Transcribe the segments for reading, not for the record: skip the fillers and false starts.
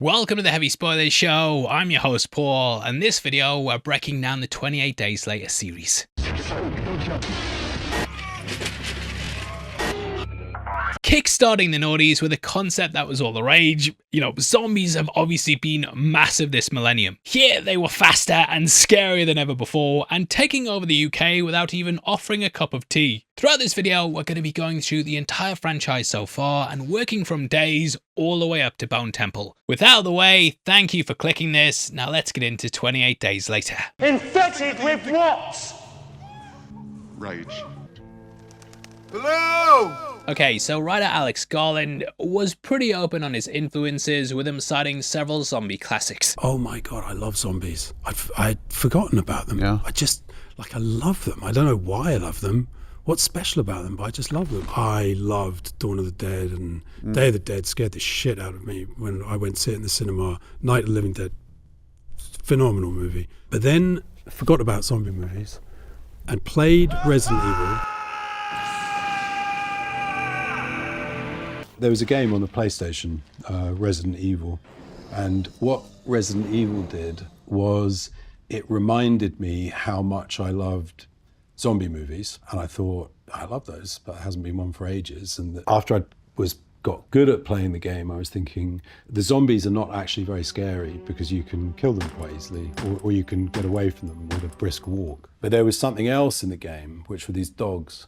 Welcome to the Heavy Spoilers Show. I'm your host Paul, and this video we're breaking down the 28 Days Later series. Kickstarting the noughties with a concept that was all the rage. Zombies have obviously been massive this millennium. Here they were faster and scarier than ever before, and taking over the UK without even offering a cup of tea. Throughout this video, we're going to be going through the entire franchise so far and working from Days all the way up to Bone Temple. With that out of the way, thank you for clicking this. Now let's get into 28 Days Later. Infected with what? Rage. Hello! Okay, so writer Alex Garland was pretty open on his influences, with him citing several zombie classics. Oh my god, I love zombies. I'd forgotten about them. Yeah. I love them. I don't know why I love them. What's special about them, but I just love them. I loved Dawn of the Dead, and Day of the Dead scared the shit out of me when I went to see it in the cinema. Night of the Living Dead, phenomenal movie. But then I forgot about zombie movies and played Resident Evil. There was a game on the PlayStation, Resident Evil, and what Resident Evil did was it reminded me how much I loved zombie movies, and I thought, I love those, but there hasn't been one for ages. And after I got good at playing the game, I was thinking, the zombies are not actually very scary because you can kill them quite easily, or you can get away from them with a brisk walk. But there was something else in the game, which were these dogs.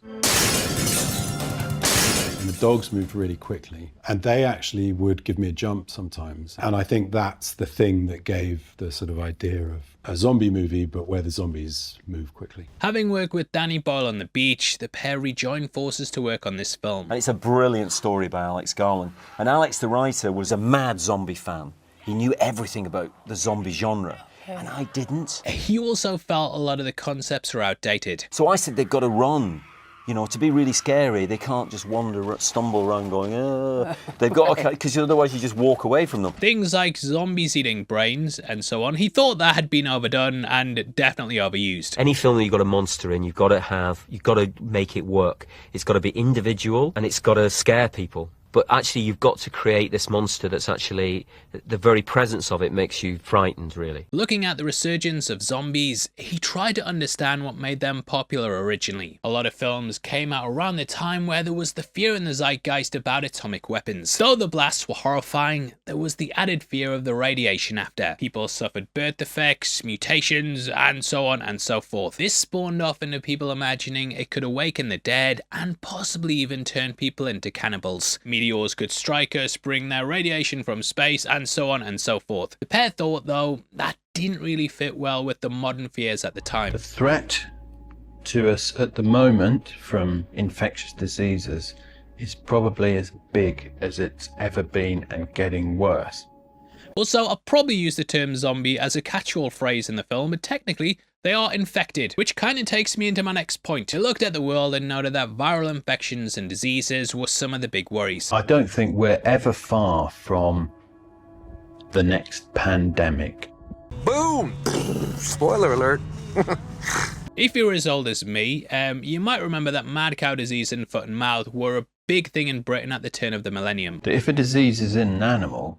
And the dogs moved really quickly, and they actually would give me a jump sometimes. And I think that's the thing that gave the sort of idea of a zombie movie, but where the zombies move quickly. Having worked with Danny Boyle on the beach, the pair rejoined forces to work on this film. And it's a brilliant story by Alex Garland. And Alex, the writer, was a mad zombie fan. He knew everything about the zombie genre, and I didn't. He also felt a lot of the concepts are outdated. So I said they've got to run. To be really scary, they can't just stumble around going, They've got to, because otherwise you just walk away from them. Things like zombies eating brains and so on, he thought that had been overdone and definitely overused. Any film that you've got a monster in, you've got to make it work. It's got to be individual and it's got to scare people. But actually, you've got to create this monster that's actually, the very presence of it makes you frightened, really. Looking at the resurgence of zombies, he tried to understand what made them popular originally. A lot of films came out around the time where there was the fear in the zeitgeist about atomic weapons. Though the blasts were horrifying, there was the added fear of the radiation after. People suffered birth defects, mutations, and so on and so forth. This spawned off into people imagining it could awaken the dead and possibly even turn people into cannibals. Meteors could strike us, bring their radiation from space, and so on and so forth. The pair thought, though, that didn't really fit well with the modern fears at the time. The threat to us at the moment from infectious diseases is probably as big as it's ever been and getting worse. Also, I'll probably use the term zombie as a catch-all phrase in the film, but technically, they are infected, which kind of takes me into my next point. I looked at the world and noted that viral infections and diseases were some of the big worries. I don't think we're ever far from the next pandemic. Boom! Spoiler alert. If you're as old as me, you might remember that mad cow disease and foot and mouth were a big thing in Britain at the turn of the millennium. If a disease is in an animal,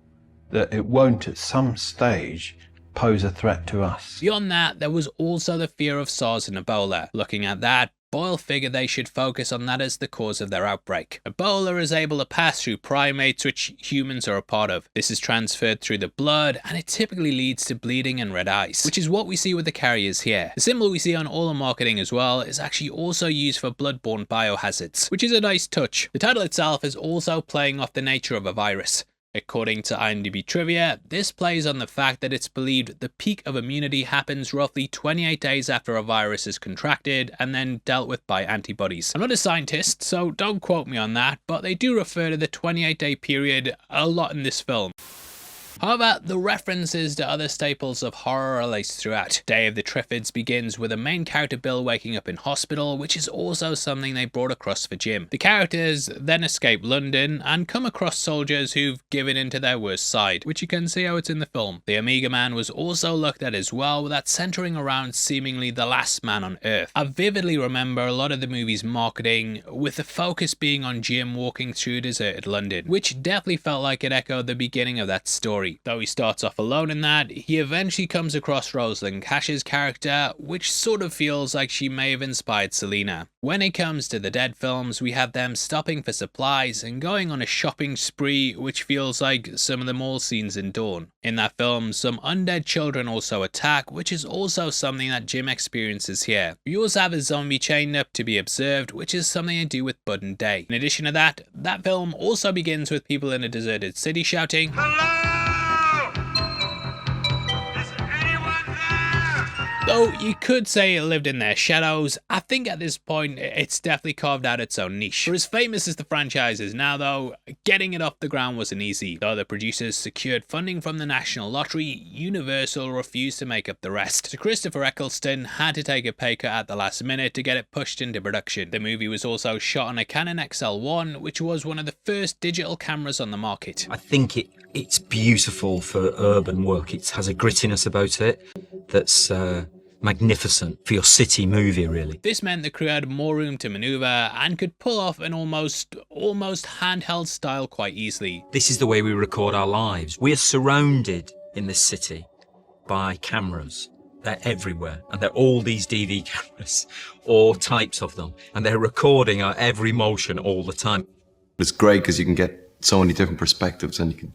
that it won't at some stage pose a threat to us. Beyond that, there was also the fear of SARS and Ebola. Looking at that, Boyle figured they should focus on that as the cause of their outbreak. Ebola is able to pass through primates, which humans are a part of. This is transferred through the blood, and it typically leads to bleeding and red eyes, which is what we see with the carriers here. The symbol we see on all the marketing as well is actually also used for bloodborne biohazards, which is a nice touch. The title itself is also playing off the nature of a virus. According to IMDb trivia, this plays on the fact that it's believed the peak of immunity happens roughly 28 days after a virus is contracted and then dealt with by antibodies. I'm not a scientist, so don't quote me on that, but they do refer to the 28-day period a lot in this film. However, the references to other staples of horror are laced throughout. Day of the Triffids begins with a main character Bill waking up in hospital, which is also something they brought across for Jim. The characters then escape London and come across soldiers who've given in to their worst side, which you can see how it's in the film. The Omega Man was also looked at as well, with that centering around seemingly the last man on Earth. I vividly remember a lot of the movie's marketing, with the focus being on Jim walking through deserted London, which definitely felt like it echoed the beginning of that story. story. Though he starts off alone in that, he eventually comes across Rosalind Cash's character, which sort of feels like she may have inspired Selena. When it comes to the Dead films, we have them stopping for supplies and going on a shopping spree, which feels like some of the mall scenes in Dawn. In that film, some undead children also attack, which is also something that Jim experiences here. We also have a zombie chained up to be observed, which is something I do with Bud and Day. In addition to that, that film also begins with people in a deserted city shouting, though you could say it lived in their shadows. I think at this point it's definitely carved out its own niche. For as famous as the franchise is now though, getting it off the ground wasn't easy. Though the producers secured funding from the National Lottery, Universal refused to make up the rest. So Christopher Eccleston had to take a pay cut at the last minute to get it pushed into production. The movie was also shot on a Canon XL1, which was one of the first digital cameras on the market. I think it's beautiful for urban work. It has a grittiness about it that's magnificent for your city movie, really. This meant the crew had more room to maneuver and could pull off an almost handheld style quite easily. This is the way we record our lives. We are surrounded in this city by cameras. They're everywhere, and they're all these DV cameras, all types of them, and they're recording our every motion all the time. It's great because you can get so many different perspectives and you can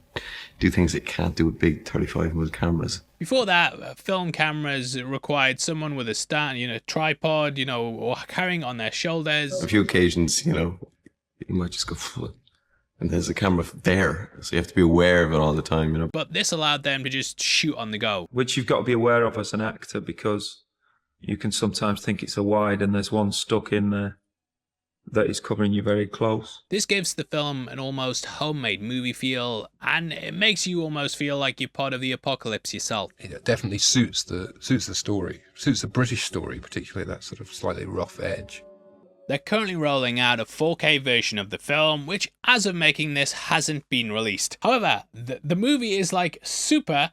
do things that you can't do with big 35mm cameras. Before that, film cameras required someone with a stand, tripod, or carrying it on their shoulders. A few occasions, you might just go, and there's a camera there, so you have to be aware of it all the time, But this allowed them to just shoot on the go. Which you've got to be aware of as an actor, because you can sometimes think it's a wide and there's one stuck in there that is covering you very close. This gives the film an almost homemade movie feel, and it makes you almost feel like you're part of the apocalypse yourself. It definitely suits the story, suits the British story, particularly that sort of slightly rough edge. They're currently rolling out a 4K version of the film, which as of making this hasn't been released. However, the movie is like super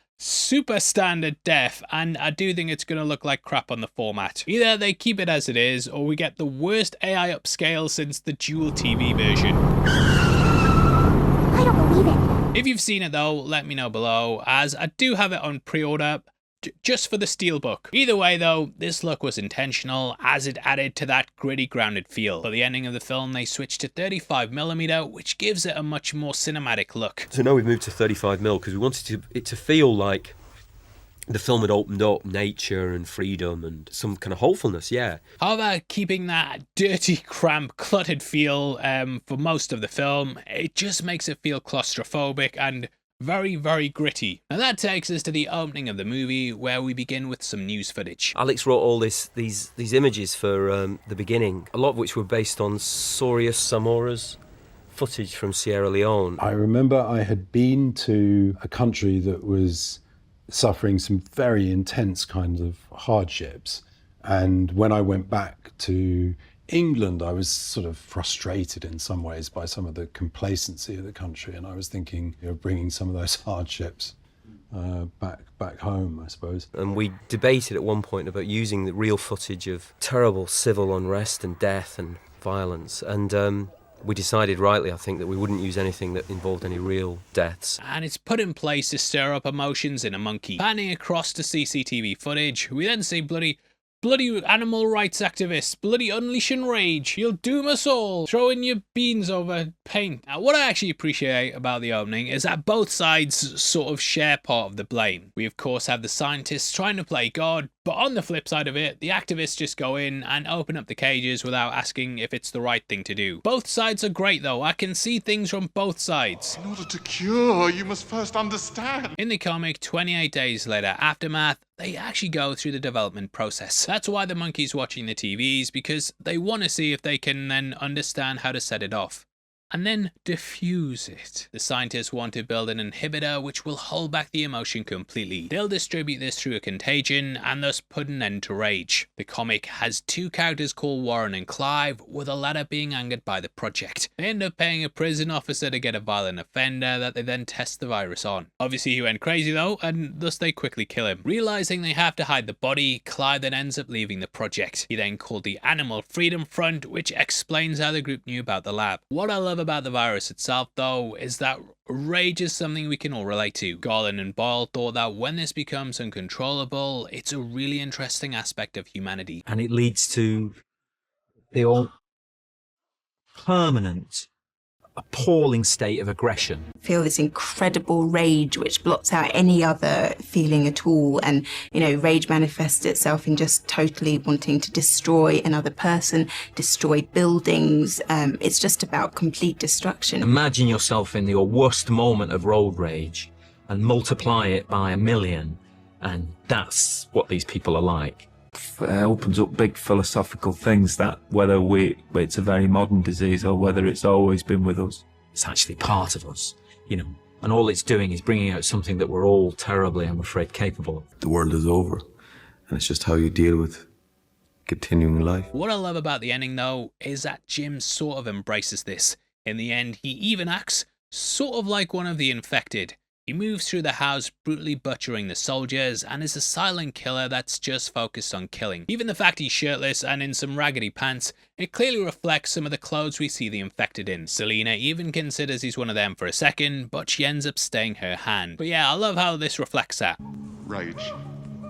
standard def, and I do think it's going to look like crap on the format. Either they keep it as it is, or we get the worst AI upscale since the dual TV version. I don't believe it. If you've seen it though, let me know below, as I do have it on pre-order, just for the steelbook. Either way though, this look was intentional, as it added to that gritty, grounded feel. For the ending of the film, they switched to 35mm, which gives it a much more cinematic look. So now we've moved to 35mm because we wanted it to feel like the film had opened up nature and freedom and some kind of hopefulness, yeah. However, keeping that dirty, cramped, cluttered feel for most of the film, it just makes it feel claustrophobic and very, very gritty. And that takes us to the opening of the movie, where we begin with some news footage. Alex wrote all these images for the beginning, a lot of which were based on Sorius Samora's footage from Sierra Leone. I remember I had been to a country that was suffering some very intense kinds of hardships, and when I went back to England, I was sort of frustrated in some ways by some of the complacency of the country, and I was thinking of bringing some of those hardships back home, I suppose. And we debated at one point about using the real footage of terrible civil unrest and death and violence, and we decided rightly, I think, that we wouldn't use anything that involved any real deaths. And it's put in place to stir up emotions in a monkey. Panning across to CCTV footage, we then see bloody animal rights activists, bloody unleashing rage. You'll doom us all, throwing your beans over paint. Now, what I actually appreciate about the opening is that both sides sort of share part of the blame. We of course have the scientists trying to play God, but on the flip side of it, the activists just go in and open up the cages without asking if it's the right thing to do. Both sides are great though, I can see things from both sides. In order to cure, you must first understand. In the comic, 28 days later, Aftermath, they actually go through the development process. That's why the monkey's watching the TVs, because they want to see if they can then understand how to set it off and then diffuse it. The scientists want to build an inhibitor which will hold back the emotion completely. They'll distribute this through a contagion and thus put an end to rage. The comic has two characters called Warren and Clive, with the latter being angered by the project. They end up paying a prison officer to get a violent offender that they then test the virus on. Obviously he went crazy though, and thus they quickly kill him. Realizing they have to hide the body, Clive then ends up leaving the project. He then called the Animal Freedom Front, which explains how the group knew about the lab. What I love about the virus itself, though, is that rage is something we can all relate to. Garland and Boyle thought that when this becomes uncontrollable, it's a really interesting aspect of humanity. And it leads to the all permanent, appalling state of aggression. Feel this incredible rage which blots out any other feeling at all, and rage manifests itself in just totally wanting to destroy another person, destroy buildings. It's just about complete destruction. Imagine yourself in your worst moment of road rage and multiply it by 1,000,000, and that's what these people are like. It opens up big philosophical things, that whether it's a very modern disease or whether it's always been with us. It's actually part of us, and all it's doing is bringing out something that we're all terribly, I'm afraid, capable of. The world is over, and it's just how you deal with continuing life. What I love about the ending, though, is that Jim sort of embraces this. In the end, he even acts sort of like one of the infected. He moves through the house, brutally butchering the soldiers, and is a silent killer that's just focused on killing. Even the fact he's shirtless and in some raggedy pants, it clearly reflects some of the clothes we see the infected in. Selena even considers he's one of them for a second, but she ends up staying her hand. But yeah, I love how this reflects that. Rage.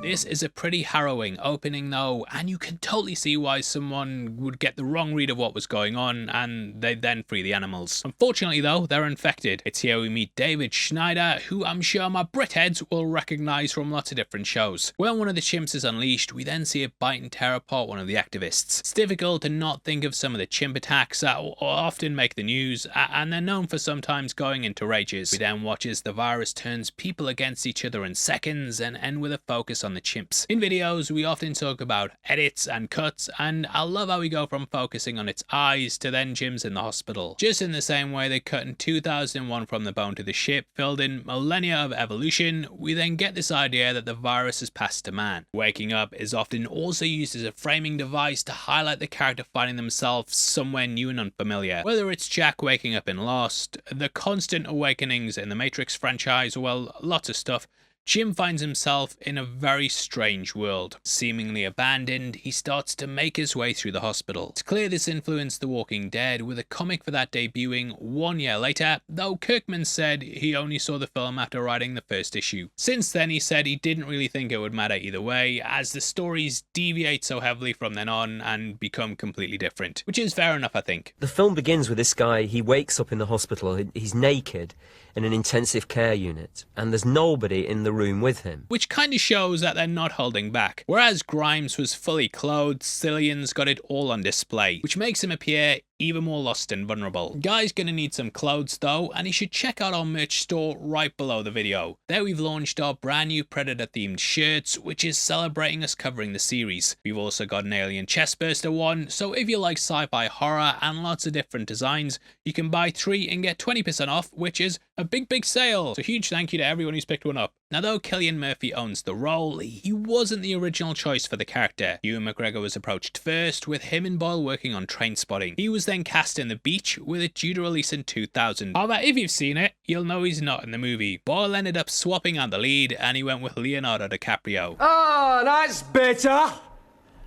This is a pretty harrowing opening, though, and you can totally see why someone would get the wrong read of what was going on and they'd then free the animals. Unfortunately, though, they're infected. It's here we meet David Schneider, who I'm sure my Brit heads will recognise from lots of different shows. When one of the chimps is unleashed, we then see it bite and tear apart one of the activists. It's difficult to not think of some of the chimp attacks that often make the news, and they're known for sometimes going into rages. We then watch as the virus turns people against each other in seconds and end with a focus on the chimps. In videos, we often talk about edits and cuts, and I love how we go from focusing on its eyes to then Jim's in the hospital. Just in the same way they cut in 2001 from the bone to the ship, filled in millennia of evolution, we then get this idea that the virus has passed to man. Waking up is often also used as a framing device to highlight the character finding themselves somewhere new and unfamiliar. Whether it's Jack waking up in Lost, the constant awakenings in the Matrix franchise, well, lots of stuff, Jim finds himself in a very strange world. Seemingly abandoned, he starts to make his way through the hospital. It's clear this influenced The Walking Dead, with a comic for that debuting 1 year later, though Kirkman said he only saw the film after writing the first issue. Since then, he said he didn't really think it would matter either way, as the stories deviate so heavily from then on and become completely different. Which is fair enough, I think. The film begins with this guy, he wakes up in the hospital, he's naked in an intensive care unit, and there's nobody in the room with him. Which kind of shows that they're not holding back. Whereas Grimes was fully clothed, Cillian's got it all on display, which makes him appear even more lost and vulnerable. Guy's gonna need some clothes though, and he should check out our merch store right below the video. There we've launched our brand new Predator themed shirts, which is celebrating us covering the series. We've also got an Alien Chestburster one, so if you like sci-fi horror and lots of different designs, you can buy 3 and get 20% off, which is a big sale. So huge thank you to everyone who's picked one up. Now though Cillian Murphy owns the role, he wasn't the original choice for the character. Ewan McGregor was approached first, with him and Boyle working on Trainspotting. He was then cast in The Beach, with it due to release in 2000. However, if you've seen it, you'll know he's not in the movie. Boyle ended up swapping out the lead, and he went with Leonardo DiCaprio. Oh, that's better.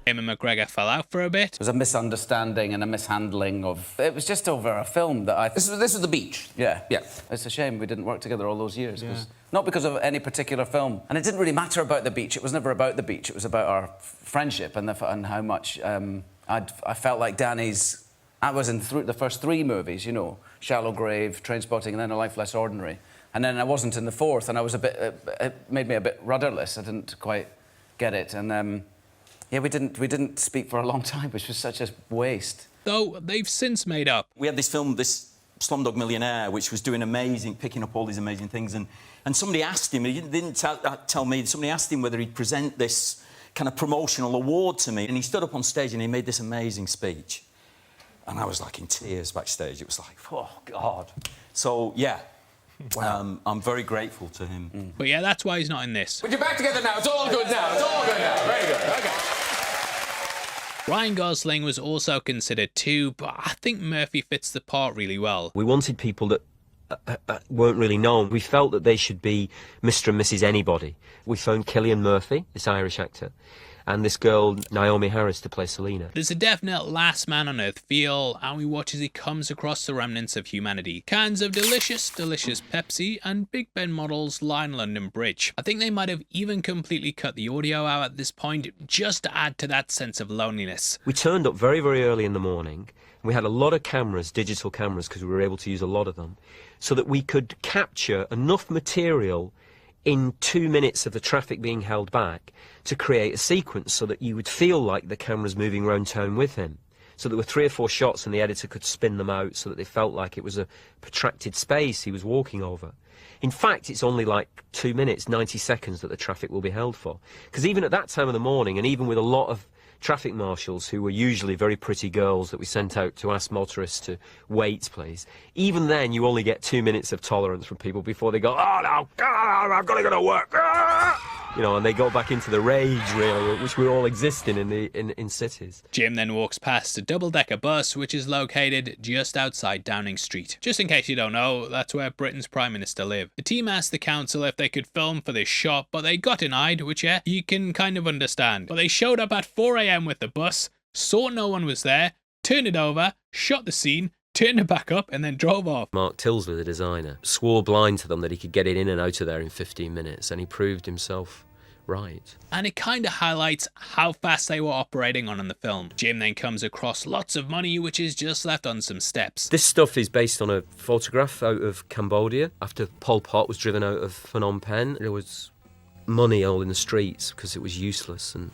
Him and McGregor fell out for a bit. It was a misunderstanding and a mishandling of... It was just over a film that I... This was The Beach? Yeah. It's a shame we didn't work together all those years. Yeah. Not because of any particular film. And it didn't really matter about the beach. It was never about the beach. It was about our friendship and how much I felt like Danny's... I was in the first 3 movies, you know, Shallow Grave, Trainspotting, and then A Life Less Ordinary. And then I wasn't in the 4th, and I was a bit... it made me a bit rudderless. I didn't quite get it. And... yeah, we didn't speak for a long time, which was such a waste. Though they've since made up. We had this film, this Slumdog Millionaire, which was doing amazing, picking up all these amazing things, and somebody asked him, he didn't tell me, somebody asked him whether he'd present this kind of promotional award to me, and he stood up on stage and he made this amazing speech. And I was like in tears backstage. It was like, oh, God. So, yeah. Wow. I'm very grateful to him. But yeah, that's why he's not in this. But you're back together now. It's all good now. It's all good now. Very good. Okay. Ryan Gosling was also considered too, but I think Murphy fits the part really well. We wanted people that weren't really known. We felt that they should be Mr. and Mrs. Anybody. We found Cillian Murphy, this Irish actor, and this girl, Naomi Harris, to play Selena. There's a definite last man on earth feel, and we watch as he comes across the remnants of humanity. Cans of delicious Pepsi and Big Ben models line London Bridge. I think they might have even completely cut the audio out at this point, just to add to that sense of loneliness. We turned up very, very early in the morning. We had a lot of cameras, digital cameras, because we were able to use a lot of them, so that we could capture enough material in 2 minutes of the traffic being held back to create a sequence so that you would feel like the camera's moving around town with him. So there were 3 or 4 shots and the editor could spin them out so that they felt like it was a protracted space he was walking over. In fact, it's only like 2 minutes, 90 seconds that the traffic will be held for. Because even at that time of the morning, and even with a lot of traffic marshals, who were usually very pretty girls that we sent out to ask motorists to wait, please, even then you only get 2 minutes of tolerance from people before they go, oh no, I've got to go to work, you know, and they go back into the rage, really, which we're all existing in cities. Jim then walks past a double-decker bus which is located just outside Downing Street. Just in case you don't know, that's where Britain's Prime Minister lived. The team asked the council if they could film for this shot, but they got denied, which yeah, you can kind of understand. But they showed up at 4 AM with the bus, saw no one was there, turned it over, shot the scene, turned it back up and then drove off. Mark Tilsley, the designer, swore blind to them that he could get it in and out of there in 15 minutes, and he proved himself right. And it kind of highlights how fast they were operating on in the film. Jim then comes across lots of money which is just left on some steps. This stuff is based on a photograph out of Cambodia. After Pol Pot was driven out of Phnom Penh, there was money all in the streets because it was useless, and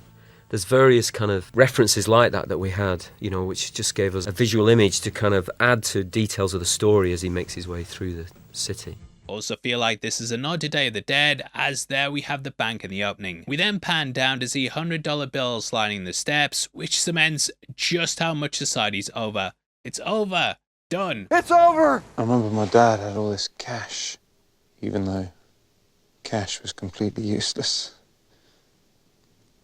there's various kind of references like that we had, you know, which just gave us a visual image to kind of add to details of the story as he makes his way through the city. Also feel like this is a nod to Day of the Dead, as there we have the bank in the opening. We then pan down to see $100 bills lining the steps, which cements just how much society's over. It's over. Done. It's over! I remember my dad had all this cash, even though cash was completely useless.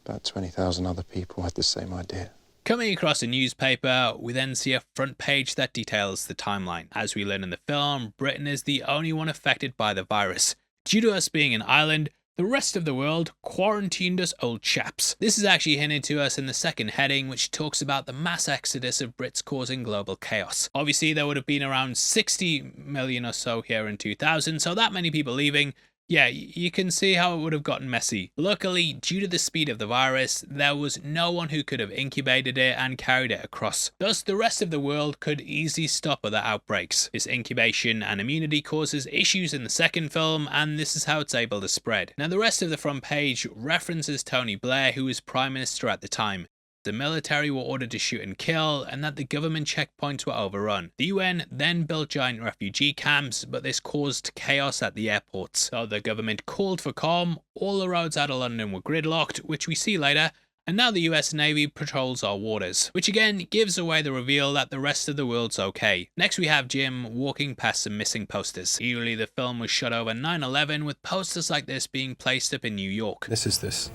About 20,000 other people had the same idea. Coming across a newspaper, we then see a front page that details the timeline. As we learn in the film, Britain is the only one affected by the virus. Due to us being an island, the rest of the world quarantined us old chaps. This is actually hinted to us in the second heading, which talks about the mass exodus of Brits causing global chaos. Obviously, there would have been around 60 million or so here in 2000, so that many people leaving, yeah, you can see how it would have gotten messy. Luckily, due to the speed of the virus, there was no one who could have incubated it and carried it across. Thus, the rest of the world could easily stop other outbreaks. This incubation and immunity causes issues in the second film, and this is how it's able to spread. Now, the rest of the front page references Tony Blair, who was Prime Minister at the time. The military were ordered to shoot and kill, and that the government checkpoints were overrun. The UN then built giant refugee camps, but this caused chaos at the airports. So the government called for calm, all the roads out of London were gridlocked, which we see later, and now the US Navy patrols our waters, which again gives away the reveal that the rest of the world's okay. Next we have Jim walking past some missing posters. Eerily, the film was shot over 9/11, with posters like this being placed up in New York. This is this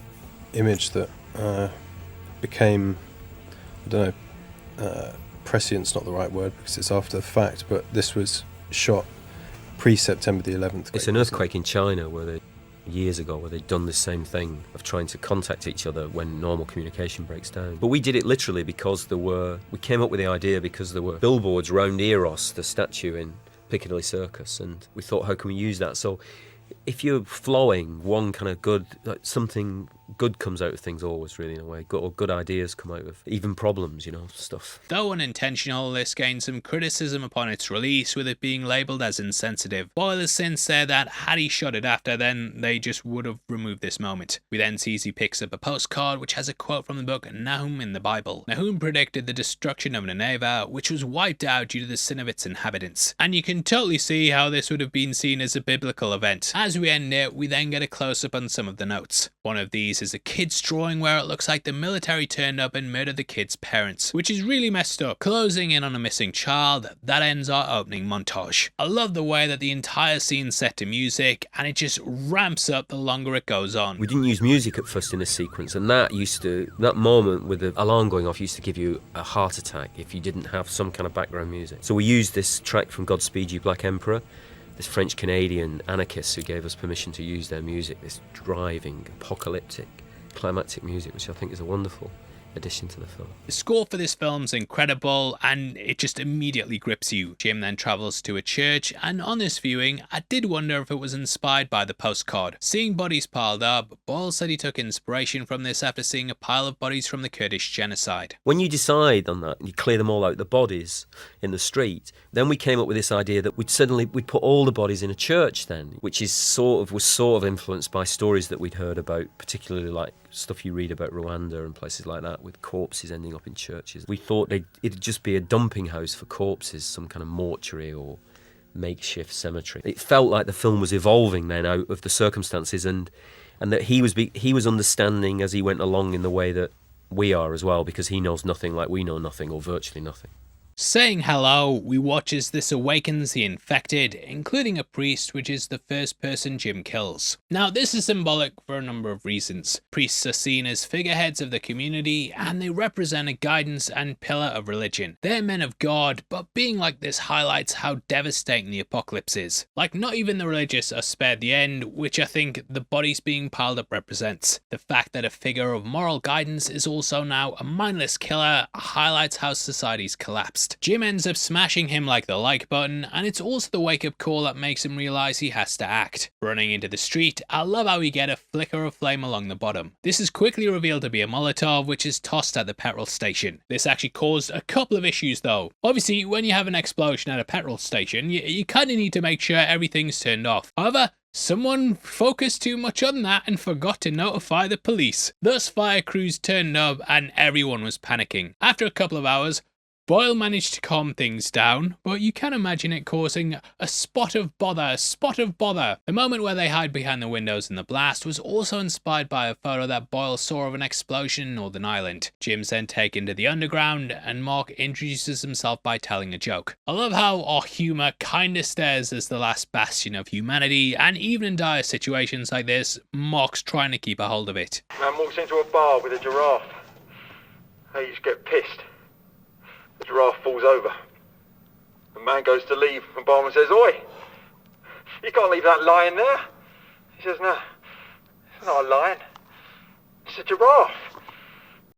image that became, I don't know, prescient's not the right word because it's after the fact, but this was shot pre-September the 11th. It's an earthquake in China years ago where they'd done the same thing of trying to contact each other when normal communication breaks down. But we did it literally because we came up with the idea because there were billboards round Eros, the statue in Piccadilly Circus, and we thought, how can we use that? So if you're flowing, one kind of good, like something good comes out of things always, really, in a way. Good ideas come out of even problems, you know, stuff. Though unintentional, this gained some criticism upon its release, with it being labelled as insensitive. Boyle has since said that had he shot it after, then they just would have removed this moment. We then see he picks up a postcard which has a quote from the book Nahum in the Bible. Nahum predicted the destruction of Nineveh, which was wiped out due to the sin of its inhabitants. And you can totally see how this would have been seen as a biblical event. As we end it, we then get a close-up on some of the notes. One of these is a kid's drawing where it looks like the military turned up and murdered the kid's parents, which is really messed up. Closing in on a missing child, that ends our opening montage. I love the way that the entire scene's set to music, and it just ramps up the longer it goes on. We didn't use music at first in this sequence, and that moment with the alarm going off used to give you a heart attack if you didn't have some kind of background music. So we used this track from Godspeed You Black Emperor, this French-Canadian anarchists who gave us permission to use their music, this driving, apocalyptic climactic music, which I think is a wonderful addition to the film. The score for this film's incredible and it just immediately grips you. Jim then travels to a church, and on this viewing I did wonder if it was inspired by the postcard. Seeing bodies piled up, Boyle said he took inspiration from this after seeing a pile of bodies from the Kurdish genocide. When you decide on that and you clear them all out, the bodies in the street, then we came up with this idea that we'd put all the bodies in a church then, which was sort of influenced by stories that we'd heard about, particularly like stuff you read about Rwanda and places like that, with corpses ending up in churches. We thought it'd just be a dumping house for corpses, some kind of mortuary or makeshift cemetery. It felt like the film was evolving then out of the circumstances, and that he was understanding as he went along in the way that we are as well, because he knows nothing like we know nothing, or virtually nothing. Saying hello, we watch as this awakens the infected, including a priest, which is the first person Jim kills. Now, this is symbolic for a number of reasons. Priests are seen as figureheads of the community, and they represent a guidance and pillar of religion. They're men of God, but being like this highlights how devastating the apocalypse is. Like, not even the religious are spared the end, which I think the bodies being piled up represents. The fact that a figure of moral guidance is also now a mindless killer highlights how society's collapsed. Jim ends up smashing him like the like button, and it's also the wake-up call that makes him realise he has to act. Running into the street, I love how we get a flicker of flame along the bottom. This is quickly revealed to be a Molotov, which is tossed at the petrol station. This actually caused a couple of issues though. Obviously, when you have an explosion at a petrol station, you kind of need to make sure everything's turned off. However, someone focused too much on that and forgot to notify the police. Thus, fire crews turned up and everyone was panicking. After a couple of hours, Boyle managed to calm things down, but you can imagine it causing a spot of bother. The moment where they hide behind the windows in the blast was also inspired by a photo that Boyle saw of an explosion in Northern Ireland. Jim's then taken to the underground, and Mark introduces himself by telling a joke. I love how our humour kinda stares as the last bastion of humanity, and even in dire situations like this, Mark's trying to keep a hold of it. Man walks into a bar with a giraffe. They just get pissed. The giraffe falls over. The man goes to leave, and barman says, "Oi, you can't leave that lion there." He says, "No, it's not a lion. It's a giraffe."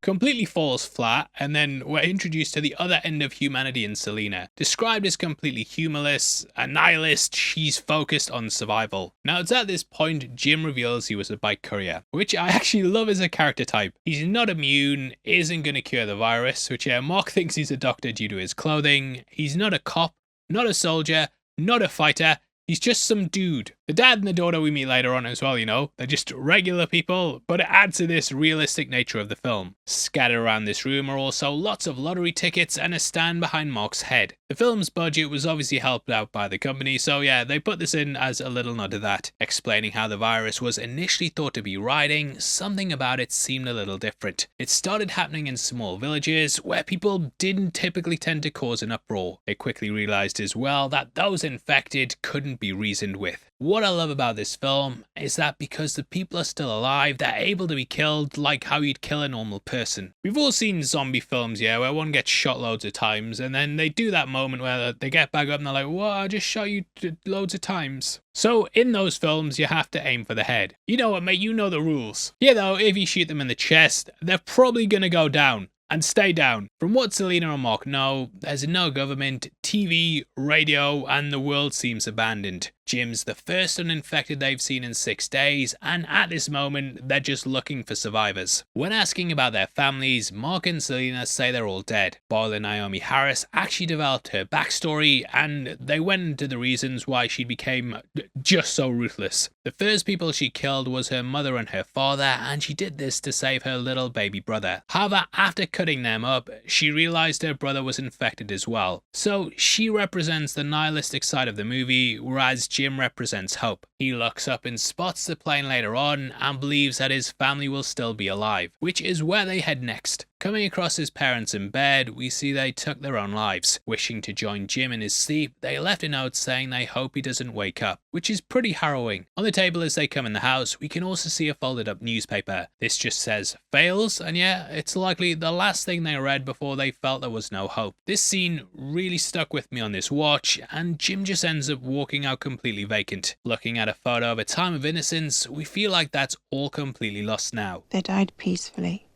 Completely falls flat, and then we're introduced to the other end of humanity in Selena. Described as completely humorless, a nihilist, she's focused on survival. Now, it's at this point Jim reveals he was a bike courier, which I actually love as a character type. He's not immune, isn't going to cure the virus, which Mark thinks he's a doctor due to his clothing. He's not a cop, not a soldier, not a fighter. He's just some dude. The dad and the daughter we meet later on as well, they're just regular people, but it adds to this realistic nature of the film. Scattered around this room are also lots of lottery tickets and a stand behind Mark's head. The film's budget was obviously helped out by the company, so yeah, they put this in as a little nod to that, explaining how the virus was initially thought to be riding. Something about it seemed a little different. It started happening in small villages where people didn't typically tend to cause an uproar. They quickly realized as well that those infected couldn't be reasoned with. What I love about this film is that because the people are still alive, they're able to be killed like how you'd kill a normal person. We've all seen zombie films, where one gets shot loads of times, and then they do that moment where they get back up and they're like, "What? I just shot you loads of times." So in those films, you have to aim for the head. You know what, mate? You know the rules. Yeah, though, if you shoot them in the chest, they're probably gonna go down. And stay down. From what Selena and Mark know, there's no government, TV, radio, and the world seems abandoned. Jim's the first uninfected they've seen in 6 days, and at this moment, they're just looking for survivors. When asking about their families, Mark and Selena say they're all dead. Boyle and Naomi Harris actually developed her backstory, and they went into the reasons why she became just so ruthless. The first people she killed was her mother and her father, and she did this to save her little baby brother. However, after cutting them up, she realized her brother was infected as well. So she represents the nihilistic side of the movie, whereas Jim represents hope. He looks up and spots the plane later on and believes that his family will still be alive, which is where they head next. Coming across his parents in bed, we see they took their own lives. Wishing to join Jim in his sleep, they left a note saying they hope he doesn't wake up, which is pretty harrowing. On the table as they come in the house, we can also see a folded up newspaper. This just says fails, and yeah, it's likely the last last thing they read before they felt there was no hope. This scene really stuck with me on this watch, and Jim just ends up walking out completely vacant. Looking at a photo of a time of innocence, we feel like that's all completely lost now. They died peacefully.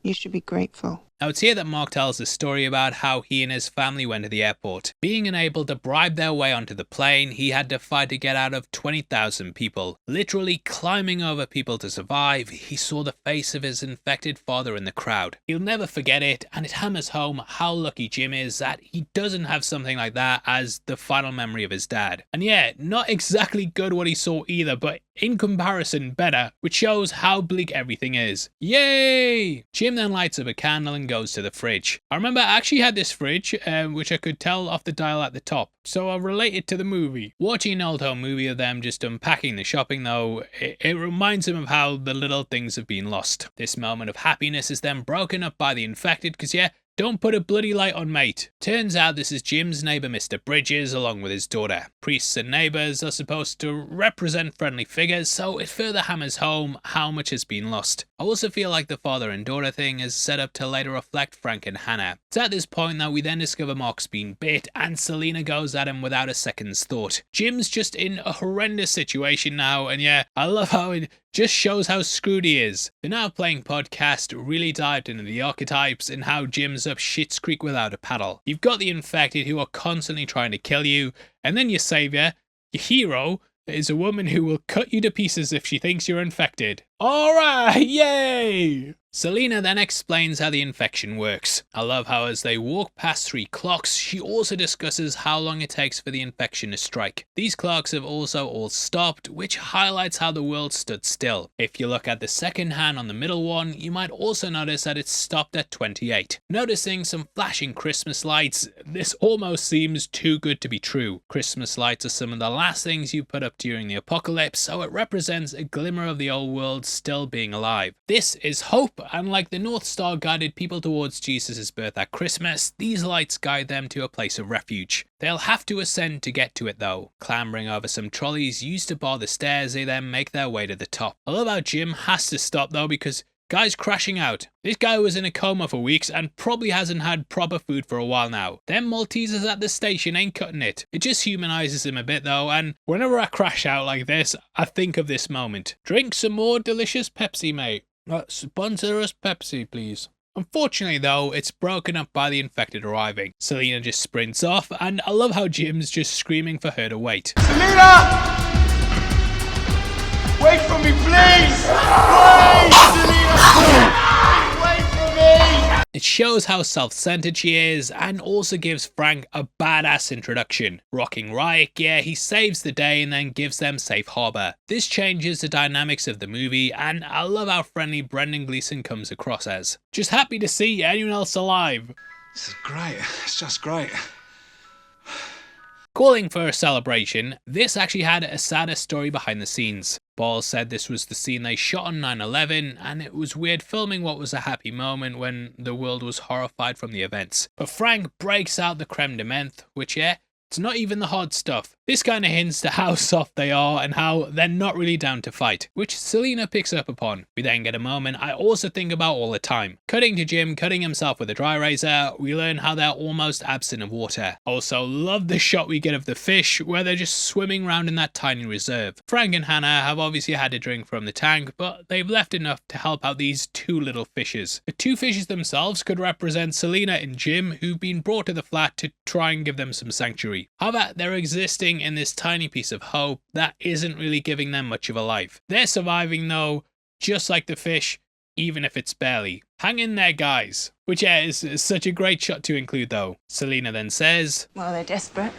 You should be grateful. Now it's here that Mark tells the story about how he and his family went to the airport. Being unable to bribe their way onto the plane, he had to fight to get out of 20,000 people. Literally climbing over people to survive, he saw the face of his infected father in the crowd. He'll never forget it, and it hammers home how lucky Jim is that he doesn't have something like that as the final memory of his dad. And yeah, not exactly good what he saw either, but in comparison better, which shows how bleak everything is. Yay! Jim then lights up a candle and goes to the fridge. I remember I actually had this fridge, which I could tell off the dial at the top, so I related to the movie. Watching an old home movie of them just unpacking the shopping though, it reminds him of how the little things have been lost. This moment of happiness is then broken up by the infected, because yeah, don't put a bloody light on, mate. Turns out this is Jim's neighbour Mr. Bridges along with his daughter. Priests and neighbours are supposed to represent friendly figures, so it further hammers home how much has been lost. I also feel like the father and daughter thing is set up to later reflect Frank and Hannah. It's at this point that we then discover Mark's been bit and Selena goes at him without a second's thought. Jim's just in a horrendous situation now, and yeah, I love how it just shows how screwed he is. The Now Playing podcast really dived into the archetypes and how Jim's up shit's creek without a paddle. You've got the infected who are constantly trying to kill you, and then your saviour, your hero, is a woman who will cut you to pieces if she thinks you're infected. Alright, yay! Selena then explains how the infection works. I love how as they walk past 3 clocks, she also discusses how long it takes for the infection to strike. These clocks have also all stopped, which highlights how the world stood still. If you look at the second hand on the middle one, you might also notice that it stopped at 28. Noticing some flashing Christmas lights, this almost seems too good to be true. Christmas lights are some of the last things you put up during the apocalypse, so it represents a glimmer of the old world still being alive. This is hope, and like the North Star guided people towards Jesus' birth at Christmas, these lights guide them to a place of refuge. They'll have to ascend to get to it though. Clambering over some trolleys used to bar the stairs, they then make their way to the top. I love how Jim has to stop though because guy's crashing out. This guy was in a coma for weeks and probably hasn't had proper food for a while now. Them Maltesers at the station ain't cutting it. It just humanizes him a bit though, and whenever I crash out like this, I think of this moment. Drink some more delicious Pepsi, mate. Sponsor us Pepsi, please. Unfortunately though, it's broken up by the infected arriving. Selena just sprints off, and I love how Jim's just screaming for her to wait. Selena! Wait for me, please! Please, Selena! Wait for me! It shows how self-centered she is, and also gives Frank a badass introduction. Rocking Riot gear, he saves the day and then gives them safe harbor. This changes the dynamics of the movie, and I love how friendly Brendan Gleeson comes across as. Just happy to see anyone else alive. This is great. It's just great. Calling for a celebration, this actually had a sadder story behind the scenes. Ball said this was the scene they shot on 9/11, and it was weird filming what was a happy moment when the world was horrified from the events. But Frank breaks out the creme de menthe, which yeah, it's not even the hard stuff. This kind of hints to how soft they are and how they're not really down to fight, which Selena picks up upon. We then get a moment I also think about all the time. Cutting to Jim cutting himself with a dry razor, we learn how they're almost absent of water. Also love the shot we get of the fish where they're just swimming around in that tiny reserve. Frank and Hannah have obviously had to drink from the tank, but they've left enough to help out these 2 little fishes. The 2 fishes themselves could represent Selena and Jim, who've been brought to the flat to try and give them some sanctuary. However, they're existing in this tiny piece of hope that isn't really giving them much of a life. They're surviving though, just like the fish, even if it's barely. Hang in there, guys. Which yeah, is such a great shot to include though. Selena then says, Well, they're desperate.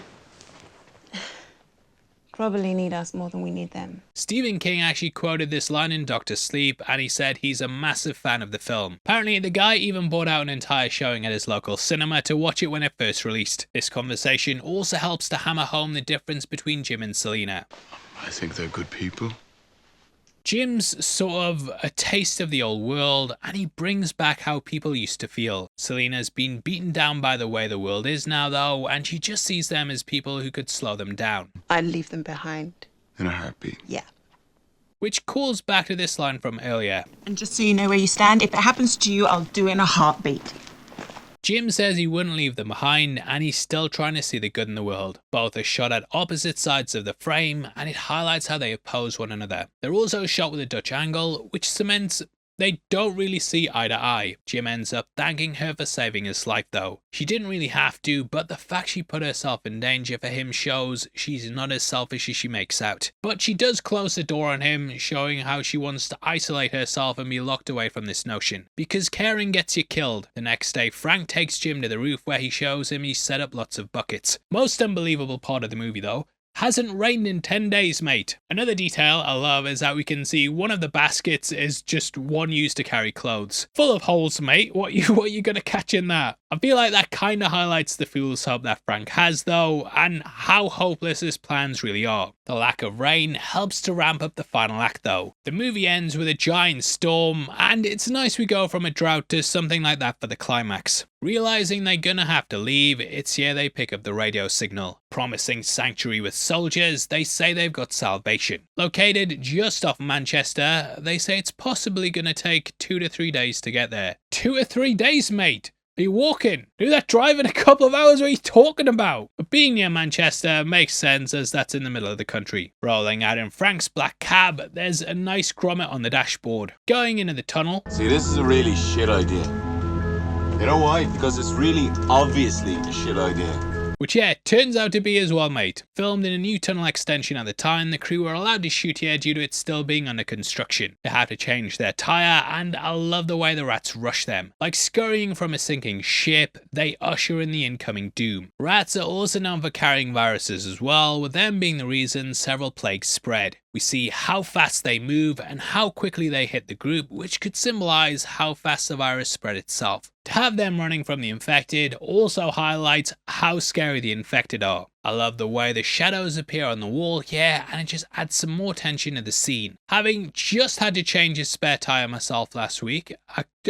Probably need us more than we need them. Stephen King actually quoted this line in Dr. Sleep, and he said he's a massive fan of the film. Apparently, the guy even bought out an entire showing at his local cinema to watch it when it first released. This conversation also helps to hammer home the difference between Jim and Selena. I think they're good people. Jim's sort of a taste of the old world, and he brings back how people used to feel. Selena's been beaten down by the way the world is now though, and she just sees them as people who could slow them down. I'd leave them behind. In a heartbeat. Yeah. which calls back to this line from earlier. And just so you know where you stand, if it happens to you, I'll do it in a heartbeat. Jim says he wouldn't leave them behind, and he's still trying to see the good in the world. Both are shot at opposite sides of the frame, and it highlights how they oppose one another. They're also shot with a Dutch angle, which cements they don't really see eye to eye. Jim ends up thanking her for saving his life though. She didn't really have to, but the fact she put herself in danger for him shows she's not as selfish as she makes out. But she does close the door on him, showing how she wants to isolate herself and be locked away from this notion. Because caring gets you killed. The next day, Frank takes Jim to the roof where he shows him he's set up lots of buckets. Most unbelievable part of the movie though, hasn't rained in 10 days, mate. Another detail I love is that we can see one of the baskets is just one used to carry clothes. Full of holes, mate. What you gonna catch in that? I feel like that kind of highlights the fool's hope that Frank has though, and how hopeless his plans really are. The lack of rain helps to ramp up the final act though. The movie ends with a giant storm, and it's nice we go from a drought to something like that for the climax. Realizing they're gonna have to leave, it's here they pick up the radio signal. Promising sanctuary with soldiers, they say they've got salvation. Located just off Manchester, they say it's possibly gonna take 2 to 3 days to get there. 2 or 3 days, mate? Are you walking? Do that drive in a couple of hours? What are you talking about? But being near Manchester makes sense as that's in the middle of the country. Rolling out in Frank's black cab, there's a nice grommet on the dashboard. Going into the tunnel. See, this is a really shit idea. You know why? Because it's really obviously a shit idea. Which yeah, turns out to be as well, mate. Filmed in a new tunnel extension at the time, the crew were allowed to shoot here due to it still being under construction. They had to change their tyre, and I love the way the rats rush them. Like scurrying from a sinking ship, they usher in the incoming doom. Rats are also known for carrying viruses as well, with them being the reason several plagues spread. We see how fast they move and how quickly they hit the group, which could symbolize how fast the virus spread itself. To have them running from the infected also highlights how scary the infected are. I love the way the shadows appear on the wall here, and it just adds some more tension to the scene. Having just had to change a spare tyre myself last week,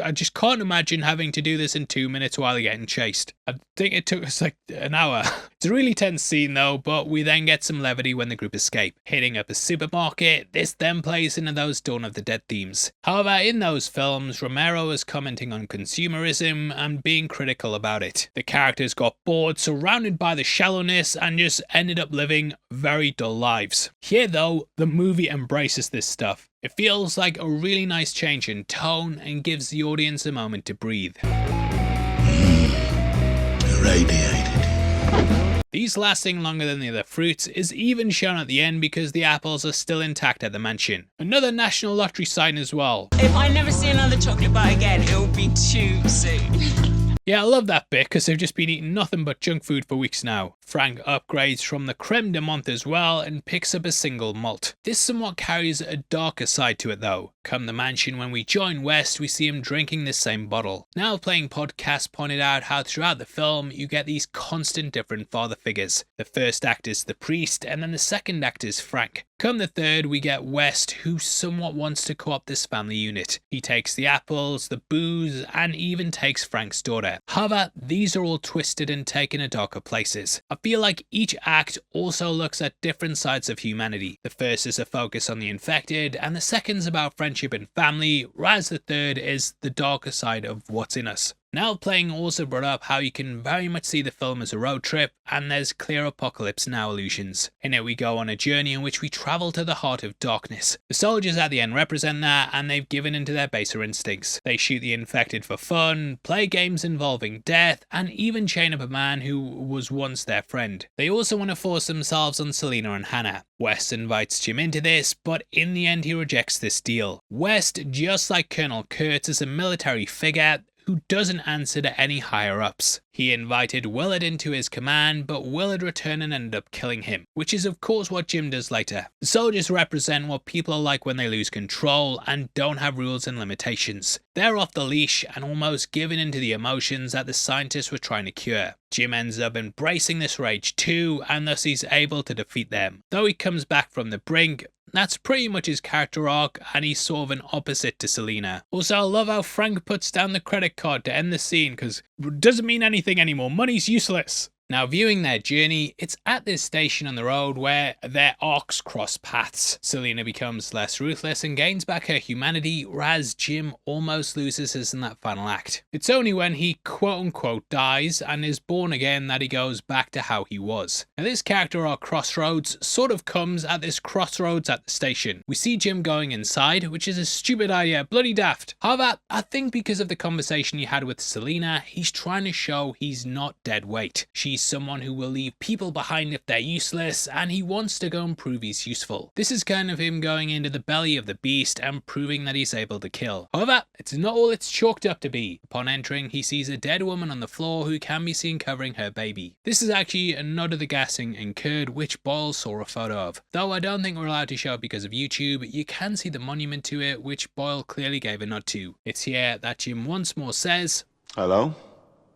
I just can't imagine having to do this in 2 minutes while getting chased. I think it took us like an hour. It's a really tense scene though, but we then get some levity when the group escape. Hitting up a supermarket, this then plays into those Dawn of the Dead themes. However, in those films, Romero was commenting on consumerism and being critical about it. The characters got bored, surrounded by the shallowness, and just ended up living very dull lives. Here though, the movie embraces this stuff. It feels like a really nice change in tone and gives the audience a moment to breathe. Irradiated. These lasting longer than the other fruits is even shown at the end because the apples are still intact at the mansion. Another National Lottery sign as well. If I never see another chocolate bar again, it will be too soon. Yeah, I love that bit because they've just been eating nothing but junk food for weeks now. Frank upgrades from the creme de menthe as well and picks up a single malt. This somewhat carries a darker side to it though. Come the mansion, when we join West, we see him drinking this same bottle. Now Playing Podcast pointed out how throughout the film you get these constant different father figures. The first act is the priest, and then the second act is Frank. Come the third, we get West, who somewhat wants to co-opt this family unit. He takes the apples, the booze, and even takes Frank's daughter. However, these are all twisted and taken to darker places. I feel like each act also looks at different sides of humanity. The first is a focus on the infected, and the second's about friendship and family, whereas the third is the darker side of what's in us. Now Playing also brought up how you can very much see the film as a road trip, and there's clear apocalypse now illusions. In it we go on a journey in which we travel to the heart of darkness. The soldiers at the end represent that, and they've given into their baser instincts. They shoot the infected for fun, play games involving death, and even chain up a man who was once their friend. They also want to force themselves on Selena and Hannah. West invites Jim into this, but in the end he rejects this deal. West, just like Colonel Kurtz, is a military figure who doesn't answer to any higher ups. He invited Willard into his command, but Willard returned and ended up killing him, which is of course what Jim does later. The soldiers represent what people are like when they lose control and don't have rules and limitations. They're off the leash and almost given into the emotions that the scientists were trying to cure. Jim ends up embracing this rage too, and thus he's able to defeat them. Though he comes back from the brink, that's pretty much his character arc, and he's sort of an opposite to Selena. Also, I love how Frank puts down the credit card to end the scene because it doesn't mean anything anymore. Money's useless. Now, viewing their journey, it's at this station on the road where their arcs cross paths. Selina becomes less ruthless and gains back her humanity, whereas Jim almost loses his in that final act. It's only when he quote-unquote dies and is born again that he goes back to how he was. Now, this character arc crossroads sort of comes at this crossroads at the station. We see Jim going inside, which is a stupid idea, bloody daft. However, I think because of the conversation he had with Selina, he's trying to show he's not dead weight. She's someone who will leave people behind if they're useless, and he wants to go and prove he's useful. This is kind of him going into the belly of the beast and proving that he's able to kill. However, it's not all it's chalked up to be. Upon entering, he sees a dead woman on the floor who can be seen covering her baby. This is actually a nod of the gassing incurred, which Boyle saw a photo of. Though I don't think we're allowed to show it because of YouTube, you can see the monument to it, which Boyle clearly gave a nod to. It's here that Jim once more says, "Hello?"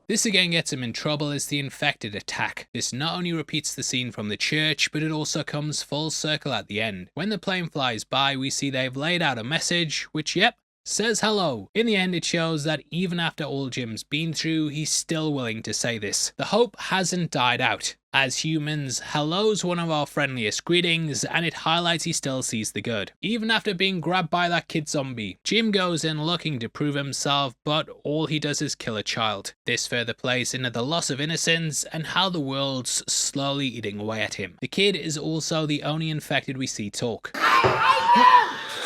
This again gets him in trouble as the infected attack. This not only repeats the scene from the church, but it also comes full circle at the end. When the plane flies by, we see they've laid out a message, which, yep, says hello. In the end, it shows that even after all Jim's been through, he's still willing to say this. The hope hasn't died out. As humans, hello's one of our friendliest greetings, and it highlights he still sees the good. Even after being grabbed by that kid zombie, Jim goes in looking to prove himself, but all he does is kill a child. This further plays into the loss of innocence and how the world's slowly eating away at him. The kid is also the only infected we see talk.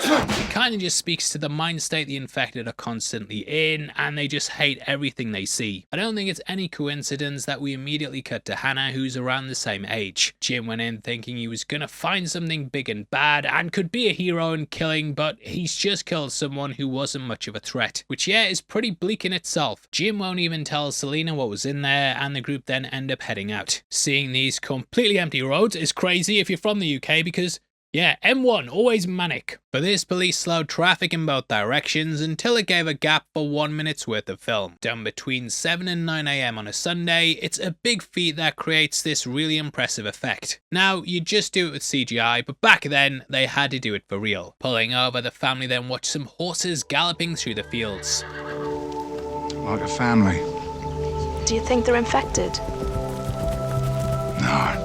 It kind of just speaks to the mind state the infected are constantly in, and they just hate everything they see. I don't think it's any coincidence that we immediately cut to Hannah, who's around the same age. Jim went in thinking he was gonna find something big and bad and could be a hero in killing, but he's just killed someone who wasn't much of a threat, which yeah is pretty bleak in itself. Jim won't even tell Selina what was in there, and the group then end up heading out. Seeing these completely empty roads is crazy if you're from the UK, because yeah, M1, always manic. For this, police slowed traffic in both directions until it gave a gap for 1 minute's worth of film. Done between 7 and 9 AM on a Sunday, it's a big feat that creates this really impressive effect. Now, you just do it with CGI, but back then, they had to do it for real. Pulling over, the family then watched some horses galloping through the fields. Like a family. Do you think they're infected? No.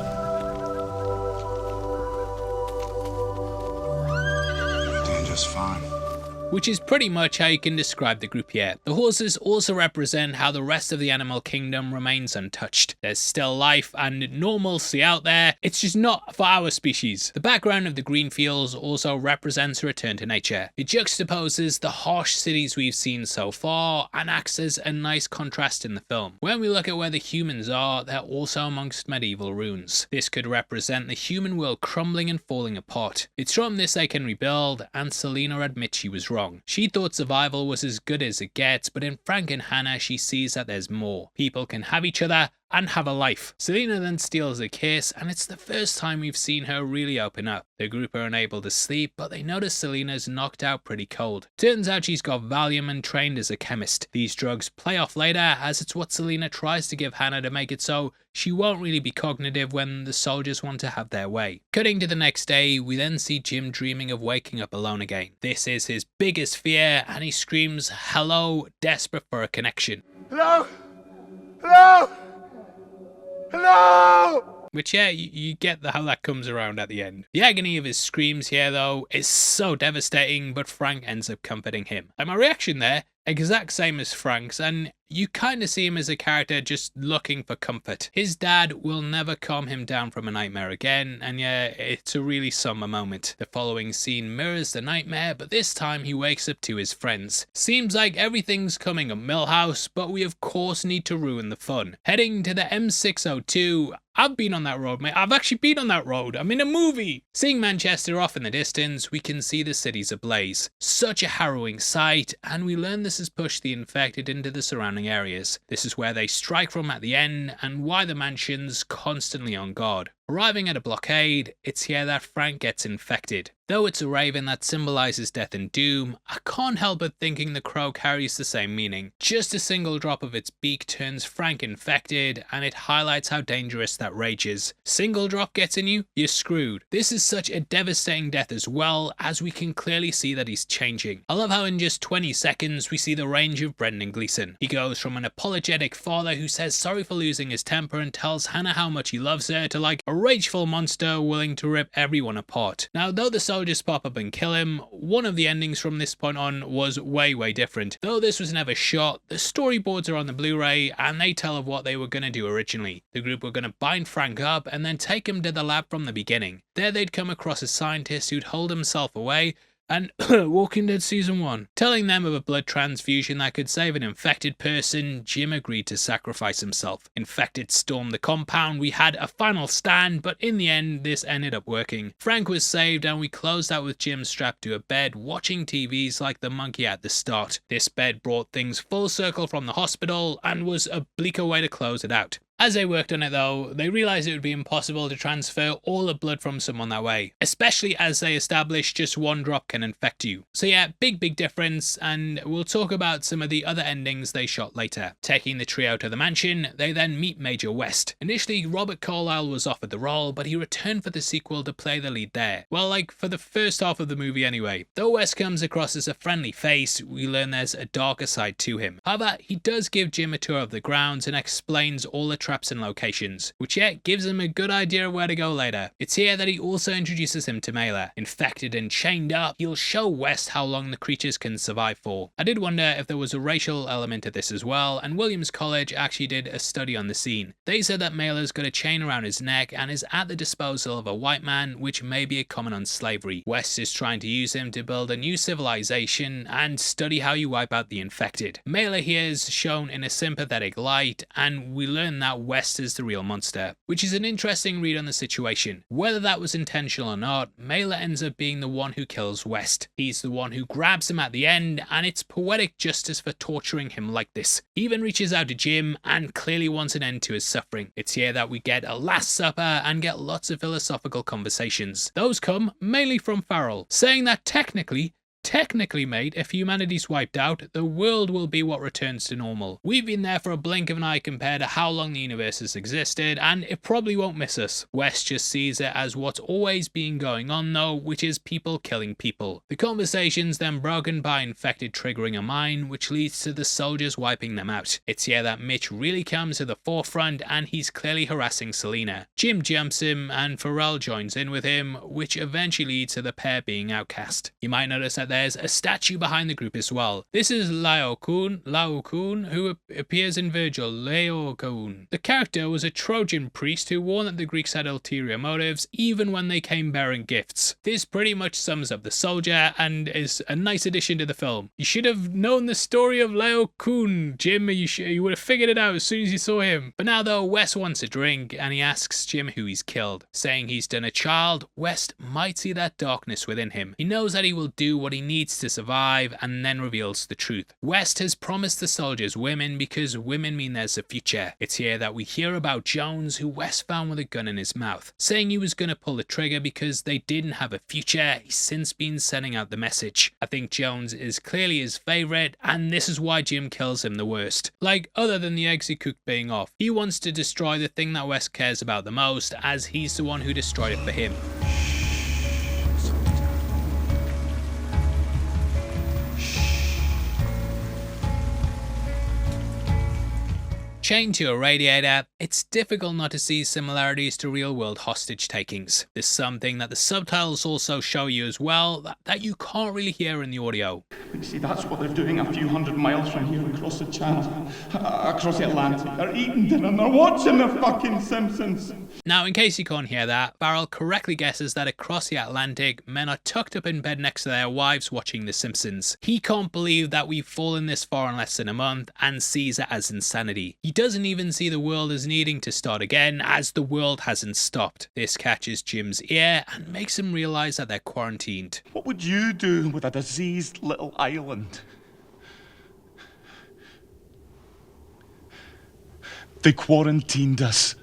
Just fine. Which is pretty much how you can describe the group here. The horses also represent how the rest of the animal kingdom remains untouched. There's still life and normalcy out there, it's just not for our species. The background of the green fields also represents a return to nature. It juxtaposes the harsh cities we've seen so far and acts as a nice contrast in the film. When we look at where the humans are, they're also amongst medieval ruins. This could represent the human world crumbling and falling apart. It's from this they can rebuild, and Selina admits she was wrong. She thought survival was as good as it gets, but in Frank and Hannah she sees that there's more. People can have each other and have a life. Selina then steals a kiss, and it's the first time we've seen her really open up. The group are unable to sleep, but they notice Selina's knocked out pretty cold. Turns out she's got Valium and trained as a chemist. These drugs play off later, as it's what Selina tries to give Hannah to make it so she won't really be cognitive when the soldiers want to have their way. Cutting to the next day, we then see Jim dreaming of waking up alone again. This is his biggest fear, and he screams hello, desperate for a connection. Hello? Hello? Hello? Which yeah, you get how that comes around at the end. The agony of his screams here though is so devastating, but Frank ends up comforting him. And my reaction there, exact same as Frank's, and you kind of see him as a character just looking for comfort. His dad will never calm him down from a nightmare again, and yeah, it's a really somber moment. The following scene mirrors the nightmare, but this time he wakes up to his friends. Seems like everything's coming up Millhouse, but we of course need to ruin the fun. Heading to the M602, I've been on that road, mate. I've actually been on that road. I'm in a movie. Seeing Manchester off in the distance, we can see the city's ablaze. Such a harrowing sight, and we learn this has pushed the infected into the surrounding areas. This is where they strike from at the end, and why the mansion's constantly on guard. Arriving at a blockade, it's here that Frank gets infected. Though it's a raven that symbolizes death and doom, I can't help but thinking the crow carries the same meaning. Just a single drop of its beak turns Frank infected, and it highlights how dangerous that rage is. Single drop gets in you, you're screwed. This is such a devastating death as well, as we can clearly see that he's changing. I love how in just 20 seconds we see the range of Brendan Gleeson. He goes from an apologetic father who says sorry for losing his temper and tells Hannah how much he loves her, to like a rageful monster willing to rip everyone apart. Now, though the soldiers pop up and kill him, one of the endings from this point on was way different. Though this was never shot, the storyboards are on the Blu-ray and they tell of what they were going to do originally. The group were going to bind Frank up and then take him to the lab from the beginning. There they'd come across a scientist who'd hold himself away, and Walking Dead Season 1. Telling them of a blood transfusion that could save an infected person, Jim agreed to sacrifice himself. Infected stormed the compound, we had a final stand, but in the end this ended up working. Frank was saved and we closed out with Jim strapped to a bed, watching TVs like the monkey at the start. This bed brought things full circle from the hospital and was a bleaker way to close it out. As they worked on it though, they realised it would be impossible to transfer all the blood from someone that way, especially as they established just one drop can infect you. So yeah, big difference, and we'll talk about some of the other endings they shot later. Taking the trio to the mansion, they then meet Major West. Initially, Robert Carlyle was offered the role, but he returned for the sequel to play the lead there. Well, like for the first half of the movie anyway. Though West comes across as a friendly face, we learn there's a darker side to him. However, he does give Jim a tour of the grounds and explains all the traps and locations, which yet gives him a good idea of where to go later. It's here that he also introduces him to Mailer. Infected and chained up, he'll show West how long the creatures can survive for. I did wonder if there was a racial element to this as well, and Williams College actually did a study on the scene. They said that Mailer's got a chain around his neck and is at the disposal of a white man, which may be a comment on slavery. West is trying to use him to build a new civilization and study how you wipe out the infected. Mailer here is shown in a sympathetic light, and we learn that West is the real monster, which is an interesting read on the situation. Whether that was intentional or not, Mailer ends up being the one who kills West. He's the one who grabs him at the end, and it's poetic justice for torturing him like this. He even reaches out to Jim and clearly wants an end to his suffering. It's here that we get a Last Supper and get lots of philosophical conversations. Those come mainly from Farrell, saying that technically, mate, if humanity's wiped out, the world will be what returns to normal. We've been there for a blink of an eye compared to how long the universe has existed, and it probably won't miss us. West just sees it as what's always been going on though, which is people killing people. The conversation's then broken by infected triggering a mine, which leads to the soldiers wiping them out. It's here that Mitch really comes to the forefront, and he's clearly harassing Selena. Jim jumps him, and Farrell joins in with him, which eventually leads to the pair being outcast. You might notice that there's a statue behind the group as well. This is Laocoon, who appears in Virgil, Laocoon. The character was a Trojan priest who warned that the Greeks had ulterior motives even when they came bearing gifts. This pretty much sums up the soldier and is a nice addition to the film. You should have known the story of Laocoon, Jim. You would have figured it out as soon as you saw him. But now though, West wants a drink and he asks Jim who he's killed. Saying he's done a child, West might see that darkness within him. He knows that he will do what he needs to survive, and then reveals the truth. West has promised the soldiers women because women mean there's a future. It's here that we hear about Jones, who West found with a gun in his mouth. Saying he was going to pull the trigger because they didn't have a future, he's since been sending out the message. I think Jones is clearly his favourite, and this is why Jim kills him the worst. Like, other than the eggs he cooked being off. He wants to destroy the thing that West cares about the most, as he's the one who destroyed it for him. Chained to a radiator, it's difficult not to see similarities to real-world hostage takings. There's something that the subtitles also show you as well that you can't really hear in the audio. You see, that's what they're doing a few hundred miles from here across the channel, across the Atlantic. They're eating dinner and they're watching the fucking Simpsons. Now, in case you can't hear that, Farrell correctly guesses that across the Atlantic, men are tucked up in bed next to their wives watching The Simpsons. He can't believe that we've fallen this far in less than a month and sees it as insanity. He doesn't even see the world as needing to start again, as the world hasn't stopped. This catches Jim's ear and makes him realise that they're quarantined. What would you do with a diseased little island? They quarantined us.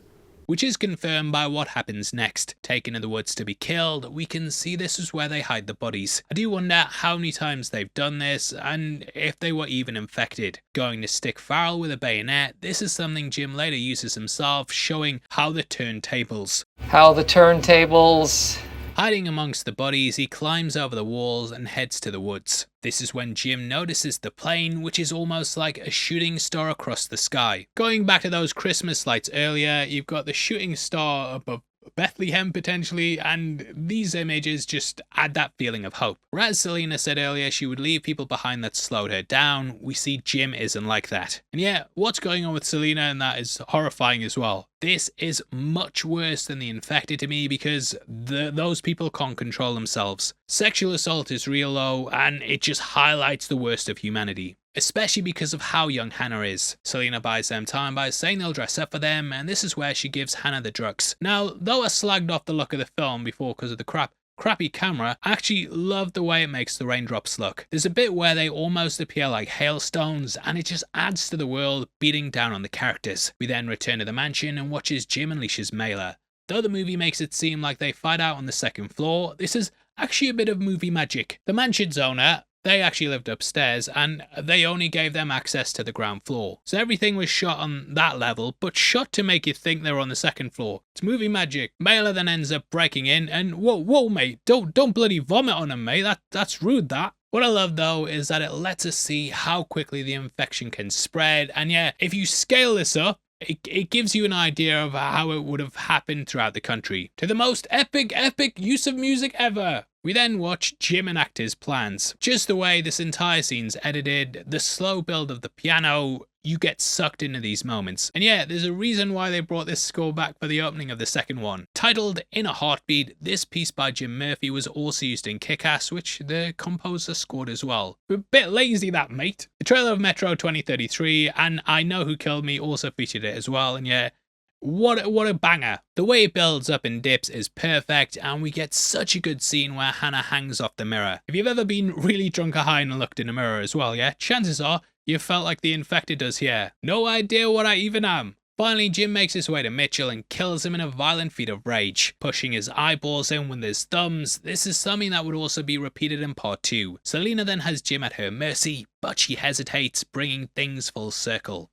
which is confirmed by what happens next. Taken in the woods to be killed, we can see this is where they hide the bodies. I do wonder how many times they've done this, and if they were even infected. Going to stick Farrell with a bayonet, this is something Jim later uses himself, showing how the turntables. How the turntables... Hiding amongst the bodies, he climbs over the walls and heads to the woods. This is when Jim notices the plane, which is almost like a shooting star across the sky. Going back to those Christmas lights earlier, you've got the shooting star above Bethlehem potentially, and these images just add that feeling of hope. Whereas Selena said earlier she would leave people behind that slowed her down, we see Jim isn't like that. And yeah, what's going on with Selena and that is horrifying as well. This is much worse than the infected to me because those people can't control themselves. Sexual assault is real though, and it just highlights the worst of humanity. Especially because of how young Hannah is. Selena buys them time by saying they'll dress up for them, and this is where she gives Hannah the drugs. Now, though I slagged off the look of the film before because of the crappy camera, I actually love the way it makes the raindrops look. There's a bit where they almost appear like hailstones, and it just adds to the world beating down on the characters. We then return to the mansion and watches Jim unleashes Mailer. Though the movie makes it seem like they fight out on the second floor, this is actually a bit of movie magic. The mansion's owner, they actually lived upstairs and they only gave them access to the ground floor. So everything was shot on that level, but shot to make you think they were on the second floor. It's movie magic. Mailer then ends up breaking in and whoa mate, don't bloody vomit on him mate, that's rude that. What I love though is that it lets us see how quickly the infection can spread, and yeah, if you scale this up, it gives you an idea of how it would have happened throughout the country. To the most epic use of music ever. We then watch Jim enact his plans. Just the way this entire scene's edited, the slow build of the piano, you get sucked into these moments. And yeah, there's a reason why they brought this score back for the opening of the second one. Titled In a Heartbeat, this piece by Jim Murphy was also used in Kick-Ass, which the composer scored as well. A bit lazy that, mate. The trailer of Metro 2033 and I Know Who Killed Me also featured it as well, and yeah, what a banger. The way it builds up and dips is perfect, and we get such a good scene where Hannah hangs off the mirror. If you've ever been really drunk or high and looked in a mirror as well, yeah, chances are you felt like the infected does here. No idea what I even am. Finally, Jim makes his way to Mitchell and kills him in a violent feat of rage, pushing his eyeballs in with his thumbs. This is something that would also be repeated in part 2. Selena then has Jim at her mercy, but she hesitates, bringing things full circle.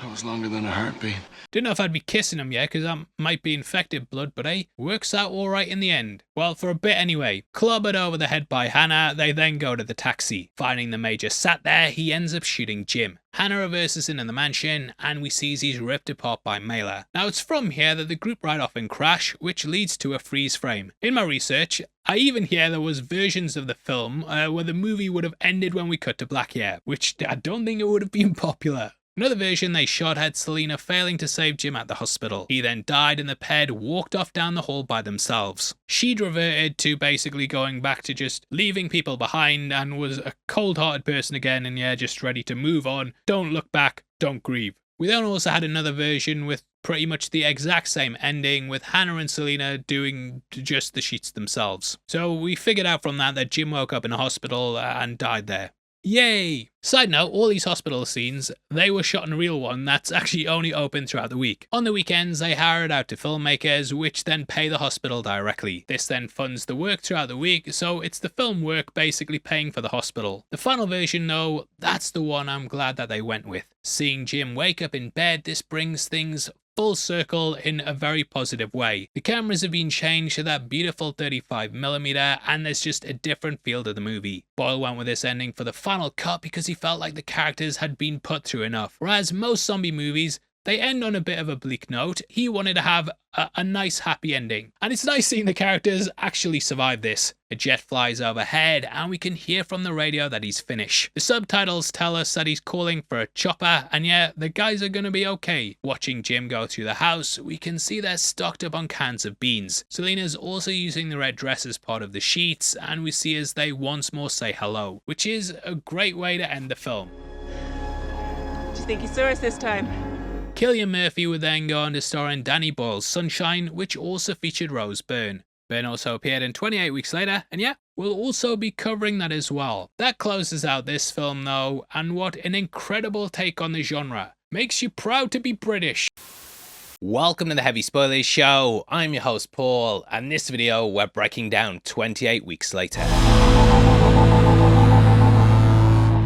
That was longer than a heartbeat. Didn't know if I'd be kissing him yet, because that might be infected blood, but hey, works out alright in the end. Well, for a bit anyway. Clobbered over the head by Hannah, they then go to the taxi. Finding the Major sat there, he ends up shooting Jim. Hannah reverses into the mansion, and we see he's ripped apart by Mailer. Now it's from here that the group ride off and crash, which leads to a freeze frame. In my research, I even hear there was versions of the film where the movie would have ended when we cut to black here, which I don't think it would have been popular. Another version they shot had Selena failing to save Jim at the hospital. He then died and the pair walked off down the hall by themselves. She'd reverted to basically going back to just leaving people behind and was a cold-hearted person again, and yeah, just ready to move on. Don't look back, don't grieve. We then also had another version with pretty much the exact same ending, with Hannah and Selena doing just the sheets themselves. So we figured out from that Jim woke up in a hospital and died there. Yay! Side note, all these hospital scenes, they were shot in a real one that's actually only open throughout the week. On the weekends, they hire it out to filmmakers, which then pay the hospital directly. This then funds the work throughout the week, so it's the film work basically paying for the hospital. The final version, though, that's the one I'm glad that they went with. Seeing Jim wake up in bed, this brings things full circle in a very positive way. The cameras have been changed to that beautiful 35mm, and there's just a different feel to the movie. Boyle went with this ending for the final cut because he felt like the characters had been put through enough. Whereas most zombie movies, they end on a bit of a bleak note. He wanted to have a nice happy ending. And it's nice seeing the characters actually survive this. A jet flies overhead and we can hear from the radio that he's finished. The subtitles tell us that he's calling for a chopper, and yeah, the guys are gonna be okay. Watching Jim go through the house, we can see they're stocked up on cans of beans. Selena's also using the red dress as part of the sheets, and we see as they once more say hello, which is a great way to end the film. Do you think he saw us this time? Cillian Murphy would then go on to star in Danny Boyle's Sunshine, which also featured Rose Byrne. Byrne also appeared in 28 Weeks Later, and yeah, we'll also be covering that as well. That closes out this film though, and what an incredible take on the genre. Makes you proud to be British. Welcome to the Heavy Spoilers Show. I'm your host Paul, and this video we're breaking down 28 weeks later.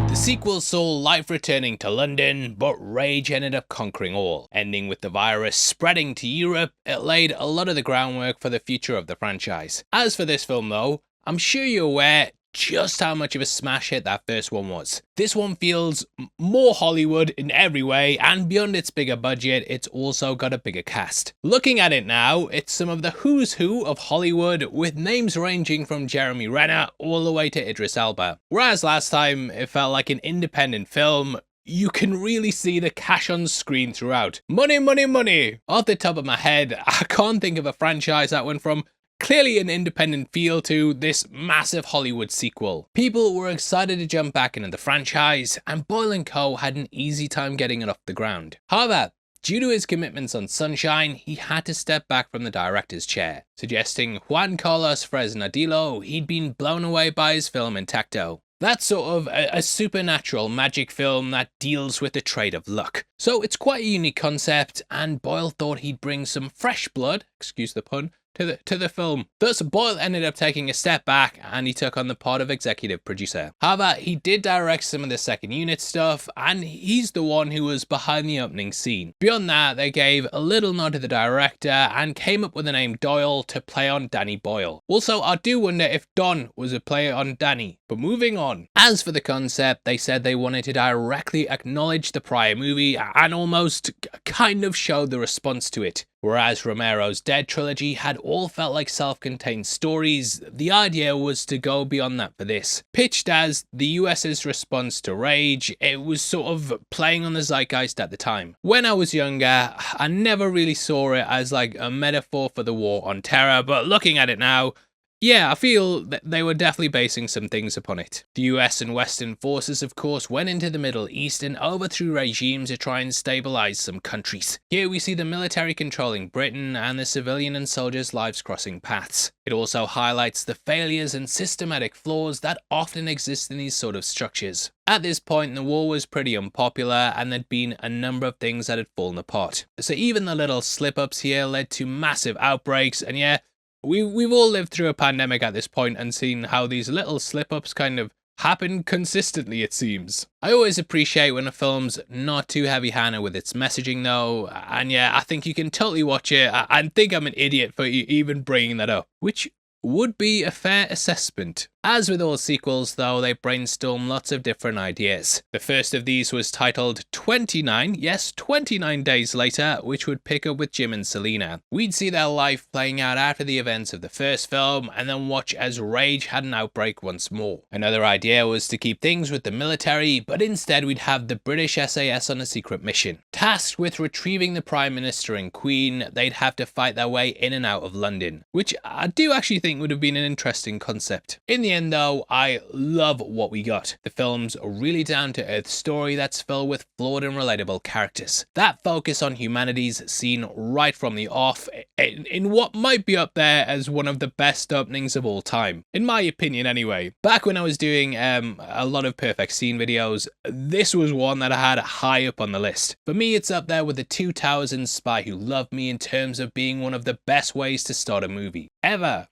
The sequel saw life returning to London, but rage ended up conquering all. Ending with the virus spreading to Europe, it laid a lot of the groundwork for the future of the franchise. As for this film though, I'm sure you're aware just how much of a smash hit that first one was. This one feels more Hollywood in every way, and beyond its bigger budget, it's also got a bigger cast. Looking at it now, it's some of the who's who of Hollywood, with names ranging from Jeremy Renner all the way to Idris Elba. Whereas last time it felt like an independent film, you can really see the cash on screen throughout. Money, money, money! Off the top of my head, I can't think of a franchise that went from clearly an independent feel to this massive Hollywood sequel. People were excited to jump back into the franchise, and Boyle & Co had an easy time getting it off the ground. However, due to his commitments on Sunshine, he had to step back from the director's chair, suggesting Juan Carlos Fresnadillo he'd been blown away by his film Intacto. That's sort of a supernatural magic film that deals with the trade of luck. So it's quite a unique concept, and Boyle thought he'd bring some fresh blood, excuse the pun, to the film. Thus, Boyle ended up taking a step back, and he took on the part of executive producer. However, he did direct some of the second unit stuff, and he's the one who was behind the opening scene. Beyond that, they gave a little nod to the director and came up with the name Doyle to play on Danny Boyle. Also, I do wonder if Don was a play on Danny. But moving on. As for the concept, they said they wanted to directly acknowledge the prior movie and almost kind of show the response to it. Whereas Romero's Dead trilogy had all felt like self-contained stories, the idea was to go beyond that for this. Pitched as the US's response to Rage, it was sort of playing on the zeitgeist at the time. When I was younger, I never really saw it as like a metaphor for the war on terror, but looking at it now, yeah, I feel that they were definitely basing some things upon it. The US and Western forces, of course, went into the Middle East and overthrew regimes to try and stabilize some countries. Here we see the military controlling Britain and the civilian and soldiers' lives crossing paths. It also highlights the failures and systematic flaws that often exist in these sort of structures. At this point, the war was pretty unpopular, and there'd been a number of things that had fallen apart. So even the little slip-ups here led to massive outbreaks, and yeah, We've all lived through a pandemic at this point and seen how these little slip-ups kind of happen consistently, it seems. I always appreciate when a film's not too heavy-handed with its messaging though, and yeah, I think you can totally watch it and think I'm an idiot for even bringing that up, which would be a fair assessment. As with all sequels though, they brainstorm lots of different ideas. The first of these was titled 29, yes, 29 Days Later, which would pick up with Jim and Selena. We'd see their life playing out after the events of the first film, and then watch as Rage had an outbreak once more. Another idea was to keep things with the military, but instead we'd have the British SAS on a secret mission. Tasked with retrieving the Prime Minister and Queen, they'd have to fight their way in and out of London, which I do actually think would have been an interesting concept. In the end though, I love what we got. The film's a really down-to-earth story that's filled with flawed and relatable characters. That focus on humanity's seen right from the off in what might be up there as one of the best openings of all time. In my opinion anyway. Back when I was doing a lot of perfect scene videos, this was one that I had high up on the list. For me, it's up there with The Two Towers and Spy Who Loved Me in terms of being one of the best ways to start a movie ever.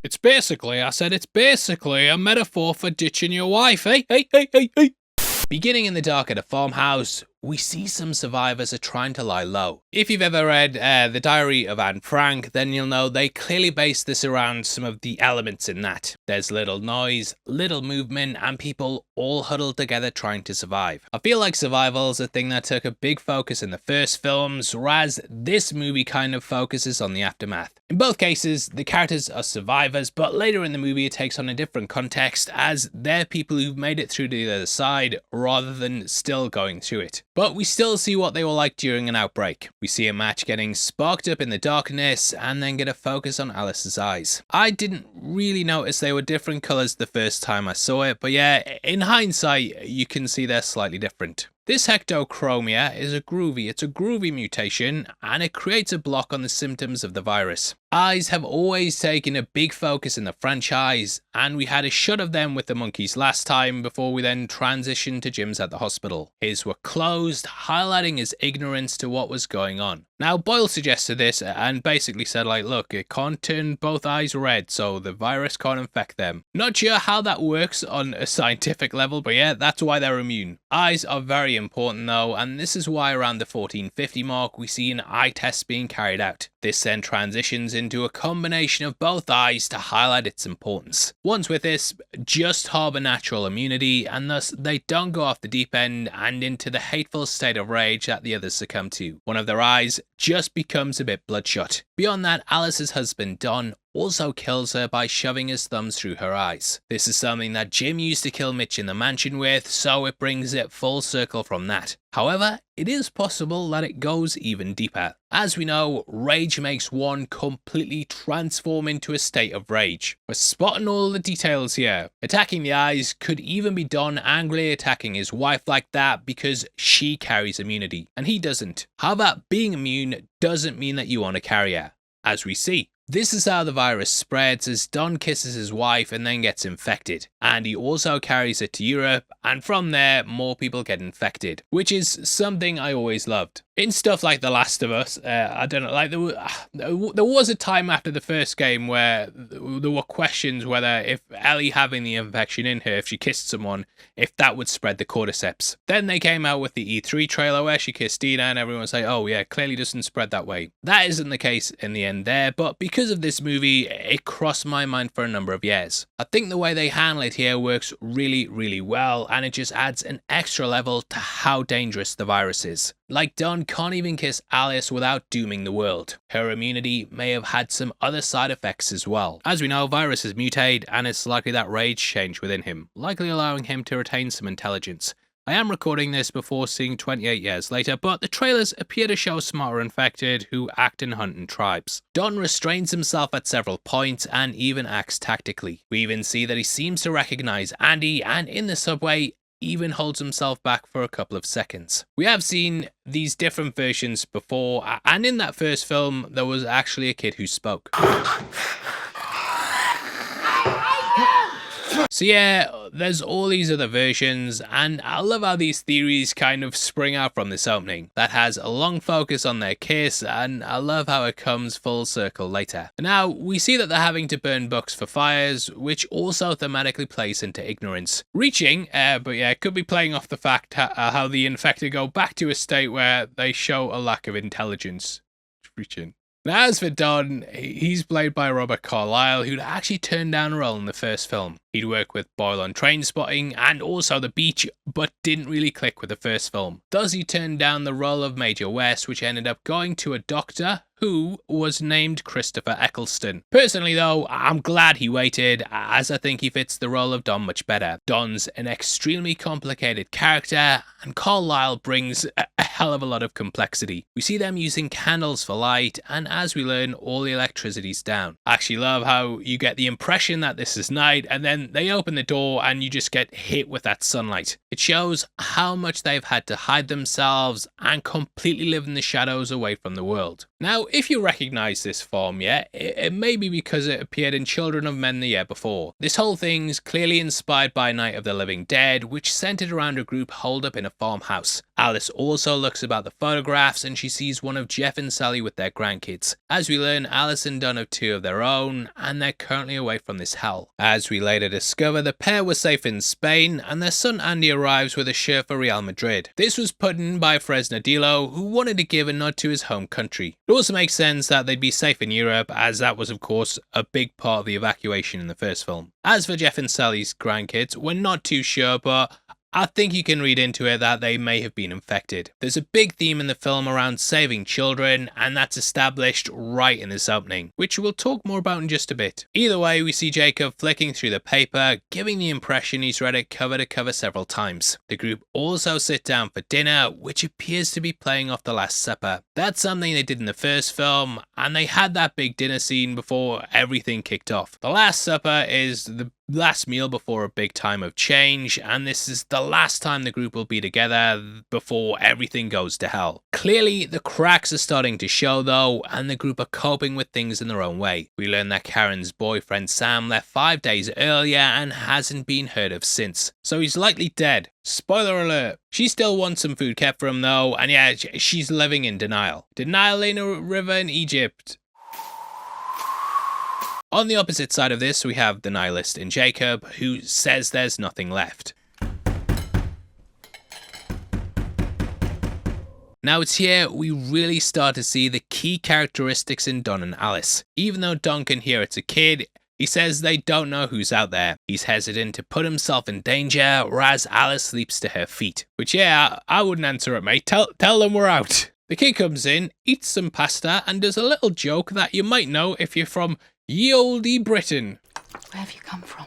It's basically a metaphor for ditching your wife, eh? Hey. Beginning in the dark at a farmhouse, we see some survivors are trying to lie low. If you've ever read The Diary of Anne Frank, then you'll know they clearly base this around some of the elements in that. There's little noise, little movement, and people all huddled together trying to survive. I feel like survival is a thing that took a big focus in the first films, whereas this movie kind of focuses on the aftermath. In both cases, the characters are survivors, but later in the movie it takes on a different context, as they're people who've made it through to the other side, rather than still going through it. But we still see what they were like during an outbreak. We see a match getting sparked up in the darkness, and then get a focus on Alice's eyes. I didn't really notice they were different colours the first time I saw it, but yeah, in hindsight, you can see they're slightly different. This hectochromia is a groovy mutation, and it creates a block on the symptoms of the virus. Eyes have always taken a big focus in the franchise, and we had a shot of them with the monkeys last time before we then transitioned to Jim's at the hospital. His were closed, highlighting his ignorance to what was going on. Now, Boyle suggested this and basically said, like, look, it can't turn both eyes red, so the virus can't infect them. Not sure how that works on a scientific level, but yeah, that's why they're immune. Eyes are very important though, and this is why around the 1450 mark we see an eye test being carried out. This then transitions into a combination of both eyes to highlight its importance. Ones with this just harbour natural immunity, and thus they don't go off the deep end and into the hateful state of rage that the others succumb to. One of their eyes just becomes a bit bloodshot. Beyond that, Alice's husband Don also kills her by shoving his thumbs through her eyes. This is something that Jim used to kill Mitch in the mansion with, so it brings it full circle from that. However, it is possible that it goes even deeper. As we know, rage makes one completely transform into a state of rage. We're spotting all the details here. Attacking the eyes could even be Don angrily attacking his wife like that because she carries immunity, and he doesn't. However, being immune doesn't mean that you want to carry her, as we see. This is how the virus spreads, as Don kisses his wife and then gets infected. And he also carries it to Europe, and from there, more people get infected, which is something I always loved. In stuff like The Last of Us, I don't know, like there was a time after the first game where there were questions whether if Ellie having the infection in her, if she kissed someone, if that would spread the cordyceps. Then they came out with the E3 trailer where she kissed Dina and everyone was like, oh yeah, clearly doesn't spread that way. That isn't the case in the end there, but because of this movie, it crossed my mind for a number of years. I think the way they handle it here works really well, and it just adds an extra level to how dangerous the virus is. Like, Dawn can't even kiss Alice without dooming the world. Her immunity may have had some other side effects as well. As we know, viruses mutate, and it's likely that rage changed within him, likely allowing him to retain some intelligence. I am recording this before seeing 28 years later, but the trailers appear to show smarter infected who act and hunt in tribes. Don restrains himself at several points and even acts tactically. We even see that he seems to recognize Andy, and in the subway, even holds himself back for a couple of seconds. We have seen these different versions before, and in that first film, there was actually a kid who spoke. So yeah, there's all these other versions, and I love how these theories kind of spring out from this opening. That has a long focus on their kiss, and I love how it comes full circle later. Now, we see that they're having to burn books for fires, which also thematically plays into ignorance. Reaching, but yeah, it could be playing off the fact how the infected go back to a state where they show a lack of intelligence. Reaching. Now, as for Don, he's played by Robert Carlyle, who'd actually turned down a role in the first film. He'd worked with Boyle on Trainspotting and also The Beach, but didn't really click with the first film. Thus, he turned down the role of Major West, which ended up going to a doctor who was named Christopher Eccleston. Personally though, I'm glad he waited, as I think he fits the role of Don much better. Don's an extremely complicated character, and Carlyle brings a hell of a lot of complexity. We see them using candles for light, and as we learn, all the electricity's down. I actually love how you get the impression that this is night, and then they open the door and you just get hit with that sunlight. It shows how much they've had to hide themselves and completely live in the shadows away from the world. Now, if you recognise this form yet, it may be because it appeared in Children of Men the year before. This whole thing's clearly inspired by Night of the Living Dead, which centred around a group holed up in a farmhouse. Alice also looks about the photographs and she sees one of Jeff and Sally with their grandkids. As we learn, Alice and Dunn have two of their own, and they're currently away from this hell. As we later discover, the pair were safe in Spain, and their son Andy arrives with a shirt for Real Madrid. This was put in by Fresnadillo, who wanted to give a nod to his home country. It also makes sense that they'd be safe in Europe, as that was of course a big part of the evacuation in the first film. As for Jeff and Sally's grandkids, we're not too sure, but I think you can read into it that they may have been infected. There's a big theme in the film around saving children, and that's established right in this opening, which we'll talk more about in just a bit. Either way, we see Jacob flicking through the paper, giving the impression he's read it cover to cover several times. The group also sit down for dinner, which appears to be playing off The Last Supper. That's something they did in the first film, and they had that big dinner scene before everything kicked off. The Last Supper is the last meal before a big time of change, and this is the last time the group will be together before everything goes to hell. Clearly, the cracks are starting to show though, and the group are coping with things in their own way. We learn that Karen's boyfriend Sam left 5 days earlier and hasn't been heard of since, so he's likely dead. Spoiler alert. She still wants some food kept for him though, and yeah, she's living in denial. Did Nile in a river in Egypt? On the opposite side of this, we have the nihilist in Jacob, who says there's nothing left. Now it's here we really start to see the key characteristics in Don and Alice. Even though Don can hear it's a kid, he says they don't know who's out there. He's hesitant to put himself in danger, whereas Alice leaps to her feet. Which yeah, I wouldn't answer it, mate. Tell them we're out. The kid comes in, eats some pasta, and does a little joke that you might know if you're from ye olde Britain. Where have you come from?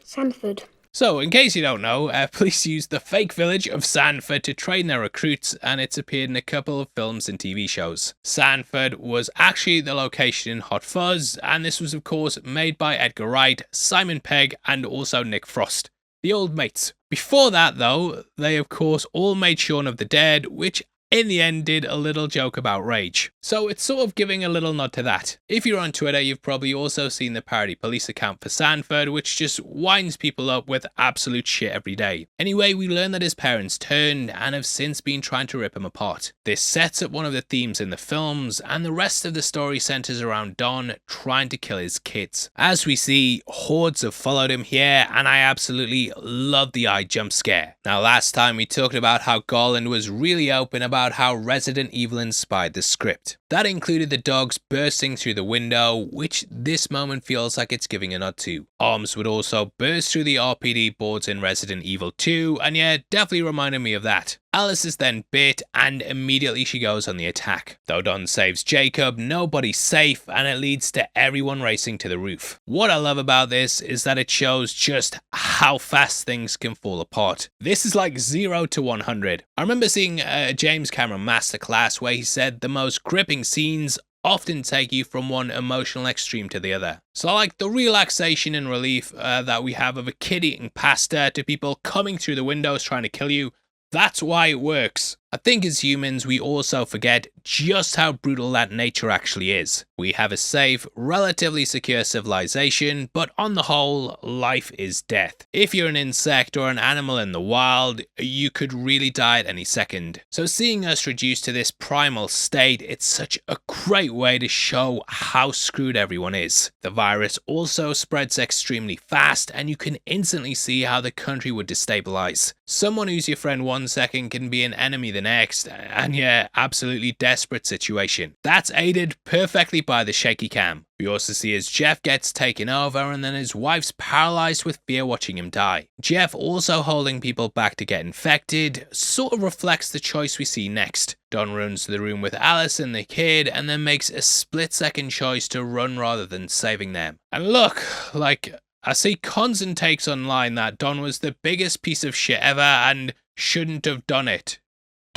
Sanford. So, in case you don't know, police used the fake village of Sanford to train their recruits, and it's appeared in a couple of films and TV shows. Sanford was actually the location in Hot Fuzz, and this was of course made by Edgar Wright, Simon Pegg, and also Nick Frost, the old mates. Before that though, they of course all made Shaun of the Dead, which in the end did a little joke about rage. So it's sort of giving a little nod to that. If you're on Twitter, you've probably also seen the parody police account for Sanford, which just winds people up with absolute shit every day. Anyway, we learn that his parents turned and have since been trying to rip him apart. This sets up one of the themes in the films, and the rest of the story centers around Don trying to kill his kids. As we see, hordes have followed him here, and I absolutely love the eye jump scare. Now last time we talked about how Garland was really open about how Resident Evil inspired the script. That included the dogs bursting through the window, which this moment feels like it's giving a nod to. Arms would also burst through the RPD boards in Resident Evil 2, and yeah, definitely reminded me of that. Alice is then bit, and immediately she goes on the attack. Though Don saves Jacob, nobody's safe, and it leads to everyone racing to the roof. What I love about this is that it shows just how fast things can fall apart. This is like 0 to 100. I remember seeing a James Cameron masterclass where he said the most gripping scenes often take you from one emotional extreme to the other. So like the relaxation and relief that we have of a kid eating pasta to people coming through the windows trying to kill you, that's why it works. I think as humans we also forget just how brutal that nature actually is. We have a safe, relatively secure civilization, but on the whole, life is death. If you're an insect or an animal in the wild, you could really die at any second. So seeing us reduced to this primal state, it's such a great way to show how screwed everyone is. The virus also spreads extremely fast, and you can instantly see how the country would destabilize. Someone who's your friend 1 second can be an enemy the next, and yeah, absolutely desperate situation. That's aided perfectly by the shaky cam. We also see as Jeff gets taken over, and then his wife's paralyzed with fear watching him die. Jeff also holding people back to get infected sort of reflects the choice we see next. Don runs to the room with Alice and the kid, and then makes a split-second choice to run rather than saving them. And look, like, I see cons and takes online that Don was the biggest piece of shit ever and shouldn't have done it.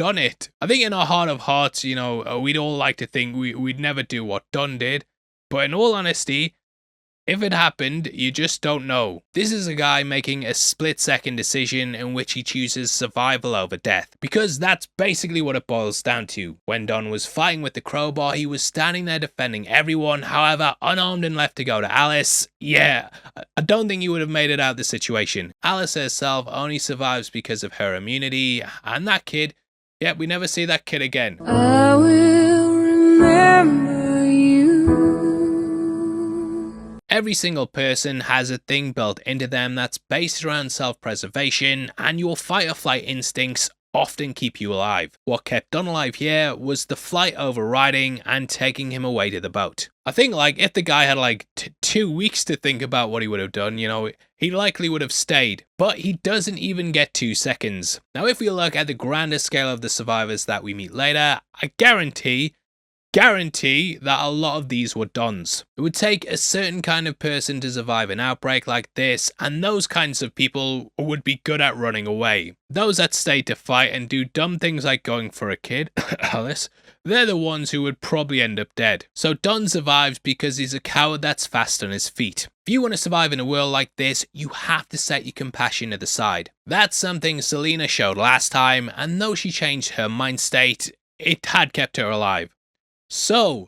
I think in our heart of hearts, you know, we'd all like to think we'd never do what Don did, but in all honesty, if it happened, you just don't know. This is a guy making a split-second decision in which he chooses survival over death, because that's basically what it boils down to. When Don was fighting with the crowbar, he was standing there defending everyone, however, unarmed and left to go to Alice. Yeah, I don't think he would have made it out of the situation. Alice herself only survives because of her immunity, and that kid, yeah, we never see that kid again. I will remember you. Every single person has a thing built into them that's based around self-preservation, and your fight-or-flight instincts often keep you alive. What kept Don alive here was the flight overriding and taking him away to the boat. I think like if the guy had like 2 weeks to think about what he would have done, you know, he likely would have stayed, but he doesn't even get 2 seconds. Now if we look at the grander scale of the survivors that we meet later, I guarantee that a lot of these were Dons. It would take a certain kind of person to survive an outbreak like this, and those kinds of people would be good at running away. Those that stay to fight and do dumb things like going for a kid, Alice, they're the ones who would probably end up dead. So Don survives because he's a coward that's fast on his feet. If you want to survive in a world like this, you have to set your compassion to the side. That's something Selena showed last time, and though she changed her mind state, it had kept her alive. So,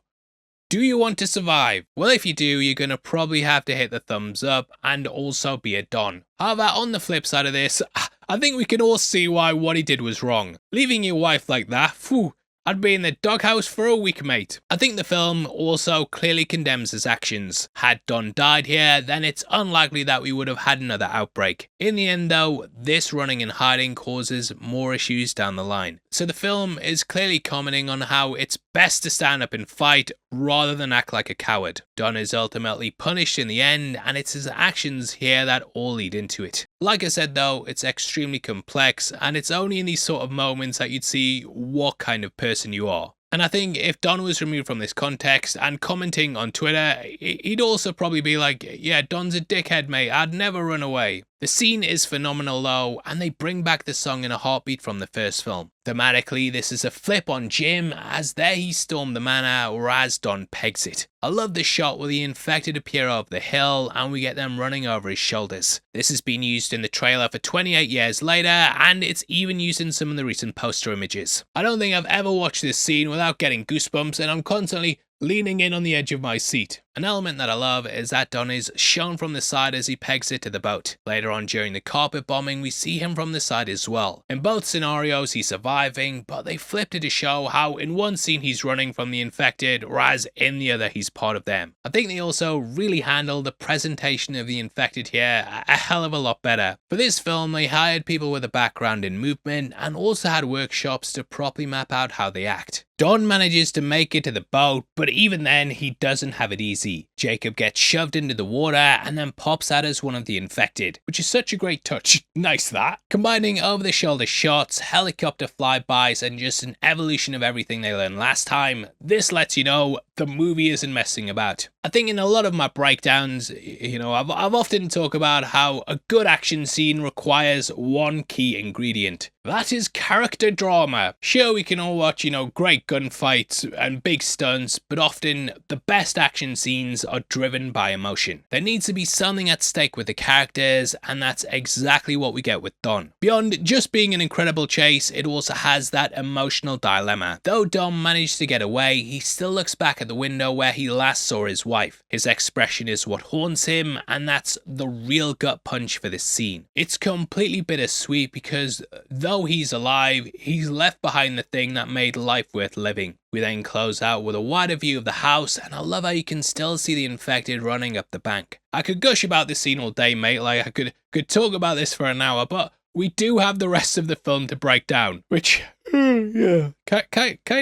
do you want to survive? Well, if you do, you're going to probably have to hit the thumbs up and also be a Don. However, on the flip side of this, I think we can all see why what he did was wrong. Leaving your wife like that, phew, I'd be in the doghouse for a week, mate. I think the film also clearly condemns his actions. Had Don died here, then it's unlikely that we would have had another outbreak. In the end though, this running and hiding causes more issues down the line. So the film is clearly commenting on how it's best to stand up and fight rather than act like a coward. Don is ultimately punished in the end, and it's his actions here that all lead into it. Like I said though, it's extremely complex, and it's only in these sort of moments that you'd see what kind of person you are. And I think if Don was removed from this context and commenting on Twitter, he'd also probably be like, yeah, Don's a dickhead, mate, I'd never run away. The scene is phenomenal though, and they bring back the song in a heartbeat from the first film. Thematically, this is a flip on Jim, as there he stormed the manor, or as Don pegs it. I love the shot where the infected appear over the hill and we get them running over his shoulders. This has been used in the trailer for 28 years later, and it's even used in some of the recent poster images. I don't think I've ever watched this scene without getting goosebumps, and I'm constantly leaning in on the edge of my seat. An element that I love is that Don is shown from the side as he pegs it to the boat. Later on during the carpet bombing, we see him from the side as well. In both scenarios he's surviving, but they flipped it to show how in one scene he's running from the infected, whereas in the other he's part of them. I think they also really handled the presentation of the infected here a hell of a lot better. For this film they hired people with a background in movement and also had workshops to properly map out how they act. Don manages to make it to the boat, but even then he doesn't have it easy. Jacob gets shoved into the water and then pops out as one of the infected, which is such a great touch. Nice that. Combining over-the-shoulder shots, helicopter flybys, and just an evolution of everything they learned last time, this lets you know the movie isn't messing about. I think in a lot of my breakdowns, I've often talked about how a good action scene requires one key ingredient. That is character drama. Sure, we can all watch, great gunfights and big stunts, but often the best action scenes are driven by emotion. There needs to be something at stake with the characters, and that's exactly what we get with Don. Beyond just being an incredible chase, it also has that emotional dilemma. Though Don managed to get away, he still looks back at the window where he last saw his wife. His expression is what haunts him, and that's the real gut punch for this scene. It's completely bittersweet because though he's alive, he's left behind the thing that made life worth living. We then close out with a wider view of the house, and I love how you can still see the infected running up the bank. I could gush about this scene all day, mate, like I could talk about this for an hour, but we do have the rest of the film to break down, which, kind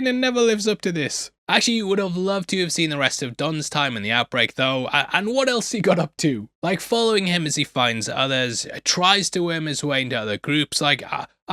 of never lives up to this. Actually, would have loved to have seen the rest of Don's time in the Outbreak though, and what else he got up to. Like following him as he finds others, tries to worm his way into other groups, like,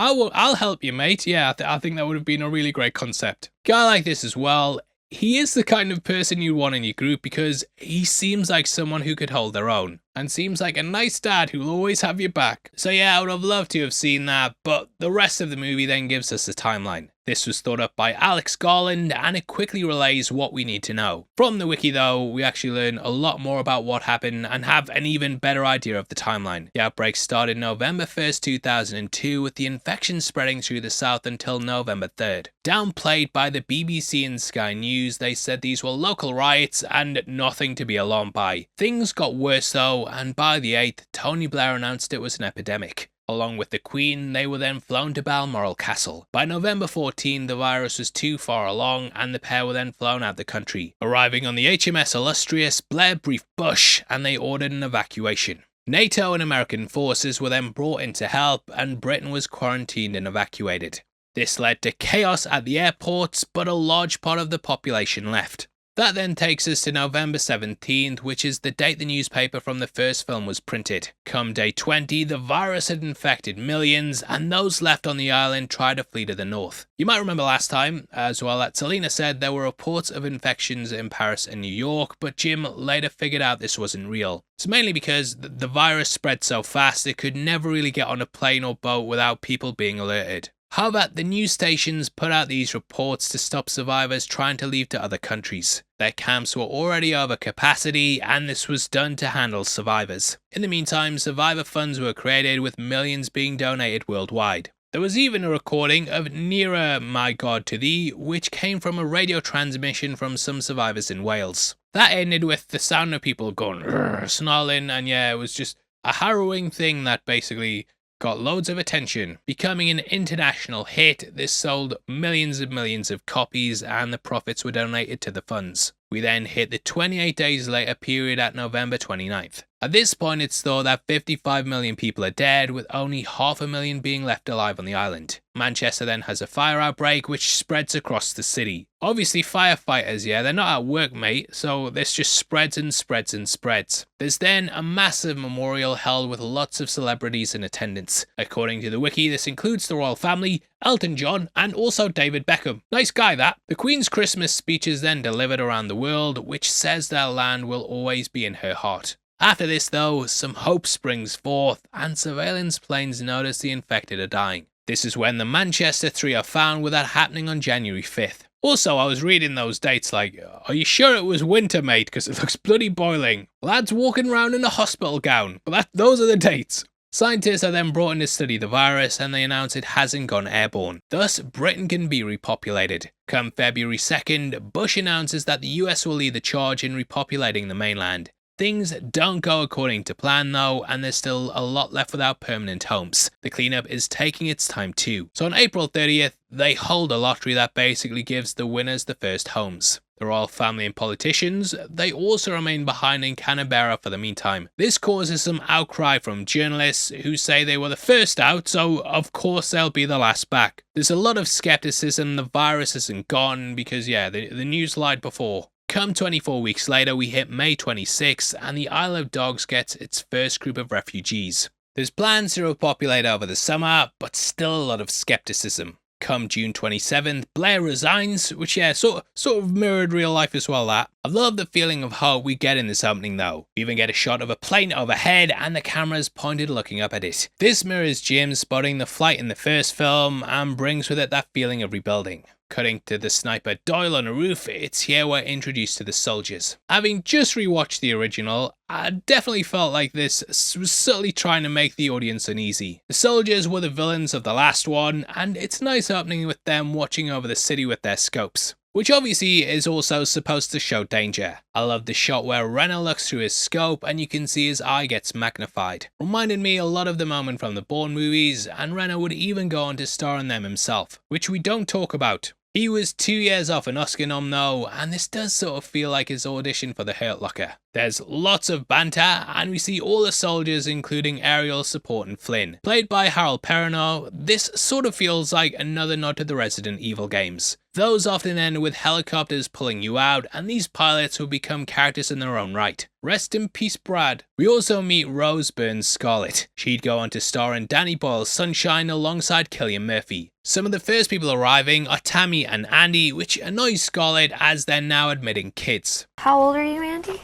I'll help you, mate. Yeah, I think that would have been a really great concept. Guy like this as well. He is the kind of person you want in your group because he seems like someone who could hold their own and seems like a nice dad who'll always have your back. So yeah, I would have loved to have seen that, but the rest of the movie then gives us the timeline. This was thought up by Alex Garland, and it quickly relays what we need to know. From the wiki though, we actually learn a lot more about what happened and have an even better idea of the timeline. The outbreak started November 1st, 2002, with the infection spreading through the south until November 3rd. Downplayed by the BBC and Sky News, they said these were local riots and nothing to be alarmed by. Things got worse though, and by the 8th, Tony Blair announced it was an epidemic. Along with the Queen, they were then flown to Balmoral Castle. By November 14, the virus was too far along, and the pair were then flown out the country. Arriving on the HMS Illustrious, Blair briefed Bush, and they ordered an evacuation. NATO and American forces were then brought in to help, and Britain was quarantined and evacuated. This led to chaos at the airports, but a large part of the population left. That then takes us to November 17th, which is the date the newspaper from the first film was printed. Come day 20, the virus had infected millions, and those left on the island tried to flee to the north. You might remember last time, as well, that Selena said there were reports of infections in Paris and New York, but Jim later figured out this wasn't real. It's mainly because the virus spread so fast it could never really get on a plane or boat without people being alerted. However, the news stations put out these reports to stop survivors trying to leave to other countries. Their camps were already over capacity, and this was done to handle survivors. In the meantime, survivor funds were created with millions being donated worldwide. There was even a recording of Nearer My God to Thee, which came from a radio transmission from some survivors in Wales. That ended with the sound of people going snarling, and yeah, it was just a harrowing thing that basically got loads of attention. Becoming an international hit, this sold millions and millions of copies, and the profits were donated to the funds. We then hit the 28 days later period at November 29th. At this point, it's thought that 55 million people are dead, with only 500,000 being left alive on the island. Manchester then has a fire outbreak which spreads across the city. Obviously firefighters, yeah, they're not at work, mate, so this just spreads and spreads and spreads. There's then a massive memorial held with lots of celebrities in attendance. According to the wiki, this includes the royal family, Elton John, and also David Beckham. Nice guy, that. The Queen's Christmas speech is then delivered around the world, which says their land will always be in her heart. After this though, some hope springs forth, and surveillance planes notice the infected are dying. This is when the Manchester 3 are found, with that happening on January 5th. Also, I was reading those dates like, are you sure it was winter, mate? Because it looks bloody boiling. Lads walking around in a hospital gown. But those are the dates. Scientists are then brought in to study the virus, and they announce it hasn't gone airborne. Thus, Britain can be repopulated. Come February 2nd, Bush announces that the US will lead the charge in repopulating the mainland. Things don't go according to plan though, and there's still a lot left without permanent homes. The cleanup is taking its time too. So on April 30th, they hold a lottery that basically gives the winners the first homes. The royal family and politicians, they also remain behind in Canberra for the meantime. This causes some outcry from journalists who say they were the first out, so of course they'll be the last back. There's a lot of skepticism the virus isn't gone because yeah, the news lied before. Come 24 weeks later, we hit May 26, and the Isle of Dogs gets its first group of refugees. There's plans to repopulate over the summer, but still a lot of skepticism. Come June 27th, Blair resigns, which yeah, sort of mirrored real life as well that. I love the feeling of hope we get in this opening though. We even get a shot of a plane overhead and the camera's pointed looking up at it. This mirrors Jim spotting the flight in the first film and brings with it that feeling of rebuilding. Cutting to the sniper Doyle on a roof, it's here we're introduced to the soldiers. Having just rewatched the original, I definitely felt like this was subtly trying to make the audience uneasy. The soldiers were the villains of the last one, and it's nice opening with them watching over the city with their scopes, which obviously is also supposed to show danger. I love the shot where Renner looks through his scope and you can see his eye gets magnified. Reminded me a lot of the moment from the Bourne movies, and Renner would even go on to star in them himself, which we don't talk about. He was 2 years off an Oscar nom though, and this does sort of feel like his audition for the Hurt Locker. There's lots of banter, and we see all the soldiers including Ariel supporting Flynn. Played by Harold Perrineau, this sort of feels like another nod to the Resident Evil games. Those often end with helicopters pulling you out, and these pilots will become characters in their own right. Rest in peace, Brad. We also meet Rose Byrne's Scarlett. She'd go on to star in Danny Boyle's Sunshine alongside Cillian Murphy. Some of the first people arriving are Tammy and Andy, which annoys Scarlett as they're now admitting kids. How old are you, Andy?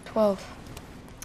12.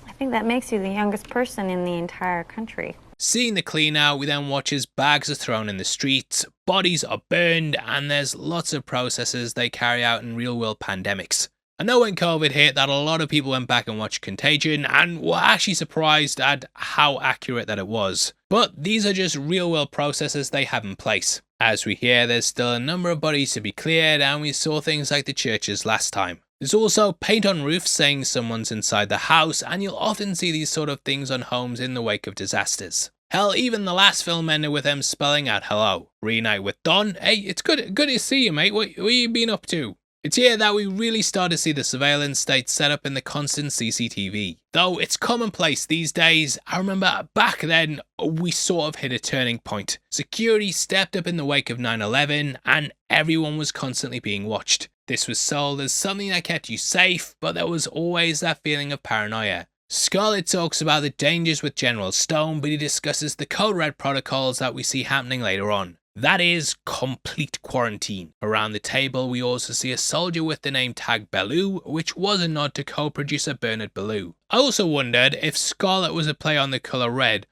I think that makes you the youngest person in the entire country. Seeing the clean out, we then watch as bags are thrown in the streets, bodies are burned, and there's lots of processes they carry out in real world pandemics. I know when COVID hit that a lot of people went back and watched Contagion and were actually surprised at how accurate that it was. But these are just real world processes they have in place. As we hear, there's still a number of bodies to be cleared, and we saw things like the churches last time. There's also paint on roofs saying someone's inside the house, and you'll often see these sort of things on homes in the wake of disasters. Hell, even the last film ended with them spelling out hello. Reunite with Don. Hey, it's good to see you, mate. What you been up to? It's here that we really start to see the surveillance state set up in the constant CCTV. Though it's commonplace these days, I remember back then we sort of hit a turning point. Security stepped up in the wake of 9/11 and everyone was constantly being watched. This was sold as something that kept you safe, but there was always that feeling of paranoia. Scarlett talks about the dangers with General Stone, but he discusses the Code Red protocols that we see happening later on. That is complete quarantine. Around the table we also see a soldier with the name tag Bellew, which was a nod to co-producer Bernard Bellew. I also wondered if Scarlett was a play on the colour red,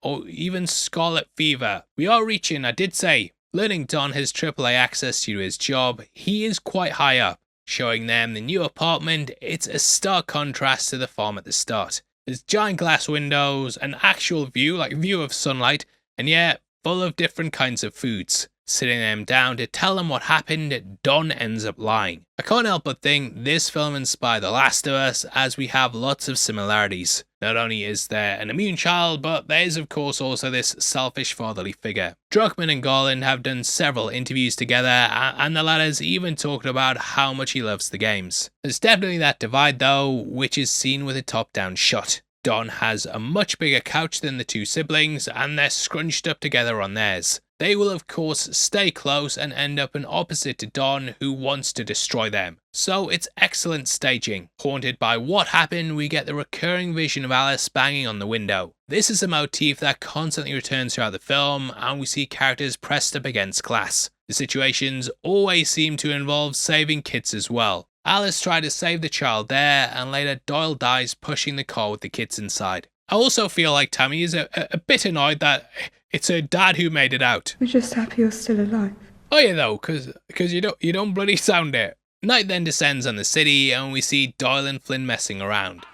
or even scarlet fever. We are reaching, I did say, learning Don has AAA access to his job. He is quite high up. Showing them the new apartment, it's a stark contrast to the farm at the start. There's giant glass windows, an actual view, like view of sunlight, and yeah, full of different kinds of foods. Sitting them down to tell them what happened, Don ends up lying. I can't help but think this film inspired The Last of Us, as we have lots of similarities. Not only is there an immune child, but there is of course also this selfish fatherly figure. Druckmann and Garland have done several interviews together, and the latter's even talked about how much he loves the games. There's definitely that divide though, which is seen with a top-down shot. Don has a much bigger couch than the two siblings, and they're scrunched up together on theirs. They will of course stay close and end up an opposite to Don, who wants to destroy them. So it's excellent staging. Haunted by what happened, we get the recurring vision of Alice banging on the window. This is a motif that constantly returns throughout the film, and we see characters pressed up against glass. The situations always seem to involve saving kids as well. Alice tried to save the child there, and later Doyle dies pushing the car with the kids inside. I also feel like Tammy is a bit annoyed that it's her dad who made it out. We're just happy you're still alive. Oh yeah though, cause you don't bloody sound it. Night then descends on the city, and we see Doyle and Flynn messing around.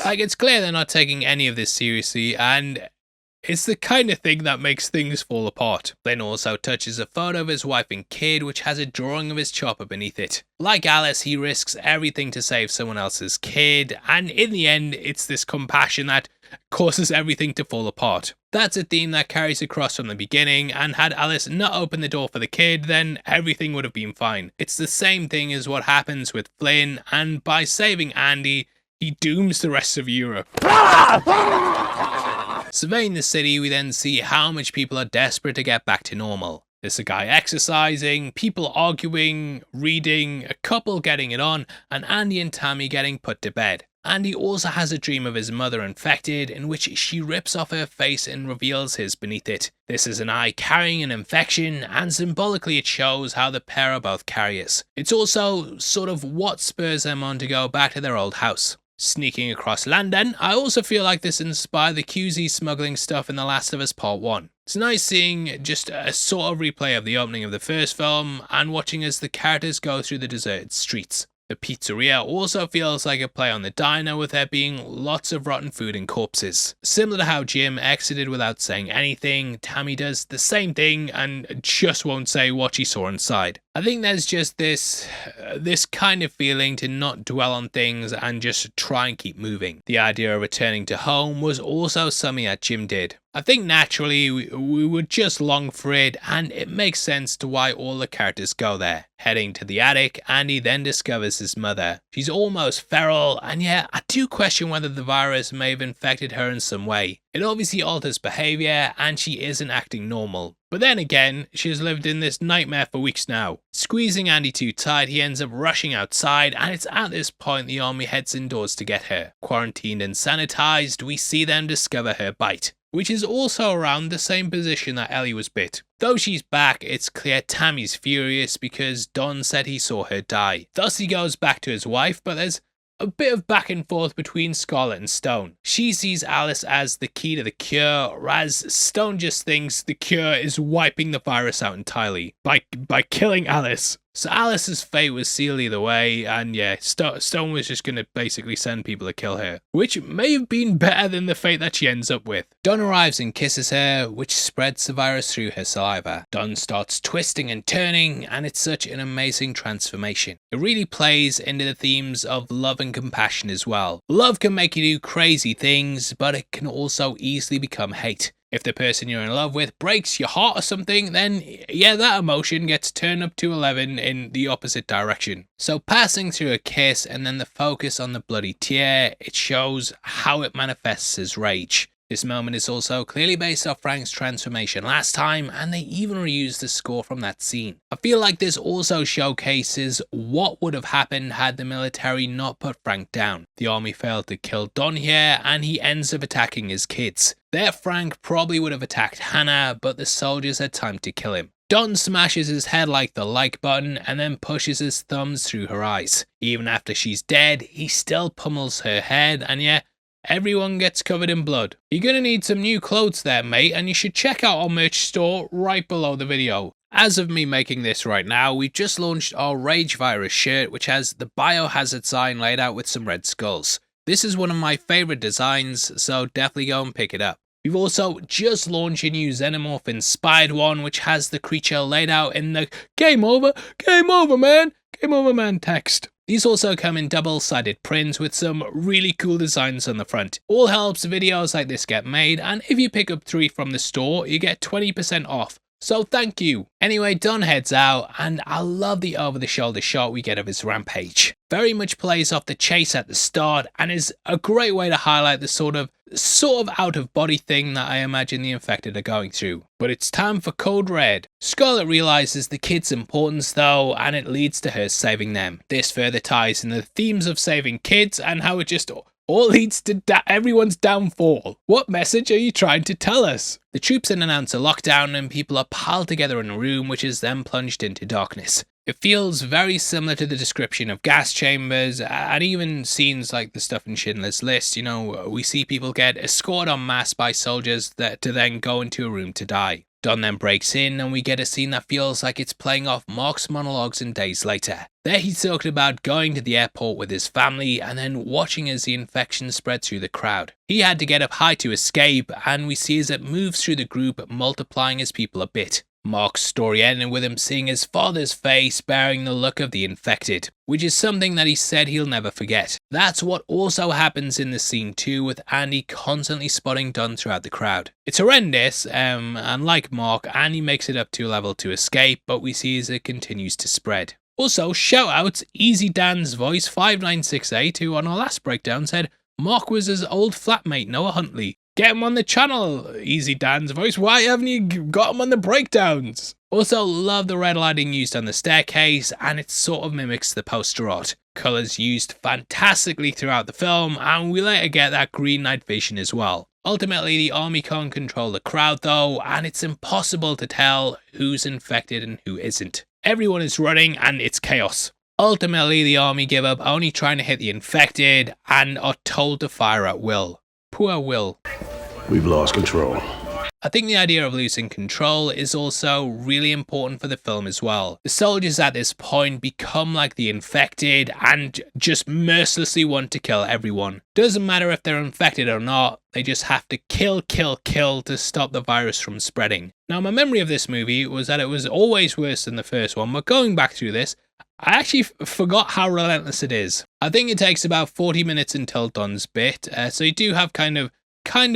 Like, it's clear they're not taking any of this seriously, and it's the kind of thing that makes things fall apart. Flynn also touches a photo of his wife and kid, which has a drawing of his chopper beneath it. Like Alice, he risks everything to save someone else's kid, and in the end, it's this compassion that causes everything to fall apart. That's a theme that carries across from the beginning, and had Alice not opened the door for the kid, then everything would have been fine. It's the same thing as what happens with Flynn, and by saving Andy, he dooms the rest of Europe. Surveying the city, we then see how much people are desperate to get back to normal. There's a guy exercising, people arguing, reading, a couple getting it on, and Andy and Tammy getting put to bed. Andy also has a dream of his mother infected, in which she rips off her face and reveals his beneath it. This is an eye carrying an infection, and symbolically it shows how the pair are both carriers. It's also sort of what spurs them on to go back to their old house. Sneaking across London, I also feel like this inspired the QZ smuggling stuff in The Last of Us Part 1. It's nice seeing just a sort of replay of the opening of the first film, and watching as the characters go through the deserted streets. The pizzeria also feels like a play on the diner, with there being lots of rotten food and corpses. Similar to how Jim exited without saying anything, Tammy does the same thing and just won't say what she saw inside. I think there's just this kind of feeling to not dwell on things and just try and keep moving. The idea of returning to home was also something that Jim did. I think naturally we would just long for it, and it makes sense to why all the characters go there. Heading to the attic, Andy then discovers his mother. She's almost feral, and yeah, I do question whether the virus may have infected her in some way. It obviously alters behaviour, and she isn't acting normal. But then again, she has lived in this nightmare for weeks now. Squeezing Andy too tight, he ends up rushing outside, and it's at this point the army heads indoors to get her. Quarantined and sanitised, we see them discover her bite, which is also around the same position that Ellie was bit. Though she's back, it's clear Tammy's furious because Don said he saw her die. Thus he goes back to his wife, but there's a bit of back and forth between Scarlett and Stone. She sees Alice as the key to the cure, whereas Stone just thinks the cure is wiping the virus out entirely by killing Alice. So Alice's fate was sealed either way, and yeah, Stone was just going to basically send people to kill her, which may have been better than the fate that she ends up with. Don arrives and kisses her, which spreads the virus through her saliva. Don starts twisting and turning, and it's such an amazing transformation. It really plays into the themes of love and compassion as well. Love can make you do crazy things, but it can also easily become hate. If the person you're in love with breaks your heart or something, then yeah, that emotion gets turned up to 11 in the opposite direction. So passing through a kiss and then the focus on the bloody tear, it shows how it manifests as rage. This moment is also clearly based off Frank's transformation last time, and they even reused the score from that scene. I feel like this also showcases what would have happened had the military not put Frank down. The army failed to kill Don here, and he ends up attacking his kids. There, Frank probably would have attacked Hannah, but the soldiers had time to kill him. Don smashes his head like the like button and then pushes his thumbs through her eyes. Even after she's dead, he still pummels her head, and yeah, everyone gets covered in blood. You're gonna need some new clothes there, mate, and you should check out our merch store right below the video. As of me making this right now, we've just launched our Rage Virus shirt, which has the biohazard sign laid out with some red skulls. This is one of my favourite designs, so definitely go and pick it up. We've also just launched a new Xenomorph inspired one, which has the creature laid out in the game over man text. These also come in double-sided prints with some really cool designs on the front. All helps videos like this get made, and if you pick up 3 from the store, you get 20% off. So thank you. Anyway, Don heads out, and I love the over-the-shoulder shot we get of his rampage. Very much plays off the chase at the start, and is a great way to highlight the sort of out-of-body thing that I imagine the infected are going through. But it's time for Code Red. Scarlet realizes the kid's importance though, and it leads to her saving them. This further ties in the themes of saving kids and how it just all leads to everyone's downfall. What message are you trying to tell us? The troops then announce a lockdown and people are piled together in a room which is then plunged into darkness. It feels very similar to the description of gas chambers, and even scenes like the stuff in Schindler's List. You know, we see people get escorted en masse by soldiers to then go into a room to die. Don then breaks in and we get a scene that feels like it's playing off Mark's monologues in Days Later. There he's talking about going to the airport with his family and then watching as the infection spread through the crowd. He had to get up high to escape, and we see as it moves through the group, multiplying his people a bit. Mark's story ended with him seeing his father's face bearing the look of the infected, which is something that he said he'll never forget. That's what also happens in the scene too, with Andy constantly spotting Don throughout the crowd. It's horrendous, and like Mark, Andy makes it up to a level to escape, but we see as it continues to spread. Also, shout outs Easy Dan's voice 5968, who on our last breakdown said Mark was his old flatmate Noah Huntley. Get him on the channel, Easy Dan's voice. Why haven't you got him on the breakdowns? Also, love the red lighting used on the staircase, and it sort of mimics the poster art. Colours used fantastically throughout the film, and we later get that green night vision as well. Ultimately, the army can't control the crowd though, and it's impossible to tell who's infected and who isn't. Everyone is running, and it's chaos. Ultimately, the army give up only trying to hit the infected, and are told to fire at will. Poor Will. We've lost control. I think the idea of losing control is also really important for the film as well. The soldiers at this point become like the infected and just mercilessly want to kill everyone. Doesn't matter if they're infected or not, they just have to kill to stop the virus from spreading. Now, my memory of this movie was that it was always worse than the first one, but going back through this, I actually forgot how relentless it is. I think it takes about 40 minutes until Don's bit, so you do have kind of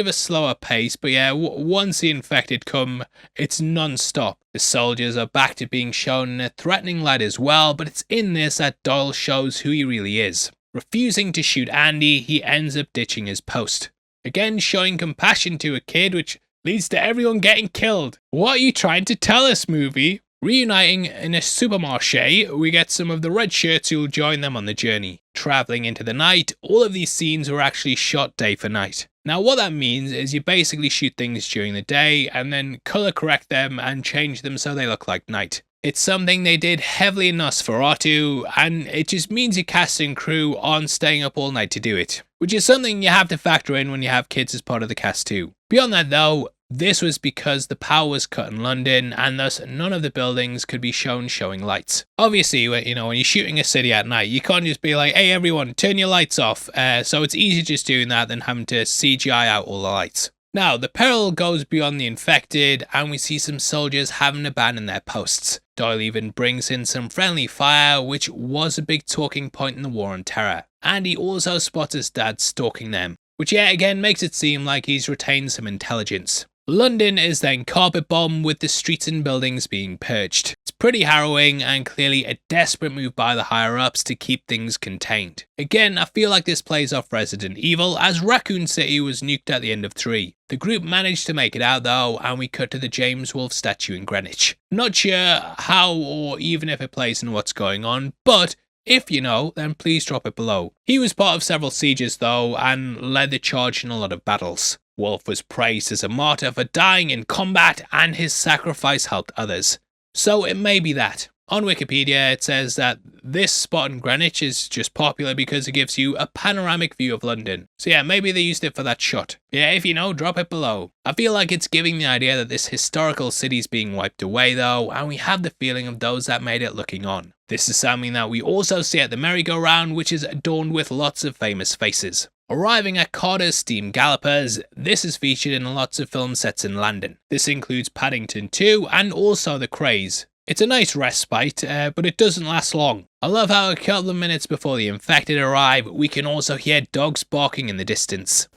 a slower pace, but yeah, once the infected come, it's non-stop. The soldiers are back to being shown in a threatening light as well, but it's in this that Doyle shows who he really is. Refusing to shoot Andy, he ends up ditching his post. Again, showing compassion to a kid, which leads to everyone getting killed. What are you trying to tell us, movie? Reuniting in a supermarché, we get some of the red shirts who'll join them on the journey. Travelling into the night, all of these scenes were actually shot day for night. Now what that means is you basically shoot things during the day and then colour correct them and change them so they look like night. It's something they did heavily in Nosferatu, and it just means your cast and crew aren't staying up all night to do it, which is something you have to factor in when you have kids as part of the cast too. Beyond that though, this was because the power was cut in London, and thus none of the buildings could be shown showing lights. Obviously, when you're shooting a city at night, you can't just be like, hey everyone, turn your lights off. So it's easier just doing that than having to CGI out all the lights. Now, the peril goes beyond the infected, and we see some soldiers having to abandon their posts. Doyle even brings in some friendly fire, which was a big talking point in the War on Terror. And he also spots his dad stalking them, which yet again makes it seem like he's retained some intelligence. London is then carpet bombed, with the streets and buildings being purged. It's pretty harrowing and clearly a desperate move by the higher ups to keep things contained. Again, I feel like this plays off Resident Evil, as Raccoon City was nuked at the end of 3. The group managed to make it out though, and we cut to the James Wolfe statue in Greenwich. Not sure how or even if it plays in what's going on, but if you know, then please drop it below. He was part of several sieges though, and led the charge in a lot of battles. Wolfe was praised as a martyr for dying in combat, and his sacrifice helped others. So it may be that. On Wikipedia, it says that this spot in Greenwich is just popular because it gives you a panoramic view of London. So yeah, maybe they used it for that shot. Yeah, if you know, drop it below. I feel like it's giving the idea that this historical city's being wiped away though, and we have the feeling of those that made it looking on. This is something that we also see at the merry-go-round, which is adorned with lots of famous faces. Arriving at Carter's Steam Gallopers, this is featured in lots of film sets in London. This includes Paddington 2 and also The Craze. It's a nice respite, but it doesn't last long. I love how a couple of minutes before the infected arrive, we can also hear dogs barking in the distance.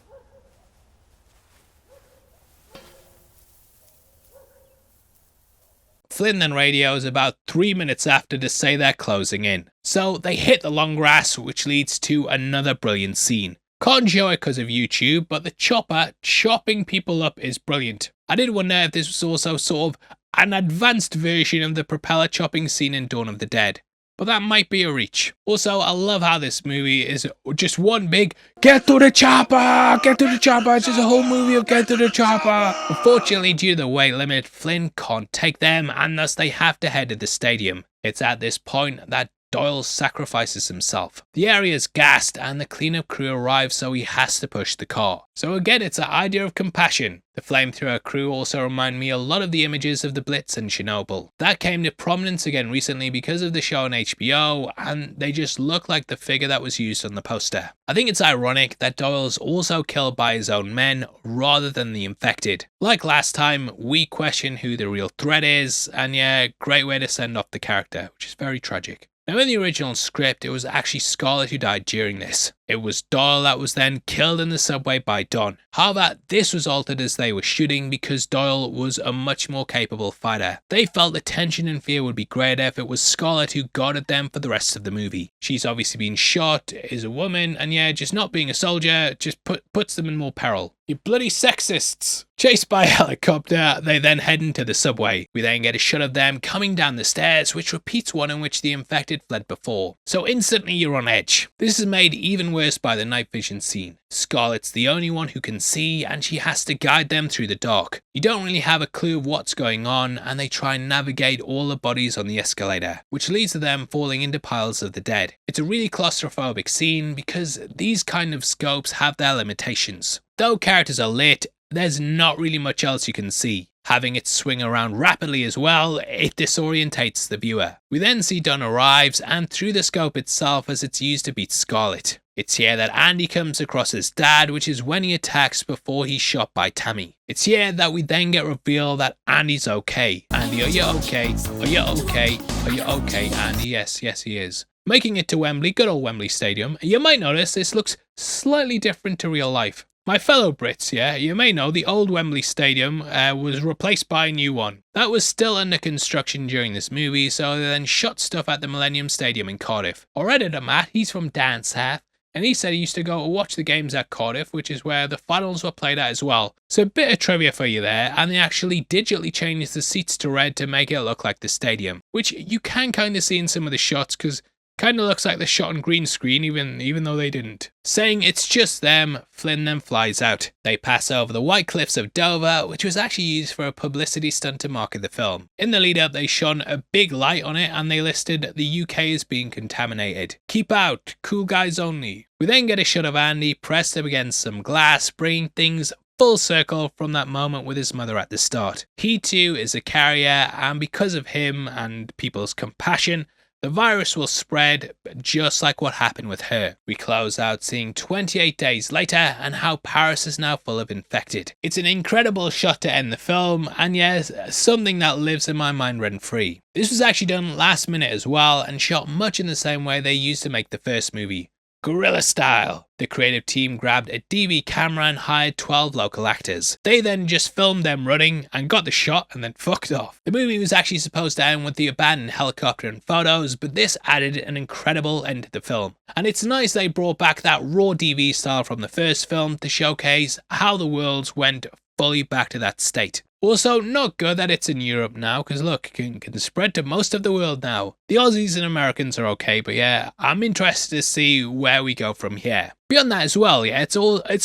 Flynn then radios about 3 minutes after to say they're closing in. So they hit the long grass, which leads to another brilliant scene. Can't show it because of YouTube, but the chopper chopping people up is brilliant. I did wonder if this was also sort of an advanced version of the propeller chopping scene in Dawn of the Dead, but that might be a reach. Also, I love how this movie is just one big get to the chopper, get to the chopper. It's just a whole movie of get to the chopper. Unfortunately, due to the weight limit, Flynn can't take them, and thus they have to head to the stadium. It's at this point that Doyle sacrifices himself. The area is gassed and the cleanup crew arrives, so he has to push the car. So again, it's an idea of compassion. The flamethrower crew also remind me a lot of the images of the Blitz and Chernobyl. That came to prominence again recently because of the show on HBO, and they just look like the figure that was used on the poster. I think it's ironic that Doyle's also killed by his own men rather than the infected. Like last time, we question who the real threat is, and yeah, great way to send off the character, which is very tragic. Now in the original script, it was actually Scarlett who died during this. It was Doyle that was then killed in the subway by Don. However, this was altered as they were shooting because Doyle was a much more capable fighter. They felt the tension and fear would be greater if it was Scarlett who guarded them for the rest of the movie. She's obviously been shot, is a woman, and yeah, just not being a soldier just puts them in more peril. You bloody sexists! Chased by a helicopter, they then head into the subway. We then get a shot of them coming down the stairs, which repeats one in which the infected fled before. So instantly you're on edge. This is made even worse by the night vision scene. Scarlett's the only one who can see, and she has to guide them through the dark. You don't really have a clue of what's going on, and they try and navigate all the bodies on the escalator, which leads to them falling into piles of the dead. It's a really claustrophobic scene because these kind of scopes have their limitations. Though characters are lit, there's not really much else you can see. Having it swing around rapidly as well, it disorientates the viewer. We then see Don arrives, and through the scope itself as it's used to beat Scarlett. It's here that Andy comes across his dad, which is when he attacks before he's shot by Tammy. It's here that we then get revealed that Andy's okay. Andy, are you okay? Are you okay? Are you okay, Andy? Yes, he is. Making it to Wembley, good old Wembley Stadium. You might notice this looks slightly different to real life. My fellow Brits, yeah, you may know the old Wembley Stadium was replaced by a new one. That was still under construction during this movie, so they then shot stuff at the Millennium Stadium in Cardiff. Our editor Matt, he's from down south, and he said he used to go watch the games at Cardiff, which is where the finals were played at as well. So a bit of trivia for you there, and they actually digitally changed the seats to red to make it look like the stadium, which you can kind of see in some of the shots because kind of looks like they're shot on green screen even though they didn't. Saying it's just them, Flynn then flies out. They pass over the White Cliffs of Dover, which was actually used for a publicity stunt to market the film. In the lead up, they shone a big light on it and they listed the UK as being contaminated. Keep out, cool guys only. We then get a shot of Andy pressed up against some glass, bringing things full circle from that moment with his mother at the start. He too is a carrier, and because of him and people's compassion, the virus will spread just like what happened with her. We close out seeing 28 days later and how Paris is now full of infected. It's an incredible shot to end the film, and yes, something that lives in my mind rent-free. This was actually done last minute as well and shot much in the same way they used to make the first movie. Guerrilla style. The creative team grabbed a DV camera and hired 12 local actors. They then just filmed them running and got the shot and then fucked off. The movie was actually supposed to end with the abandoned helicopter and photos, but this added an incredible end to the film. And it's nice they brought back that raw DV style from the first film to showcase how the worlds went fully back to that state. Also, not good that it's in Europe now, because look, it can spread to most of the world now. The Aussies and Americans are okay, but yeah, I'm interested to see where we go from here. Beyond that as well, yeah, it's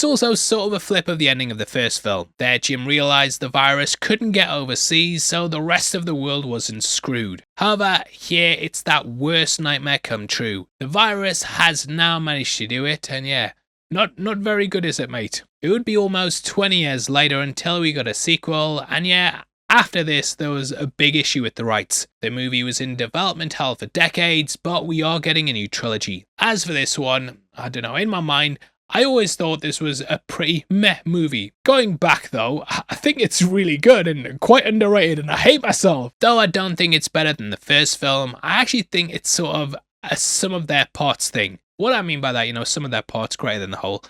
also sort of a flip of the ending of the first film. There, Jim realised the virus couldn't get overseas, so the rest of the world wasn't screwed. However, here it's that worst nightmare come true. The virus has now managed to do it, and yeah, not very good, is it, mate? It would be almost 20 years later until we got a sequel, and yeah, after this there was a big issue with the rights. The movie was in development hell for decades, but we are getting a new trilogy. As for this one, I don't know, in my mind, I always thought this was a pretty meh movie. Going back though, I think it's really good and quite underrated, and I hate myself. Though I don't think it's better than the first film, I actually think it's sort of a sum of their parts thing. What I mean by that, you know, some of their parts greater than the whole.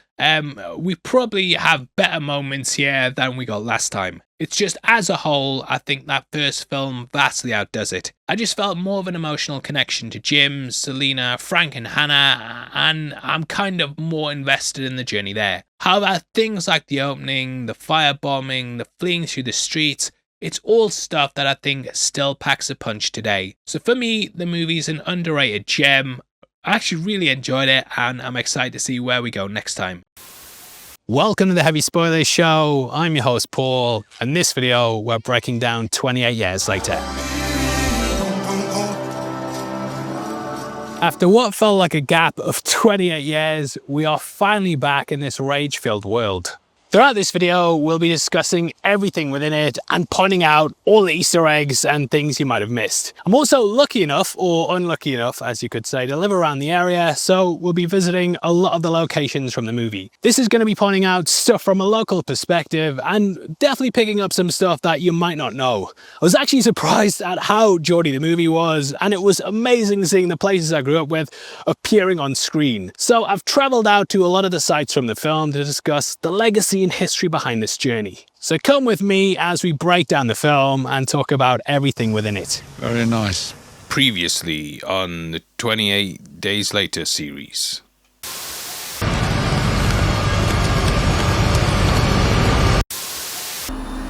We probably have better moments here than we got last time. It's just, as a whole, I think that first film vastly outdoes it. I just felt more of an emotional connection to Jim, Selena, Frank and Hannah, and I'm kind of more invested in the journey there. However, things like the opening, the firebombing, the fleeing through the streets, it's all stuff that I think still packs a punch today. So for me, the movie's an underrated gem. I actually really enjoyed it, and I'm excited to see where we go next time. Welcome to the Heavy Spoilers Show. I'm your host Paul, and in this video we're breaking down 28 years later. After what felt like a gap of 28 years, we are finally back in this rage-filled world. Throughout this video, we'll be discussing everything within it and pointing out all the Easter eggs and things you might have missed. I'm also lucky enough, or unlucky enough, as you could say, to live around the area, so we'll be visiting a lot of the locations from the movie. This is going to be pointing out stuff from a local perspective and definitely picking up some stuff that you might not know. I was actually surprised at how Geordie the movie was, and it was amazing seeing the places I grew up with appearing on screen. So I've travelled out to a lot of the sites from the film to discuss the legacy and history behind this journey. So come with me as we break down the film and talk about everything within it. Very nice. Previously on the 28 Days Later series.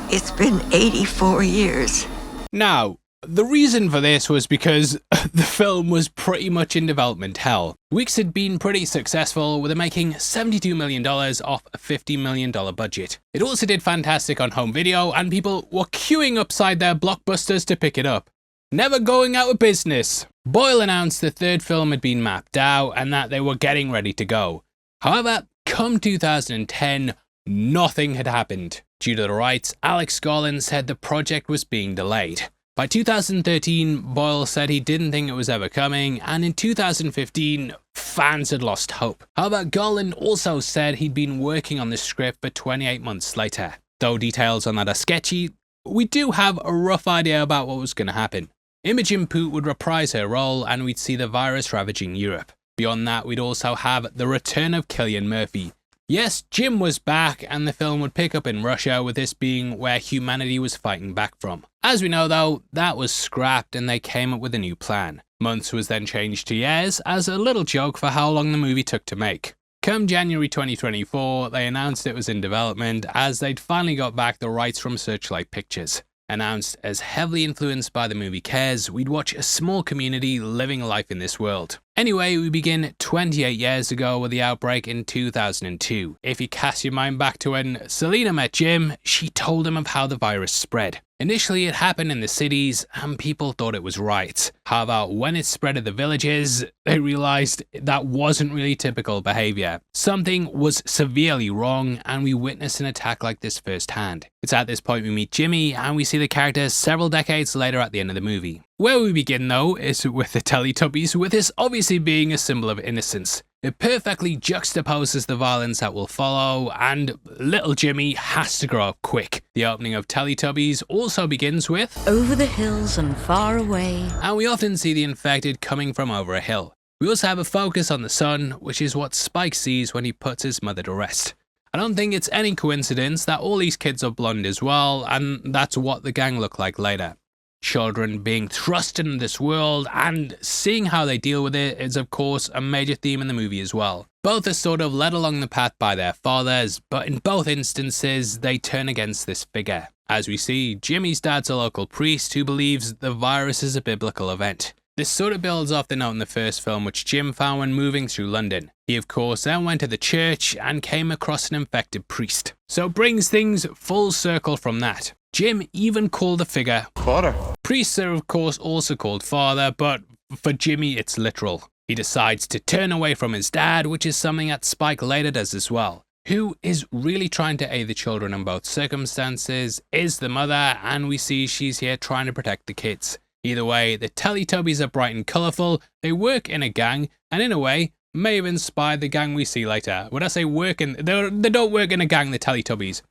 It's been 84 years. Now, the reason for this was because the film was pretty much in development hell. Wicks had been pretty successful with it making $72 million off a $50 million budget. It also did fantastic on home video, and people were queuing upside their blockbusters to pick it up. Never going out of business. Boyle announced the third film had been mapped out and that they were getting ready to go. However, come 2010, nothing had happened. Due to the rights, Alex Garland said the project was being delayed. By 2013, Boyle said he didn't think it was ever coming, and in 2015, fans had lost hope. However, Garland also said he'd been working on the script for 28 months later. Though details on that are sketchy, we do have a rough idea about what was going to happen. Imogen Poote would reprise her role, and we'd see the virus ravaging Europe. Beyond that, we'd also have the return of Cillian Murphy. Yes, Jim was back, and the film would pick up in Russia, with this being where humanity was fighting back from. As we know though, that was scrapped and they came up with a new plan. Months was then changed to years as a little joke for how long the movie took to make. Come January 2024, they announced it was in development as they'd finally got back the rights from Searchlight Pictures. Announced as heavily influenced by the movie Cares, we'd watch a small community living life in this world. Anyway, we begin 28 years ago with the outbreak in 2002. If you cast your mind back to when Selena met Jim, she told him of how the virus spread. Initially, it happened in the cities, and people thought it was right. However, when it spread to the villages, they realized that wasn't really typical behavior. Something was severely wrong, and we witnessed an attack like this firsthand. It's at this point we meet Jimmy, and we see the character several decades later at the end of the movie. Where we begin though is with the Teletubbies, with this obviously being a symbol of innocence. It perfectly juxtaposes the violence that will follow, and little Jimmy has to grow up quick. The opening of Teletubbies also begins with "Over the hills and far away," and we often see the infected coming from over a hill. We also have a focus on the sun, which is what Spike sees when he puts his mother to rest. I don't think it's any coincidence that all these kids are blonde as well, and that's what the gang look like later. Children being thrust into this world and seeing how they deal with it is of course a major theme in the movie as well. Both are sort of led along the path by their fathers, but in both instances, they turn against this figure. As we see, Jimmy's dad's a local priest who believes the virus is a biblical event. This sort of builds off the note in the first film which Jim found when moving through London. He of course then went to the church and came across an infected priest. So it brings things full circle from that. Jim even called the figure Father. Priests are of course also called father, but for Jimmy it's literal. He decides to turn away from his dad, which is something that Spike later does as well. Who is really trying to aid the children in both circumstances is the mother, and we see she's here trying to protect the kids. Either way, the Teletubbies are bright and colourful, they work in a gang, and in a way, may have inspired the gang we see later. When I say work in, they don't work in a gang, the Teletubbies.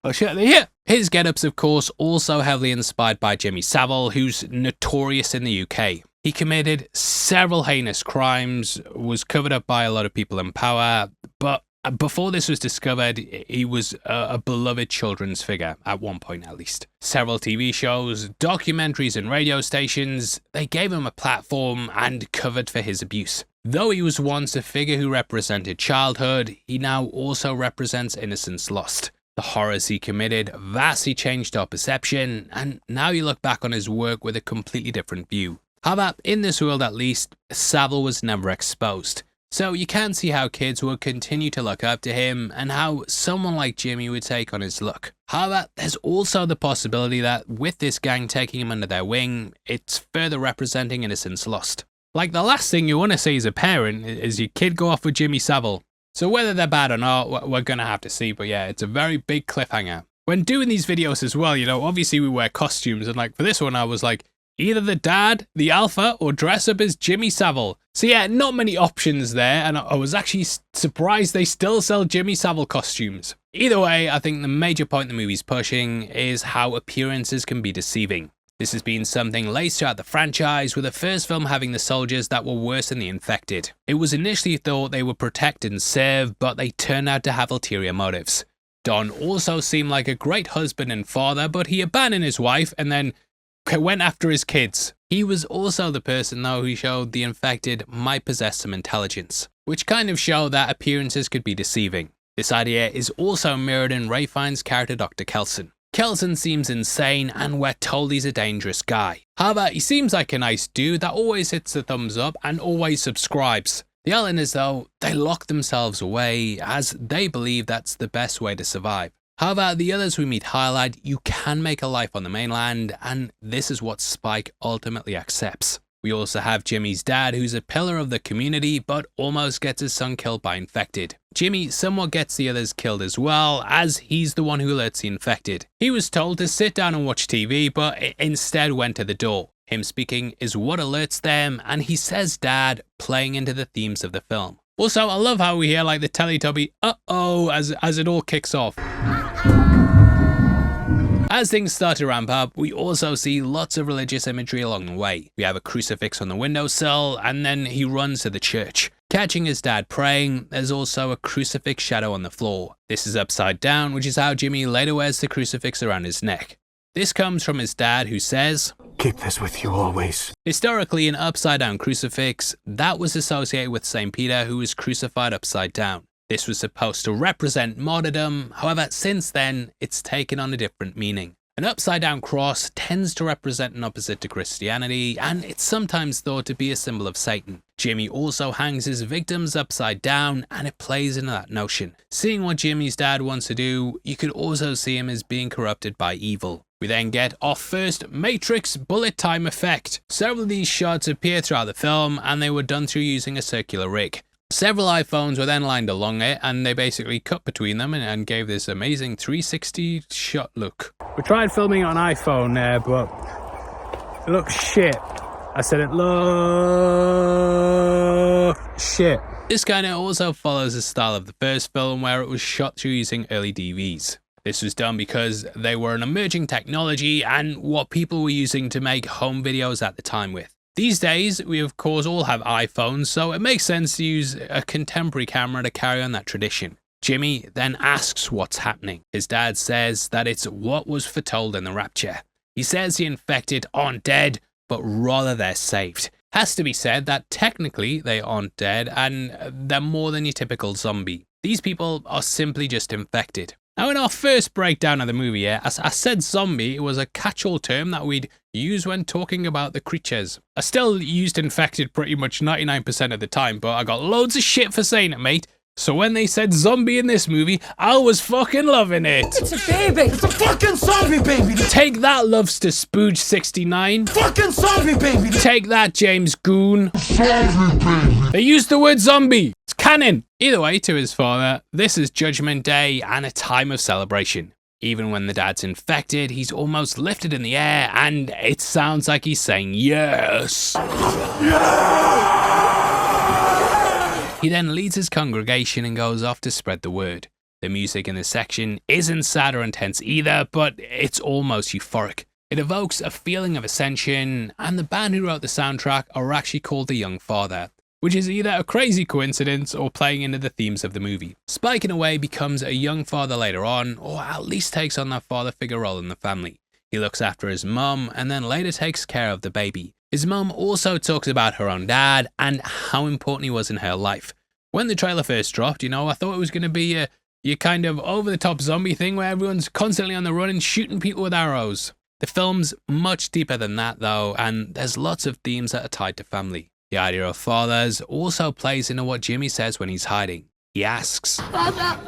Oh shit, they're here! His get-ups, of course, also heavily inspired by Jimmy Savile, who's notorious in the UK. He committed several heinous crimes, was covered up by a lot of people in power, but before this was discovered, he was a beloved children's figure, at one point at least. Several TV shows, documentaries and radio stations, they gave him a platform and covered for his abuse. Though he was once a figure who represented childhood, he now also represents innocence lost. The horrors he committed vastly changed our perception, and now you look back on his work with a completely different view. However, in this world at least, Savile was never exposed. So you can see how kids will continue to look up to him and how someone like Jimmy would take on his look. However, there's also the possibility that with this gang taking him under their wing, it's further representing innocence lost. Like the last thing you want to see as a parent is your kid go off with Jimmy Savile. So whether they're bad or not, we're going to have to see, but yeah, it's a very big cliffhanger. When doing these videos as well, obviously we wear costumes, and like for this one I was like, either the dad, the alpha, or dress up as Jimmy Savile. So yeah, not many options there, and I was actually surprised they still sell Jimmy Savile costumes. Either way, I think the major point the movie's pushing is how appearances can be deceiving. This has been something laced throughout the franchise, with the first film having the soldiers that were worse than the infected. It was initially thought they would protect and serve, but they turned out to have ulterior motives. Don also seemed like a great husband and father, but he abandoned his wife and then went after his kids. He was also the person though who showed the infected might possess some intelligence, which kind of showed that appearances could be deceiving. This idea is also mirrored in Ray Fiennes' character Dr. Kelson. Kelson seems insane and we're told he's a dangerous guy. However, he seems like a nice dude that always hits the thumbs up and always subscribes. The islanders though, they lock themselves away as they believe that's the best way to survive. However, the others we meet highlight you can make a life on the mainland, and this is what Spike ultimately accepts. We also have Jimmy's dad, who's a pillar of the community, but almost gets his son killed by infected. Jimmy somewhat gets the others killed as well, as he's the one who alerts the infected. He was told to sit down and watch TV, but instead went to the door. Him speaking is what alerts them, and he says dad, playing into the themes of the film. Also, I love how we hear like the Teletubby uh-oh as it all kicks off. As things start to ramp up, we also see lots of religious imagery along the way. We have a crucifix on the windowsill, and then he runs to the church. Catching his dad praying, there's also a crucifix shadow on the floor. This is upside down, which is how Jimmy later wears the crucifix around his neck. This comes from his dad, who says, "Keep this with you always." Historically, an upside-down crucifix, that was associated with St. Peter, who was crucified upside down. This was supposed to represent martyrdom, however, since then, it's taken on a different meaning. An upside-down cross tends to represent an opposite to Christianity, and it's sometimes thought to be a symbol of Satan. Jimmy also hangs his victims upside down, and it plays into that notion. Seeing what Jimmy's dad wants to do, you could also see him as being corrupted by evil. We then get our first Matrix bullet time effect. Several of these shots appear throughout the film, and they were done through using a circular rig. Several iPhones were then lined along it, and they basically cut between them and gave this amazing 360 shot look. We tried filming on iPhone there, but it looks shit. I said it looks shit. This kind of also follows the style of the first film, where it was shot through using early DVs. This was done because they were an emerging technology and what people were using to make home videos at the time with. These days, we of course all have iPhones, so it makes sense to use a contemporary camera to carry on that tradition. Jimmy then asks what's happening. His dad says that it's what was foretold in the rapture. He says the infected aren't dead, but rather they're saved. Has to be said that technically they aren't dead and they're more than your typical zombie. These people are simply just infected. Now, in our first breakdown of the movie, as I said zombie, it was a catch-all term that we'd use when talking about the creatures. I still used infected pretty much 99% of the time, but I got loads of shit for saying it, mate. So when they said zombie in this movie, I was fucking loving it. It's a baby! It's a fucking zombie baby! Take that, Loves to Spooge69. Fucking zombie baby! Take that, James Goon. Zombie baby! They used the word zombie. It's canon. Either way, to his father, this is Judgment Day and a time of celebration. Even when the dad's infected, he's almost lifted in the air and it sounds like he's saying yes. He then leads his congregation and goes off to spread the word. The music in this section isn't sad or intense either, but it's almost euphoric. It evokes a feeling of ascension, and the band who wrote the soundtrack are actually called the Young Father, which is either a crazy coincidence or playing into the themes of the movie. Spike in a way becomes a young father later on, or at least takes on that father figure role in the family. He looks after his mum and then later takes care of the baby. His mum also talks about her own dad and how important he was in her life. When the trailer first dropped, I thought it was going to be your kind of over-the-top zombie thing where everyone's constantly on the run and shooting people with arrows. The film's much deeper than that though, and there's lots of themes that are tied to family. The idea of fathers also plays into what Jimmy says when he's hiding. He asks, Father,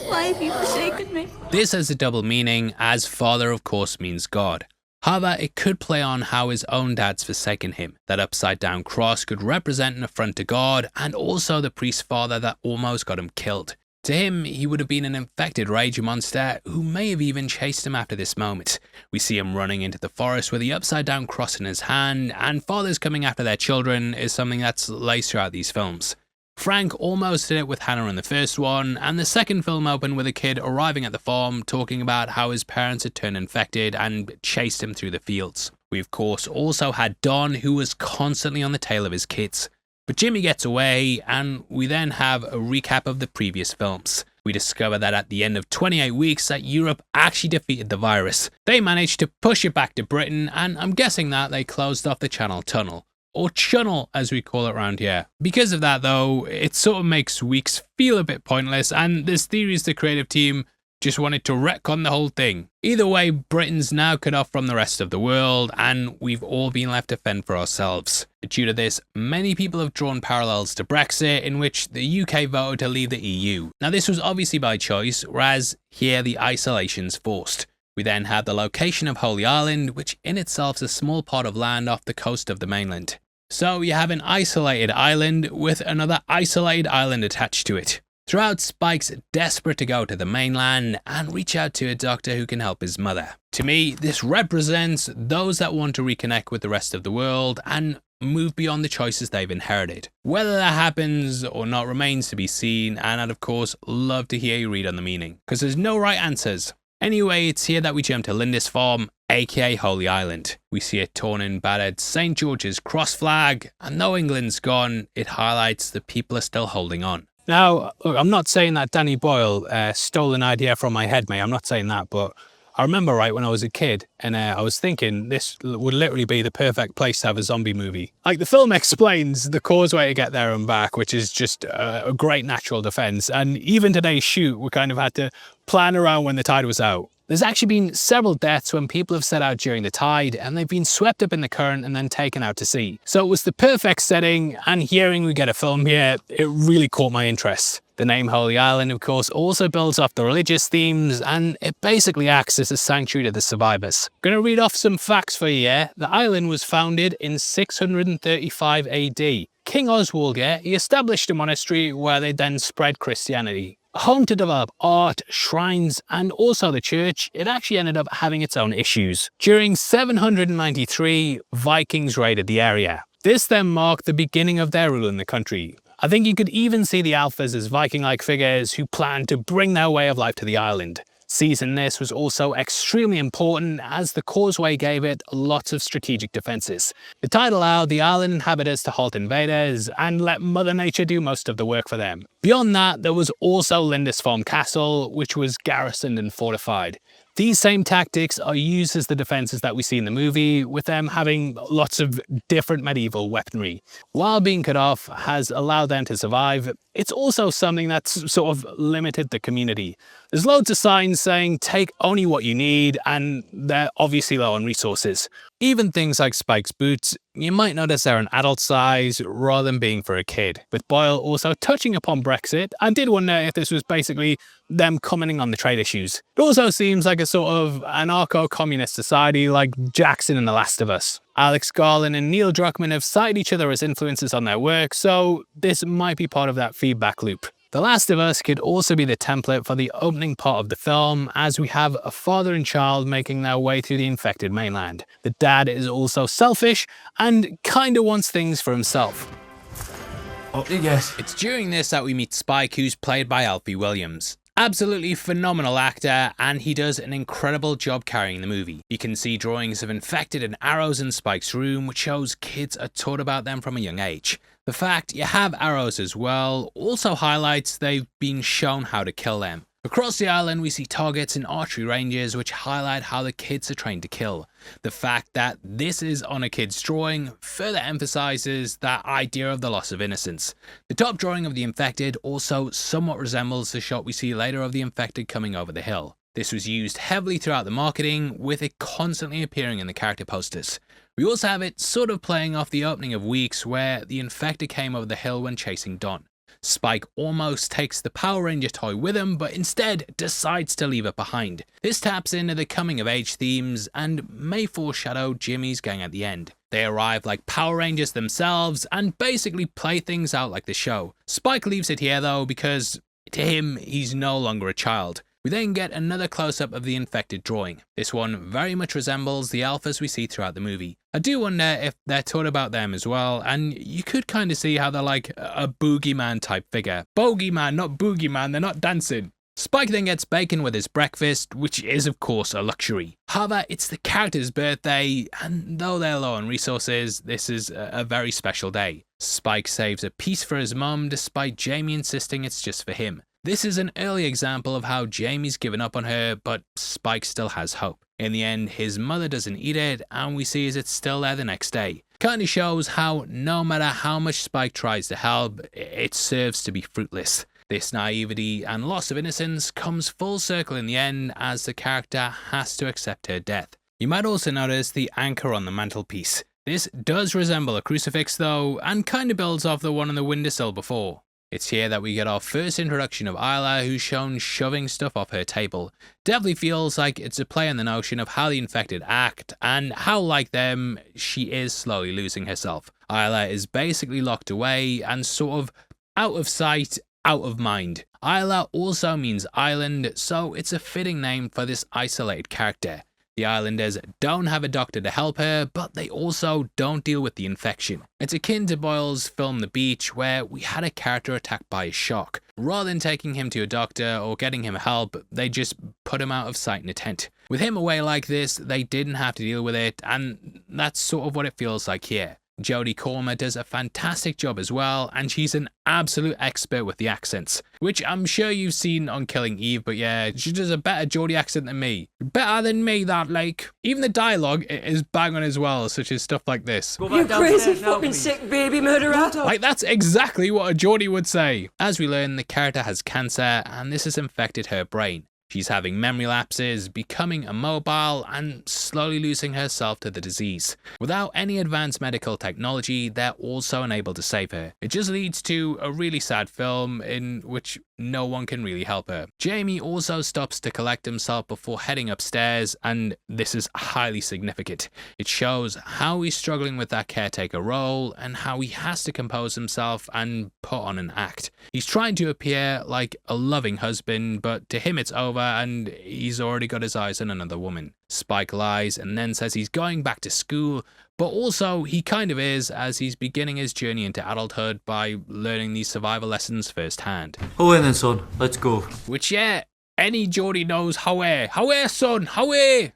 why have you forsaken me? This has a double meaning, as father of course means God. However, it could play on how his own dad's forsaken him. That upside down cross could represent an affront to God and also the priest's father that almost got him killed. To him, he would have been an infected rage monster who may have even chased him after this moment. We see him running into the forest with the upside down cross in his hand, and fathers coming after their children is something that's laced throughout these films. Frank almost did it with Hannah in the first one, and the second film opened with a kid arriving at the farm talking about how his parents had turned infected and chased him through the fields. We of course also had Don, who was constantly on the tail of his kids. But Jimmy gets away, and we then have a recap of the previous films. We discover that at the end of 28 weeks that Europe actually defeated the virus. They managed to push it back to Britain, and I'm guessing that they closed off the Channel Tunnel. Or Chunnel as we call it around here. Because of that though, it sort of makes weeks feel a bit pointless, and there's theories the creative team just wanted to retcon the whole thing. Either way, Britain's now cut off from the rest of the world, and we've all been left to fend for ourselves. Due to this, many people have drawn parallels to Brexit, in which the UK voted to leave the EU. Now this was obviously by choice, whereas here the isolation's forced. We then have the location of Holy Island, which in itself is a small part of land off the coast of the mainland. So you have an isolated island with another isolated island attached to it. Throughout, Spike's desperate to go to the mainland and reach out to a doctor who can help his mother. To me, this represents those that want to reconnect with the rest of the world and move beyond the choices they've inherited. Whether that happens or not remains to be seen, and I'd of course love to hear you read on the meaning, because there's no right answers. Anyway, it's here that we jump to Lindisfarne, aka Holy Island. We see a torn and battered St. George's cross flag, and though England's gone, it highlights the people are still holding on. Now, look, I'm not saying that Danny Boyle stole an idea from my head, mate. I'm not saying that, but I remember when I was a kid, and I was thinking this would literally be the perfect place to have a zombie movie. Like, the film explains the causeway to get there and back, which is just a great natural defense. And even today's shoot, we kind of had to plan around when the tide was out. There's actually been several deaths when people have set out during the tide and they've been swept up in the current and then taken out to sea. So it was the perfect setting, and hearing we get a film here, it really caught my interest. The name Holy Island, of course, also builds off the religious themes, and it basically acts as a sanctuary to the survivors. I'm gonna read off some facts for you here. The island was founded in 635 AD. King Oswald, he established a monastery where they then spread Christianity. Home to develop art, shrines, and also the church, it actually ended up having its own issues. During 793, Vikings raided the area. This then marked the beginning of their rule in the country. I think you could even see the Alphas as Viking-like figures who planned to bring their way of life to the island. Seizing this was also extremely important, as the causeway gave it lots of strategic defenses. The tide allowed the island inhabitants to halt invaders and let Mother Nature do most of the work for them. Beyond that, there was also Lindisfarne Castle, which was garrisoned and fortified. These same tactics are used as the defenses that we see in the movie, with them having lots of different medieval weaponry. While being cut off has allowed them to survive, it's also something that's sort of limited the community. There's loads of signs saying take only what you need, and they're obviously low on resources. Even things like Spike's boots, you might notice they're an adult size rather than being for a kid. With Boyle also touching upon Brexit, I did wonder if this was basically them commenting on the trade issues. It also seems like a sort of anarcho-communist society like Jackson and The Last of Us. Alex Garland and Neil Druckmann have cited each other as influences on their work, so this might be part of that feedback loop. The Last of Us could also be the template for the opening part of the film, as we have a father and child making their way through the infected mainland. The dad is also selfish and kinda wants things for himself. Up you get. It's during this that we meet Spike, who's played by Alfie Williams. Absolutely phenomenal actor, and he does an incredible job carrying the movie. You can see drawings of infected and arrows in Spike's room, which shows kids are taught about them from a young age. The fact you have arrows as well also highlights they've been shown how to kill them. Across the island we see targets and archery ranges which highlight how the kids are trained to kill. The fact that this is on a kid's drawing further emphasizes that idea of the loss of innocence. The top drawing of the infected also somewhat resembles the shot we see later of the infected coming over the hill. This was used heavily throughout the marketing, with it constantly appearing in the character posters. We also have it sort of playing off the opening of Weeks, where the infected came over the hill when chasing Don. Spike almost takes the Power Ranger toy with him, but instead decides to leave it behind. This taps into the coming of age themes and may foreshadow Jimmy's gang at the end. They arrive like Power Rangers themselves and basically play things out like the show. Spike leaves it here though, because to him he's no longer a child. We then get another close-up of the infected drawing. This one very much resembles the alphas we see throughout the movie. I do wonder if they're taught about them as well, and you could kind of see how they're like a boogeyman type figure. Bogeyman, not boogeyman, they're not dancing. Spike then gets bacon with his breakfast, which is of course a luxury. However, it's the character's birthday, and though they're low on resources, this is a very special day. Spike saves a piece for his mum despite Jamie insisting it's just for him. This is an early example of how Jamie's given up on her, but Spike still has hope. In the end, his mother doesn't eat it, and we see as it's still there the next day. Kinda shows how no matter how much Spike tries to help, it serves to be fruitless. This naivety and loss of innocence comes full circle in the end, as the character has to accept her death. You might also notice the anchor on the mantelpiece. This does resemble a crucifix though, and kinda builds off the one on the windowsill before. It's here that we get our first introduction of Isla, who's shown shoving stuff off her table. Definitely feels like it's a play on the notion of how the infected act, and how, like them, she is slowly losing herself. Isla is basically locked away and sort of out of sight, out of mind. Isla also means island, so it's a fitting name for this isolated character. The islanders don't have a doctor to help her, but they also don't deal with the infection. It's akin to Boyle's film The Beach, where we had a character attacked by a shark. Rather than taking him to a doctor or getting him help, they just put him out of sight in a tent. With him away like this, they didn't have to deal with it, and that's sort of what it feels like here. Jodie Comer does a fantastic job as well, and she's an absolute expert with the accents, which I'm sure you've seen on Killing Eve, but yeah, she does a better Jodie accent than me. Better than me, that, like. Even the dialogue is bang on as well, such as stuff like this. You crazy fucking sick baby murderer! Like, that's exactly what a Jodie would say. As we learn, the character has cancer, and this has infected her brain. She's having memory lapses, becoming immobile, and slowly losing herself to the disease. Without any advanced medical technology, they're also unable to save her. It just leads to a really sad film in which no one can really help her. Jamie also stops to collect himself before heading upstairs, and this is highly significant. It shows how he's struggling with that caretaker role, and how he has to compose himself and put on an act. He's trying to appear like a loving husband, but to him it's over, and he's already got his eyes on another woman. Spike lies and then says he's going back to school, but also he kind of is, as he's beginning his journey into adulthood by learning these survival lessons firsthand. Away then, son. Let's go. Which, yeah, any Geordie knows how son, how Aye.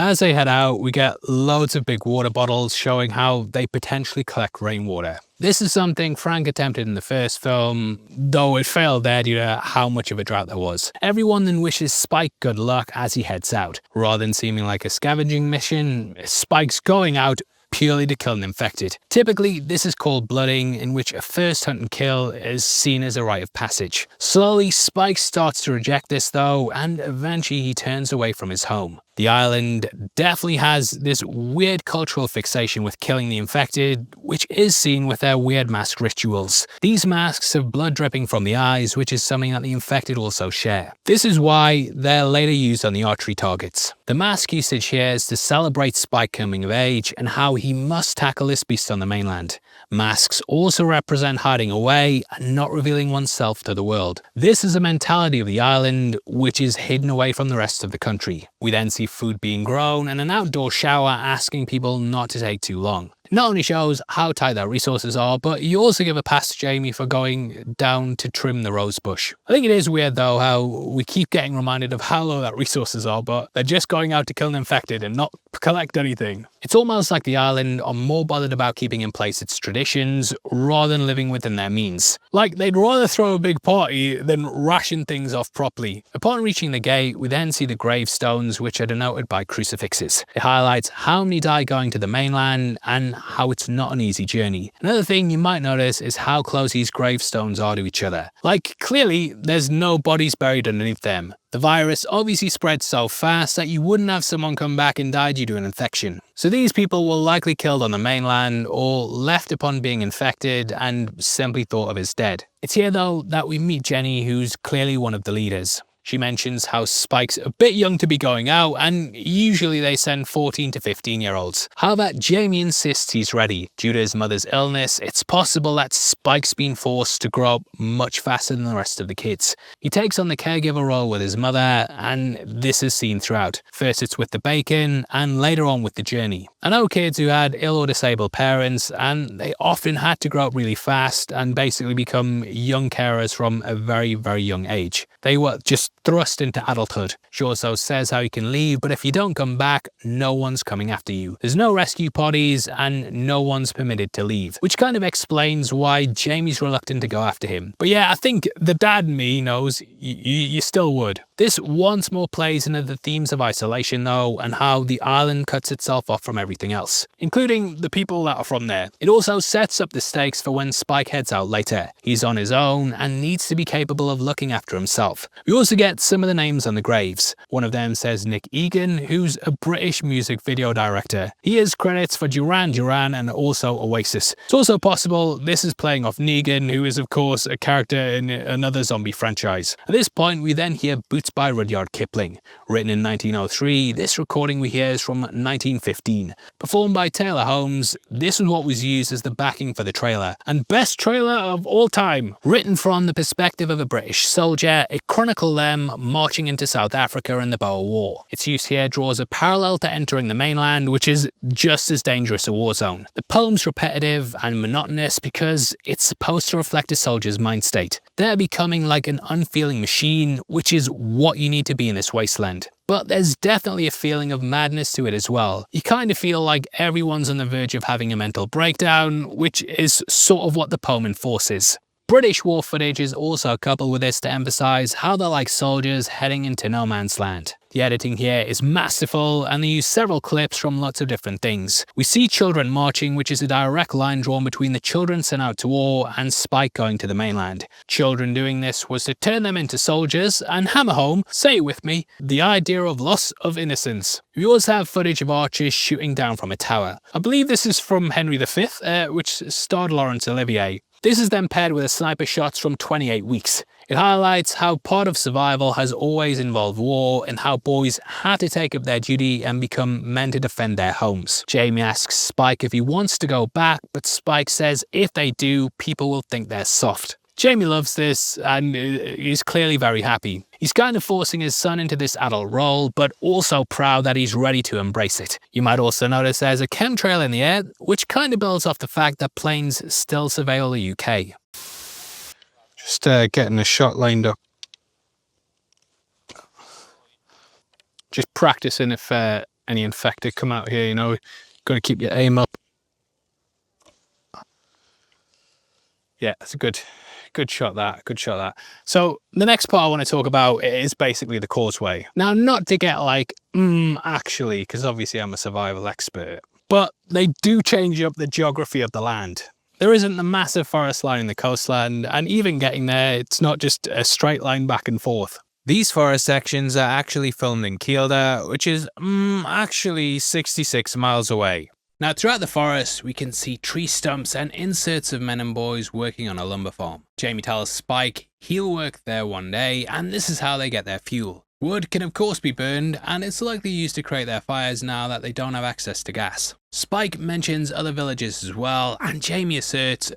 As they head out, we get loads of big water bottles showing how they potentially collect rainwater. This is something Frank attempted in the first film, though it failed there due to how much of a drought there was. Everyone then wishes Spike good luck as he heads out. Rather than seeming like a scavenging mission, Spike's going out purely to kill an infected. Typically, this is called blooding, in which a first hunt and kill is seen as a rite of passage. Slowly, Spike starts to reject this though, and eventually he turns away from his home. The island definitely has this weird cultural fixation with killing the infected, which is seen with their weird mask rituals. These masks have blood dripping from the eyes, which is something that the infected also share. This is why they're later used on the archery targets. The mask usage here is to celebrate Spike coming of age and how he must tackle this beast on the mainland. Masks also represent hiding away and not revealing oneself to the world. This is a mentality of the island, which is hidden away from the rest of the country. We then see food being grown and an outdoor shower asking people not to take too long. It not only shows how tight their resources are, but you also give a pass to Jamie for going down to trim the rose bush. I think it is weird though how we keep getting reminded of how low their resources are, but they're just going out to kill an infected and not collect anything. It's almost like the island are more bothered about keeping in place its traditions rather than living within their means. Like they'd rather throw a big party than ration things off properly. Upon reaching the gate, we then see the gravestones, which are denoted by crucifixes. It highlights how many died going to the mainland and how it's not an easy journey. Another thing you might notice is how close these gravestones are to each other. Like clearly there's no bodies buried underneath them. The virus obviously spreads so fast that you wouldn't have someone come back and die due to an infection. So these people were likely killed on the mainland or left upon being infected and simply thought of as dead. It's here though that we meet Jenny, who's clearly one of the leaders. She mentions how Spike's a bit young to be going out and usually they send 14 to 15-year-olds. However, Jamie insists he's ready. Due to his mother's illness, it's possible that Spike's been forced to grow up much faster than the rest of the kids. He takes on the caregiver role with his mother and this is seen throughout. First it's with the bacon and later on with the journey. I know kids who had ill or disabled parents and they often had to grow up really fast and basically become young carers from a very, very young age. They were just thrust into adulthood. She also says how you can leave, but if you don't come back, no one's coming after you. There's no rescue parties and no one's permitted to leave, which kind of explains why Jamie's reluctant to go after him. But yeah, I think the dad in me knows you still would. This once more plays into the themes of isolation though, and how the island cuts itself off from everything else, including the people that are from there. It also sets up the stakes for when Spike heads out later. He's on his own and needs to be capable of looking after himself. We also get some of the names on the graves. One of them says Nick Egan, who's a British music video director. He has credits for Duran Duran and also Oasis. It's also possible this is playing off Negan, who is of course a character in another zombie franchise. At this point we then hear Boots by Rudyard Kipling. Written in 1903, this recording we hear is from 1915. Performed by Taylor Holmes, this was what was used as the backing for the trailer. And best trailer of all time! Written from the perspective of a British soldier, it chronicled them marching into South Africa in the Boer War. Its use here draws a parallel to entering the mainland, which is just as dangerous a war zone. The poem's repetitive and monotonous because it's supposed to reflect a soldier's mind state. They're becoming like an unfeeling machine, which is what you need to be in this wasteland. But there's definitely a feeling of madness to it as well. You kind of feel like everyone's on the verge of having a mental breakdown, which is sort of what the poem enforces. British war footage is also coupled with this to emphasise how they're like soldiers heading into no man's land. The editing here is masterful and they use several clips from lots of different things. We see children marching, which is a direct line drawn between the children sent out to war and Spike going to the mainland. Children doing this was to turn them into soldiers and hammer home, say it with me, the idea of loss of innocence. We also have footage of archers shooting down from a tower. I believe this is from Henry V, which starred Laurence Olivier. This is then paired with a sniper shots from 28 Weeks. It highlights how part of survival has always involved war and how boys had to take up their duty and become men to defend their homes. Jamie asks Spike if he wants to go back, but Spike says if they do, people will think they're soft. Jamie loves this and is clearly very happy. He's kind of forcing his son into this adult role, but also proud that he's ready to embrace it. You might also notice there's a chemtrail in the air, which kind of builds off the fact that planes still surveil the UK. Just getting a shot lined up. Just practicing if any infected come out here, you know, got to keep your aim up. Yeah, it's a good shot that, good shot that. So the next part I want to talk about is basically the causeway. Now, not to get like, actually, because obviously I'm a survival expert, but they do change up the geography of the land. There isn't the massive forest lining the coastline, and even getting there, it's not just a straight line back and forth. These forest sections are actually filmed in Kielder, which is actually 66 miles away. Now, throughout the forest, we can see tree stumps and inserts of men and boys working on a lumber farm. Jamie tells Spike he'll work there one day, and this is how they get their fuel. Wood can of course be burned, and it's likely used to create their fires now that they don't have access to gas. Spike mentions other villages as well, and Jamie asserts,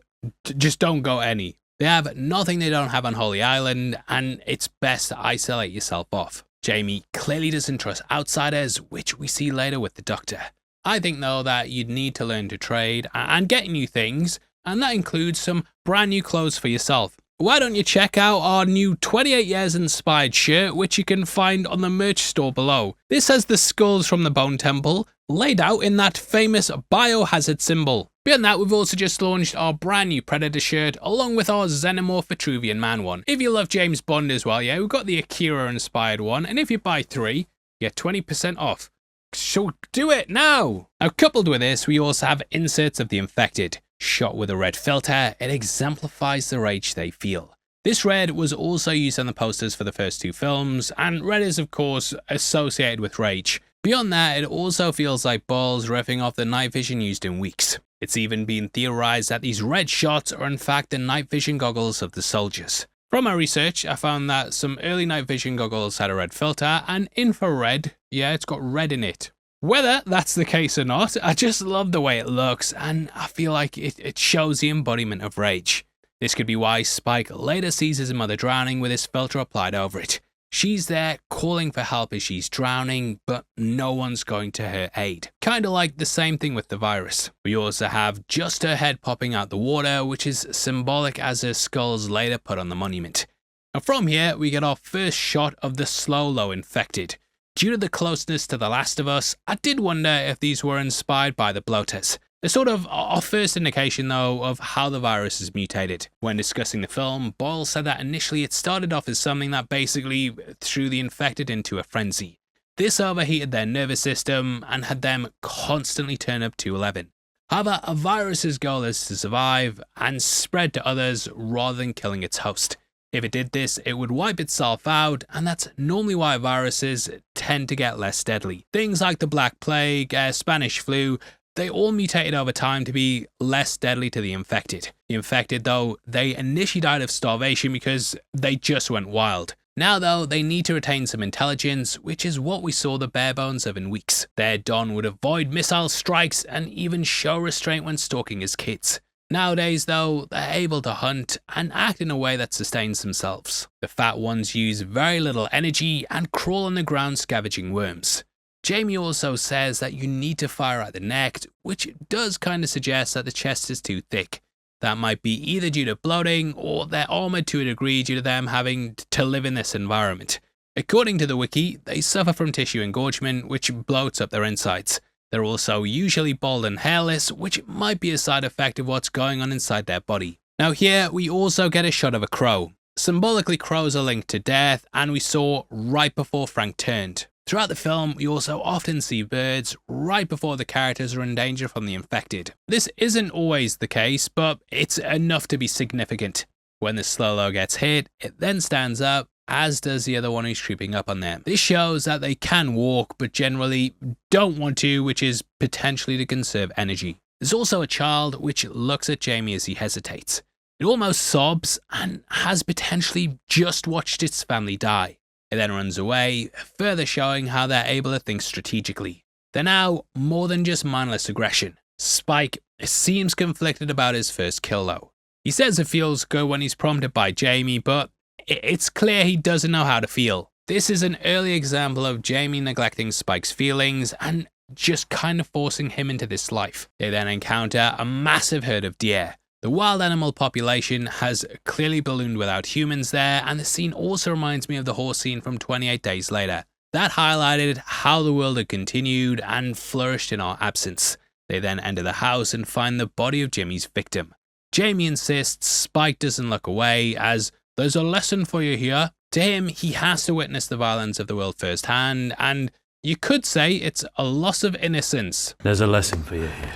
just don't go any. They have nothing they don't have on Holy Island, and it's best to isolate yourself off. Jamie clearly doesn't trust outsiders, which we see later with the Doctor. I think though that you'd need to learn to trade and get new things, and that includes some brand new clothes for yourself. Why don't you check out our new 28 Years Inspired shirt, which you can find on the merch store below. This has the skulls from the Bone Temple laid out in that famous biohazard symbol. Beyond that, we've also just launched our brand new Predator shirt along with our Xenomorph Vitruvian Man one. If you love James Bond as well, yeah, we've got the Akira inspired one, and if you buy 3, you get 20% off. So do it now! Now, coupled with this, we also have inserts of the infected. Shot with a red filter, it exemplifies the rage they feel. This red was also used on the posters for the first 2 films, and red is of course associated with rage. Beyond that, it also feels like balls riffing off the night vision used in Weeks. It's even been theorized that these red shots are in fact the night vision goggles of the soldiers. From my research, I found that some early night vision goggles had a red filter, and infrared, yeah, it's got red in it. Whether that's the case or not, I just love the way it looks, and I feel like it shows the embodiment of rage. This could be why Spike later sees his mother drowning with his filter applied over it. She's there calling for help as she's drowning, but no one's going to her aid. Kinda like the same thing with the virus. We also have just her head popping out the water, which is symbolic as her skull's later put on the monument. Now from here, we get our first shot of the slow-low infected. Due to the closeness to The Last of Us, I did wonder if these were inspired by the bloaters. They're sort of our first indication though of how the virus is mutated. When discussing the film, Boyle said that initially it started off as something that basically threw the infected into a frenzy. This overheated their nervous system and had them constantly turn up to 11. However, a virus's goal is to survive and spread to others rather than killing its host. If it did this, it would wipe itself out, and that's normally why viruses tend to get less deadly. Things like the Black Plague, Spanish flu, they all mutated over time to be less deadly to the infected. The infected, though, they initially died of starvation because they just went wild. Now, though, they need to retain some intelligence, which is what we saw the bare bones of in Weeks. There, Don would avoid missile strikes and even show restraint when stalking his kids. Nowadays, though, they're able to hunt and act in a way that sustains themselves. The fat ones use very little energy and crawl on the ground scavenging worms. Jamie also says that you need to fire at the neck, which does kind of suggest that the chest is too thick. That might be either due to bloating or they're armored to a degree due to them having to live in this environment. According to the wiki, they suffer from tissue engorgement, which bloats up their insides. They're also usually bald and hairless, which might be a side effect of what's going on inside their body. Now here, we also get a shot of a crow. Symbolically, crows are linked to death, and we saw right before Frank turned. Throughout the film, we also often see birds right before the characters are in danger from the infected. This isn't always the case, but it's enough to be significant. When the slow-low gets hit, it then stands up, as does the other one who's creeping up on them. This shows that they can walk, but generally don't want to, which is potentially to conserve energy. There's also a child which looks at Jamie as he hesitates. It almost sobs and has potentially just watched its family die. It then runs away, further showing how they're able to think strategically. They're now more than just mindless aggression. Spike seems conflicted about his first kill though. He says it feels good when he's prompted by Jamie, but it's clear he doesn't know how to feel. This is an early example of Jamie neglecting Spike's feelings and just kind of forcing him into this life. They then encounter a massive herd of deer. The wild animal population has clearly ballooned without humans there, and the scene also reminds me of the horse scene from 28 Days Later. That highlighted how the world had continued and flourished in our absence. They then enter the house and find the body of Jimmy's victim. Jamie insists Spike doesn't look away, as there's a lesson for you here. To him, he has to witness the violence of the world firsthand, and you could say it's a loss of innocence. There's a lesson for you here.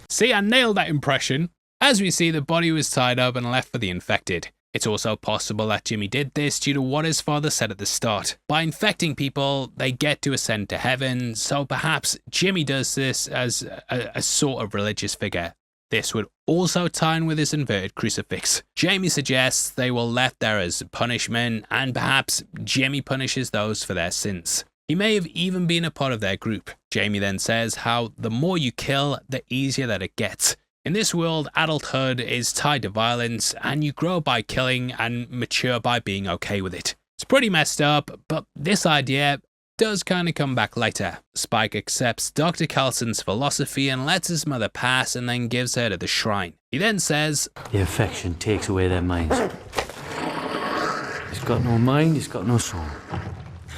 See, I nailed that impression. As we see, the body was tied up and left for the infected. It's also possible that Jimmy did this due to what his father said at the start. By infecting people, they get to ascend to heaven, so perhaps Jimmy does this as a sort of religious figure. This would also tie in with his inverted crucifix. Jamie suggests they were left there as punishment, and perhaps Jimmy punishes those for their sins. He may have even been a part of their group. Jamie then says how the more you kill, the easier that it gets. In this world, adulthood is tied to violence, and you grow by killing and mature by being okay with it. It's pretty messed up, but this idea does kind of come back later. Spike accepts Dr. Kelson's philosophy and lets his mother pass and then gives her to the shrine. He then says, The affection takes away their minds. He's got no mind, he's got no soul.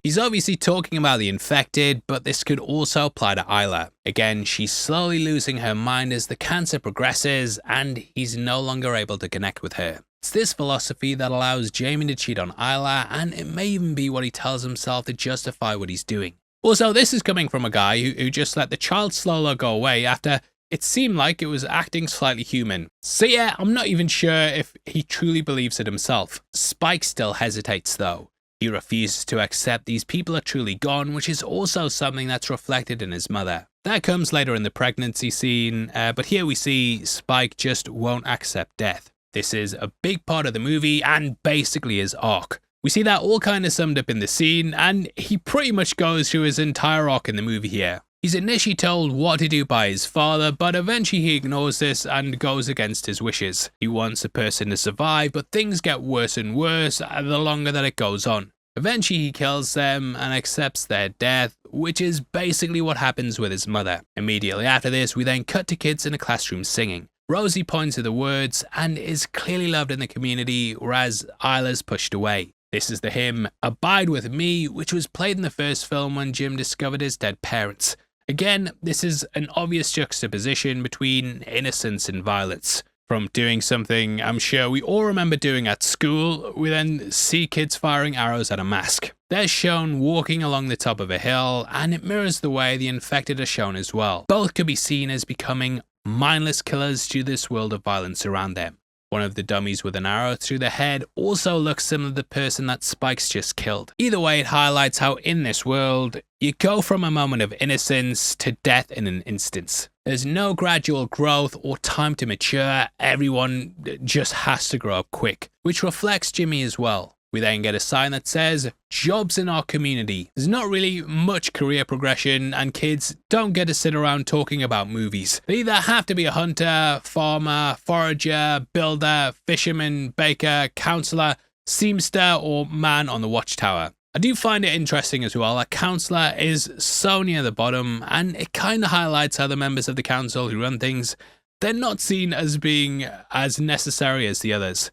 He's obviously talking about the infected, but this could also apply to Isla. Again, she's slowly losing her mind as the cancer progresses, and he's no longer able to connect with her. It's this philosophy that allows Jamie to cheat on Isla, and it may even be what he tells himself to justify what he's doing. Also, this is coming from a guy who just let the child slowly go away after it seemed like it was acting slightly human. So yeah, I'm not even sure if he truly believes it himself. Spike still hesitates though. He refuses to accept these people are truly gone, which is also something that's reflected in his mother. That comes later in the pregnancy scene, but here we see Spike just won't accept death. This is a big part of the movie and basically his arc. We see that all kind of summed up in the scene, and he pretty much goes through his entire arc in the movie here. He's initially told what to do by his father, but eventually he ignores this and goes against his wishes. He wants a person to survive, but things get worse and worse the longer that it goes on. Eventually he kills them and accepts their death, which is basically what happens with his mother. Immediately after this, we then cut to kids in a classroom singing. Rosie points to the words and is clearly loved in the community, whereas Isla's pushed away. This is the hymn Abide With Me, which was played in the first film when Jim discovered his dead parents. Again, this is an obvious juxtaposition between innocence and violence. From doing something I'm sure we all remember doing at school, we then see kids firing arrows at a mask. They're shown walking along the top of a hill, and it mirrors the way the infected are shown as well. Both could be seen as becoming mindless killers to this world of violence around them. One of the dummies with an arrow through the head also looks similar to the person that Spike's just killed. Either way, it highlights how in this world, you go from a moment of innocence to death in an instant. There's no gradual growth or time to mature, everyone just has to grow up quick, which reflects Jimmy as well. We then get a sign that says, jobs in our community. There's not really much career progression, and kids don't get to sit around talking about movies. They either have to be a hunter, farmer, forager, builder, fisherman, baker, counsellor, seamster, or man on the watchtower. I do find it interesting as well that counsellor is so near the bottom, and it kind of highlights how the members of the council who run things, they're not seen as being as necessary as the others.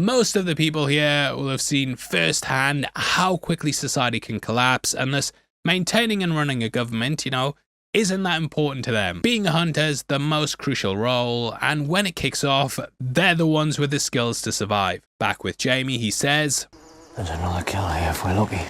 Most of the people here will have seen firsthand how quickly society can collapse, and thus maintaining and running a government, isn't that important to them. Being a hunter is the most crucial role, and when it kicks off, they're the ones with the skills to survive. Back with Jamie, he says, There's another killer here if we're lucky.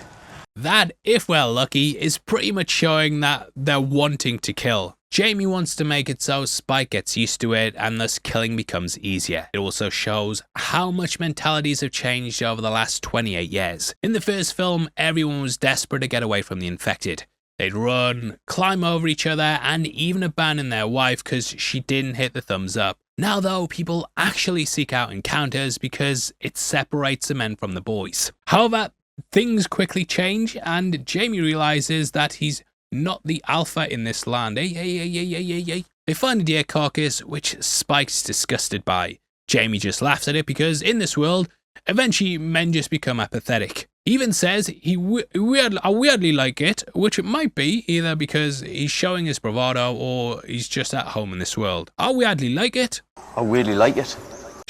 That, if we're lucky, is pretty much showing that they're wanting to kill. Jamie wants to make it so Spike gets used to it, and thus killing becomes easier. It also shows how much mentalities have changed over the last 28 years. In the first film, everyone was desperate to get away from the infected. They'd run, climb over each other, and even abandon their wife because she didn't hit the thumbs up. Now though, people actually seek out encounters because it separates the men from the boys. However, things quickly change, and Jamie realizes that he's not the alpha in this land. They find a deer carcass, which Spike's disgusted by. Jamie just laughs at it because in this world, eventually men just become apathetic. He even says I weirdly like it, which it might be either because he's showing his bravado or he's just at home in this world. I weirdly like it. I weirdly like it.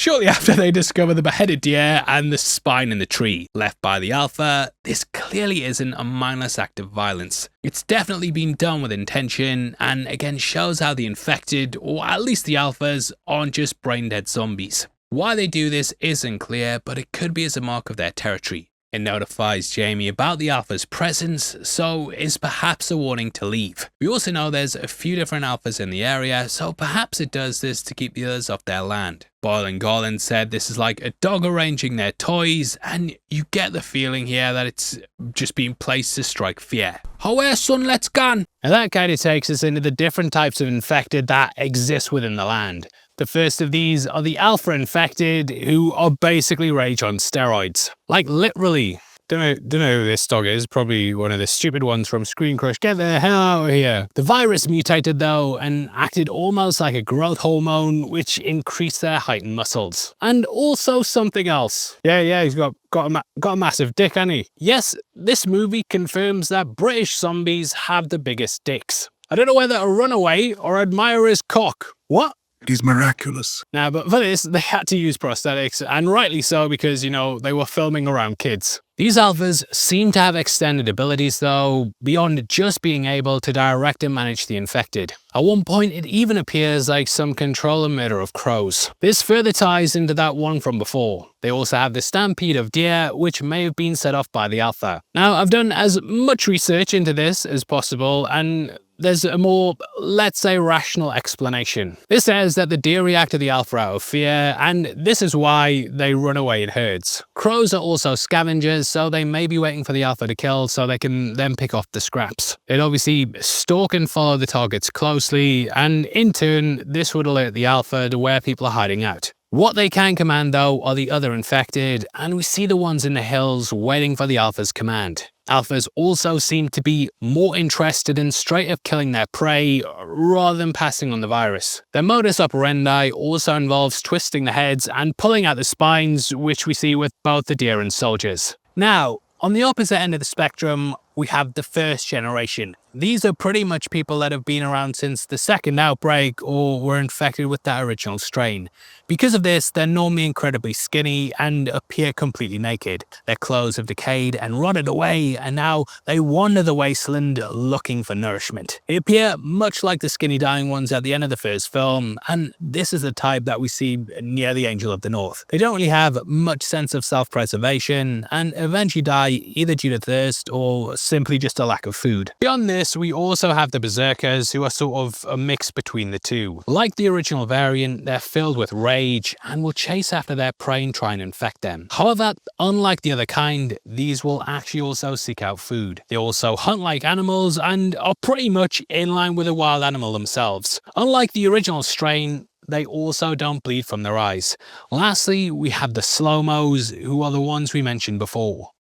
Shortly after they discover the beheaded deer and the spine in the tree left by the alpha, this clearly isn't a mindless act of violence. It's definitely been done with intention, and again shows how the infected, or at least the alphas, aren't just brain-dead zombies. Why they do this isn't clear, but it could be as a mark of their territory. It notifies Jamie about the alpha's presence, so is perhaps a warning to leave. We also know there's a few different alphas in the area, so perhaps it does this to keep the others off their land. Boyle and Garland said this is like a dog arranging their toys, and you get the feeling here that it's just being placed to strike fear. However, son, let's gone! And that kind of takes us into the different types of infected that exist within the land. The first of these are the alpha infected, who are basically rage on steroids. Like literally. Don't know who this dog is, probably one of the stupid ones from Screen Crush. Get the hell out of here. The virus mutated though and acted almost like a growth hormone, which increased their height and muscles. And also something else. Yeah, he's got a massive dick, hasn't he? Yes, this movie confirms that British zombies have the biggest dicks. I don't know whether to run away or admire his cock. What? It is miraculous. Now, but for this, they had to use prosthetics, and rightly so because, they were filming around kids. These alphas seem to have extended abilities though, beyond just being able to direct and manage the infected. At one point, it even appears like some control and murder of crows. This further ties into that one from before. They also have the stampede of deer, which may have been set off by the alpha. Now, I've done as much research into this as possible, and there's a more, let's say, rational explanation. This says that the deer react to the alpha out of fear, and this is why they run away in herds. Crows are also scavengers, so they may be waiting for the alpha to kill so they can then pick off the scraps. They'd obviously stalk and follow the targets closely, and in turn, this would alert the alpha to where people are hiding out. What they can command though are the other infected, and we see the ones in the hills waiting for the alpha's command. Alphas also seem to be more interested in straight up killing their prey rather than passing on the virus. Their modus operandi also involves twisting the heads and pulling out the spines, which we see with both the deer and soldiers. Now, on the opposite end of the spectrum, we have the first generation. These are pretty much people that have been around since the second outbreak or were infected with that original strain. Because of this, they're normally incredibly skinny and appear completely naked. Their clothes have decayed and rotted away, and now they wander the wasteland looking for nourishment. They appear much like the skinny dying ones at the end of the first film, and this is the type that we see near the Angel of the North. They don't really have much sense of self-preservation and eventually die either due to thirst or simply just a lack of food. Beyond this, we also have the Berserkers, who are sort of a mix between the two. Like the original variant, they're filled with rage and will chase after their prey and try and infect them. However, unlike the other kind, these will actually also seek out food. They also hunt like animals and are pretty much in line with a wild animal themselves. Unlike the original strain, they also don't bleed from their eyes. Lastly, we have the slow-mos, who are the ones we mentioned before.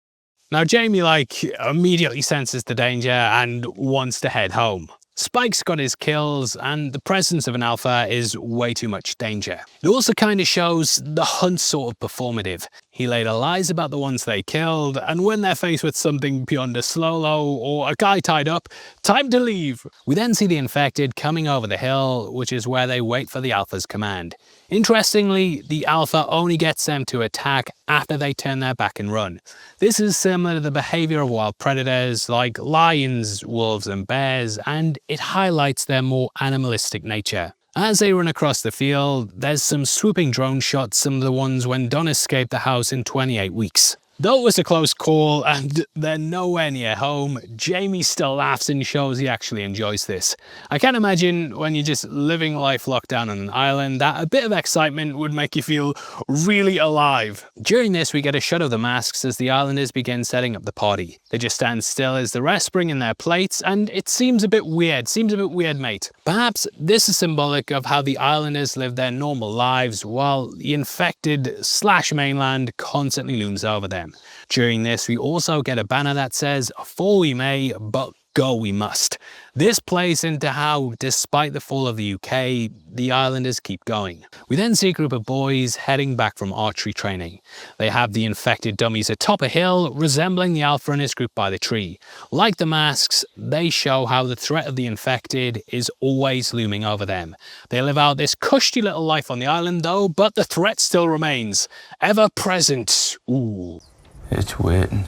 Now Jamie immediately senses the danger and wants to head home. Spike's got his kills, and the presence of an alpha is way too much danger. It also kind of shows the hunt's sort of performative. He later lies about the ones they killed, and when they're faced with something beyond a slow-lo or a guy tied up, time to leave. We then see the infected coming over the hill, which is where they wait for the alpha's command. Interestingly, the alpha only gets them to attack after they turn their back and run. This is similar to the behavior of wild predators like lions, wolves and bears, and it highlights their more animalistic nature. As they run across the field, there's some swooping drone shots, some of the ones when Don escaped the house in 28 weeks. Though it was a close call and they're nowhere near home, Jamie still laughs and shows he actually enjoys this. I can't imagine when you're just living life locked down on an island that a bit of excitement would make you feel really alive. During this, we get a shot of the masks as the islanders begin setting up the party. They just stand still as the rest bring in their plates, and it seems a bit weird. Mate. Perhaps this is symbolic of how the islanders live their normal lives while the infected / mainland constantly looms over them. During this, we also get a banner that says, "For we may, but go we must. This plays into how, despite the fall of the UK, the islanders keep going. We then see a group of boys heading back from archery training. They have the infected dummies atop a hill, resembling the Alpha and his group by the tree. Like the masks, they show how the threat of the infected is always looming over them. They live out this cushy little life on the island though, but the threat still remains. Ever present. Ooh. It's waiting.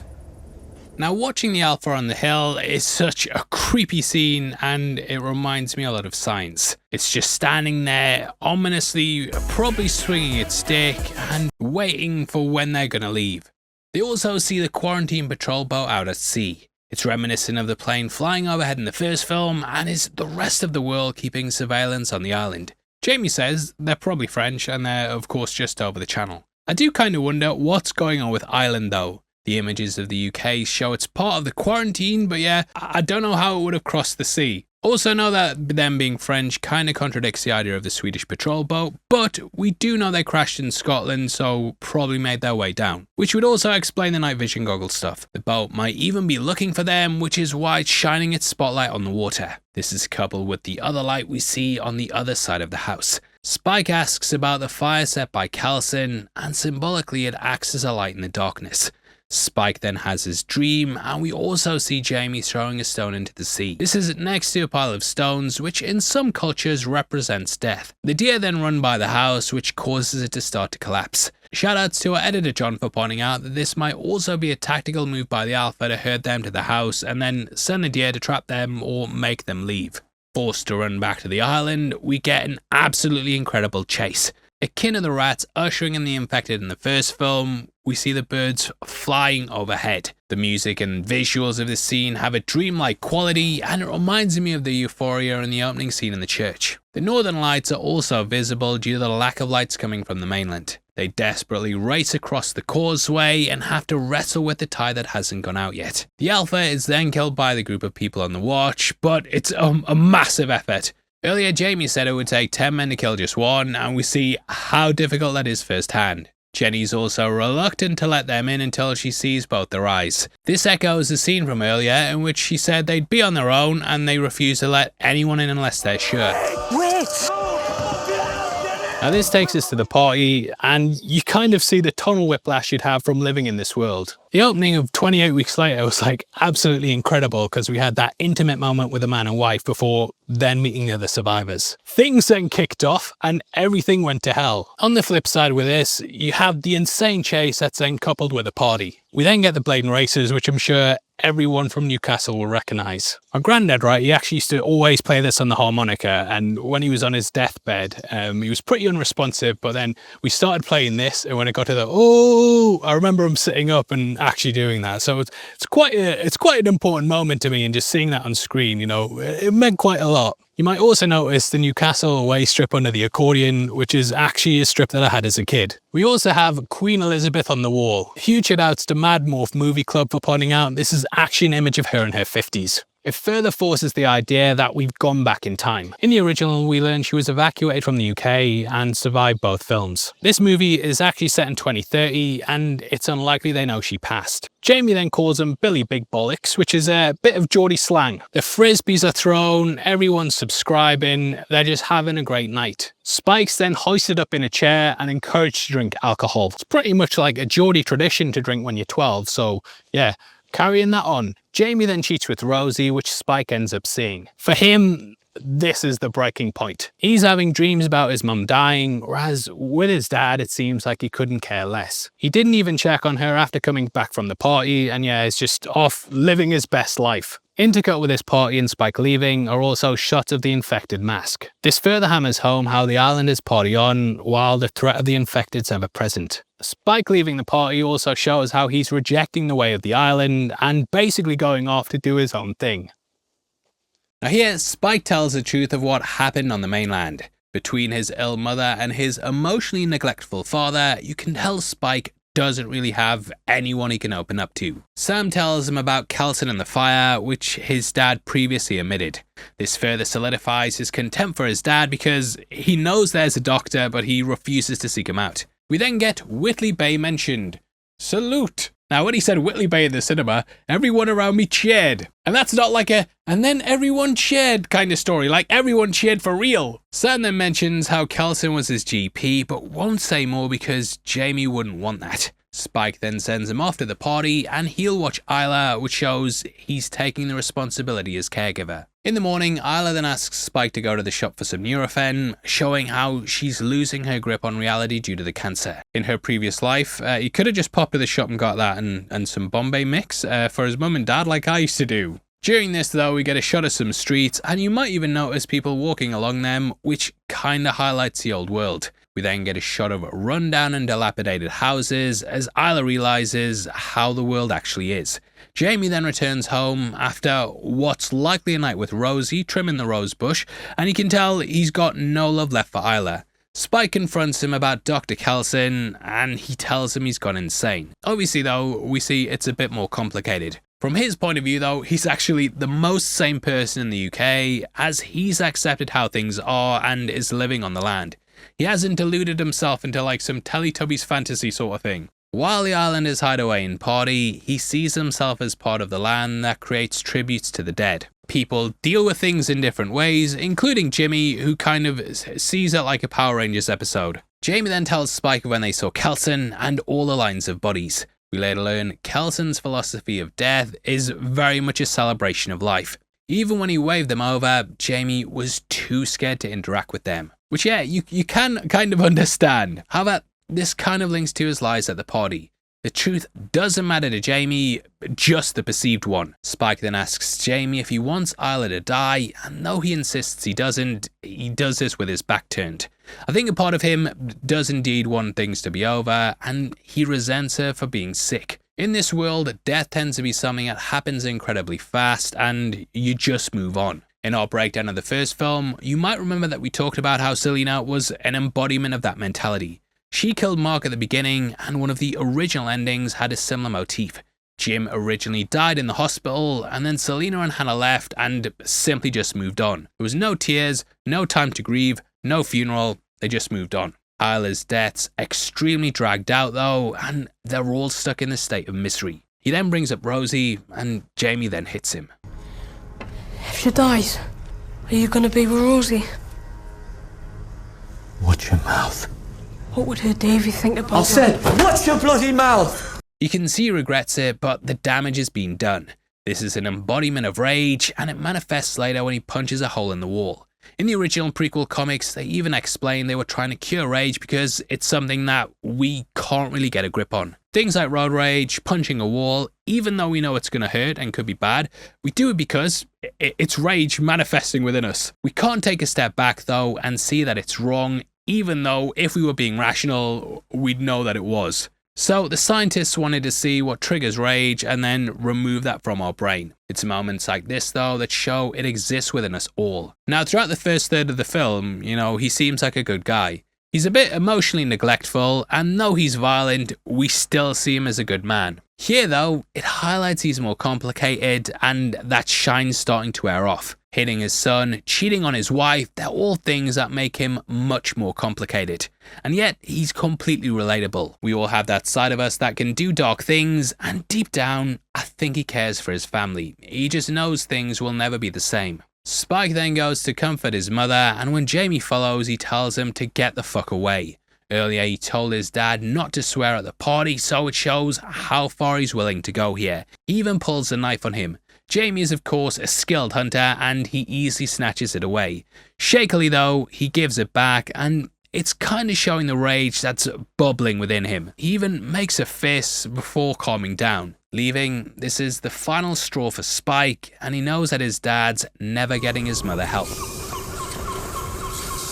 Now, watching the Alpha on the hill is such a creepy scene, and it reminds me a lot of Signs. It's just standing there, ominously, probably swinging its stick, and waiting for when they're gonna leave. They also see the quarantine patrol boat out at sea. It's reminiscent of the plane flying overhead in the first film, and is the rest of the world keeping surveillance on the island. Jamie says they're probably French, and they're of course just over the channel. I do kind of wonder what's going on with Ireland though. The images of the UK show it's part of the quarantine, but yeah, I don't know how it would have crossed the sea. Also know that them being French kind of contradicts the idea of the Swedish patrol boat, but we do know they crashed in Scotland, so probably made their way down. Which would also explain the night vision goggles stuff. The boat might even be looking for them, which is why it's shining its spotlight on the water. This is coupled with the other light we see on the other side of the house. Spike asks about the fire set by Kelson, and symbolically it acts as a light in the darkness. Spike then has his dream, and we also see Jamie throwing a stone into the sea. This is next to a pile of stones, which in some cultures represents death. The deer then run by the house, which causes it to start to collapse. Shoutouts to our editor John for pointing out that this might also be a tactical move by the Alpha to herd them to the house, and then send the deer to trap them or make them leave. Forced to run back to the island, we get an absolutely incredible chase. Akin to the rats ushering in the infected in the first film, we see the birds flying overhead. The music and visuals of this scene have a dreamlike quality, and it reminds me of the euphoria in the opening scene in the church. The northern lights are also visible due to the lack of lights coming from the mainland. They desperately race across the causeway and have to wrestle with the tide that hasn't gone out yet. The Alpha is then killed by the group of people on the watch, but it's a massive effort. Earlier, Jamie said it would take 10 men to kill just one, and we see how difficult that is firsthand. Jenny's also reluctant to let them in until she sees both their eyes. This echoes the scene from earlier in which she said they'd be on their own and they refuse to let anyone in unless they're sure. Wait! Now this takes us to the party, and you kind of see the tonal whiplash you'd have from living in this world. The opening of 28 Weeks Later was like absolutely incredible because we had that intimate moment with the man and wife before then meeting the other survivors. Things then kicked off and everything went to hell. On the flip side with this, you have the insane chase that's then coupled with a party. We then get the Blade and Racers, which I'm sure everyone from Newcastle will recognise. My granddad, right, he actually used to always play this on the harmonica, and when he was on his deathbed, he was pretty unresponsive, but then we started playing this, and when it got to the, oh, I remember him sitting up and actually doing that. So it's quite an important moment to me, and just seeing that on screen, you know, it meant quite a lot. You might also notice the Newcastle away strip under the accordion, which is actually a strip that I had as a kid. We also have Queen Elizabeth on the wall. Huge shout-outs to Mad Morph Movie Club for pointing out this is actually an image of her in her 50s. It further forces the idea that we've gone back in time. In the original, we learn she was evacuated from the UK and survived both films. This movie is actually set in 2030, and it's unlikely they know she passed. Jamie then calls him Billy Big Bollocks, which is a bit of Geordie slang. The frisbees are thrown, everyone's subscribing, they're just having a great night. Spike's then hoisted up in a chair and encouraged to drink alcohol. It's pretty much like a Geordie tradition to drink when you're 12, so yeah. Carrying that on, Jamie then cheats with Rosie, which Spike ends up seeing. For him, this is the breaking point. He's having dreams about his mum dying, whereas with his dad, it seems like he couldn't care less. He didn't even check on her after coming back from the party, and yeah, he's just off living his best life. Intercut with this party and Spike leaving are also shots of the infected mask. This further hammers home how the islanders party on while the threat of the infected's ever present. Spike leaving the party also shows how he's rejecting the way of the island and basically going off to do his own thing. Now here, Spike tells the truth of what happened on the mainland. Between his ill mother and his emotionally neglectful father, you can tell Spike doesn't really have anyone he can open up to. Sam tells him about Kelson and the fire, which his dad previously omitted. This further solidifies his contempt for his dad because he knows there's a doctor, but he refuses to seek him out. We then get Whitley Bay mentioned. Salute! Now, when he said Whitley Bay in the cinema, everyone around me cheered. And that's not like a, and then everyone cheered kind of story, like everyone cheered for real. Sam then mentions how Kelson was his GP, but won't say more because Jamie wouldn't want that. Spike then sends him off to the party and he'll watch Isla, which shows he's taking the responsibility as caregiver. In the morning, Isla then asks Spike to go to the shop for some Nurofen, showing how she's losing her grip on reality due to the cancer. In her previous life, he could have just popped to the shop and got that and some Bombay mix for his mum and dad like I used to do. During this though, we get a shot of some streets and you might even notice people walking along them, which kinda highlights the old world. We then get a shot of rundown and dilapidated houses as Isla realizes how the world actually is. Jamie then returns home after what's likely a night with Rosie trimming the rose bush, and you can tell he's got no love left for Isla. Spike confronts him about Dr. Kelson and he tells him he's gone insane. Obviously though, we see it's a bit more complicated. From his point of view though, he's actually the most sane person in the UK as he's accepted how things are and is living on the land. He hasn't deluded himself into like some Teletubbies fantasy sort of thing. While the islanders hide away and party, he sees himself as part of the land that creates tributes to the dead. People deal with things in different ways, including Jimmy, who kind of sees it like a Power Rangers episode. Jamie then tells Spike when they saw Kelson and all the lines of bodies. We later learn Kelson's philosophy of death is very much a celebration of life. Even when he waved them over, Jamie was too scared to interact with them. Which yeah, you can kind of understand. However, this kind of links to his lies at the party. The truth doesn't matter to Jamie, just the perceived one. Spike then asks Jamie if he wants Isla to die, and though he insists he doesn't, he does this with his back turned. I think a part of him does indeed want things to be over, and he resents her for being sick. In this world, death tends to be something that happens incredibly fast, and you just move on. In our breakdown of the first film, you might remember that we talked about how Selena was an embodiment of that mentality. She killed Mark at the beginning, and one of the original endings had a similar motif. Jim originally died in the hospital, and then Selena and Hannah left and simply just moved on. There was no tears, no time to grieve, no funeral, they just moved on. Isla's death's extremely dragged out though, and they're all stuck in a state of misery. He then brings up Rosie, and Jamie then hits him. If she dies, are you gonna be with Rosie? Watch your mouth. What would her Davy think about I said, watch your bloody mouth! You can see he regrets it, but the damage has been done. This is an embodiment of rage, and it manifests later when he punches a hole in the wall. In the original prequel comics, they even explain they were trying to cure rage because it's something that we can't really get a grip on. Things like road rage, punching a wall, even though we know it's going to hurt and could be bad, we do it because it's rage manifesting within us. We can't take a step back though and see that it's wrong, even though if we were being rational, we'd know that it was. So the scientists wanted to see what triggers rage and then remove that from our brain. It's moments like this though that show it exists within us all. Now throughout the first third of the film, he seems like a good guy. He's a bit emotionally neglectful, and though he's violent, we still see him as a good man. Here though, it highlights he's more complicated and that shine's starting to wear off. Hitting his son, cheating on his wife, they're all things that make him much more complicated. And yet, he's completely relatable. We all have that side of us that can do dark things, and deep down, I think he cares for his family. He just knows things will never be the same. Spike then goes to comfort his mother, and when Jamie follows, he tells him to get the fuck away. Earlier, he told his dad not to swear at the party, so it shows how far he's willing to go here. He even pulls a knife on him. Jamie is of course a skilled hunter and he easily snatches it away. Shakily though, he gives it back and it's kind of showing the rage that's bubbling within him. He even makes a fist before calming down. Leaving, this is the final straw for Spike and he knows that his dad's never getting his mother help.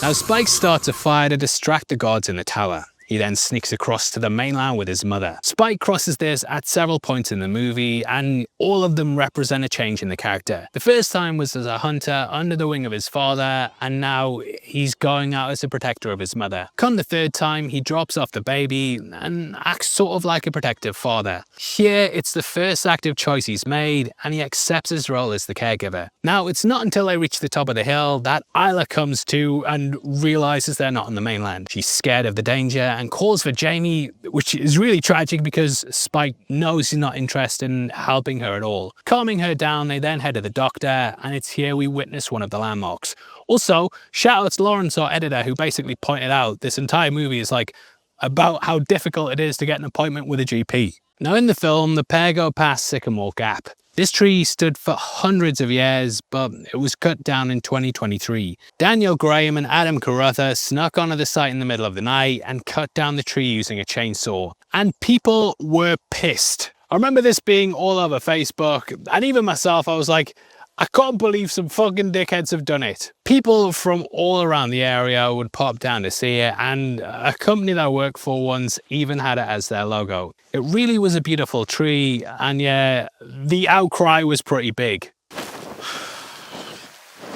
Now Spike starts a fire to distract the guards in the tower. He then sneaks across to the mainland with his mother. Spike crosses this at several points in the movie, and all of them represent a change in the character. The first time was as a hunter under the wing of his father, and now he's going out as a protector of his mother. Come the third time, he drops off the baby and acts sort of like a protective father. Here, it's the first active choice he's made, and he accepts his role as the caregiver. Now, it's not until they reach the top of the hill that Isla comes to and realizes they're not on the mainland. She's scared of the danger, and calls for Jamie, which is really tragic because Spike knows he's not interested in helping her at all. Calming her down, they then head to the doctor, and it's here we witness one of the landmarks. Also, shout out to Lawrence, our editor, who basically pointed out this entire movie is like about how difficult it is to get an appointment with a GP. Now in the film, the pair go past Sycamore Gap. This tree stood for hundreds of years, but it was cut down in 2023. Daniel Graham and Adam Carruthers snuck onto the site in the middle of the night and cut down the tree using a chainsaw. And people were pissed. I remember this being all over Facebook, and even myself, I was like, I can't believe some fucking dickheads have done it. People from all around the area would pop down to see it, and a company that I work for once even had it as their logo. It really was a beautiful tree, and yeah, the outcry was pretty big.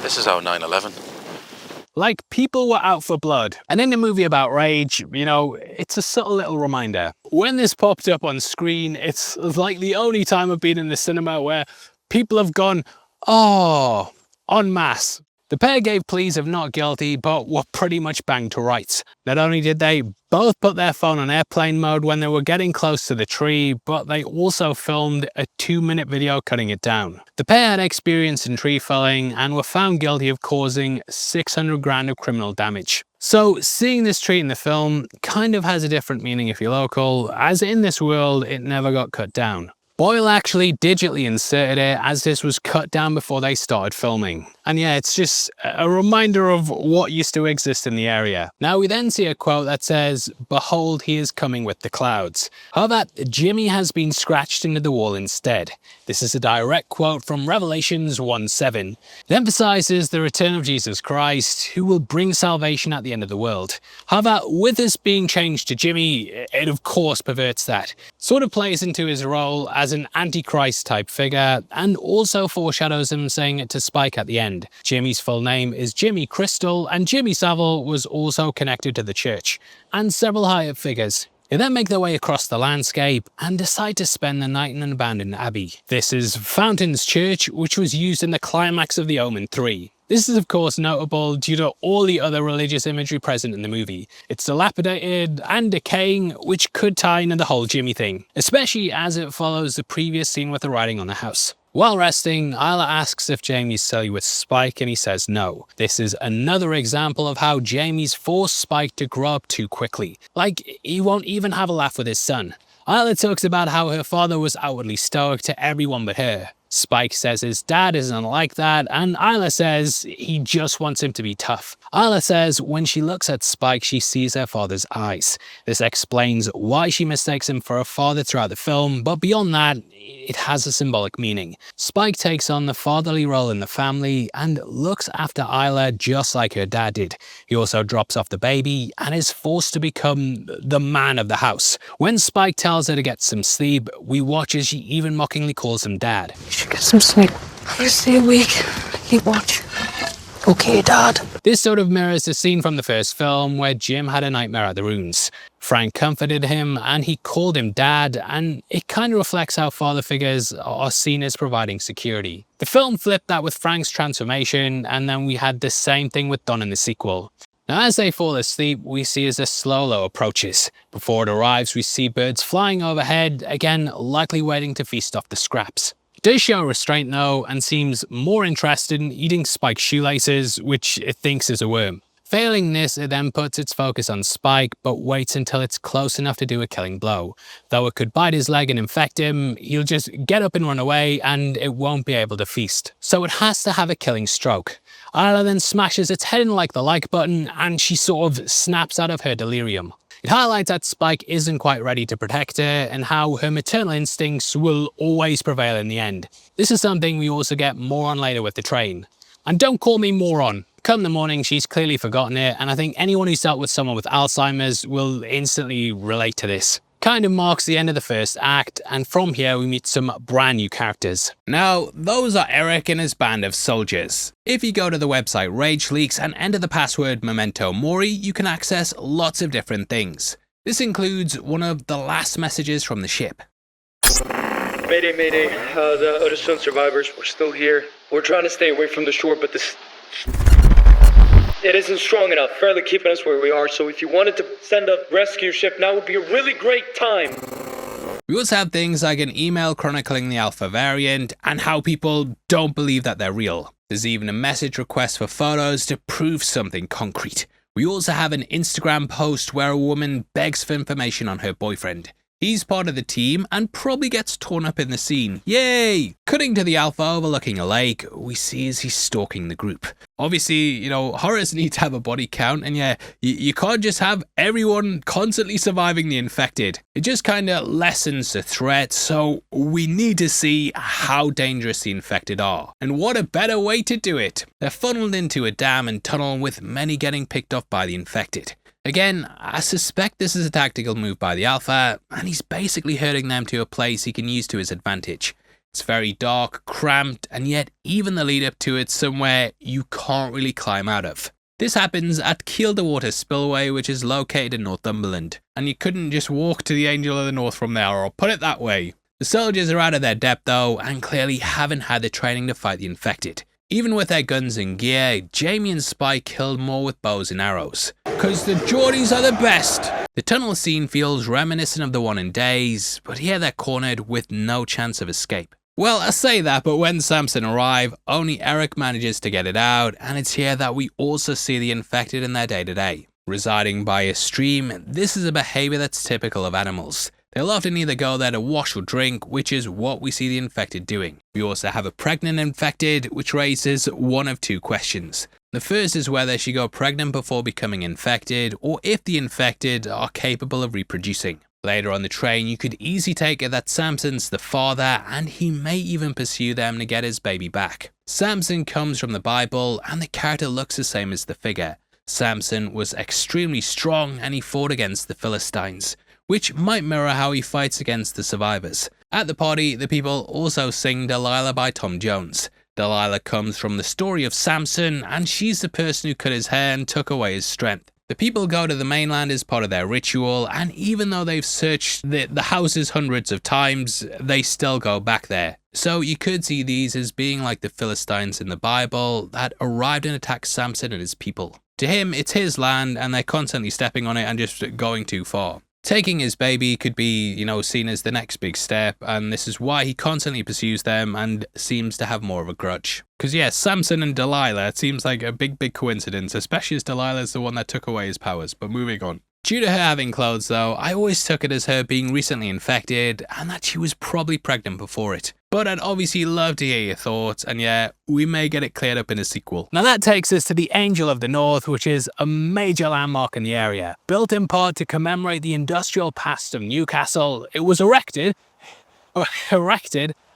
This is our 9/11. Like, people were out for blood. And in the movie about rage, you know, it's a subtle little reminder. When this popped up on screen, it's like the only time I've been in the cinema where people have gone, oh, en masse. The pair gave pleas of not guilty, but were pretty much banged to rights. Not only did they both put their phone on airplane mode when they were getting close to the tree, but they also filmed a 2-minute video cutting it down. The pair had experience in tree felling and were found guilty of causing 600 grand of criminal damage. So seeing this tree in the film kind of has a different meaning if you're local, as in this world it never got cut down. Boyle actually digitally inserted it as this was cut down before they started filming. And yeah, it's just a reminder of what used to exist in the area. Now we then see a quote that says, "Behold, he is coming with the clouds." However, Jimmy has been scratched into the wall instead. This is a direct quote from Revelations 1:7. It emphasizes the return of Jesus Christ, who will bring salvation at the end of the world. However, with this being changed to Jimmy, it of course perverts that. Sort of plays into his role as an antichrist type figure, and also foreshadows him saying it to Spike at the end. Jimmy's full name is Jimmy Crystal, and Jimmy Savile was also connected to the church, and several higher figures. They then make their way across the landscape and decide to spend the night in an abandoned abbey. This is Fountain's Church, which was used in the climax of The Omen 3. This is of course notable due to all the other religious imagery present in the movie. It's dilapidated and decaying, which could tie into the whole Jimmy thing, especially as it follows the previous scene with the writing on the house. While resting, Isla asks if Jamie's silly with Spike and he says no. This is another example of how Jamie's forced Spike to grow up too quickly. Like, he won't even have a laugh with his son. Isla talks about how her father was outwardly stoic to everyone but her. Spike says his dad isn't like that, and Isla says he just wants him to be tough. Isla says when she looks at Spike, she sees her father's eyes. This explains why she mistakes him for her father throughout the film, but beyond that, it has a symbolic meaning. Spike takes on the fatherly role in the family and looks after Isla just like her dad did. He also drops off the baby and is forced to become the man of the house. When Spike tells her to get some sleep, we watch as she even mockingly calls him dad. You should get some sleep. I'm gonna stay awake. Keep watch. Okay, Dad. This sort of mirrors the scene from the first film where Jim had a nightmare at the ruins. Frank comforted him and he called him dad, and it kind of reflects how father figures are seen as providing security. The film flipped that with Frank's transformation, and then we had the same thing with Don in the sequel. Now as they fall asleep, we see as the slow-lo approaches. Before it arrives, we see birds flying overhead, again likely waiting to feast off the scraps. It does show restraint though, and seems more interested in eating Spike's shoelaces, which it thinks is a worm. Failing this, it then puts its focus on Spike, but waits until it's close enough to do a killing blow. Though it could bite his leg and infect him, he'll just get up and run away, and it won't be able to feast. So it has to have a killing stroke. Isla then smashes its head in like the like button, and she sort of snaps out of her delirium. It highlights that Spike isn't quite ready to protect her, and how her maternal instincts will always prevail in the end. This is something we also get more on later with the train. And don't call me moron. Come the morning, she's clearly forgotten it, and I think anyone who's dealt with someone with Alzheimer's will instantly relate to this. Kind of marks the end of the first act, and from here we meet some brand new characters. Now, those are Eric and his band of soldiers. If you go to the website Rage Leaks and enter the password Memento Mori, you can access lots of different things. This includes one of the last messages from the ship. Mayday, mayday, the Odyssean survivors, we're still here. We're trying to stay away from the shore, but this... it isn't strong enough, fairly keeping us where we are, so if you wanted to send a rescue ship, now would be a really great time. We also have things like an email chronicling the alpha variant and how people don't believe that they're real. There's even a message request for photos to prove something concrete. We also have an Instagram post where a woman begs for information on her boyfriend. He's part of the team and probably gets torn up in the scene. Yay! Cutting to the alpha overlooking a lake, we see as he's stalking the group. Obviously, horrors need to have a body count, and yeah, you can't just have everyone constantly surviving the infected. It just kind of lessens the threat, so we need to see how dangerous the infected are. And what a better way to do it! They're funneled into a dam and tunnel with many getting picked off by the infected. Again, I suspect this is a tactical move by the Alpha, and he's basically herding them to a place he can use to his advantage. It's very dark, cramped, and yet even the lead up to it somewhere you can't really climb out of. This happens at Kielderwater Spillway, which is located in Northumberland, and you couldn't just walk to the Angel of the North from there, or put it that way. The soldiers are out of their depth though, and clearly haven't had the training to fight the infected. Even with their guns and gear, Jamie and Spike killed more with bows and arrows. Cause the Geordies are the best! The tunnel scene feels reminiscent of the one in Days, but here they're cornered with no chance of escape. Well, I say that, but when Samson arrive, only Eric manages to get it out, and it's here that we also see the infected in their day-to-day. Residing by a stream, this is a behaviour that's typical of animals. They'll often either go there to wash or drink, which is what we see the infected doing. We also have a pregnant infected, which raises one of two questions. The first is whether she got pregnant before becoming infected, or if the infected are capable of reproducing. Later on the train, you could easily take it that Samson's the father, and he may even pursue them to get his baby back. Samson comes from the Bible, and the character looks the same as the figure. Samson was extremely strong, and he fought against the Philistines, which might mirror how he fights against the survivors. At the party, the people also sing Delilah by Tom Jones. Delilah comes from the story of Samson, and she's the person who cut his hair and took away his strength. The people go to the mainland as part of their ritual, and even though they've searched the houses hundreds of times, they still go back there. So you could see these as being like the Philistines in the Bible that arrived and attacked Samson and his people. To him, it's his land, and they're constantly stepping on it and just going too far. Taking his baby could be, seen as the next big step, and this is why he constantly pursues them and seems to have more of a grudge. Because yeah, Samson and Delilah, it seems like a big coincidence, especially as Delilah's the one that took away his powers, but moving on. Due to her having clothes though, I always took it as her being recently infected, and that she was probably pregnant before it. But I'd obviously love to hear your thoughts, and yeah, we may get it cleared up in a sequel. Now that takes us to the Angel of the North, which is a major landmark in the area. Built in part to commemorate the industrial past of Newcastle, it was erected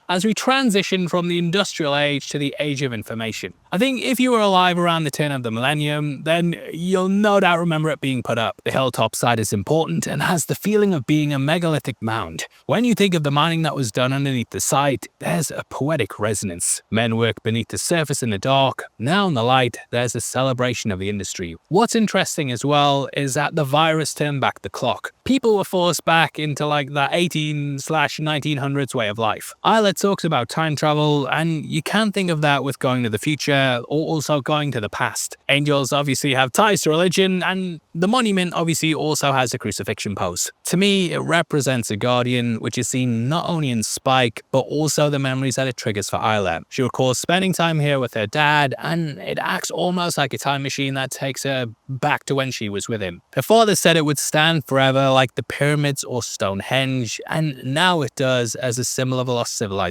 as we transition from the industrial age to the age of information. I think if you were alive around the turn of the millennium, then you'll no doubt remember it being put up. The hilltop side is important and has the feeling of being a megalithic mound. When you think of the mining that was done underneath the site, there's a poetic resonance. Men work beneath the surface in the dark. Now in the light, there's a celebration of the industry. What's interesting as well is that the virus turned back the clock. People were forced back into like that 18/1900s way of life. Islet talks about time travel, and you can think of that with going to the future or also going to the past. Angels obviously have ties to religion, and the monument obviously also has a crucifixion pose. To me, it represents a guardian, which is seen not only in Spike, but also the memories that it triggers for Isla. She recalls spending time here with her dad, and it acts almost like a time machine that takes her back to when she was with him. Her father said it would stand forever like the pyramids or Stonehenge, and now it does as a symbol of a lost civilization.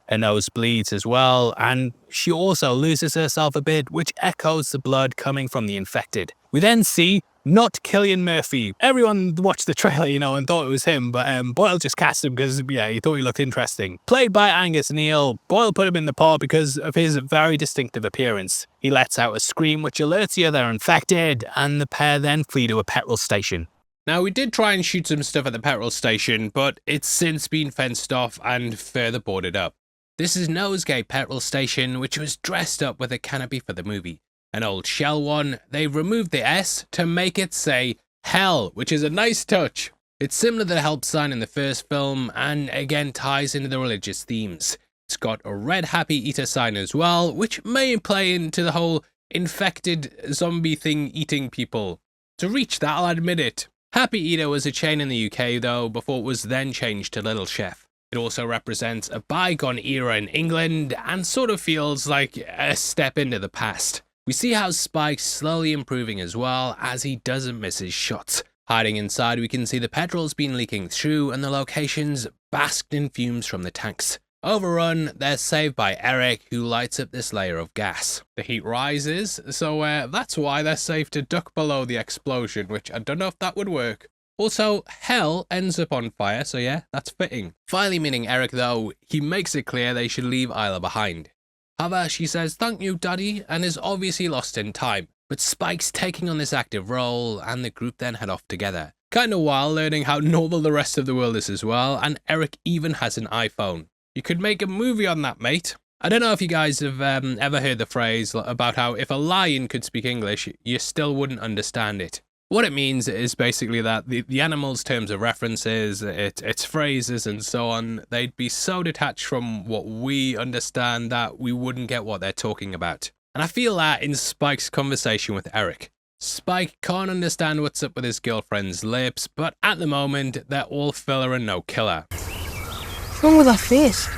Her nose bleeds as well, and she also loses herself a bit, which echoes the blood coming from the infected. We then see not Cillian Murphy. Everyone watched the trailer, and thought it was him, but Boyle just cast him because, he thought he looked interesting. Played by Angus Neal, Boyle put him in the part because of his very distinctive appearance. He lets out a scream which alerts you they're infected, and the pair then flee to a petrol station. Now, we did try and shoot some stuff at the petrol station, but it's since been fenced off and further boarded up. This is Nosegay Petrol Station, which was dressed up with a canopy for the movie. An old shell one, they've removed the S to make it say Hell, which is a nice touch. It's similar to the help sign in the first film, and again ties into the religious themes. It's got a red happy eater sign as well, which may play into the whole infected zombie thing eating people. To reach that, I'll admit it. Happy Eater was a chain in the UK though, before it was then changed to Little Chef. It also represents a bygone era in England and sort of feels like a step into the past. We see how Spike's slowly improving as well as he doesn't miss his shots. Hiding inside, we can see the petrol's been leaking through and the locations basked in fumes from the tanks. Overrun, they're saved by Eric, who lights up this layer of gas. The heat rises, so that's why they're safe to duck below the explosion, which I don't know if that would work. Also, hell ends up on fire, so yeah, that's fitting. Finally meeting Eric though, he makes it clear they should leave Isla behind. However, she says thank you daddy and is obviously lost in time. But Spike's taking on this active role and the group then head off together. Kinda while learning how normal the rest of the world is as well, and Eric even has an iPhone. You could make a movie on that, mate. I don't know if you guys have ever heard the phrase about how if a lion could speak English, you still wouldn't understand it. What it means is basically that the animal's terms of references, its phrases and so on, they'd be so detached from what we understand that we wouldn't get what they're talking about. And I feel that in Spike's conversation with Eric. Spike can't understand what's up with his girlfriend's lips, but at the moment, they're all filler and no killer. What's wrong with her face?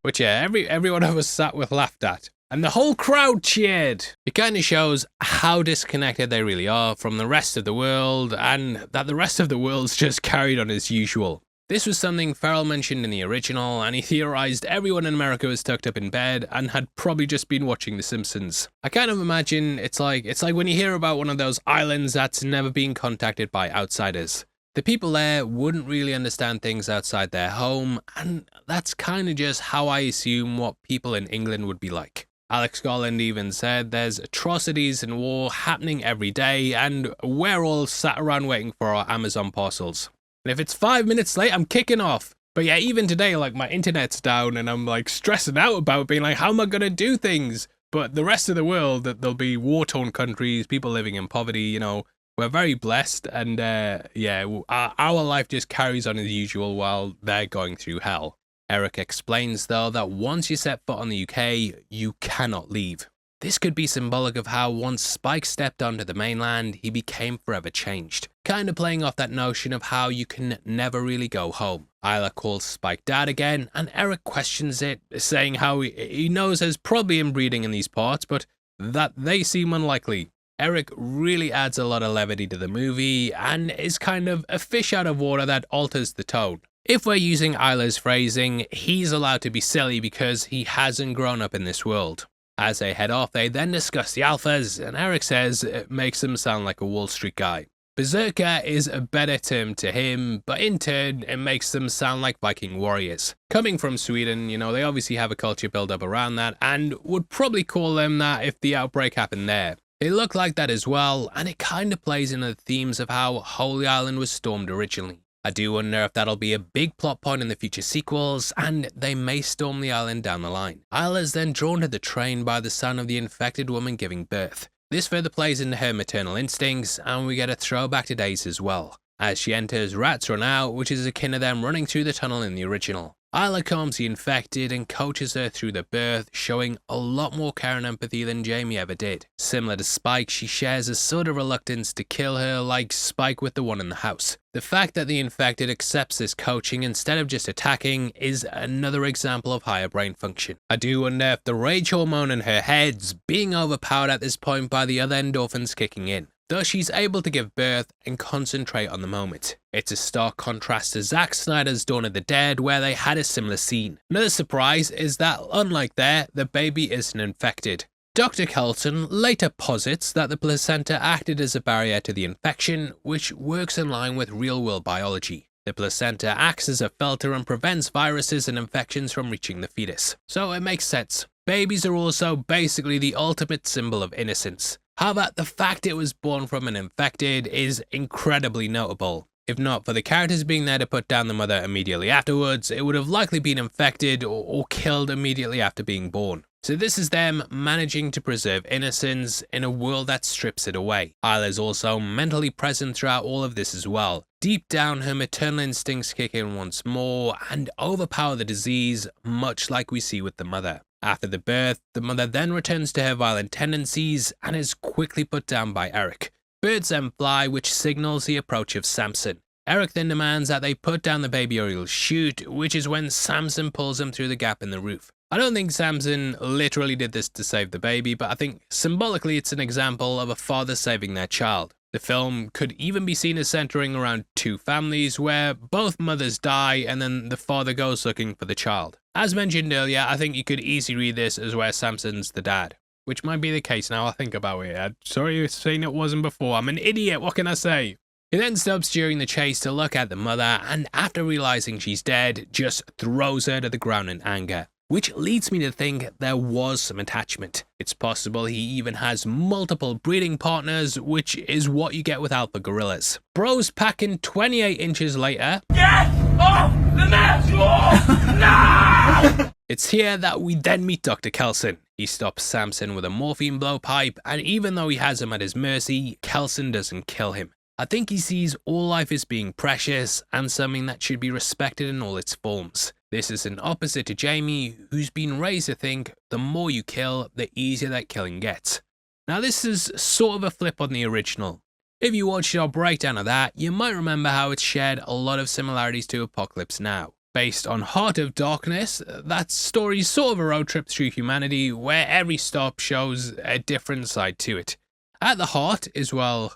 Which yeah, every one of us sat with laughed at. And the whole crowd cheered. It kind of shows how disconnected they really are from the rest of the world, and that the rest of the world's just carried on as usual. This was something Farrell mentioned in the original, and he theorized everyone in America was tucked up in bed and had probably just been watching The Simpsons. I kind of imagine it's like when you hear about one of those islands that's never been contacted by outsiders. The people there wouldn't really understand things outside their home, and that's kind of just how I assume what people in England would be like. Alex Garland even said there's atrocities and war happening every day, and we're all sat around waiting for our Amazon parcels. And if it's 5 minutes late, I'm kicking off. But yeah, even today, like my internet's down and I'm like stressing out about being like, how am I going to do things? But the rest of the world, that there'll be war-torn countries, people living in poverty, you know, we're very blessed, and our life just carries on as usual while they're going through hell. Eric explains though that once you set foot on the UK, you cannot leave. This could be symbolic of how once Spike stepped onto the mainland, he became forever changed. Kind of playing off that notion of how you can never really go home. Isla calls Spike dad again, and Eric questions it, saying how he knows there's probably inbreeding in these parts, but that they seem unlikely. Eric really adds a lot of levity to the movie, and is kind of a fish out of water that alters the tone. If we're using Isla's phrasing, he's allowed to be silly because he hasn't grown up in this world. As they head off, they then discuss the alphas, and Eric says it makes him sound like a Wall Street guy. Berserker is a better term to him, but in turn, it makes them sound like Viking warriors. Coming from Sweden, you know, they obviously have a culture built up around that, and would probably call them that if the outbreak happened there. They look like that as well, and it kind of plays into the themes of how Holy Island was stormed originally. I do wonder if that'll be a big plot point in the future sequels, and they may storm the island down the line. Isla is then drawn to the train by the sound of the infected woman giving birth. This further plays into her maternal instincts, and we get a throwback to days as well. As she enters, rats run out, which is akin to them running through the tunnel in the original. Isla calms the infected and coaches her through the birth, showing a lot more care and empathy than Jamie ever did. Similar to Spike, she shares a sort of reluctance to kill her like Spike with the one in the house. The fact that the infected accepts this coaching instead of just attacking is another example of higher brain function. I do wonder if the rage hormone in her head's being overpowered at this point by the other endorphins kicking in. Thus she's able to give birth and concentrate on the moment. It's a stark contrast to Zack Snyder's Dawn of the Dead, where they had a similar scene. Another surprise is that, unlike there, the baby isn't infected. Dr. Kelson later posits that the placenta acted as a barrier to the infection, which works in line with real-world biology. The placenta acts as a filter and prevents viruses and infections from reaching the fetus. So it makes sense. Babies are also basically the ultimate symbol of innocence. However, the fact it was born from an infected is incredibly notable. If not for the characters being there to put down the mother immediately afterwards, it would have likely been infected or killed immediately after being born. So this is them managing to preserve innocence in a world that strips it away. Isla is also mentally present throughout all of this as well. Deep down, her maternal instincts kick in once more and overpower the disease, much like we see with the mother. After the birth, the mother then returns to her violent tendencies and is quickly put down by Eric. Birds then fly, which signals the approach of Samson. Eric then demands that they put down the baby or he'll shoot, which is when Samson pulls him through the gap in the roof. I don't think Samson literally did this to save the baby, but I think symbolically it's an example of a father saving their child. The film could even be seen as centering around two families where both mothers die and then the father goes looking for the child. As mentioned earlier, I think you could easily read this as where Samson's the dad, which might be the case now I think about it. I'm sorry for saying it wasn't before, I'm an idiot, what can I say? He then stops during the chase to look at the mother and after realizing she's dead, just throws her to the ground in anger. Which leads me to think there was some attachment. It's possible he even has multiple breeding partners, which is what you get with alpha gorillas. Bro's packing 28 inches later. Get off the next wall! No! It's here that we then meet Dr. Kelson. He stops Samson with a morphine blowpipe, and even though he has him at his mercy, Kelson doesn't kill him. I think he sees all life as being precious and something that should be respected in all its forms. This is an opposite to Jamie, who's been raised to think the more you kill, the easier that killing gets. Now this is sort of a flip on the original. If you watched our breakdown of that, you might remember how it's shared a lot of similarities to Apocalypse Now. Based on Heart of Darkness, that story's sort of a road trip through humanity where every stop shows a different side to it. At the heart is, well,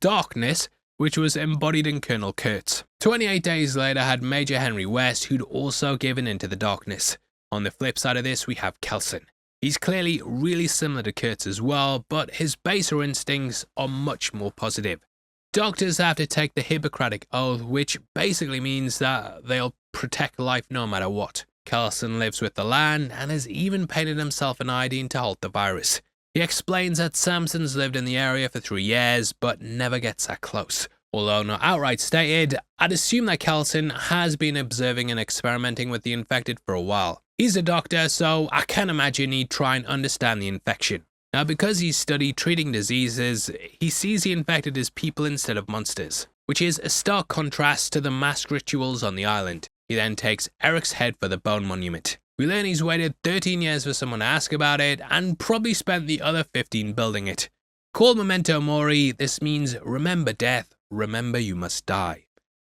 darkness, which was embodied in Colonel Kurtz. 28 days later had Major Henry West, who'd also given into the darkness. On the flip side of this, we have Kelson. He's clearly really similar to Kurtz as well, but his baser instincts are much more positive. Doctors have to take the Hippocratic Oath, which basically means that they'll protect life no matter what. Kelson lives with the land and has even painted himself an iodine to halt the virus. He explains that Samson's lived in the area for 3 years, but never gets that close. Although not outright stated, I'd assume that Kelson has been observing and experimenting with the infected for a while. He's a doctor, so I can imagine he'd try and understand the infection. Now, because he's studied treating diseases, he sees the infected as people instead of monsters, which is a stark contrast to the mask rituals on the island. He then takes Eric's head for the bone monument. We learn he's waited 13 years for someone to ask about it, and probably spent the other 15 building it. Called Memento Mori, this means remember death, remember you must die.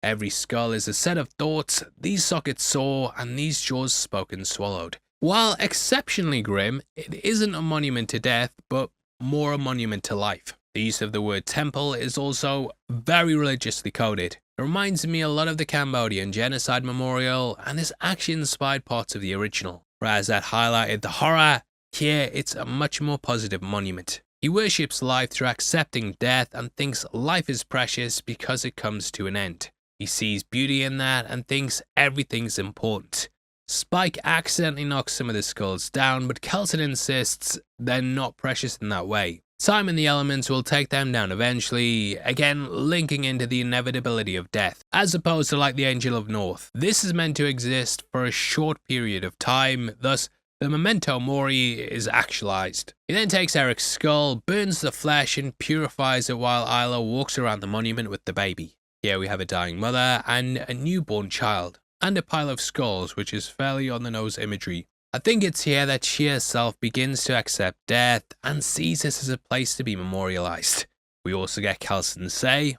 Every skull is a set of thoughts, these sockets saw, and these jaws spoken swallowed. While exceptionally grim, it isn't a monument to death, but more a monument to life. The use of the word temple is also very religiously coded. It reminds me a lot of the Cambodian Genocide Memorial, and this actually inspired parts of the original. Whereas that highlighted the horror, here it's a much more positive monument. He worships life through accepting death and thinks life is precious because it comes to an end. He sees beauty in that and thinks everything's important. Spike accidentally knocks some of the skulls down, but Kelson insists they're not precious in that way. Time and the elements will take them down eventually, again linking into the inevitability of death, as opposed to like the Angel of North. This is meant to exist for a short period of time, thus the Memento Mori is actualized. He then takes Eric's skull, burns the flesh and purifies it while Isla walks around the monument with the baby. Here we have a dying mother and a newborn child, and a pile of skulls, which is fairly on the nose imagery. I think it's here that she herself begins to accept death and sees this as a place to be memorialized. We also get Kelson say,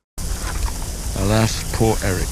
"Alas, poor Eric."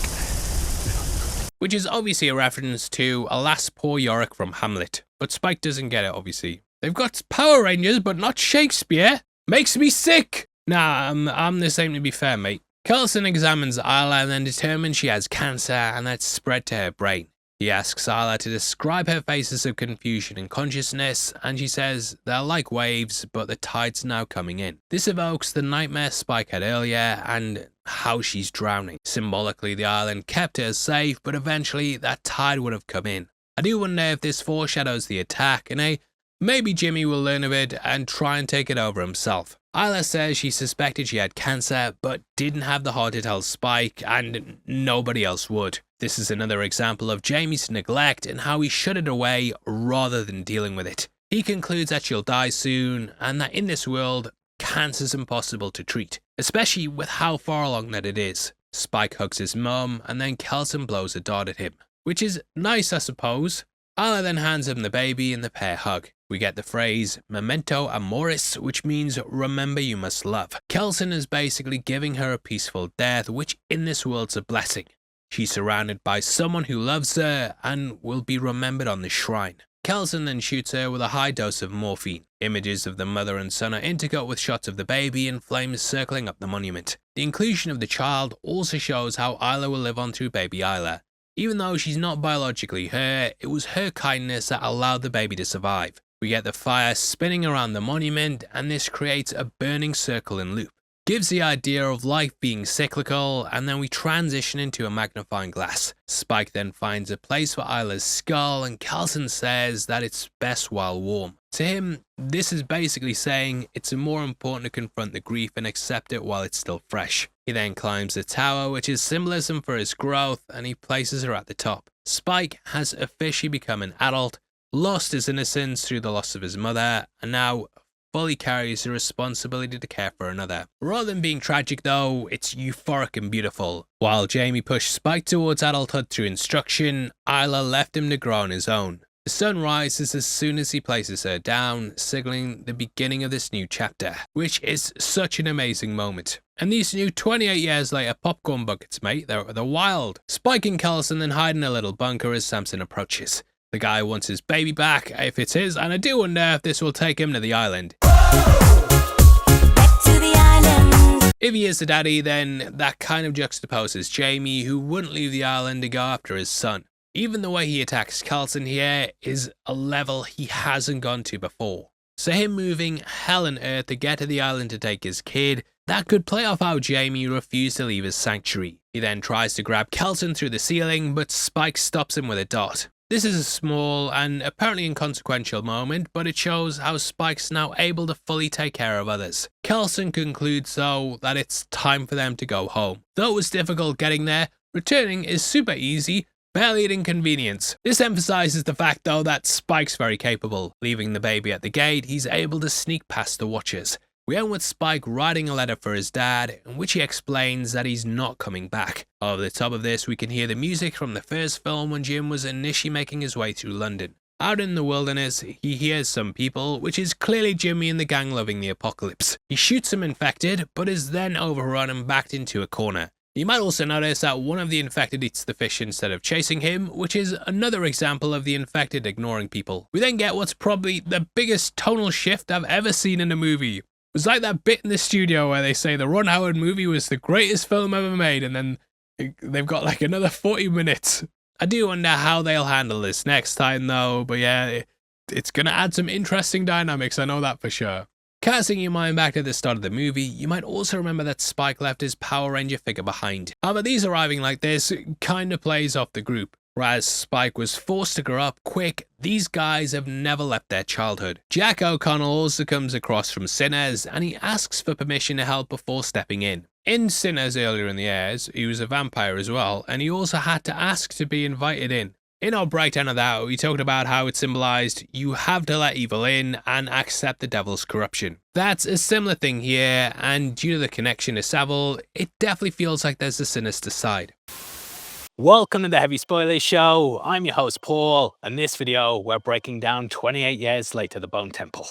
Which is obviously a reference to Alas, Poor Yorick from Hamlet, but Spike doesn't get it obviously. They've got Power Rangers but not Shakespeare. Makes me sick. Nah, I'm the same to be fair, mate. Kelson examines Isla and then determines she has cancer and that's spread to her brain. He asks Isla to describe her phases of confusion and consciousness, and she says they're like waves, but the tide's now coming in. This evokes the nightmare Spike had earlier and how she's drowning. Symbolically, the island kept her safe, but eventually that tide would have come in. I do wonder if this foreshadows the attack, and maybe Jimmy will learn of it and try and take it over himself. Isla says she suspected she had cancer, but didn't have the heart to tell Spike, and nobody else would. This is another example of Jamie's neglect and how he shut it away rather than dealing with it. He concludes that she'll die soon, and that in this world, cancer's impossible to treat, especially with how far along that it is. Spike hugs his mum, and then Kelson blows a dart at him, which is nice, I suppose. Isla then hands him the baby and the pair hug. We get the phrase memento amoris, which means remember you must love. Kelson is basically giving her a peaceful death, which in this world's a blessing. She's surrounded by someone who loves her and will be remembered on the shrine. Kelson then shoots her with a high dose of morphine. Images of the mother and son are intercut with shots of the baby and flames circling up the monument. The inclusion of the child also shows how Isla will live on through baby Isla. Even though she's not biologically her, it was her kindness that allowed the baby to survive. We get the fire spinning around the monument, and this creates a burning circle and loop. Gives the idea of life being cyclical, and then we transition into a magnifying glass. Spike then finds a place for Isla's skull, and Kelson says that it's best while warm. To him, this is basically saying it's more important to confront the grief and accept it while it's still fresh. He then climbs the tower, which is symbolism for his growth, and he places her at the top. Spike has officially become an adult, lost his innocence through the loss of his mother, and now fully carries the responsibility to care for another. Rather than being tragic though, it's euphoric and beautiful. While Jamie pushed Spike towards adulthood through instruction, Isla left him to grow on his own. The sun rises as soon as he places her down, signaling the beginning of this new chapter, which is such an amazing moment. And these new 28 years later popcorn buckets, mate, they're wild. Spike and Kelson then hide in a little bunker as Samson approaches. The guy wants his baby back, if it's his, and I do wonder if this will take him to the island. If he is the daddy, then that kind of juxtaposes Jamie, who wouldn't leave the island to go after his son. Even the way he attacks Kelson here is a level he hasn't gone to before. So him moving hell and earth to get to the island to take his kid, that could play off how Jamie refused to leave his sanctuary. He then tries to grab Kelson through the ceiling, but Spike stops him with a dart. This is a small and apparently inconsequential moment, but it shows how Spike's now able to fully take care of others. Kelson concludes though that it's time for them to go home. Though it was difficult getting there, returning is super easy, barely an inconvenience. This emphasizes the fact though that Spike's very capable. Leaving the baby at the gate, he's able to sneak past the watchers. We end with Spike writing a letter for his dad, in which he explains that he's not coming back. Over the top of this, we can hear the music from the first film when Jim was initially making his way through London. Out in the wilderness, he hears some people, which is clearly Jimmy and the gang loving the apocalypse. He shoots some infected, but is then overrun and backed into a corner. You might also notice that one of the infected eats the fish instead of chasing him, which is another example of the infected ignoring people. We then get what's probably the biggest tonal shift I've ever seen in a movie. It was like that bit in the studio where they say the Ron Howard movie was the greatest film ever made, and then they've got like another 40 minutes. I do wonder how they'll handle this next time though, but yeah, it's gonna add some interesting dynamics, I know that for sure. Casting your mind back to the start of the movie, you might also remember that Spike left his Power Ranger figure behind. However, these arriving like this kinda plays off the group. Whereas Spike was forced to grow up quick, these guys have never left their childhood. Jack O'Connell also comes across from Sinners, and he asks for permission to help before stepping in. In Sinners earlier in the years, he was a vampire as well, and he also had to ask to be invited in. In our breakdown of that, we talked about how it symbolized you have to let evil in and accept the devil's corruption. That's a similar thing here, and due to the connection to Savile, it definitely feels like there's a sinister side. Welcome to the Heavy Spoilers Show. I'm your host Paul, and this video we're breaking down 28 years later the Bone Temple.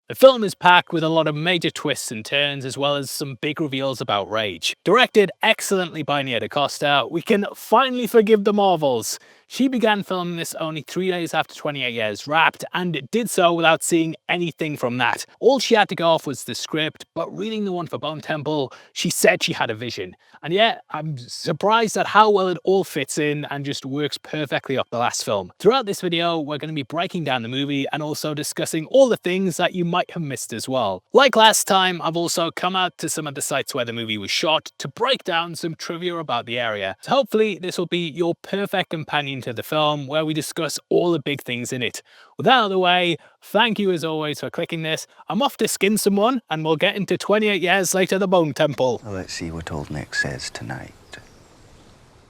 The film is packed with a lot of major twists and turns, as well as some big reveals about Rage. Directed excellently by Nia DaCosta, we can finally forgive the Marvels. She began filming this only 3 days after 28 years wrapped, and did so without seeing anything from that. All she had to go off was the script, but reading the one for Bone Temple, she said she had a vision. And yet, I'm surprised at how well it all fits in and just works perfectly off the last film. Throughout this video, we're going to be breaking down the movie and also discussing all the things that you might have missed as well. Like last time, I've also come out to some of the sites where the movie was shot to break down some trivia about the area. So hopefully this will be your perfect companion to the film, where we discuss all the big things in it. With that out of the way, thank you as always for clicking this. I'm off to skin someone, and we'll get into 28 years later the Bone Temple. Well, let's see what old Nick says tonight.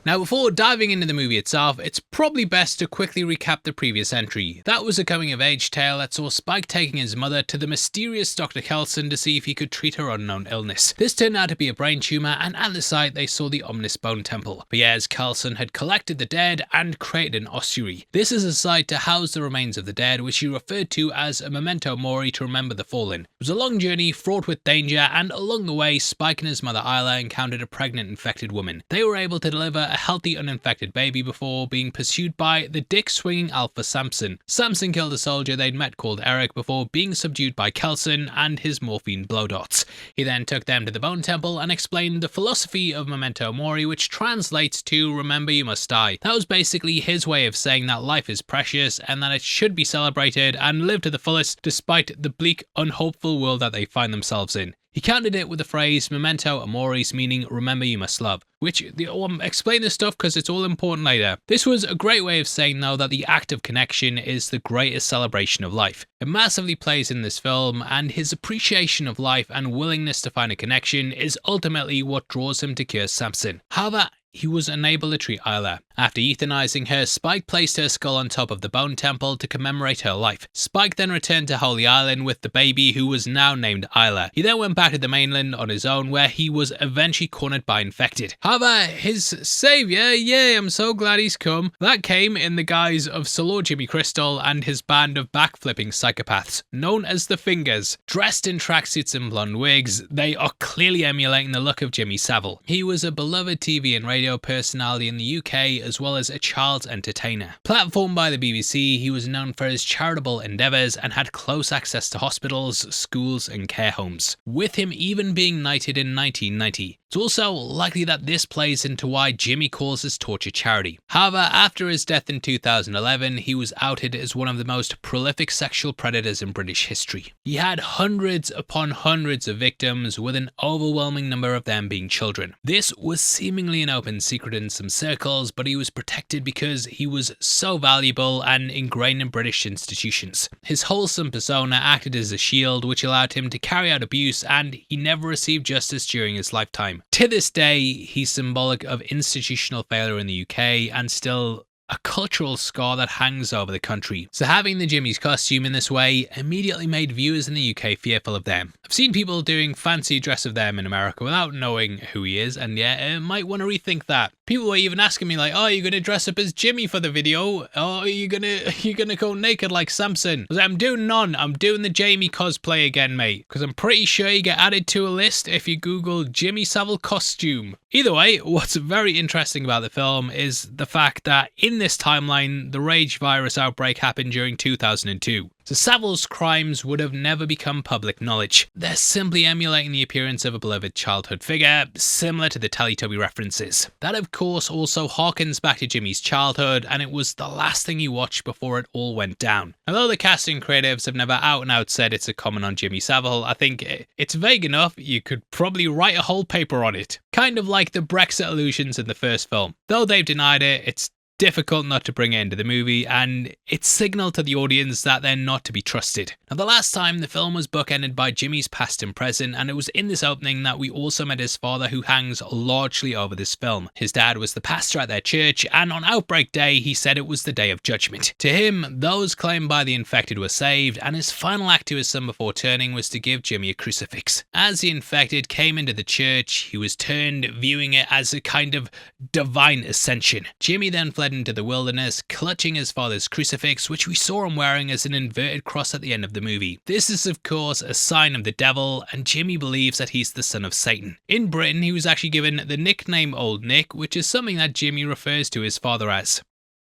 Now, before diving into the movie itself, it's probably best to quickly recap the previous entry. That was a coming-of-age tale that saw Spike taking his mother to the mysterious Dr. Kelson to see if he could treat her unknown illness. This turned out to be a brain tumour, and at the site they saw the ominous bone temple. But yeah, as Kelson had collected the dead and created an ossuary. This is a site to house the remains of the dead, which he referred to as a memento mori to remember the fallen. It was a long journey fraught with danger, and along the way, Spike and his mother Isla encountered a pregnant infected woman. They were able to deliver a healthy uninfected baby before being pursued by the dick-swinging alpha Samson. Samson killed a soldier they'd met called Eric before being subdued by Kelson and his morphine blow dots. He then took them to the bone temple and explained the philosophy of memento mori, which translates to remember you must die. That was basically his way of saying that life is precious and that it should be celebrated and lived to the fullest despite the bleak, unhopeful world that they find themselves in. He countered it with the phrase memento amoris, meaning remember you must love, which explain this stuff because it's all important later. This was a great way of saying though that the act of connection is the greatest celebration of life. It massively plays in this film, and his appreciation of life and willingness to find a connection is ultimately what draws him to cure Samson. However, he was unable to treat Isla. After euthanizing her, Spike placed her skull on top of the bone temple to commemorate her life. Spike then returned to Holy Island with the baby, who was now named Isla. He then went back to the mainland on his own, where he was eventually cornered by Infected. However, his saviour, yay, I'm so glad he's come, that came in the guise of Sir Lord Jimmy Crystal and his band of backflipping psychopaths, known as the Fingers. Dressed in tracksuits and blonde wigs, they are clearly emulating the look of Jimmy Savile. He was a beloved TV and radio personality in the UK, as well as a child's entertainer. Platformed by the BBC, he was known for his charitable endeavours and had close access to hospitals, schools and care homes, with him even being knighted in 1990. It's also likely that this plays into why Jimmy calls his torture charity. However, after his death in 2011, he was outed as one of the most prolific sexual predators in British history. He had hundreds upon hundreds of victims, with an overwhelming number of them being children. This was seemingly an open secret in some circles, but he was protected because he was so valuable and ingrained in British institutions. His wholesome persona acted as a shield, which allowed him to carry out abuse, and he never received justice during his lifetime. To this day, he's symbolic of institutional failure in the UK and still a cultural scar that hangs over the country. So having the Jimmy's costume in this way immediately made viewers in the UK fearful of them. I've seen people doing fancy dress of them in America without knowing who he is, and yeah, I might want to rethink that. People were even asking me like, oh, are you going to dress up as Jimmy for the video? Oh, are you gonna go naked like Samson? I was like, I'm doing none. I'm doing the Jamie cosplay again, mate. Because I'm pretty sure you get added to a list if you Google Jimmy Savile costume. Either way, what's very interesting about the film is the fact that in this timeline, the rage virus outbreak happened during 2002. So Savile's crimes would have never become public knowledge. They're simply emulating the appearance of a beloved childhood figure, similar to the Teletubby references. That of course also harkens back to Jimmy's childhood, and it was the last thing he watched before it all went down. Although the casting creatives have never out and out said it's a comment on Jimmy Savile, I think it's vague enough you could probably write a whole paper on it. Kind of like the Brexit allusions in the first film. Though they've denied it, it's difficult not to bring it into the movie, and it signaled to the audience that they're not to be trusted. Now, the last time the film was bookended by Jimmy's past and present, and it was in this opening that we also met his father, who hangs largely over this film. His dad was the pastor at their church, and on Outbreak Day he said it was the day of judgment. To him, those claimed by the infected were saved, and his final act to his son before turning was to give Jimmy a crucifix. As the infected came into the church, he was turned, viewing it as a kind of divine ascension. Jimmy then fled into the wilderness, clutching his father's crucifix, which we saw him wearing as an inverted cross at the end of the movie. This is of course a sign of the devil, and Jimmy believes that he's the son of Satan. In Britain, he was actually given the nickname Old Nick, which is something that Jimmy refers to his father as.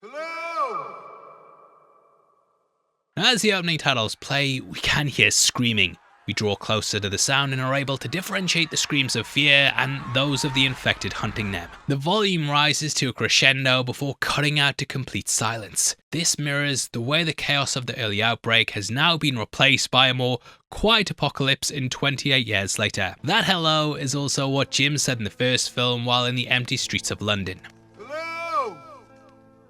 Hello! As the opening titles play, we can hear screaming. We draw closer to the sound and are able to differentiate the screams of fear and those of the infected hunting them. The volume rises to a crescendo before cutting out to complete silence. This mirrors the way the chaos of the early outbreak has now been replaced by a more quiet apocalypse in 28 years later. That hello is also what Jim said in the first film while in the empty streets of London.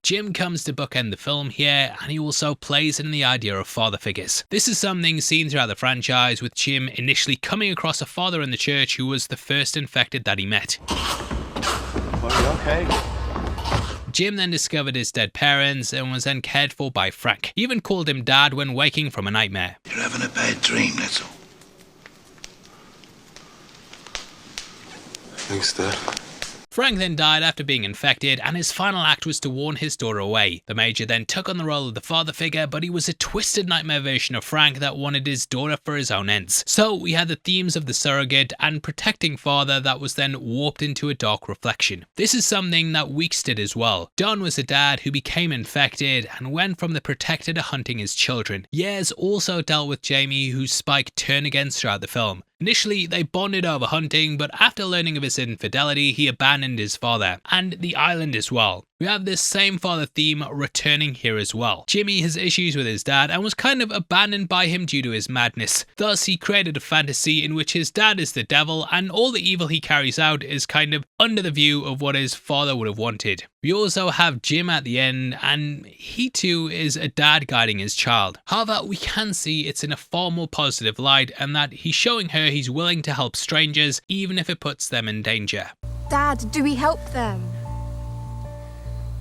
Jim comes to bookend the film here, and he also plays in the idea of father figures. This is something seen throughout the franchise, with Jim initially coming across a father in the church who was the first infected that he met. Are you okay? Jim then discovered his dead parents and was then cared for by Frank. He even called him Dad when waking from a nightmare. You're having a bad dream, that's all. Thanks, Dad. Frank then died after being infected, and his final act was to warn his daughter away. The Major then took on the role of the father figure, but he was a twisted nightmare version of Frank that wanted his daughter for his own ends. So we had the themes of the surrogate and protecting father that was then warped into a dark reflection. This is something that Weeks did as well. Don was a dad who became infected and went from the protector to hunting his children. Years also dealt with Jamie, who Spike turned against throughout the film. Initially, they bonded over hunting, but after learning of his infidelity, he abandoned his father, and the island as well. We have this same father theme returning here as well. Jimmy has issues with his dad and was kind of abandoned by him due to his madness. Thus, he created a fantasy in which his dad is the devil and all the evil he carries out is kind of under the view of what his father would have wanted. We also have Jim at the end, and he too is a dad guiding his child. However, we can see it's in a far more positive light and that he's showing her he's willing to help strangers even if it puts them in danger. Dad, do we help them?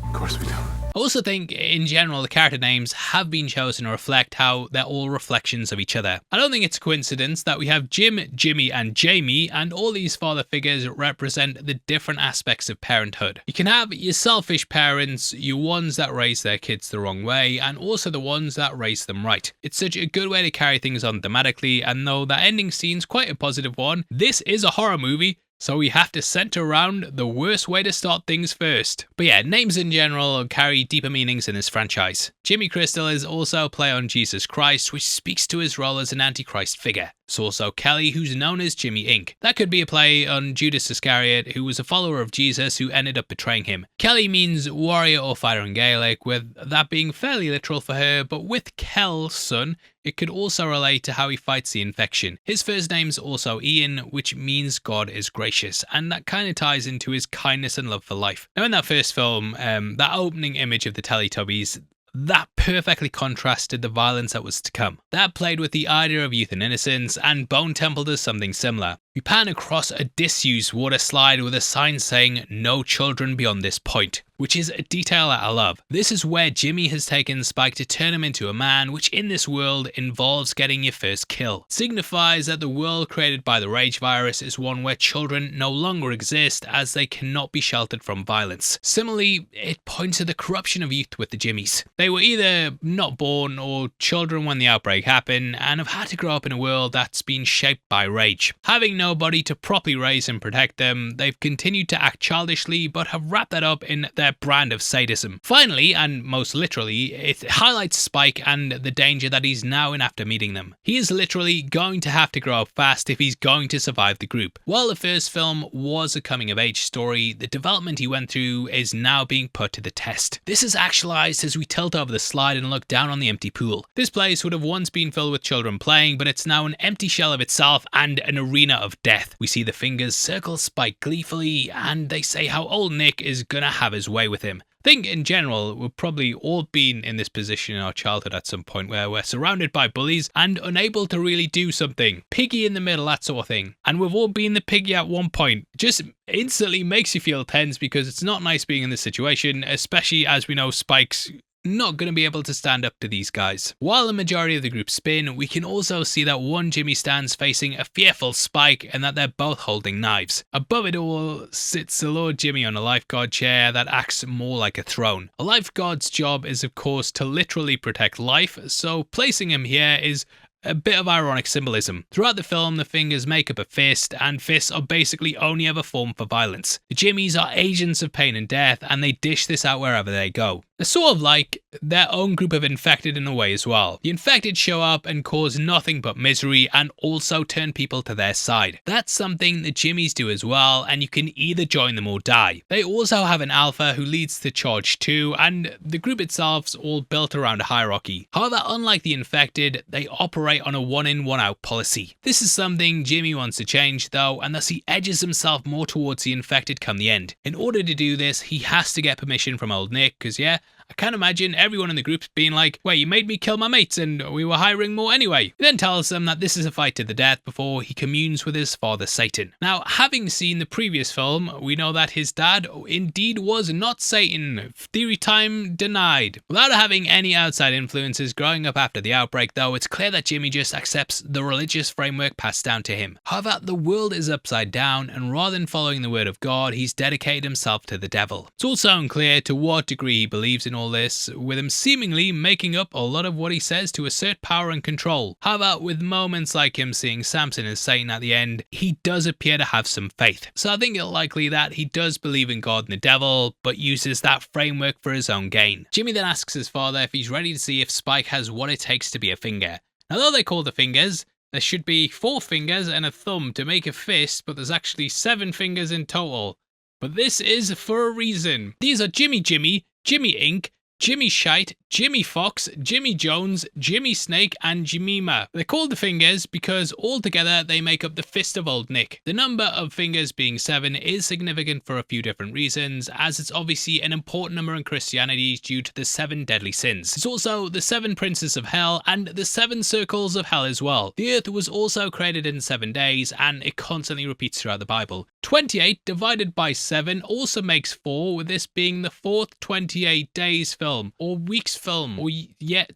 Of course we do. I also think, in general, the character names have been chosen to reflect how they're all reflections of each other. I don't think it's a coincidence that we have Jim, Jimmy, and Jamie, and all these father figures represent the different aspects of parenthood. You can have your selfish parents, your ones that raise their kids the wrong way, and also the ones that raise them right. It's such a good way to carry things on thematically, and though that ending scene's quite a positive one, this is a horror movie, so we have to center around the worst way to start things first. But yeah, names in general carry deeper meanings in this franchise. Jimmy Crystal is also a play on Jesus Christ, which speaks to his role as an antichrist figure. There's also Kelly, who's known as Jimmy Inc. That could be a play on Judas Iscariot, who was a follower of Jesus who ended up betraying him. Kelly means warrior or fighter in Gaelic, with that being fairly literal for her, but with Kelson, it could also relate to how he fights the infection. His first name's also Ian, which means God is gracious, and that kind of ties into his kindness and love for life. Now in that first film, that opening image of the Teletubbies, that perfectly contrasted the violence that was to come. That played with the idea of youth and innocence, and Bone Temple does something similar. We pan across a disused water slide with a sign saying "No children beyond this point," which is a detail that I love. This is where Jimmy has taken Spike to turn him into a man, which in this world involves getting your first kill. Signifies that the world created by the rage virus is one where children no longer exist as they cannot be sheltered from violence. Similarly, it points to the corruption of youth with the Jimmys. They were either not born or children when the outbreak happened and have had to grow up in a world that's been shaped by rage. Having nobody to properly raise and protect them, they've continued to act childishly but have wrapped that up in their brand of sadism. Finally, and most literally, it highlights Spike and the danger that he's now in after meeting them. He is literally going to have to grow up fast if he's going to survive the group. While the first film was a coming of age story, the development he went through is now being put to the test. This is actualized as we tilt over the slide and look down on the empty pool. This place would have once been filled with children playing, but it's now an empty shell of itself and an arena of death. We see the fingers circle Spike gleefully, and they say how old Nick is gonna have his way with him. I think in general, we've probably all been in this position in our childhood at some point where we're surrounded by bullies and unable to really do something. Piggy in the middle, that sort of thing. And we've all been the piggy at one point. Just instantly makes you feel tense because it's not nice being in this situation, especially as we know Spike's not going to be able to stand up to these guys. While the majority of the group spin, we can also see that one Jimmy stands facing a fearful Spike and that they're both holding knives. Above it all sits the Lord Jimmy on a lifeguard chair that acts more like a throne. A lifeguard's job is of course to literally protect life, so placing him here is a bit of ironic symbolism. Throughout the film, the fingers make up a fist, and fists are basically only ever formed for violence. The Jimmys are agents of pain and death, and they dish this out wherever they go. They're sort of like their own group of infected in a way as well. The infected show up and cause nothing but misery and also turn people to their side. That's something the Jimmys do as well, and you can either join them or die. They also have an alpha who leads the charge too, and the group itself's all built around a hierarchy. However, unlike the infected, they operate on a one-in, one-out policy. This is something Jimmy wants to change though, and thus he edges himself more towards the infected come the end. In order to do this, he has to get permission from old Nick, because yeah, I can't imagine everyone in the group being like, wait, you made me kill my mates and we were hiring more anyway. He then tells them that this is a fight to the death before he communes with his father Satan. Now, having seen the previous film, we know that his dad indeed was not Satan. Theory time denied. Without having any outside influences growing up after the outbreak though, it's clear that Jimmy just accepts the religious framework passed down to him. However, the world is upside down and rather than following the word of God, he's dedicated himself to the devil. It's also unclear to what degree he believes in all this, with him seemingly making up a lot of what he says to assert power and control. However, with moments like him seeing Samson as Satan at the end, he does appear to have some faith. So I think it's likely that he does believe in God and the devil, but uses that framework for his own gain. Jimmy then asks his father if he's ready to see if Spike has what it takes to be a finger. Now, though they call the fingers, there should be 4 fingers and a thumb to make a fist, but there's actually 7 fingers in total. But this is for a reason. These are Jimmy Jimmy, Jimmy Ink, Jimmy Shite, Jimmy Fox, Jimmy Jones, Jimmy Snake, and Jemima. They're called the fingers because altogether they make up the fist of Old Nick. The number of fingers being 7 is significant for a few different reasons, as it's obviously an important number in Christianity due to the 7 deadly sins. It's also the 7 princes of hell and the 7 circles of hell as well. The earth was also created in 7 days and it constantly repeats throughout the Bible. 28 divided by 7 also makes 4, with this being the 4th 28 days film, or weeks film, or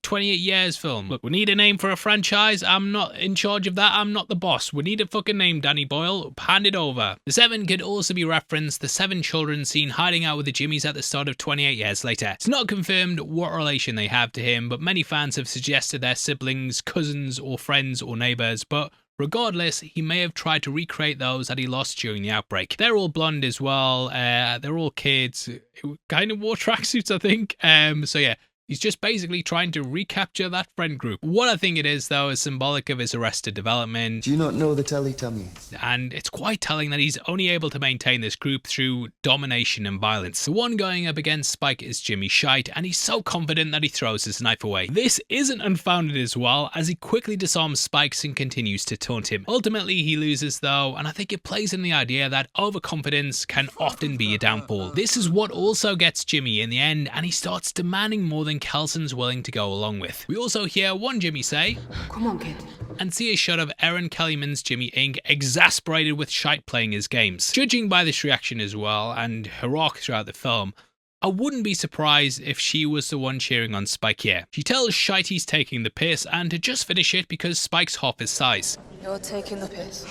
28 years film. Look, we need a name for a franchise. I'm not in charge of that. I'm not the boss. We need a fucking name, Danny Boyle. Hand it over. The 7 could also be referenced the 7 children seen hiding out with the Jimmys at the start of 28 years later. It's not confirmed what relation they have to him, but many fans have suggested they're siblings, cousins, or friends, or neighbours, but regardless, he may have tried to recreate those that he lost during the outbreak. They're all blonde as well. They're all kids who kind of wore tracksuits, I think. So yeah, he's just basically trying to recapture that friend group. What I think it is, though, is symbolic of his arrested development. Do you not know the Teletubbies? And it's quite telling that he's only able to maintain this group through domination and violence. The one going up against Spike is Jimmy Shite, and he's so confident that he throws his knife away. This isn't unfounded as well, as he quickly disarms Spike and continues to taunt him. Ultimately, he loses, though, and I think it plays in the idea that overconfidence can often be a downfall. This is what also gets Jimmy in the end, and he starts demanding more than Kelson's willing to go along with. We also hear one Jimmy say, "Come on, kid," and see a shot of Erin Kellyman's Jimmy Ink exasperated with Shite playing his games. Judging by this reaction as well, and her arc throughout the film, I wouldn't be surprised if she was the one cheering on Spike here. She tells Shite he's taking the piss and to just finish it because Spike's half his size. "You're taking the piss."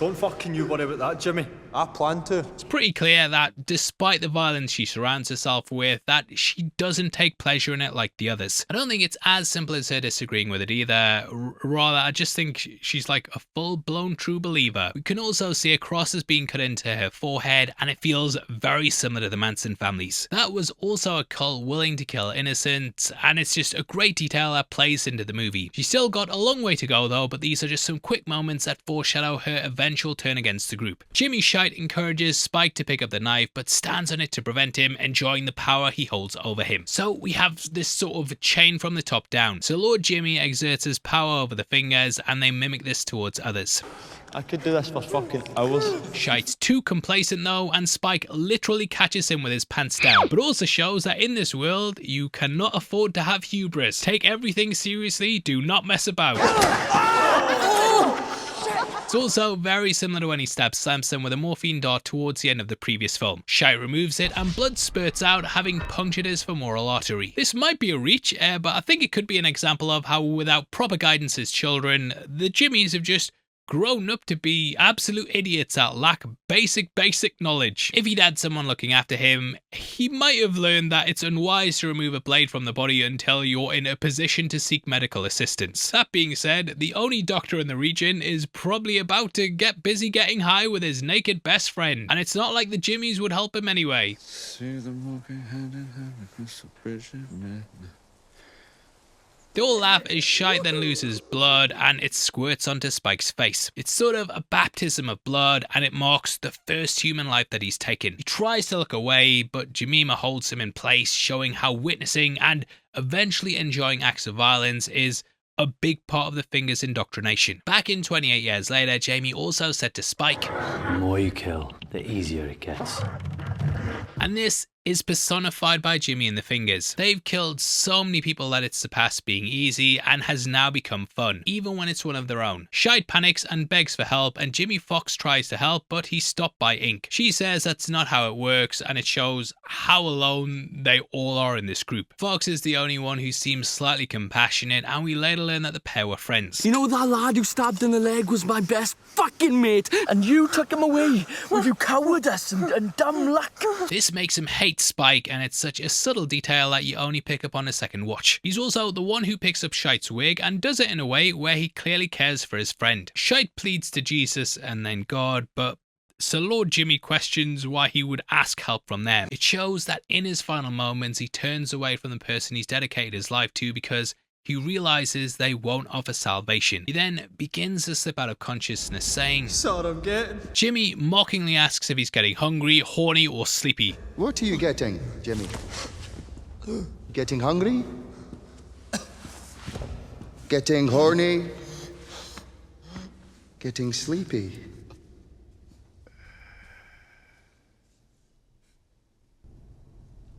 Don't fucking you worry about that, Jimmy. I plan to. It's pretty clear that despite the violence she surrounds herself with, that she doesn't take pleasure in it like the others. I don't think it's as simple as her disagreeing with it either. Rather, I just think she's like a full-blown true believer. We can also see a cross is being cut into her forehead, and it feels very similar to the Manson families. That was also a cult willing to kill innocents, and it's just a great detail that plays into the movie. She's still got a long way to go though, but these are just some quick moments that foreshadow her eventual turn against the group. Jimmy Shite encourages Spike to pick up the knife, but stands on it to prevent him enjoying the power he holds over him. So we have this sort of chain from the top down. So Lord Jimmy exerts his power over the fingers, and they mimic this towards others. I could do this for fucking hours. Shite's too complacent though, and Spike literally catches him with his pants down. But also shows that in this world, you cannot afford to have hubris. Take everything seriously, do not mess about. It's also very similar to when he stabs Samson with a morphine dart towards the end of the previous film. Shite removes it and blood spurts out, having punctured his femoral artery. This might be a reach, but I think it could be an example of how without proper guidance as children, the Jimmys have just grown up to be absolute idiots that lack basic knowledge. If he'd had someone looking after him, he might have learned that it's unwise to remove a blade from the body until you're in a position to seek medical assistance. That being said, the only doctor in the region is probably about to get busy getting high with his naked best friend, and it's not like the Jimmys would help him anyway. See them walking hand in hand across the bridge of madness. They all laugh as Shite then loses blood and it squirts onto Spike's face. It's sort of a baptism of blood, and it marks the first human life that he's taken. He tries to look away, but Jemima holds him in place, showing how witnessing and eventually enjoying acts of violence is a big part of the Finger's indoctrination. Back in 28 years later, Jamie also said to Spike, "The more you kill, the easier it gets." And this is personified by Jimmy and the Fingers. They've killed so many people that it's surpassed being easy and has now become fun, even when it's one of their own. Shite panics and begs for help, and Jimmy Fox tries to help, but he's stopped by Ink. She says that's not how it works, and it shows how alone they all are in this group. Fox is the only one who seems slightly compassionate, and we later learn that the pair were friends. You know that lad who stabbed in the leg was my best fucking mate, and you took him away with your cowardice and dumb luck. This makes him hate Spike, and it's such a subtle detail that you only pick up on a second watch. He's also the one who picks up Shite's wig and does it in a way where he clearly cares for his friend. Shite pleads to Jesus and then God, but Sir Lord Jimmy questions why he would ask help from them. It shows that in his final moments he turns away from the person he's dedicated his life to because he realizes they won't offer salvation. He then begins to slip out of consciousness, saying, "So what I'm getting." Jimmy mockingly asks if he's getting hungry, horny, or sleepy. What are you getting, Jimmy? Getting hungry? Getting horny? Getting sleepy?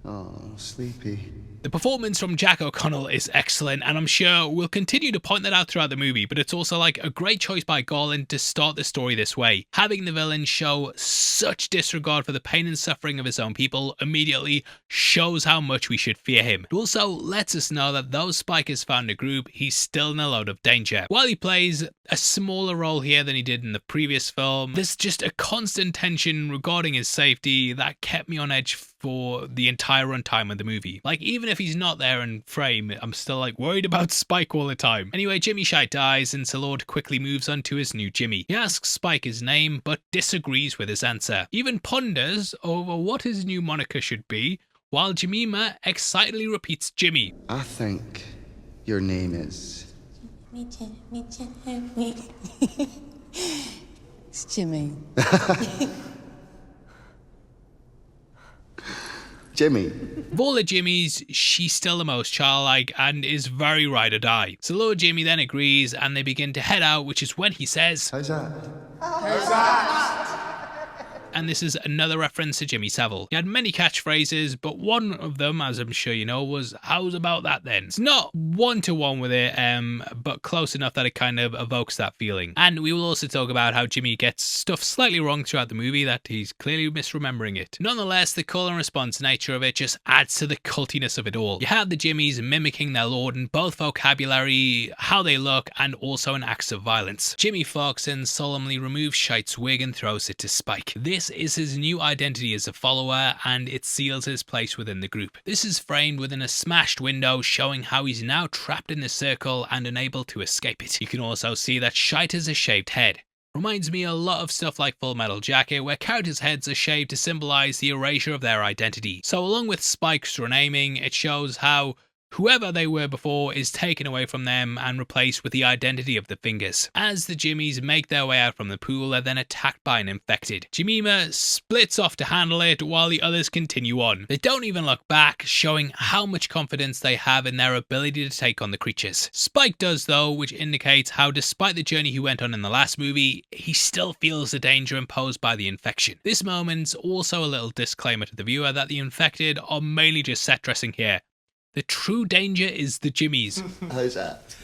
Oh, sleepy. The performance from Jack O'Connell is excellent, and I'm sure we'll continue to point that out throughout the movie, but it's also like a great choice by Garland to start the story this way. Having the villain show such disregard for the pain and suffering of his own people immediately shows how much we should fear him. It also lets us know that though Spike has found a group, he's still in a load of danger. While he plays a smaller role here than he did in the previous film, there's just a constant tension regarding his safety that kept me on edge for the entire runtime of the movie. Like, even if he's not there in frame, I'm still like worried about Spike all the time. Anyway, Jimmy Shite dies and Sir Lord quickly moves on to his new Jimmy. He asks Spike his name but disagrees with his answer. He even ponders over what his new moniker should be, while Jemima excitedly repeats Jimmy. I think your name is... It's Jimmy. Jimmy. Of all the Jimmys, she's still the most childlike and is very ride or die. So Lord Jimmy then agrees and they begin to head out, which is when he says, "How's that?" How's that? And this is another reference to Jimmy Savile. He had many catchphrases, but one of them, as I'm sure you know, was, "How's about that then?" It's not one-to-one with it, but close enough that it kind of evokes that feeling. And we will also talk about how Jimmy gets stuff slightly wrong throughout the movie, that he's clearly misremembering it. Nonetheless, the call and response nature of it just adds to the cultiness of it all. You have the Jimmys mimicking their lord in both vocabulary, how they look, and also in acts of violence. Jimmy Fox then solemnly removes Shite's wig and throws it to Spike. This is his new identity as a follower, and it seals his place within the group. This is framed within a smashed window, showing how he's now trapped in the circle and unable to escape it. You can also see that Shite has a shaved head. Reminds me a lot of stuff like Full Metal Jacket, where characters' heads are shaved to symbolize the erasure of their identity. So along with Spike's renaming, it shows how whoever they were before is taken away from them and replaced with the identity of the Fingers. As the Jimmys make their way out from the pool, they're then attacked by an infected. Jemima splits off to handle it while the others continue on. They don't even look back, showing how much confidence they have in their ability to take on the creatures. Spike does though, which indicates how despite the journey he went on in the last movie, he still feels the danger imposed by the infection. This moment's also a little disclaimer to the viewer that the infected are mainly just set dressing here. The true danger is the Jimmys. How's that?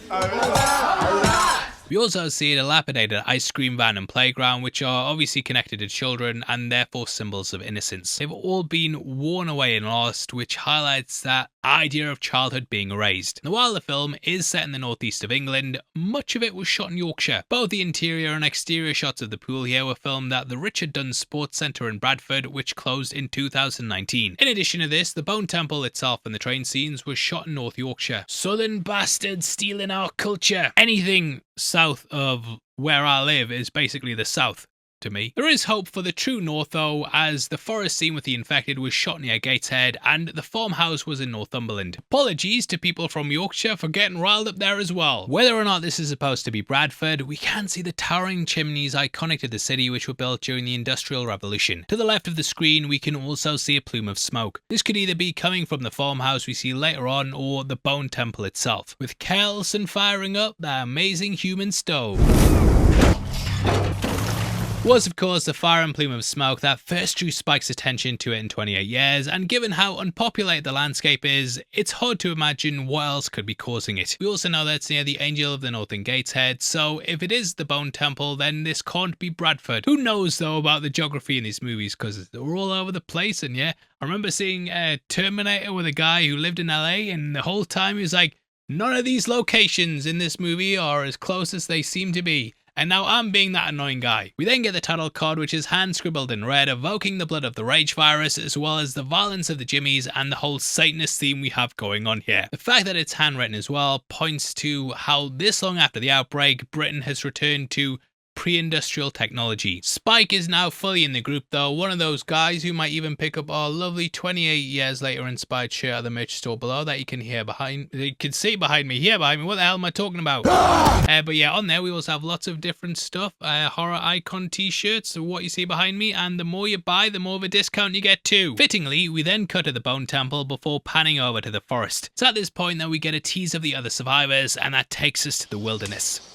We also see a dilapidated ice cream van and playground, which are obviously connected to children and therefore symbols of innocence. They've all been worn away and lost, which highlights that idea of childhood being erased. Now, while the film is set in the northeast of England, much of it was shot in Yorkshire. Both the interior and exterior shots of the pool here were filmed at the Richard Dunn Sports Centre in Bradford, which closed in 2019. In addition to this, the Bone Temple itself and the train scenes were shot in North Yorkshire. Southern bastards stealing our culture. Anything south of where I live is basically the south to me. There is hope for the true north though, as the forest scene with the infected was shot near Gateshead and the farmhouse was in Northumberland. Apologies to people from Yorkshire for getting riled up there as well. Whether or not this is supposed to be Bradford, we can see the towering chimneys iconic to the city, which were built during the Industrial Revolution. To the left of the screen we can also see a plume of smoke. This could either be coming from the farmhouse we see later on or the Bone Temple itself, with Kelson firing up that amazing human stove. was of course the fire and plume of smoke that first drew Spike's attention to it in 28 years, and given how unpopulated the landscape is, it's hard to imagine what else could be causing it. We also know that it's near the Angel of the Northern Gateshead, so if it is the Bone Temple, then this can't be Bradford. Who knows though about the geography in these movies, because they're all over the place. And yeah, I remember seeing Terminator with a guy who lived in LA, and the whole time he was like, none of these locations in this movie are as close as they seem to be. And now I'm being that annoying guy. We then get the title card, which is hand scribbled in red, evoking the blood of the rage virus, as well as the violence of the Jimmies and the whole Satanist theme we have going on here. The fact that it's handwritten as well points to how this long after the outbreak, Britain has returned to pre-industrial technology. Spike is now fully in the group though, one of those guys who might even pick up our lovely 28 years later inspired shirt at the merch store below that you can see behind me, what the hell am I talking about? But yeah, on there we also have lots of different stuff, horror icon t-shirts, so what you see behind me, and the more you buy, the more of a discount you get too. Fittingly, we then cut to the Bone Temple before panning over to the forest. It's at this point that we get a tease of the other survivors, and that takes us to the wilderness.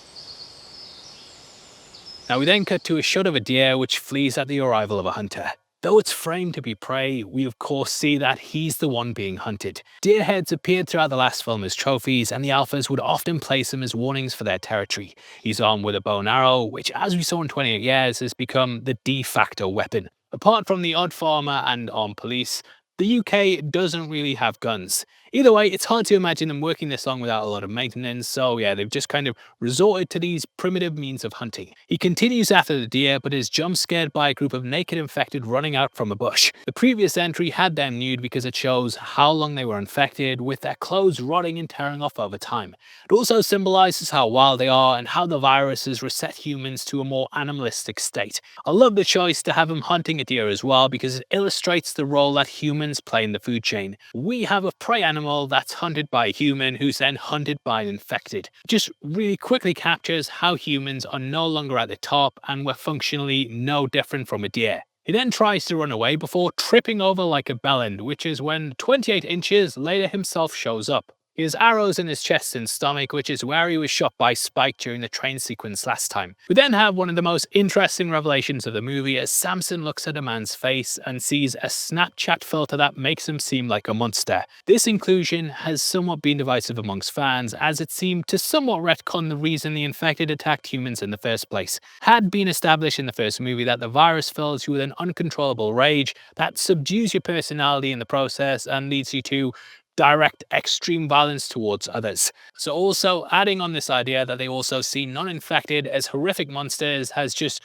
Now we then cut to a shot of a deer which flees at the arrival of a hunter. Though it's framed to be prey, we of course see that he's the one being hunted. Deer heads appeared throughout the last film as trophies, and the alphas would often place them as warnings for their territory. He's armed with a bow and arrow, which as we saw in 28 years has become the de facto weapon. Apart from the odd farmer and armed police, the UK doesn't really have guns. Either way, it's hard to imagine them working this long without a lot of maintenance, so yeah, they've just kind of resorted to these primitive means of hunting. He continues after the deer, but is jump scared by a group of naked infected running out from a bush. The previous entry had them nude because it shows how long they were infected, with their clothes rotting and tearing off over time. It also symbolizes how wild they are and how the virus has reset humans to a more animalistic state. I love the choice to have him hunting a deer as well, because it illustrates the role that humans play in the food chain. We have a prey animal that's hunted by a human who's then hunted by an infected. It just really quickly captures how humans are no longer at the top and we're functionally no different from a deer. He then tries to run away before tripping over like a bellend, which is when 28 inches later himself shows up. He has arrows in his chest and stomach, which is where he was shot by Spike during the train sequence last time. We then have one of the most interesting revelations of the movie as Samson looks at a man's face and sees a Snapchat filter that makes him seem like a monster. This inclusion has somewhat been divisive amongst fans, as it seemed to somewhat retcon the reason the infected attacked humans in the first place. Had been established in the first movie that the virus fills you with an uncontrollable rage that subdues your personality in the process and leads you to direct extreme violence towards others. So also adding on this idea that they also see non-infected as horrific monsters has just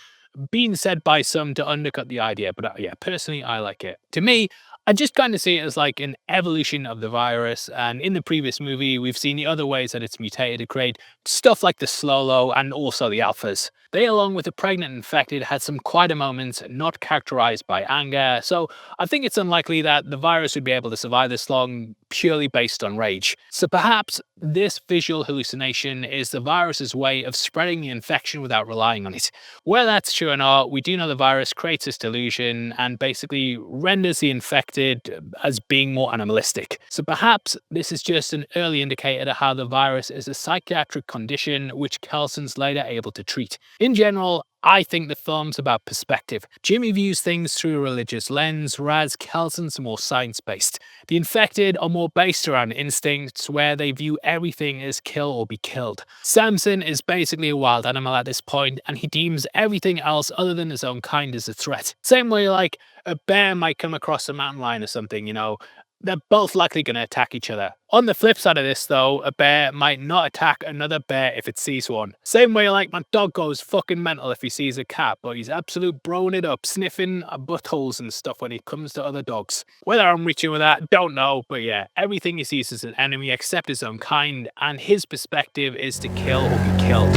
been said by some to undercut the idea, but yeah, personally I like it. To me, I just kind of see it as like an evolution of the virus, and in the previous movie we've seen the other ways that it's mutated to create stuff like the Slolo and also the alphas. They, along with the pregnant infected, had some quieter moments not characterized by anger, so I think it's unlikely that the virus would be able to survive this long purely based on rage. So perhaps this visual hallucination is the virus's way of spreading the infection without relying on it. Whether that's true or not, we do know the virus creates this delusion and basically renders the infected as being more animalistic. So perhaps this is just an early indicator to how the virus is a psychiatric condition which Kelson's later able to treat. In general, I think the film's about perspective. Jimmy views things through a religious lens, whereas Kelson's more science-based. The infected are more based around instincts, where they view everything as kill or be killed. Samson is basically a wild animal at this point, and he deems everything else other than his own kind as a threat. Same way like a bear might come across a mountain lion or something, you know, they're both likely going to attack each other. On the flip side of this though, a bear might not attack another bear if it sees one. Same way like my dog goes fucking mental if he sees a cat, but he's absolute broing it up, sniffing buttholes and stuff when he comes to other dogs. Whether I'm reaching with that, don't know, but yeah, everything he sees is an enemy except his own kind, and his perspective is to kill or be killed.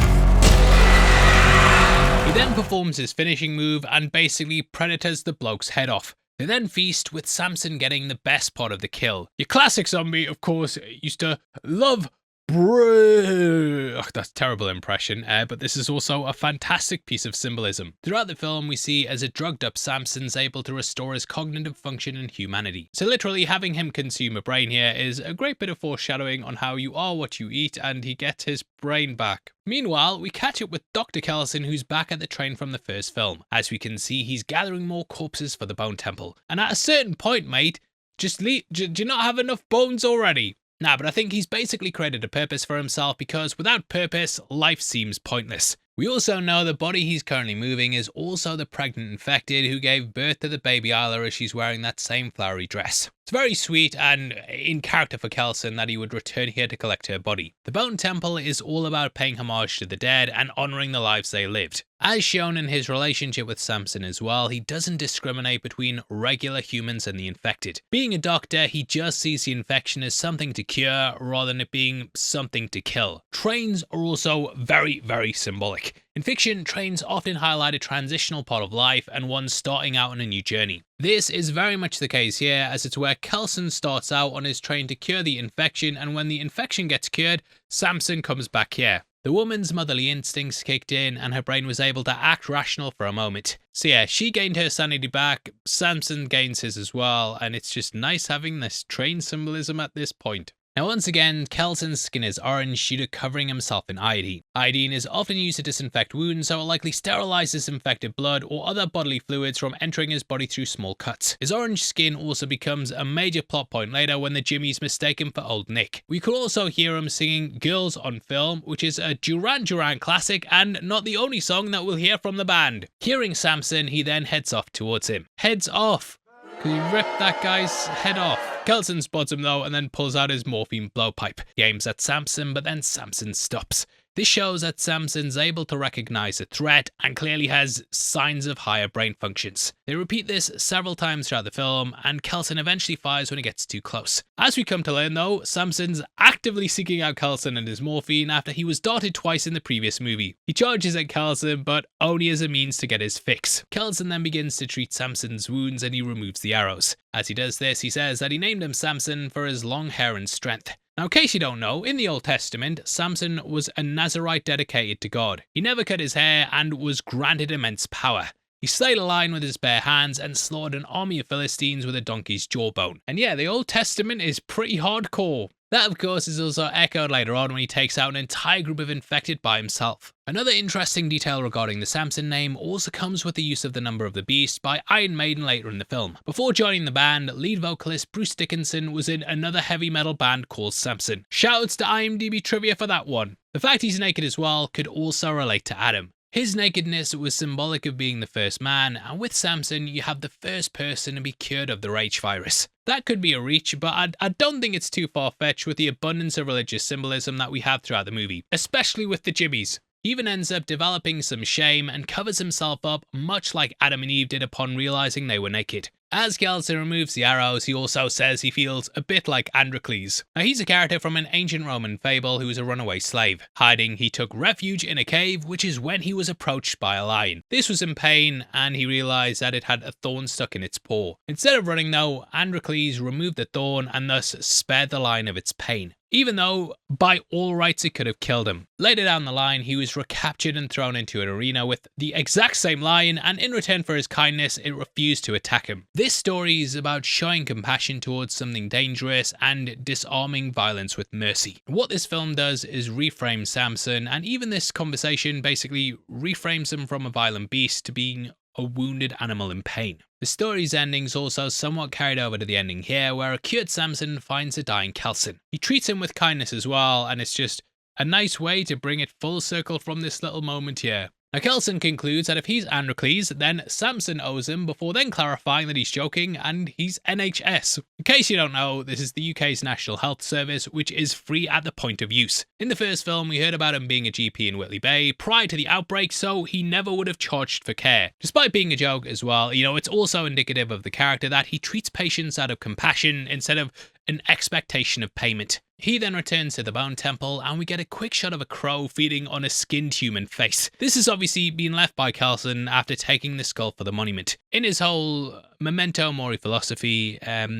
He then performs his finishing move and basically predators the bloke's head off. They then feast, with Samson getting the best part of the kill. Your classic zombie, of course, used to love Ugh, that's a terrible impression, but this is also a fantastic piece of symbolism. Throughout the film, we see as a drugged up Samson's able to restore his cognitive function and humanity. So literally having him consume a brain here is a great bit of foreshadowing on how you are what you eat, and he gets his brain back. Meanwhile, we catch up with Dr. Kelson, who's back at the train from the first film. As we can see, he's gathering more corpses for the Bone Temple. And at a certain point, mate, just leave. Do you not have enough bones already? Nah, but I think he's basically created a purpose for himself, because without purpose, life seems pointless. We also know the body he's currently moving is also the pregnant infected who gave birth to the baby Isla as she's wearing that same flowery dress. It's very sweet and in character for Kelson that he would return here to collect her body. The Bone Temple is all about paying homage to the dead and honouring the lives they lived. As shown in his relationship with Samson as well, he doesn't discriminate between regular humans and the infected. Being a doctor, he just sees the infection as something to cure rather than it being something to kill. Trains are also very, very symbolic. In fiction, trains often highlight a transitional part of life and one starting out on a new journey. This is very much the case here, as it's where Kelson starts out on his train to cure the infection, and when the infection gets cured, Samson comes back here. The woman's motherly instincts kicked in and her brain was able to act rational for a moment. So yeah, she gained her sanity back, Samson gains his as well, and it's just nice having this train symbolism at this point. Now once again, Kelson's skin is orange due to covering himself in iodine. Iodine is often used to disinfect wounds, so it likely sterilizes infected blood or other bodily fluids from entering his body through small cuts. His orange skin also becomes a major plot point later when the Jimmy's mistake him for old Nick. We could also hear him singing Girls on Film, which is a Duran Duran classic and not the only song that we'll hear from the band. Hearing Samson, he then heads off towards him. Heads off! Because he ripped that guy's head off. Kelson spots him though and then pulls out his morphine blowpipe. He aims at Samson, but then Samson stops. This shows that Samson's able to recognize a threat and clearly has signs of higher brain functions. They repeat this several times throughout the film, and Kelson eventually fires when he gets too close. As we come to learn though, Samson's actively seeking out Kelson and his morphine after he was darted twice in the previous movie. He charges at Kelson, but only as a means to get his fix. Kelson then begins to treat Samson's wounds and he removes the arrows. As he does this, he says that he named him Samson for his long hair and strength. Now, in case you don't know, in the Old Testament, Samson was a Nazarite dedicated to God. He never cut his hair and was granted immense power. He slayed a lion with his bare hands and slaughtered an army of Philistines with a donkey's jawbone. And yeah, the Old Testament is pretty hardcore. That, of course, is also echoed later on when he takes out an entire group of infected by himself. Another interesting detail regarding the Samson name also comes with the use of the number of the beast by Iron Maiden later in the film. Before joining the band, lead vocalist Bruce Dickinson was in another heavy metal band called Samson. Shoutouts to IMDb trivia for that one. The fact he's naked as well could also relate to Adam. His nakedness was symbolic of being the first man, and with Samson, you have the first person to be cured of the rage virus. That could be a reach, but I don't think it's too far-fetched with the abundance of religious symbolism that we have throughout the movie, especially with the Jimmies. He even ends up developing some shame and covers himself up much like Adam and Eve did upon realizing they were naked. As Kelson removes the arrows, he also says he feels a bit like Androcles. Now he's a character from an ancient Roman fable who was a runaway slave. Hiding, he took refuge in a cave, which is when he was approached by a lion. This was in pain, and he realized that it had a thorn stuck in its paw. Instead of running though, Androcles removed the thorn and thus spared the lion of its pain, even though by all rights it could have killed him. Later down the line, he was recaptured and thrown into an arena with the exact same lion, and in return for his kindness, it refused to attack him. This story is about showing compassion towards something dangerous and disarming violence with mercy. What this film does is reframe Samson, and even this conversation basically reframes him from a violent beast to being a wounded animal in pain. The story's ending's also somewhat carried over to the ending here, where a cured Samson finds a dying Kelson. He treats him with kindness as well, and it's just a nice way to bring it full circle from this little moment here. Now Kelson concludes that if he's Androcles, then Samson owes him, before then clarifying that he's joking and he's NHS. In case you don't know, this is the UK's National Health Service, which is free at the point of use. In the first film, we heard about him being a GP in Whitley Bay prior to the outbreak, so he never would have charged for care. Despite being a joke as well, it's also indicative of the character that he treats patients out of compassion instead of an expectation of payment. He then returns to the Bone Temple, and we get a quick shot of a crow feeding on a skinned human face. This has obviously been left by Kelson after taking the skull for the monument. In his whole memento mori philosophy,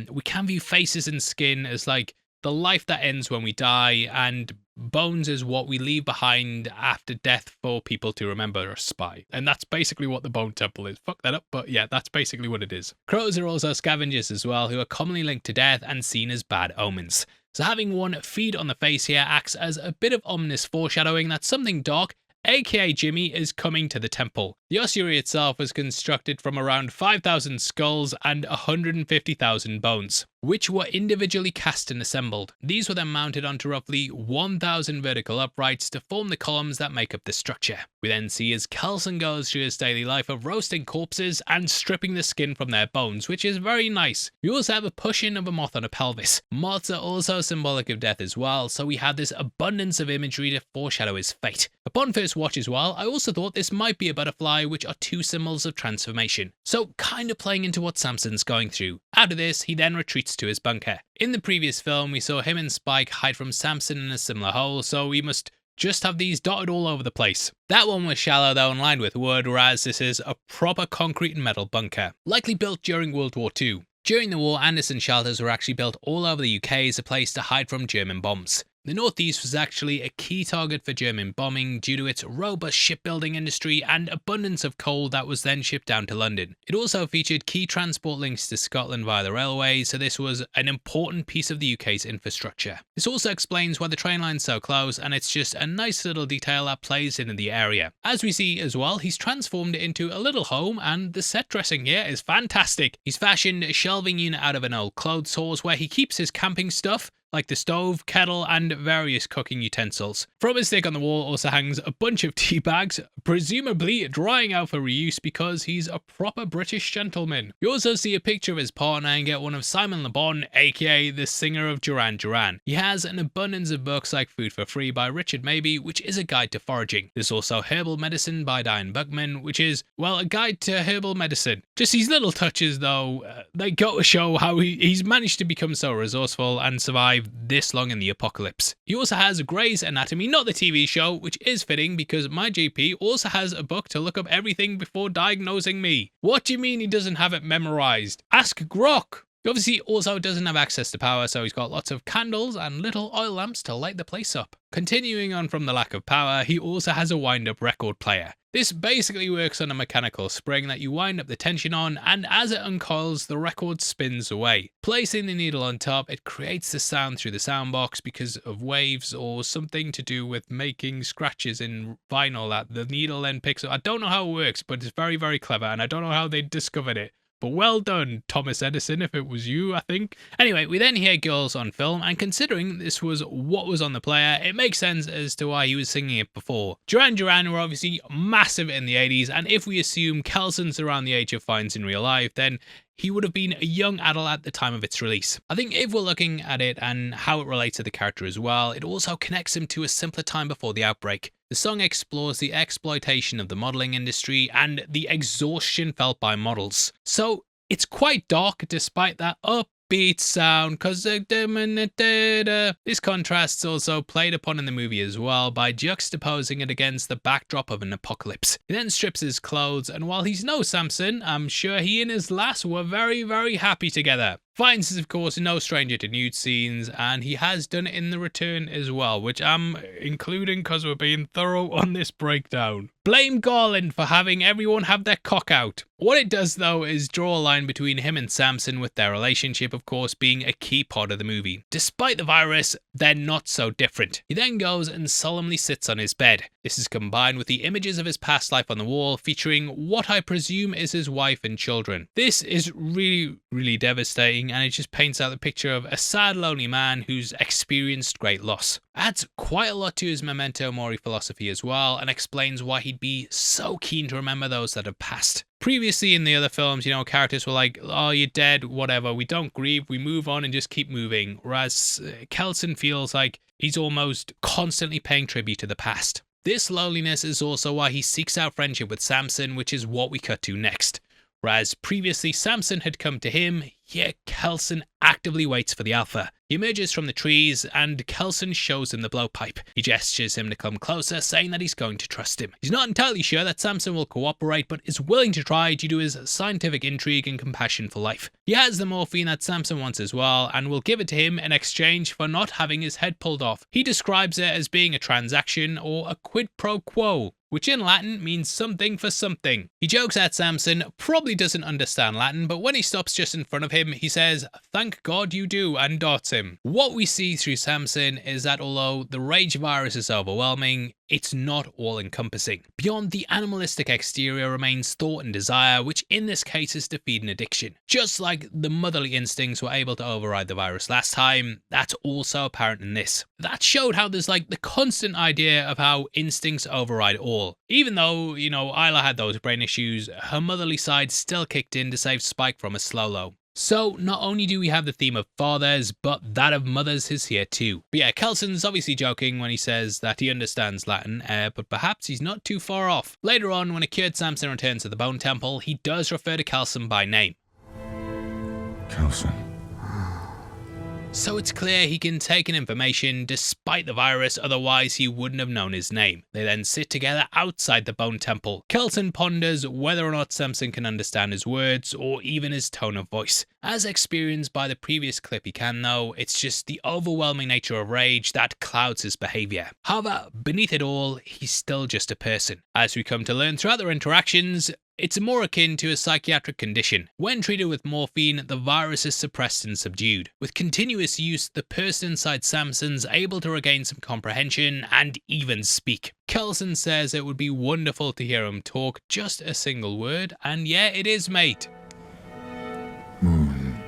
we can view faces and skin as like the life that ends when we die, and bones is what we leave behind after death for people to remember us by. And that's basically what the bone temple is. Fuck that up, but yeah, that's basically what it is. Crows are also scavengers as well, who are commonly linked to death and seen as bad omens. So having one feed on the face here acts as a bit of ominous foreshadowing that something dark, aka Jimmy, is coming to the temple. The ossuary itself was constructed from around 5,000 skulls and 150,000 bones, which were individually cast and assembled. These were then mounted onto roughly 1,000 vertical uprights to form the columns that make up the structure. We then see as Kelson goes through his daily life of roasting corpses and stripping the skin from their bones, which is very nice. We also have a push-in of a moth on a pelvis. Moths are also symbolic of death as well, so we have this abundance of imagery to foreshadow his fate. Upon first watch as well, I also thought this might be a butterfly, which are two symbols of transformation. So kind of playing into what Samson's going through. After this, he then retreats to his bunker. In the previous film, we saw him and Spike hide from Samson in a similar hole, so we must just have these dotted all over the place. That one was shallow though and lined with wood, whereas this is a proper concrete and metal bunker, likely built during World War II. During the war, Anderson shelters were actually built all over the UK as a place to hide from German bombs. The northeast was actually a key target for German bombing due to its robust shipbuilding industry and abundance of coal that was then shipped down to London. It also featured key transport links to Scotland via the railway, so this was an important piece of the UK's infrastructure. This also explains why the train line's so close, and it's just a nice little detail that plays into the area. As we see as well, he's transformed it into a little home, and the set dressing here is fantastic. He's fashioned a shelving unit out of an old clothes horse where he keeps his camping stuff, like the stove, kettle, and various cooking utensils. From his stick on the wall also hangs a bunch of tea bags, presumably drying out for reuse because he's a proper British gentleman. You also see a picture of his partner and get one of Simon Le Bon, aka the singer of Duran Duran. He has an abundance of books like Food for Free by Richard Mabey, which is a guide to foraging. There's also Herbal Medicine by Diane Buckman, which is, well, a guide to herbal medicine. Just these little touches though, they go to show how he's managed to become so resourceful and survive this long in the apocalypse. He also has Grey's Anatomy, not the TV show, which is fitting because my GP also has a book to look up everything before diagnosing me. What do you mean he doesn't have it memorized? Ask Grok! He obviously also doesn't have access to power, so he's got lots of candles and little oil lamps to light the place up. Continuing on from the lack of power, he also has a wind-up record player. This basically works on a mechanical spring that you wind up the tension on, and as it uncoils, the record spins away. Placing the needle on top, it creates the sound through the sound box because of waves or something to do with making scratches in vinyl that the needle then picks up. I don't know how it works, but it's very, very clever, and I don't know how they discovered it. But well done, Thomas Edison, if it was you, I think. Anyway, we then hear girls on film, and considering this was what was on the player, it makes sense as to why he was singing it before. Duran Duran were obviously massive in the 80s, and if we assume Kelson's around the age of Fiennes in real life, then he would have been a young adult at the time of its release. I think if we're looking at it and how it relates to the character as well, it also connects him to a simpler time before the outbreak. The song explores the exploitation of the modelling industry and the exhaustion felt by models. So it's quite dark despite that upbeat sound, cause this contrast's also played upon in the movie as well by juxtaposing it against the backdrop of an apocalypse. He then strips his clothes, and while he's no Samson, I'm sure he and his lass were very, very happy together. Fiennes is of course no stranger to nude scenes, and he has done it in The Return as well, which I'm including because we're being thorough on this breakdown. Blame Garland for having everyone have their cock out. What it does though is draw a line between him and Samson, with their relationship of course being a key part of the movie. Despite the virus, they're not so different. He then goes and solemnly sits on his bed. This is combined with the images of his past life on the wall, featuring what I presume is his wife and children. This is really, really devastating, and it just paints out the picture of a sad, lonely man who's experienced great loss. Adds quite a lot to his memento mori philosophy as well, and explains why he'd be so keen to remember those that have passed. Previously in the other films, characters were like, oh, you're dead, whatever, we don't grieve, we move on and just keep moving, whereas Kelson feels like he's almost constantly paying tribute to the past. This loneliness is also why he seeks out friendship with Samson, which is what we cut to next. Whereas previously Samson had come to him, here Kelson actively waits for the alpha. He emerges from the trees and Kelson shows him the blowpipe. He gestures him to come closer, saying that he's going to trust him. He's not entirely sure that Samson will cooperate, but is willing to try due to his scientific intrigue and compassion for life. He has the morphine that Samson wants as well, and will give it to him in exchange for not having his head pulled off. He describes it as being a transaction or a quid pro quo, which in Latin means something for something. He jokes at Samson, probably doesn't understand Latin, but when he stops just in front of him, he says, "Thank God you do," and darts him. What we see through Samson is that although the rage virus is overwhelming, it's not all-encompassing. Beyond the animalistic exterior remains thought and desire, which in this case is defeating addiction. Just like the motherly instincts were able to override the virus last time, that's also apparent in this. That showed how there's like the constant idea of how instincts override all. Even though, you know, Isla had those brain issues, her motherly side still kicked in to save Spike from a slow low. So not only do we have the theme of fathers, but that of mothers is here too. But yeah, Kelson's obviously joking when he says that he understands Latin, but perhaps he's not too far off. Later on, when a cured Samson returns to the Bone Temple, he does refer to Kelson by name. Kelson. So it's clear he can take in information despite the virus, otherwise he wouldn't have known his name. They then sit together outside the Bone Temple. Kelson ponders whether or not Samson can understand his words or even his tone of voice. As experienced by the previous clip he can though, it's just the overwhelming nature of rage that clouds his behaviour. However, beneath it all, he's still just a person. As we come to learn throughout their interactions, it's more akin to a psychiatric condition. When treated with morphine, the virus is suppressed and subdued. With continuous use, the person inside Samson's able to regain some comprehension and even speak. Kelson says it would be wonderful to hear him talk just a single word, and yeah, it is, mate. Moon.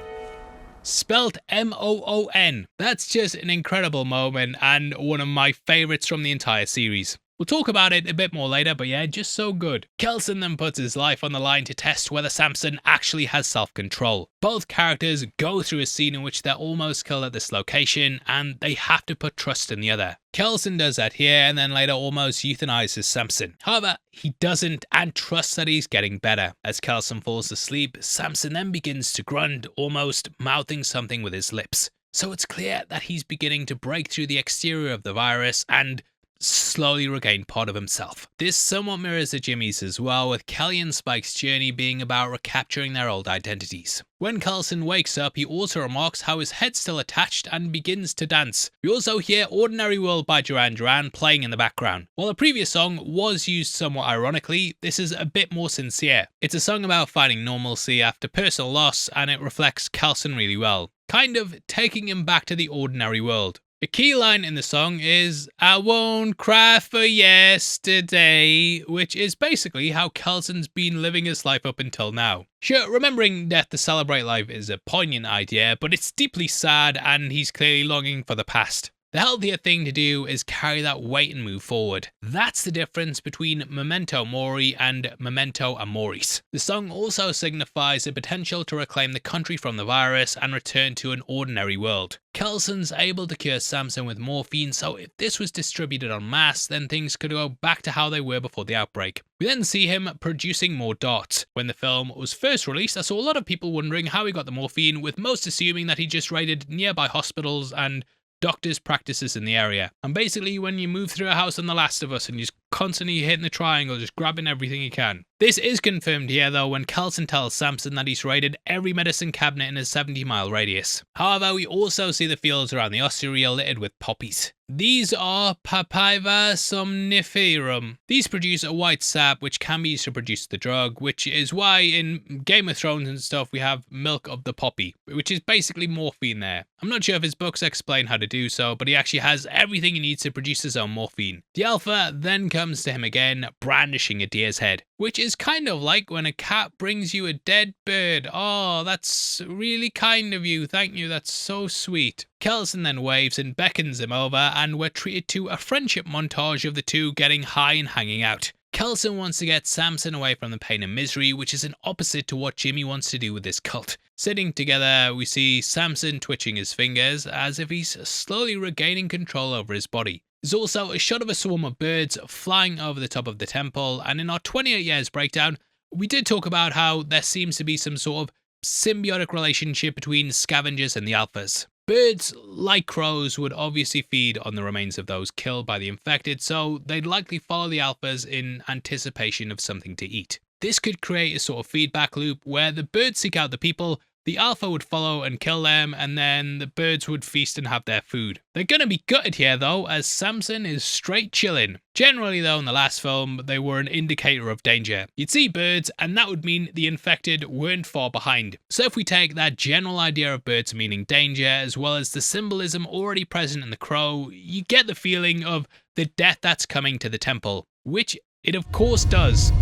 Spelt M-O-O-N. That's just an incredible moment and one of my favourites from the entire series. We'll talk about it a bit more later, but yeah, just so good. Kelson then puts his life on the line to test whether Samson actually has self-control. Both characters go through a scene in which they're almost killed at this location, and they have to put trust in the other. Kelson does that here, and then later almost euthanizes Samson. However, he doesn't, and trusts that he's getting better. As Kelson falls asleep, Samson then begins to grunt, almost mouthing something with his lips. So it's clear that he's beginning to break through the exterior of the virus and slowly regain part of himself. This somewhat mirrors the Jimmys as well, with Kelly and Spike's journey being about recapturing their old identities. When Kelson wakes up, he also remarks how his head's still attached and begins to dance. We also hear Ordinary World by Duran Duran playing in the background. While the previous song was used somewhat ironically, this is a bit more sincere. It's a song about finding normalcy after personal loss, and it reflects Kelson really well, kind of taking him back to the ordinary world. A key line in the song is, "I won't cry for yesterday," which is basically how Kelson's been living his life up until now. Sure, remembering death to celebrate life is a poignant idea, but it's deeply sad and he's clearly longing for the past. The healthier thing to do is carry that weight and move forward. That's the difference between Memento Mori and Memento Amoris. The song also signifies the potential to reclaim the country from the virus and return to an ordinary world. Kelson's able to cure Samson with morphine, so if this was distributed en masse, then things could go back to how they were before the outbreak. We then see him producing more darts. When the film was first released, I saw a lot of people wondering how he got the morphine, with most assuming that he just raided nearby hospitals and doctors' practices in the area. And basically when you move through a house on The Last of Us and you're just constantly hitting the triangle, just grabbing everything you can. This is confirmed here though when Kelson tells Samson that he's raided every medicine cabinet in a 70-mile radius. However, we also see the fields around the ossuary littered with poppies. These are Papaver somniferum. These produce a white sap which can be used to produce the drug, which is why in Game of Thrones and stuff we have milk of the poppy, which is basically morphine there. I'm not sure if his books explain how to do so, but he actually has everything he needs to produce his own morphine. The alpha then comes to him again, brandishing a deer's head, which is kind of like when a cat brings you a dead bird. Oh, that's really kind of you, thank you, that's so sweet. Kelson then waves and beckons him over, and we're treated to a friendship montage of the two getting high and hanging out. Kelson wants to get Samson away from the pain and misery, which is an opposite to what Jimmy wants to do with this cult. Sitting together, we see Samson twitching his fingers as if he's slowly regaining control over his body. There's also a shot of a swarm of birds flying over the top of the temple, and in our 28 years breakdown, we did talk about how there seems to be some sort of symbiotic relationship between scavengers and the alphas. Birds, like crows, would obviously feed on the remains of those killed by the infected, so they'd likely follow the alphas in anticipation of something to eat. This could create a sort of feedback loop where the birds seek out the people, the alpha would follow and kill them, and then the birds would feast and have their food. They're gonna be gutted here though, as Samson is straight chilling. Generally though, in the last film, they were an indicator of danger. You'd see birds, and that would mean the infected weren't far behind. So if we take that general idea of birds meaning danger, as well as the symbolism already present in the crow, you get the feeling of the death that's coming to the temple, which it of course does.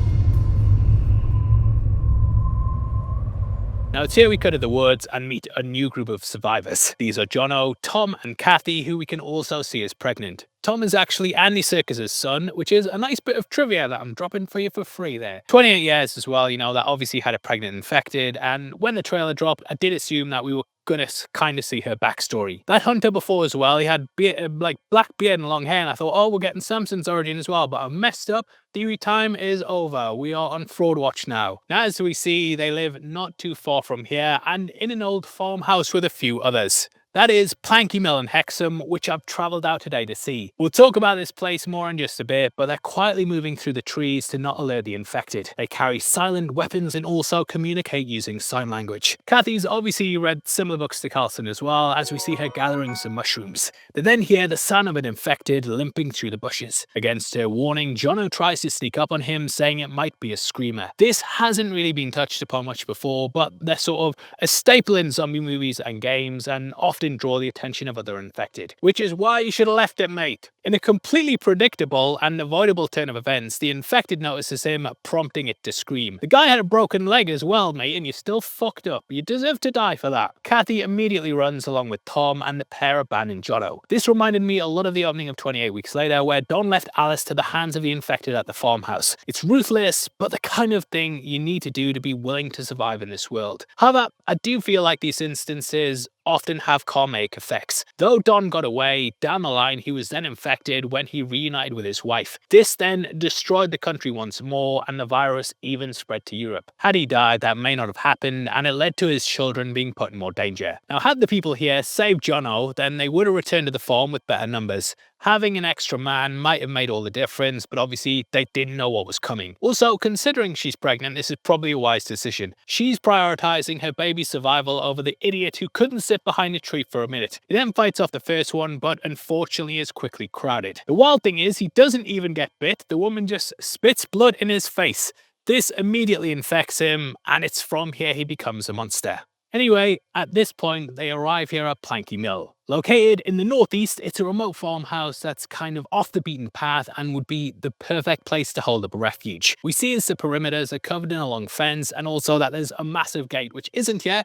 Now it's here we cut to the woods and meet a new group of survivors. These are Jono, Tom and Kathy, who we can also see is pregnant. Tom is actually Andy Serkis's son, which is a nice bit of trivia that I'm dropping for you for free there. 28 years as well, you know, that obviously had a pregnant infected, and when the trailer dropped, I did assume that we were gonna kind of see her backstory. That hunter before as well, he had like black beard and long hair, and I thought, oh, we're getting Samson's origin as well, but I messed up. Theory time is over. We are on Fraud Watch now. Now, as we see, they live not too far from here and in an old farmhouse with a few others. That is Planky Mill and Hexham, which I've travelled out today to see. We'll talk about this place more in just a bit, but they're quietly moving through the trees to not alert the infected. They carry silent weapons and also communicate using sign language. Kathy's obviously read similar books to Kelson as well, as we see her gathering some mushrooms. They then hear the sound of an infected limping through the bushes. Against her warning, Jono tries to sneak up on him, saying it might be a screamer. This hasn't really been touched upon much before, but they're sort of a staple in zombie movies and games, and often draw the attention of other infected, which is why you should have left it, mate. In a completely predictable and avoidable turn of events, the infected notices him, prompting it to scream. The guy had a broken leg as well, mate, and you're still fucked up. You deserve to die for that. Kathy immediately runs along with Tom, and the pair abandon Jono. This reminded me a lot of the opening of 28 Weeks Later, where Don left Alice to the hands of the infected at the farmhouse. It's ruthless, but the kind of thing you need to do to be willing to survive in this world. However, I do feel like these instances often have karmic effects. Though Don got away, down the line he was then infected when he reunited with his wife. This then destroyed the country once more, and the virus even spread to Europe. Had he died, that may not have happened, and it led to his children being put in more danger. Now, had the people here saved Jono, then they would have returned to the farm with better numbers. Having an extra man might have made all the difference, but obviously they didn't know what was coming. Also, considering she's pregnant, this is probably a wise decision. She's prioritizing her baby's survival over the idiot who couldn't sit behind a tree for a minute. He then fights off the first one, but unfortunately is quickly crowded. The wild thing is, he doesn't even get bit. The woman just spits blood in his face. This immediately infects him, and it's from here he becomes a monster. Anyway, at this point, they arrive here at Planky Mill. Located in the northeast, it's a remote farmhouse that's kind of off the beaten path and would be the perfect place to hold up a refuge. We see as the perimeters are covered in a long fence, and also that there's a massive gate, which isn't here.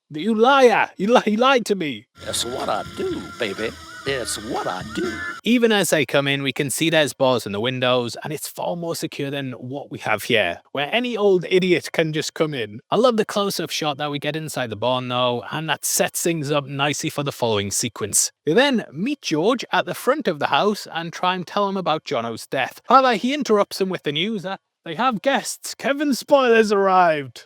You liar! You lied to me! That's what I do, baby. It's what I do. Even as they come in, we can see there's bars in the windows, and it's far more secure than what we have here, where any old idiot can just come in. I love the close-up shot that we get inside the barn though, and that sets things up nicely for the following sequence. We then meet George at the front of the house and try and tell him about Jono's death. However, he interrupts him with the news that they have guests. Kevin Spoilers arrived.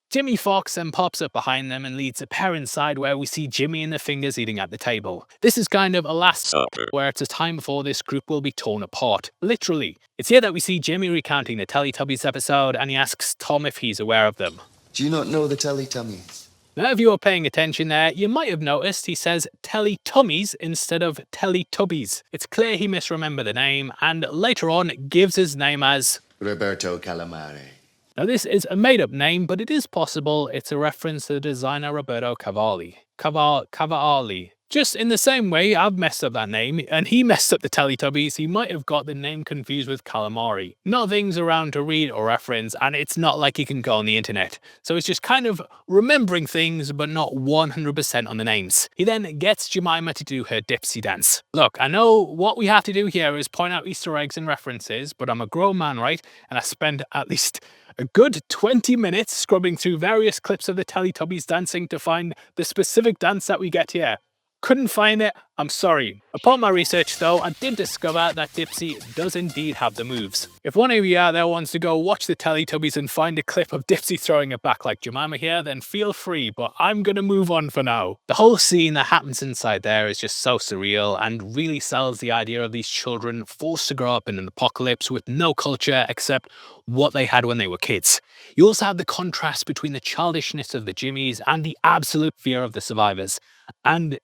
Jimmy Fox then pops up behind them and leads a pair inside, where we see Jimmy and the Fingers eating at the table. This is kind of a last supper, where it's a time before this group will be torn apart. Literally. It's here that we see Jimmy recounting the Teletubbies episode, and he asks Tom if he's aware of them. Do you not know the Teletubbies? Now, if you were paying attention there, you might have noticed he says Teletubbies instead of Teletubbies. It's clear he misremembered the name, and later on gives his name as Roberto Calamari. Now, this is a made-up name, but it is possible it's a reference to the designer Roberto Cavalli. Cavalli. Just in the same way I've messed up that name, and he messed up the Teletubbies, he might have got the name confused with calamari. Nothing's around to read or reference, and it's not like he can go on the internet. So it's just kind of remembering things, but not 100% on the names. He then gets Jemima to do her Dipsy dance. Look, I know what we have to do here is point out Easter eggs and references, but I'm a grown man, right? And I spend at least a good 20 minutes scrubbing through various clips of the Teletubbies dancing to find the specific dance that we get here. Couldn't find it, I'm sorry. Upon my research though, I did discover that Dipsy does indeed have the moves. If one of you out there wants to go watch the Teletubbies and find a clip of Dipsy throwing it back like Jemima here, then feel free, but I'm gonna move on for now. The whole scene that happens inside there is just so surreal and really sells the idea of these children forced to grow up in an apocalypse with no culture except what they had when they were kids. You also have the contrast between the childishness of the Jimmies and the absolute fear of the survivors. And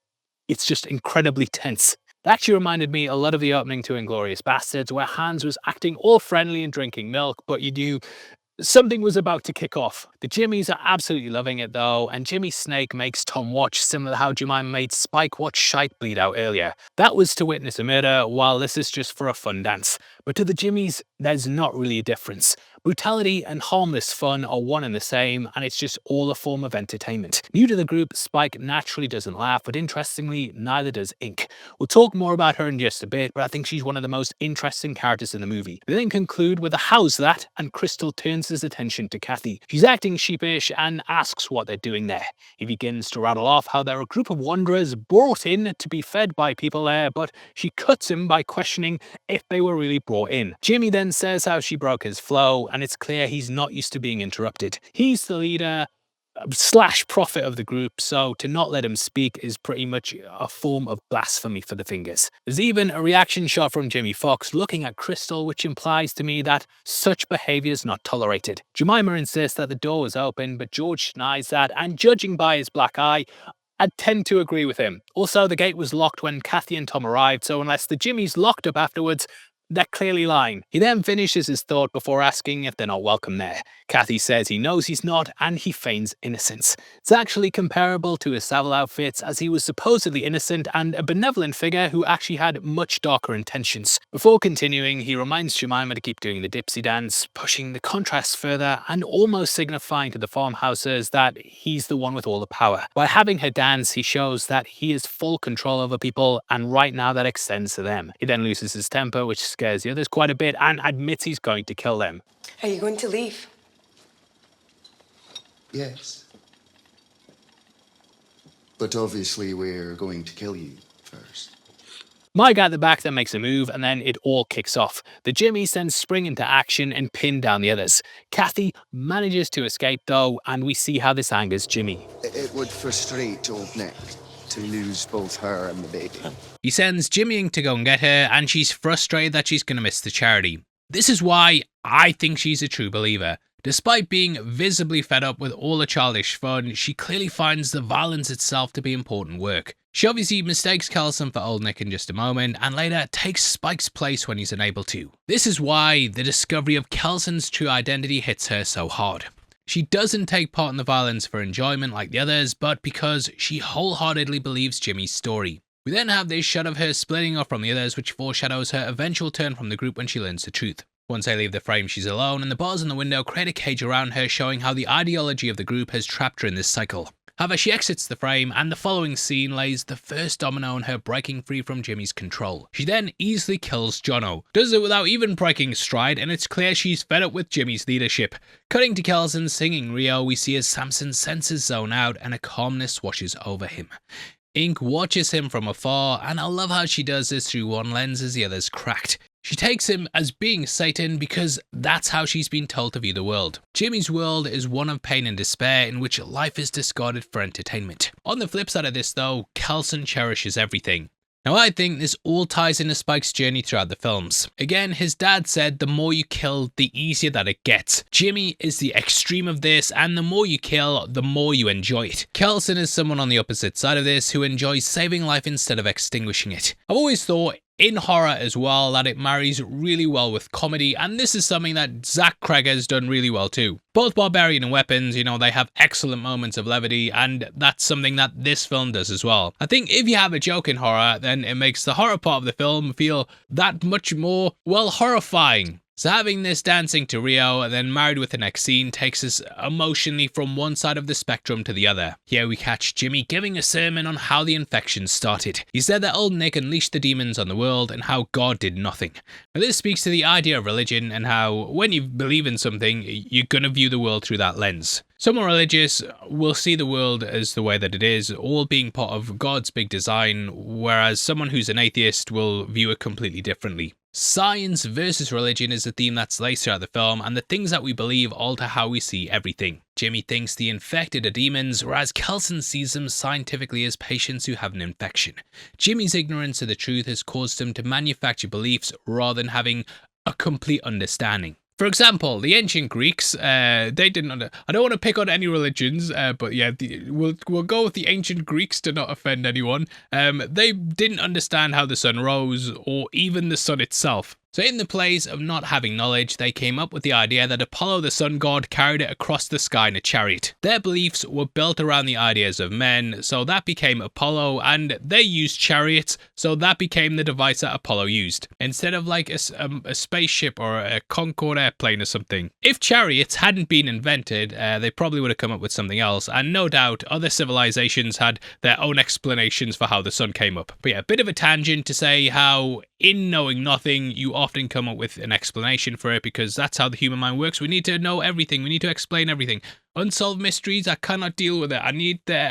it's just incredibly tense. That actually reminded me a lot of the opening to Inglourious Bastards, where Hans was acting all friendly and drinking milk, but you knew something was about to kick off. The Jimmies are absolutely loving it though, and Jimmy Snake makes Tom watch, similar to how Jemima made Spike watch shite bleed out earlier. That was to witness a murder, while this is just for a fun dance. But to the Jimmies, there's not really a difference. Brutality and harmless fun are one and the same, and it's just all a form of entertainment. New to the group, Spike naturally doesn't laugh, but interestingly, neither does Ink. We'll talk more about her in just a bit, but I think she's one of the most interesting characters in the movie. We then conclude with a "how's that?" and Crystal turns his attention to Kathy. She's acting sheepish and asks what they're doing there. He begins to rattle off how they're a group of wanderers brought in to be fed by people there, but she cuts him by questioning if they were really brought in. Jimmy then says how she broke his flow, and it's clear he's not used to being interrupted. He's the leader / prophet of the group, so to not let him speak is pretty much a form of blasphemy for the Fingers. There's even a reaction shot from Jimmy Fox looking at Crystal, which implies to me that such behaviour is not tolerated. Jemima insists that the door was open, but George denies that, and judging by his black eye, I'd tend to agree with him. Also, the gate was locked when Kathy and Tom arrived, so unless the Jimmies locked up afterwards, they're clearly lying. He then finishes his thought before asking if they're not welcome there. Kathy says he knows he's not, and he feigns innocence. It's actually comparable to his Savile outfits, as he was supposedly innocent and a benevolent figure who actually had much darker intentions. Before continuing, he reminds Jemima to keep doing the Dipsy dance, pushing the contrast further and almost signifying to the farmhouses that he's the one with all the power. By having her dance, he shows that he has full control over people, and right now that extends to them. He then loses his temper, which scares the others quite a bit, and admits he's going to kill them. Are you going to leave? Yes. But obviously we're going to kill you first. My guy at the back then makes a move, and then it all kicks off. The Jimmies then spring into action and pin down the others. Kathy manages to escape though, and we see how this angers Jimmy. It would frustrate old Nick to lose both her and the baby. He sends Jimmy to go and get her, and she's frustrated that she's going to miss the charity. This is why I think she's a true believer. Despite being visibly fed up with all the childish fun, she clearly finds the violence itself to be important work. She obviously mistakes Kelson for old Nick in just a moment, and later takes Spike's place when he's unable to. This is why the discovery of Kelson's true identity hits her so hard. She doesn't take part in the violence for enjoyment like the others, but because she wholeheartedly believes Jimmy's story. We then have this shot of her splitting off from the others, which foreshadows her eventual turn from the group when she learns the truth. Once they leave the frame, she's alone, and the bars on the window create a cage around her, showing how the ideology of the group has trapped her in this cycle. However, she exits the frame, and the following scene lays the first domino in her breaking free from Jimmy's control. She then easily kills Jono, does it without even breaking stride, and it's clear she's fed up with Jimmy's leadership. Cutting to Kelson singing Rio, we see as Samson's senses zone out and a calmness washes over him. Ink watches him from afar, and I love how she does this through one lens as the other's cracked. She takes him as being Satan because that's how she's been told to view the world. Jimmy's world is one of pain and despair in which life is discarded for entertainment. On the flip side of this though, Kelson cherishes everything. Now I think this all ties into Spike's journey throughout the films. Again, his dad said the more you kill, the easier that it gets. Jimmy is the extreme of this, and the more you kill, the more you enjoy it. Kelson is someone on the opposite side of this who enjoys saving life instead of extinguishing it. I've always thought in horror as well that it marries really well with comedy, and this is something that Zach Cregg has done really well too. Both Barbarian and Weapons, they have excellent moments of levity, and that's something that this film does as well. I think if you have a joke in horror, then it makes the horror part of the film feel that much more, horrifying. So having this dancing to Rio and then married with the next scene takes us emotionally from one side of the spectrum to the other. Here we catch Jimmy giving a sermon on how the infection started. He said that old Nick unleashed the demons on the world and how God did nothing. Now this speaks to the idea of religion and how when you believe in something, you're going to view the world through that lens. Someone religious will see the world as the way that it is, all being part of God's big design, whereas someone who's an atheist will view it completely differently. Science versus religion is a theme that's laced throughout the film, and the things that we believe alter how we see everything. Jimmy thinks the infected are demons, whereas Kelson sees them scientifically as patients who have an infection. Jimmy's ignorance of the truth has caused him to manufacture beliefs rather than having a complete understanding. For example, the ancient Greeks, they didn't I don't want to pick on any religions, but yeah, we'll go with the ancient Greeks to not offend anyone. They didn't understand how the sun rose, or even the sun itself. So in the place of not having knowledge, they came up with the idea that Apollo the sun god carried it across the sky in a chariot. Their beliefs were built around the ideas of men, so that became Apollo, and they used chariots, so that became the device that Apollo used, instead of like a spaceship or a Concorde airplane or something. If chariots hadn't been invented, they probably would have come up with something else, and no doubt other civilizations had their own explanations for how the sun came up. But yeah, a bit of a tangent to say how in knowing nothing, you often come up with an explanation for it, because that's how the human mind works. We need to know everything. We need to explain everything. Unsolved mysteries, I cannot deal with it. I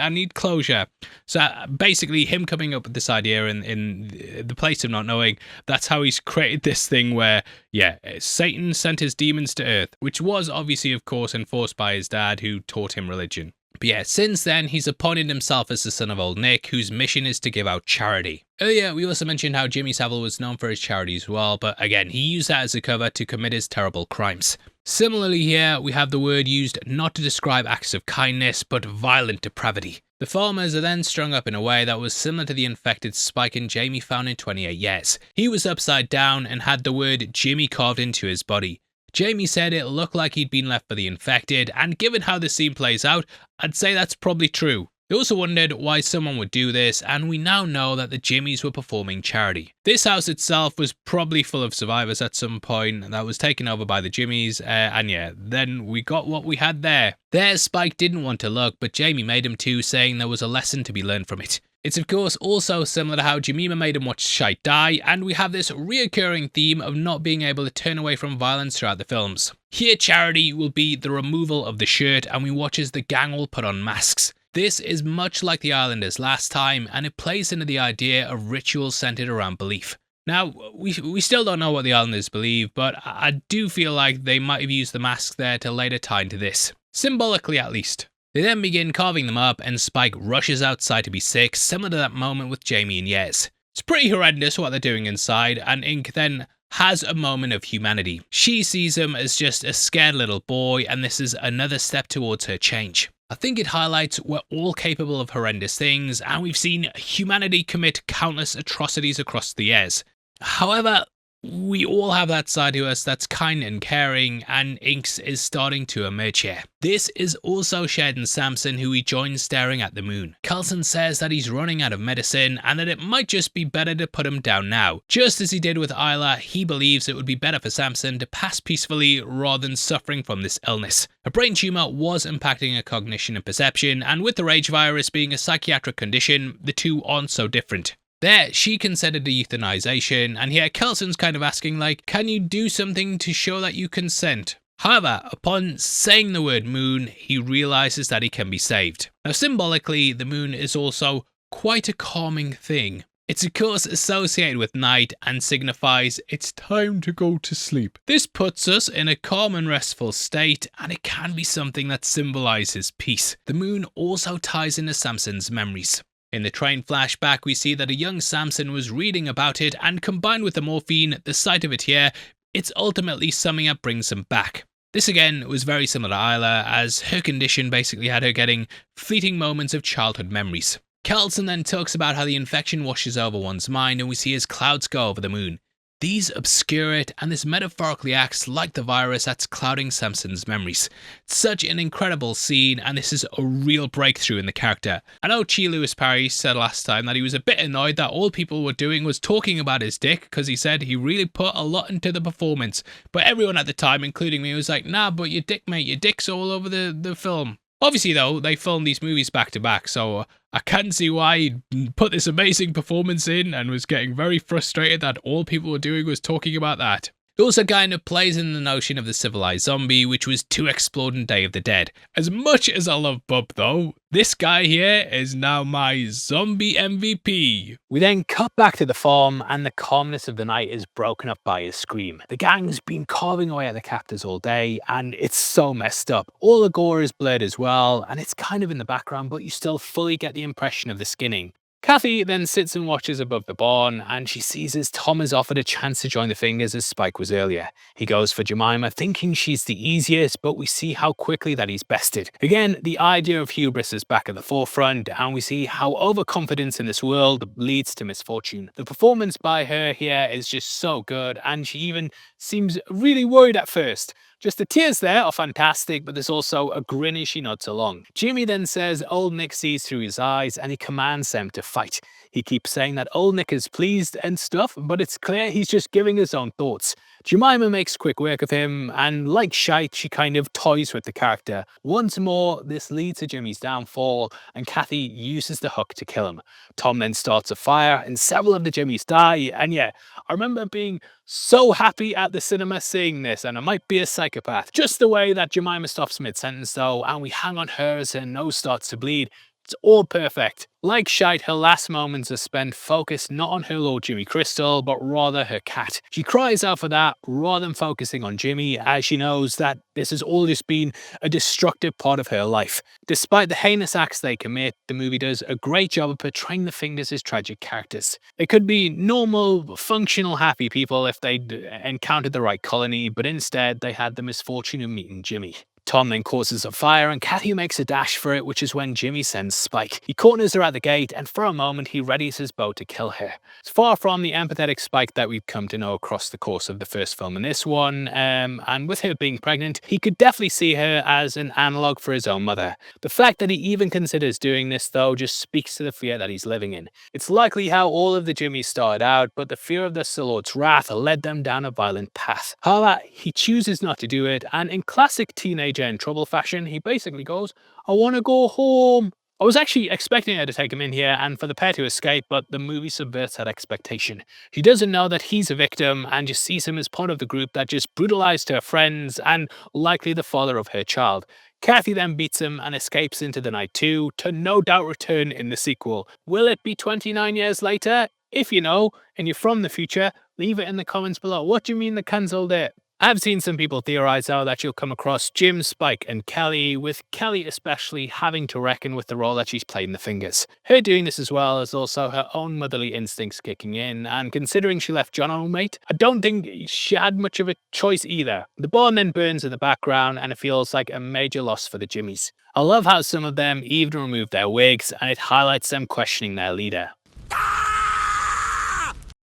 need closure. So basically, him coming up with this idea in the place of not knowing, that's how he's created this thing where, yeah, Satan sent his demons to Earth, which was obviously, of course, enforced by his dad, who taught him religion. But yeah, since then, he's appointed himself as the son of Old Nick, whose mission is to give out charity. Earlier, we also mentioned how Jimmy Savile was known for his charity as well, but again, he used that as a cover to commit his terrible crimes. Similarly here, we have the word used not to describe acts of kindness, but violent depravity. The farmers are then strung up in a way that was similar to the infected Spike and Jamie found in 28 Years. He was upside down and had the word Jimmy carved into his body. Jamie said it looked like he'd been left for the infected, and given how the scene plays out, I'd say that's probably true. They also wondered why someone would do this, and we now know that the Jimmies were performing charity. This house itself was probably full of survivors at some point that was taken over by the Jimmies, and yeah, then we got what we had there. There, Spike didn't want to look, but Jamie made him to, saying there was a lesson to be learned from it. It's of course also similar to how Jemima made him watch shite die, and we have this reoccurring theme of not being able to turn away from violence throughout the films. Here charity will be the removal of the shirt, and we watch as the gang will put on masks. This is much like the Islanders last time, and it plays into the idea of rituals centered around belief. Now, we still don't know what the Islanders believe, but I do feel like they might have used the masks there to later tie into this. Symbolically at least. They then begin carving them up, and Spike rushes outside to be sick, similar to that moment with Jamie and Yes. It's pretty horrendous what they're doing inside, and Ink then has a moment of humanity. She sees him as just a scared little boy, and this is another step towards her change. I think it highlights we're all capable of horrendous things, and we've seen humanity commit countless atrocities across the years. However, we all have that side to us that's kind and caring, and Inks is starting to emerge here. This is also shared in Samson, who he joins staring at the moon. Kelson says that he's running out of medicine and that it might just be better to put him down now. Just as he did with Isla, he believes it would be better for Samson to pass peacefully rather than suffering from this illness. A brain tumour was impacting her cognition and perception, and with the rage virus being a psychiatric condition, the two aren't so different. There, she considered a euthanization, and here Kelson's kind of asking like, can you do something to show that you consent? However, upon saying the word moon, he realizes that he can be saved. Now symbolically, the moon is also quite a calming thing. It's of course associated with night and signifies it's time to go to sleep. This puts us in a calm and restful state, and it can be something that symbolizes peace. The moon also ties into Samson's memories. In the train flashback, we see that a young Samson was reading about it, and combined with the morphine, the sight of it here, it's ultimately summing up brings him back. This again was very similar to Isla, as her condition basically had her getting fleeting moments of childhood memories. Kelson then talks about how the infection washes over one's mind, and we see as clouds go over the moon. These obscure it, and this metaphorically acts like the virus that's clouding Samson's memories. It's such an incredible scene, and this is a real breakthrough in the character. I know Chi Lewis Parry said last time that he was a bit annoyed that all people were doing was talking about his dick, because he said he really put a lot into the performance. But everyone at the time, including me, was like, nah, but your dick, mate, your dick's all over the film. Obviously, though, they filmed these movies back to back, so I can see why he put this amazing performance in and was getting very frustrated that all people were doing was talking about that. It also kind of plays in the notion of the civilized zombie, which was too explored in Day of the Dead. As much as I love Bub though, this guy here is now my zombie MVP. We then cut back to the farm, and the calmness of the night is broken up by a scream. The gang's been carving away at the captors all day, and it's so messed up. All the gore is blurred as well, and it's kind of in the background, but you still fully get the impression of the skinning. Kathy then sits and watches above the barn, and she sees as Tom has offered a chance to join the Fingers as Spike was earlier. He goes for Jemima, thinking she's the easiest, but we see how quickly that he's bested. Again, the idea of hubris is back at the forefront, and we see how overconfidence in this world leads to misfortune. The performance by her here is just so good, and she even seems really worried at first. Just the tears there are fantastic, but there's also a grin as she nods along. Jimmy then says old Nick sees through his eyes, and he commands them to fight. He keeps saying that old Nick is pleased and stuff, but it's clear he's just giving his own thoughts. Jemima makes quick work of him, and like Shite, she kind of toys with the character. Once more, this leads to Jimmy's downfall, and Kathy uses the hook to kill him. Tom then starts a fire, and several of the Jimmys die, and yeah, I remember being so happy at the cinema seeing this, and I might be a psychopath. Just the way that Jemima stops mid-sentence though, and we hang on her as her nose starts to bleed. It's all perfect. Like Shite, her last moments are spent focused not on her Lord Jimmy Crystal, but rather her cat. She cries out for that rather than focusing on Jimmy, as she knows that this has all just been a destructive part of her life. Despite the heinous acts they commit, the movie does a great job of portraying the Fingers as tragic characters. They could be normal, functional, happy people if they'd encountered the right colony, but instead they had the misfortune of meeting Jimmy. Tom then causes a fire, and Kathy makes a dash for it, which is when Jimmy sends Spike. He corners her at the gate, and for a moment he readies his bow to kill her. It's far from the empathetic Spike that we've come to know across the course of the first film and this one, and with her being pregnant, he could definitely see her as an analogue for his own mother. The fact that he even considers doing this though just speaks to the fear that he's living in. It's likely how all of the Jimmys started out, but the fear of the Lord's wrath led them down a violent path. However, he chooses not to do it, and in classic teenage in trouble fashion, he basically goes, I want to go home. I was actually expecting her to take him in here and for the pair to escape, but the movie subverts that expectation. She doesn't know that he's a victim and just sees him as part of the group that just brutalized her friends and likely the father of her child. Kathy then beats him and escapes into the night too, to no doubt return in the sequel. Will it be 29 years later? If you know, and you're from the future, leave it in the comments below. What do you mean the cancelled it? I've seen some people theorize though that you'll come across Jim, Spike and Kelly, with Kelly especially having to reckon with the role that she's played in The Fingers. Her doing this as well as also her own motherly instincts kicking in, and considering she left John on mate, I don't think she had much of a choice either. The barn then burns in the background and it feels like a major loss for the Jimmys. I love how some of them even remove their wigs, and it highlights them questioning their leader.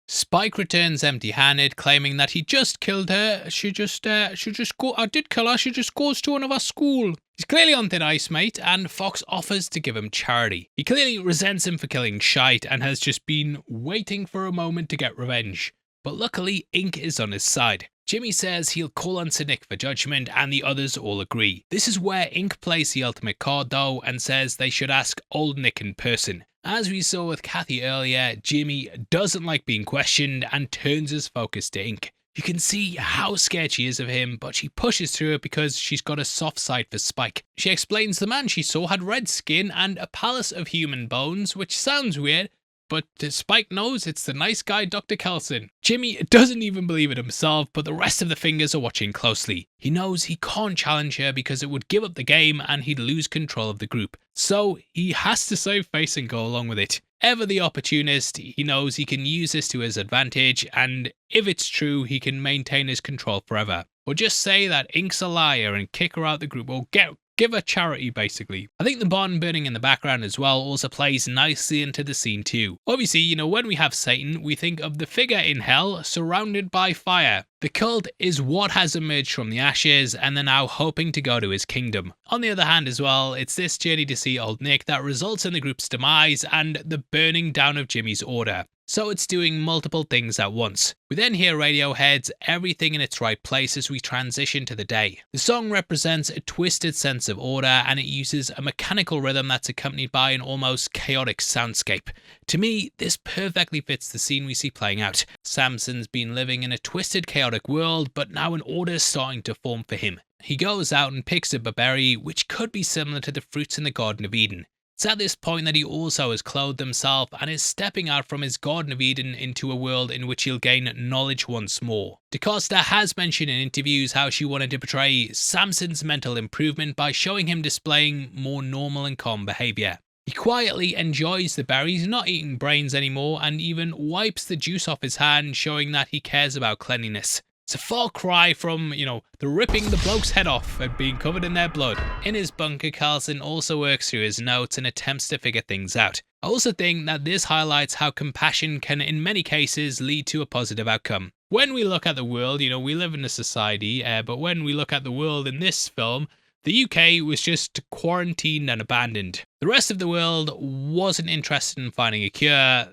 Spike returns empty-handed, claiming that he just killed her. I did kill her. She just goes to another school. He's clearly on thin ice, mate, and Fox offers to give him charity. He clearly resents him for killing Shite and has just been waiting for a moment to get revenge. But luckily, Ink is on his side. Jimmy says he'll call on Sir Nick for judgment, and the others all agree. This is where Ink plays the ultimate card though, and says they should ask old Nick in person. As we saw with Kathy earlier, Jimmy doesn't like being questioned and turns his focus to Ink. You can see how scared she is of him, but she pushes through it because she's got a soft side for Spike. She explains the man she saw had red skin and a palace of human bones, which sounds weird, but Spike knows it's the nice guy Dr. Kelson. Jimmy doesn't even believe it himself, but the rest of the Fingers are watching closely. He knows he can't challenge her because it would give up the game and he'd lose control of the group. So he has to save face and go along with it. Ever the opportunist, he knows he can use this to his advantage, and if it's true, he can maintain his control forever. Or just say that Ink's a liar and kick her out the group, or get give a charity basically. I think the barn burning in the background as well also plays nicely into the scene too. Obviously, you know, when we have Satan, we think of the figure in hell surrounded by fire. The cult is what has emerged from the ashes and they're now hoping to go to his kingdom. On the other hand as well, it's this journey to see Old Nick that results in the group's demise and the burning down of Jimmy's order. So it's doing multiple things at once. We then hear Radiohead's Everything in Its Right Place as we transition to the day. The song represents a twisted sense of order and it uses a mechanical rhythm that's accompanied by an almost chaotic soundscape. To me, this perfectly fits the scene we see playing out. Samson's been living in a twisted, chaotic world, but now an order is starting to form for him. He goes out and picks up a berry, which could be similar to the fruits in the Garden of Eden. It's at this point that he also has clothed himself and is stepping out from his Garden of Eden into a world in which he'll gain knowledge once more. DaCosta has mentioned in interviews how she wanted to portray Samson's mental improvement by showing him displaying more normal and calm behaviour. He quietly enjoys the berries, not eating brains anymore, and even wipes the juice off his hand, showing that he cares about cleanliness. It's a far cry from, you know, the ripping the bloke's head off and being covered in their blood. In his bunker, Kelson also works through his notes and attempts to figure things out. I also think that this highlights how compassion can in many cases lead to a positive outcome. When we look at the world, you know, we live in a society, but when we look at the world in this film, the UK was just quarantined and abandoned. The rest of the world wasn't interested in finding a cure.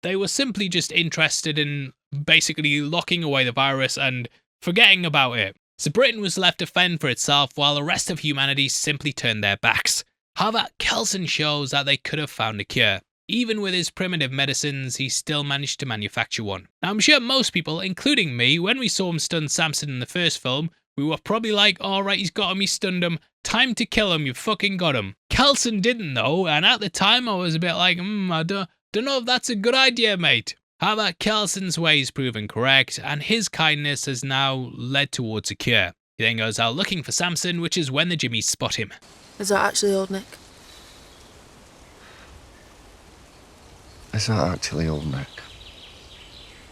They were simply just interested in basically locking away the virus and forgetting about it. So Britain was left to fend for itself while the rest of humanity simply turned their backs. However, Kelson shows that they could have found a cure. Even with his primitive medicines, he still managed to manufacture one. Now I'm sure most people, including me, when we saw him stun Samson in the first film, we were probably like, alright, he's got him, he stunned him, time to kill him, you fucking got him. Kelson didn't though, and at the time I was a bit like, I don't know if that's a good idea, mate. However, Kelson's way is proven correct, and his kindness has now led towards a cure. He then goes out looking for Samson, which is when the Jimmies spot him. Is that actually Old Nick? Is that actually Old Nick?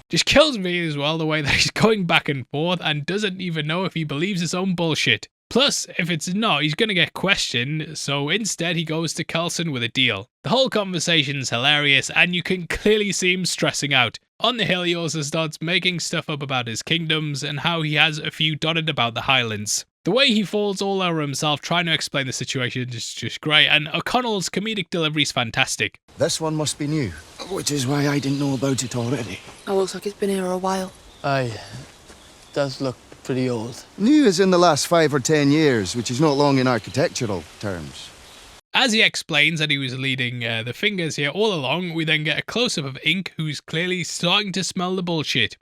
Just kills me as well the way that he's going back and forth and doesn't even know if he believes his own bullshit. Plus, if it's not, he's going to get questioned, so instead he goes to Kelson with a deal. The whole conversation's hilarious, and you can clearly see him stressing out. On the hill, he also starts making stuff up about his kingdoms and how he has a few dotted about the Highlands. The way he falls all over himself trying to explain the situation is just great, and O'Connell's comedic delivery is fantastic. This one must be new, which is why I didn't know about it already. It looks like it's been here a while. Aye, does look pretty old. New is in the last 5 or 10 years, which is not long in architectural terms. As he explains that he was leading the fingers here all along, we then get a close-up of Ink, who's clearly starting to smell the bullshit.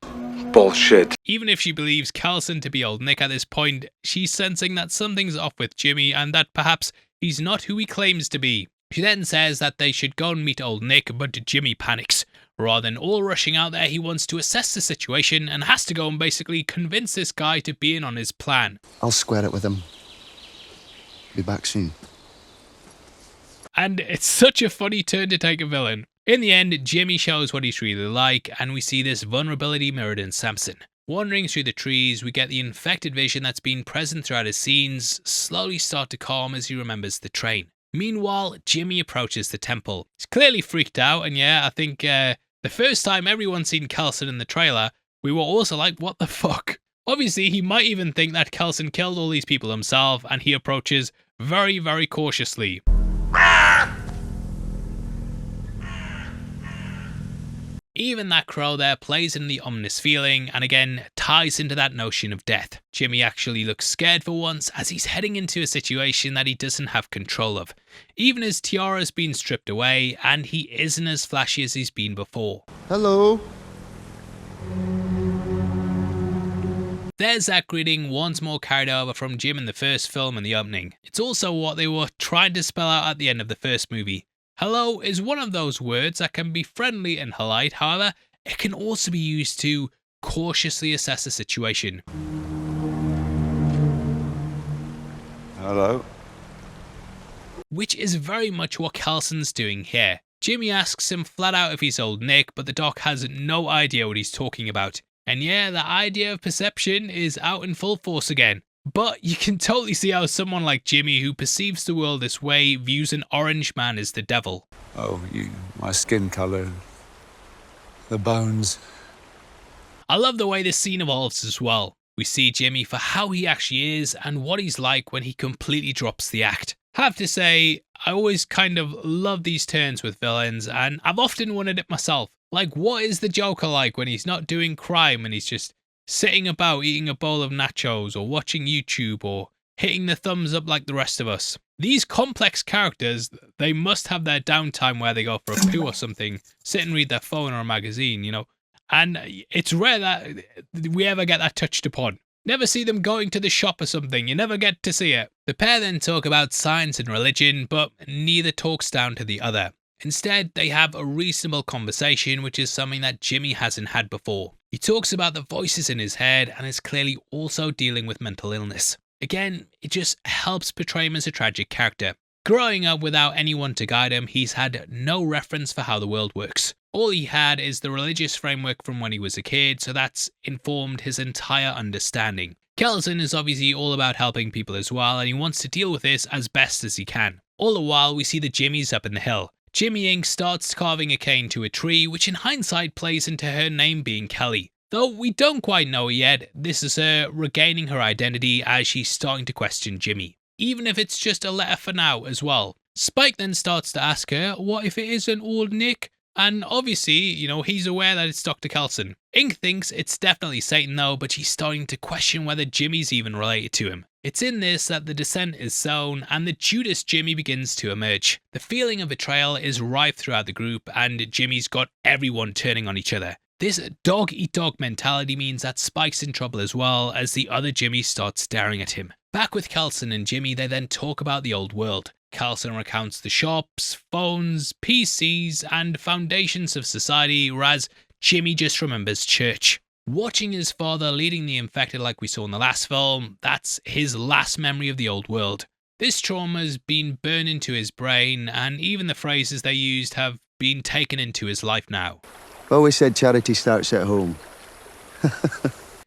Bullshit. Even if she believes Kelson to be Old Nick at this point, she's sensing that something's off with Jimmy and that perhaps he's not who he claims to be. She then says that they should go and meet Old Nick, but Jimmy panics. Rather than all rushing out there, he wants to assess the situation and has to go and basically convince this guy to be in on his plan. I'll square it with him. Be back soon. And it's such a funny turn to take a villain. In the end, Jimmy shows what he's really like, and we see this vulnerability mirrored in Samson. Wandering through the trees, we get the infected vision that's been present throughout his scenes slowly start to calm as he remembers the train. Meanwhile, Jimmy approaches the temple. He's clearly freaked out, and yeah, I think the first time everyone's seen Kelson in the trailer, we were also like, what the fuck? Obviously, he might even think that Kelson killed all these people himself, and he approaches very, very cautiously. Even that crow there plays in the ominous feeling and again ties into that notion of death. Jimmy actually looks scared for once as he's heading into a situation that he doesn't have control of. Even his tiara's been stripped away and he isn't as flashy as he's been before. Hello. There's that greeting once more carried over from Jim in the first film in the opening. It's also what they were trying to spell out at the end of the first movie. Hello is one of those words that can be friendly and polite, however, it can also be used to cautiously assess a situation. Hello. Which is very much what Kelson's doing here. Jimmy asks him flat out if he's Old Nick, but the doc has no idea what he's talking about. And yeah, the idea of perception is out in full force again. But you can totally see how someone like Jimmy, who perceives the world this way, views an orange man as the devil. Oh, my skin colour, the bones. I love the way this scene evolves as well. We see Jimmy for how he actually is and what he's like when he completely drops the act. Have to say, I always kind of love these turns with villains, and I've often wondered it myself. Like, what is the Joker like when he's not doing crime and he's just sitting about eating a bowl of nachos or watching YouTube or hitting the thumbs up like the rest of us? These complex characters, they must have their downtime where they go for a poo or something, sit and read their phone or a magazine, you know? And it's rare that we ever get that touched upon. Never see them going to the shop or something, you never get to see it. The pair then talk about science and religion, but neither talks down to the other. Instead, they have a reasonable conversation, which is something that Jimmy hasn't had before. He talks about the voices in his head and is clearly also dealing with mental illness. Again, it just helps portray him as a tragic character. Growing up without anyone to guide him, he's had no reference for how the world works. All he had is the religious framework from when he was a kid, so that's informed his entire understanding. Kelson is obviously all about helping people as well, and he wants to deal with this as best as he can. All the while, we see the Jimmys up in the hill. Jimmy Inc. starts carving a cane to a tree, which in hindsight plays into her name being Kelly. Though we don't quite know yet, this is her regaining her identity as she's starting to question Jimmy. Even if it's just a letter for now as well. Spike then starts to ask her, what if it isn't old Nick? And obviously, you know, he's aware that it's Dr. Kelson. Ink thinks it's definitely Satan though, but she's starting to question whether Jimmy's even related to him. It's in this that the dissent is sown and the Judas Jimmy begins to emerge. The feeling of betrayal is rife throughout the group and Jimmy's got everyone turning on each other. This dog-eat-dog mentality means that Spike's in trouble as well as the other Jimmy starts staring at him. Back with Kelson and Jimmy, they then talk about the old world. Kelson recounts the shops, phones, PCs, and foundations of society, whereas Jimmy just remembers church. Watching his father leading the infected like we saw in the last film, that's his last memory of the old world. This trauma's been burned into his brain, and even the phrases they used have been taken into his life now. Always said charity starts at home.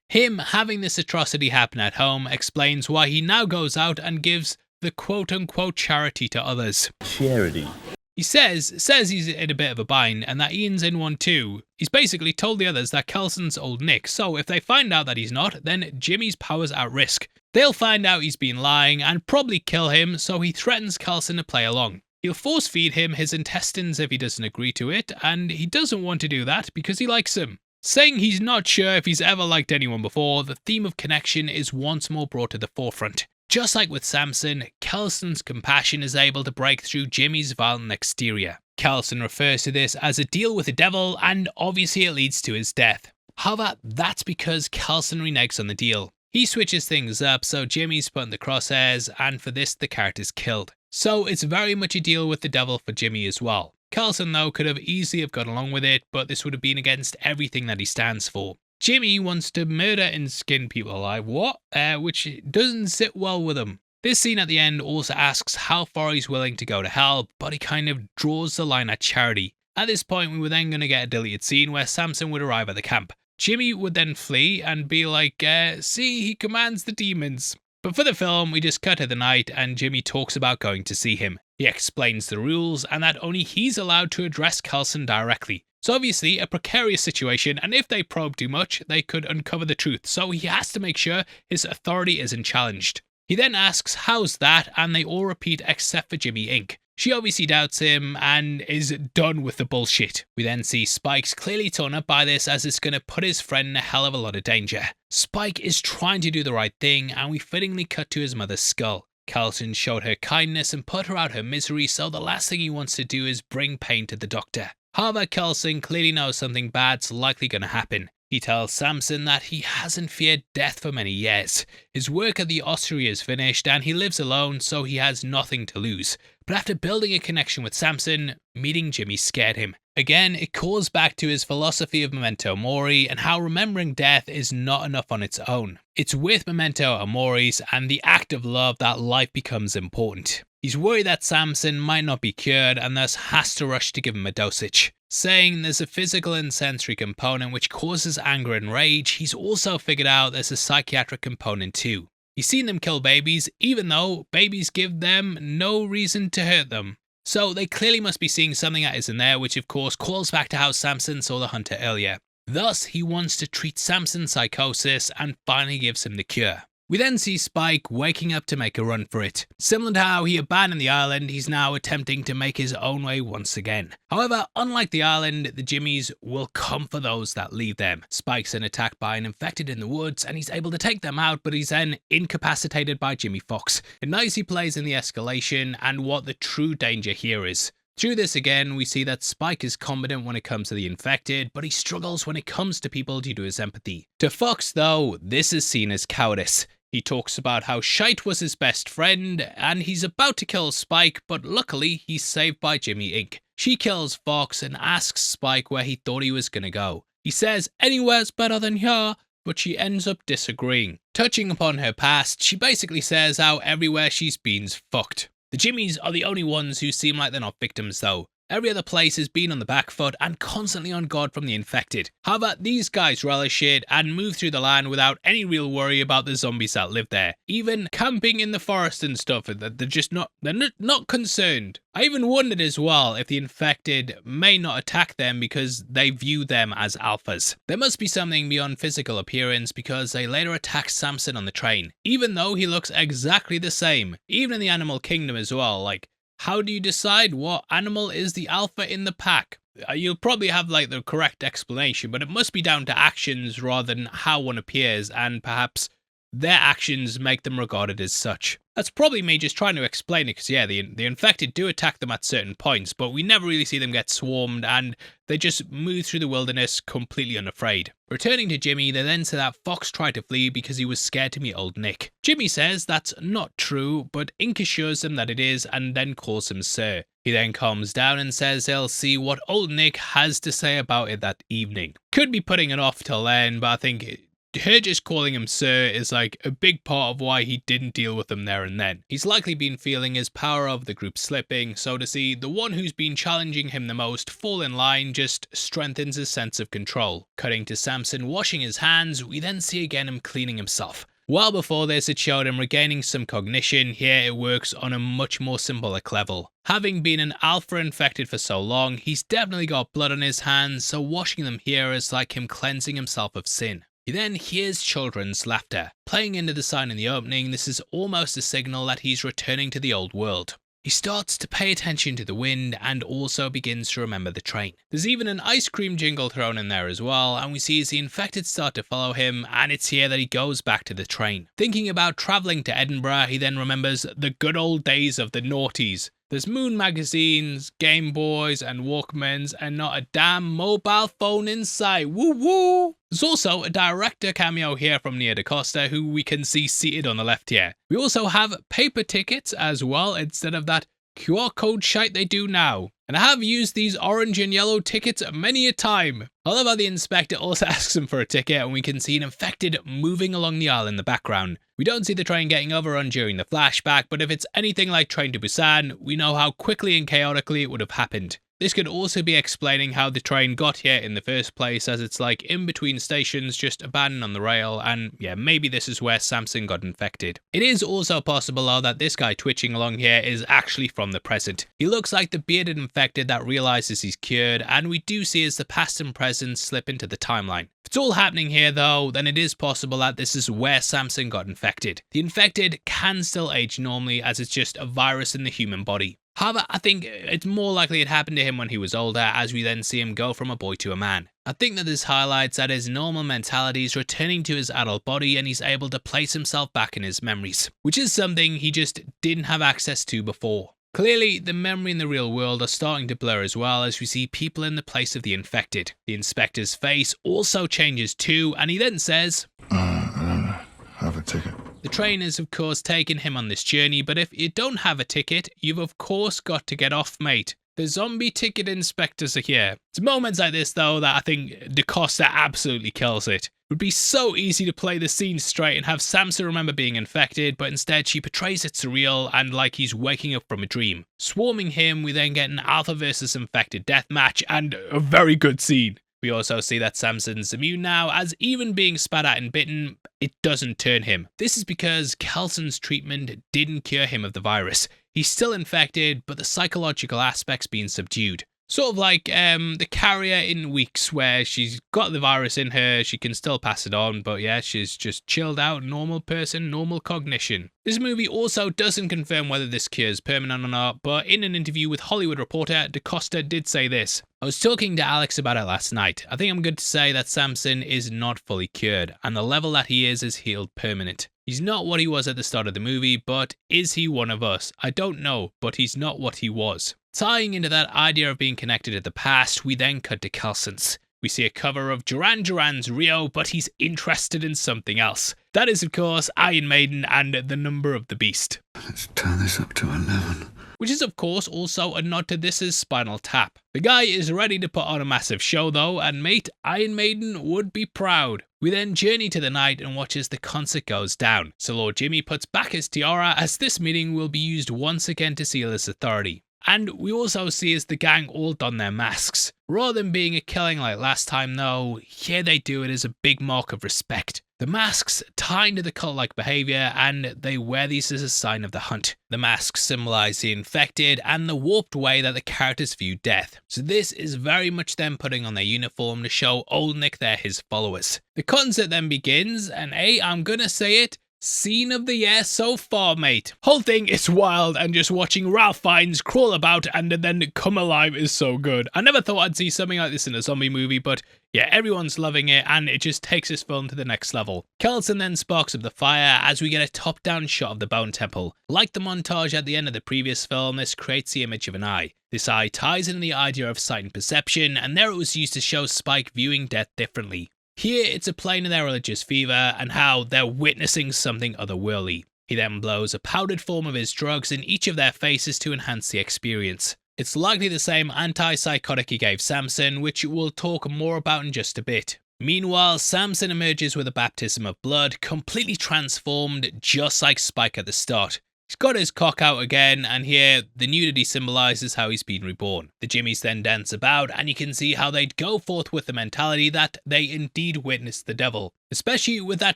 Him having this atrocity happen at home explains why he now goes out and gives the quote-unquote charity to others. Charity. He says he's in a bit of a bind and that Ian's in one too. He's basically told the others that Kelson's old Nick, so if they find out that he's not, then Jimmy's power's at risk. They'll find out he's been lying and probably kill him, so he threatens Kelson to play along. He'll force feed him his intestines if he doesn't agree to it, and he doesn't want to do that because he likes him. Saying he's not sure if he's ever liked anyone before, the theme of connection is once more brought to the forefront. Just like with Samson, Kelson's compassion is able to break through Jimmy's violent exterior. Kelson refers to this as a deal with the devil, and obviously it leads to his death. However, that's because Kelson reneges on the deal. He switches things up, so Jimmy's put in the crosshairs, and for this the character's killed. So it's very much a deal with the devil for Jimmy as well. Kelson though could have easily got along with it, but this would have been against everything that he stands for. Jimmy wants to murder and skin people alive, which doesn't sit well with him. This scene at the end also asks how far he's willing to go to hell, but he kind of draws the line at charity. At this point we were then going to get a deleted scene where Samson would arrive at the camp. Jimmy would then flee and be like, see, he commands the demons. But for the film, we just cut to the night and Jimmy talks about going to see him. He explains the rules and that only he's allowed to address Kelson directly. So obviously a precarious situation, and if they probe too much, they could uncover the truth, so he has to make sure his authority isn't challenged. He then asks how's that, and they all repeat except for Jimmy Inc. She obviously doubts him and is done with the bullshit. We then see Spike's clearly torn up by this as it's going to put his friend in a hell of a lot of danger. Spike is trying to do the right thing and we fittingly cut to his mother's skull. Kelson showed her kindness and put her out her misery, so the last thing he wants to do is bring pain to the doctor. However, Kelson clearly knows something bad's likely going to happen. He tells Samson that he hasn't feared death for many years. His work at the ostery is finished and he lives alone, so he has nothing to lose. But after building a connection with Samson, meeting Jimmy scared him. Again, it calls back to his philosophy of memento mori and how remembering death is not enough on its own. It's with memento moris and the act of love that life becomes important. He's worried that Samson might not be cured and thus has to rush to give him a dosage. Saying there's a physical and sensory component which causes anger and rage, he's also figured out there's a psychiatric component too. He's seen them kill babies, even though babies give them no reason to hurt them. So they clearly must be seeing something that isn't there, which of course calls back to how Samson saw the hunter earlier. Thus, he wants to treat Samson's psychosis and finally gives him the cure. We then see Spike waking up to make a run for it. Similar to how he abandoned the island, he's now attempting to make his own way once again. However, unlike the island, the Jimmies will come for those that leave them. Spike's then attacked by an infected in the woods and he's able to take them out, but he's then incapacitated by Jimmy Fox. It nicely plays in the escalation and what the true danger here is. Through this again, we see that Spike is competent when it comes to the infected, but he struggles when it comes to people due to his empathy. To Fox though, this is seen as cowardice. He talks about how Shite was his best friend, and he's about to kill Spike, but luckily he's saved by Jimmy Inc. She kills Fox and asks Spike where he thought he was gonna go. He says anywhere's better than here, but she ends up disagreeing. Touching upon her past, she basically says how everywhere she's been's fucked. The Jimmies are the only ones who seem like they're not victims though. Every other place has been on the back foot and constantly on guard from the infected. However, these guys relish it and move through the land without any real worry about the zombies that live there. Even camping in the forest and stuff, they're not concerned. I even wondered as well if the infected may not attack them because they view them as alphas. There must be something beyond physical appearance because they later attack Samson on the train, even though he looks exactly the same. Even in the animal kingdom as well, like, how do you decide what animal is the alpha in the pack? You'll probably have like the correct explanation, but it must be down to actions rather than how one appears, and perhaps their actions make them regarded as such. That's probably me just trying to explain it, because yeah, the infected do attack them at certain points, but we never really see them get swarmed, and they just move through the wilderness completely unafraid. Returning to Jimmy, they then say that Fox tried to flee because he was scared to meet old Nick. Jimmy says that's not true, but Ink assures him that it is and then calls him Sir. He then calms down and says they'll see what old Nick has to say about it that evening. Could be putting it off till then, but I think her just calling him Sir is like a big part of why he didn't deal with them there and then. He's likely been feeling his power of the group slipping, so to see the one who's been challenging him the most fall in line just strengthens his sense of control. Cutting to Samson washing his hands, we then see again him cleaning himself. While before this it showed him regaining some cognition, here it works on a much more symbolic level. Having been an alpha infected for so long, he's definitely got blood on his hands, so washing them here is like him cleansing himself of sin. He then hears children's laughter. Playing into the sign in the opening, this is almost a signal that he's returning to the old world. He starts to pay attention to the wind and also begins to remember the train. There's even an ice cream jingle thrown in there as well, and we see as the infected start to follow him, and it's here that he goes back to the train. Thinking about travelling to Edinburgh, he then remembers the good old days of the noughties. There's Moon magazines, Game Boys and Walkmans, and not a damn mobile phone in sight. Woo woo! There's also a director cameo here from Nia DaCosta, who we can see seated on the left here. We also have paper tickets as well, instead of that QR code shite they do now. And I have used these orange and yellow tickets many a time. I love how the inspector also asks him for a ticket, and we can see an infected moving along the aisle in the background. We don't see the train getting overrun during the flashback, but if it's anything like Train to Busan, we know how quickly and chaotically it would have happened. This could also be explaining how the train got here in the first place, as it's like in between stations just abandoned on the rail, and yeah, maybe this is where Samson got infected. It is also possible though that this guy twitching along here is actually from the present. He looks like the bearded infected that realizes he's cured, and we do see as the past and present slip into the timeline. If it's all happening here though, then it is possible that this is where Samson got infected. The infected can still age normally, as it's just a virus in the human body. However, I think it's more likely it happened to him when he was older, as we then see him go from a boy to a man. I think that this highlights that his normal mentality is returning to his adult body and he's able to place himself back in his memories, which is something he just didn't have access to before. Clearly, the memory and the real world are starting to blur as well, as we see people in the place of the infected. The inspector's face also changes too, and he then says, I have a ticket. The train has of course taken him on this journey, but if you don't have a ticket, you've of course got to get off, mate. The zombie ticket inspectors are here. It's moments like this though that I think DaCosta absolutely kills it. It would be so easy to play the scene straight and have Samson remember being infected, but instead she portrays it surreal and like he's waking up from a dream. Swarming him, we then get an alpha versus infected deathmatch and a very good scene. We also see that Samson's immune now, as even being spat at and bitten it doesn't turn him. This is because Kelson's treatment didn't cure him of the virus. He's still infected, but the psychological aspect's been subdued. Sort of like the carrier in Weeks, where she's got the virus in her, she can still pass it on, but yeah, she's just chilled out, normal person, normal cognition. This movie also doesn't confirm whether this cure is permanent or not, but in an interview with Hollywood Reporter, DaCosta did say this. I was talking to Alex about it last night. I think I'm good to say that Samson is not fully cured, and the level that he is healed permanent. He's not what he was at the start of the movie, but is he one of us? I don't know, but he's not what he was. Tying into that idea of being connected to the past, we then cut to Kelson's. We see a cover of Duran Duran's Rio, but he's interested in something else. That is, of course, Iron Maiden and The Number of the Beast. Let's turn this up to 11. Which is, of course, also a nod to This's Spinal Tap. The guy is ready to put on a massive show, though, and mate, Iron Maiden would be proud. We then journey to the night and watch as the concert goes down. So Lord Jimmy puts back his tiara, as this meeting will be used once again to seal his authority. And we also see as the gang all don their masks. Rather than being a killing like last time though, here they do it as a big mark of respect. The masks tie into the cult-like behaviour, and they wear these as a sign of the hunt. The masks symbolise the infected and the warped way that the characters view death. So this is very much them putting on their uniform to show Old Nick they're his followers. The concert then begins, and I'm gonna say it, scene of the year so far, mate. Whole thing is wild, and just watching Ralph Fiennes crawl about and then come alive is so good. I never thought I'd see something like this in a zombie movie, but yeah, everyone's loving it, and it just takes this film to the next level. Kelson then sparks up the fire as we get a top-down shot of the Bone Temple. Like the montage at the end of the previous film, this creates the image of an eye. This eye ties in the idea of sight and perception, and there it was used to show Spike viewing death differently. Here, it's a plane of their religious fever and how they're witnessing something otherworldly. He then blows a powdered form of his drugs in each of their faces to enhance the experience. It's likely the same antipsychotic he gave Samson, which we'll talk more about in just a bit. Meanwhile, Samson emerges with a baptism of blood, completely transformed, just like Spike at the start. He's got his cock out again, and here, the nudity symbolises how he's been reborn. The Jimmies then dance about, and you can see how they'd go forth with the mentality that they indeed witnessed the devil. Especially with that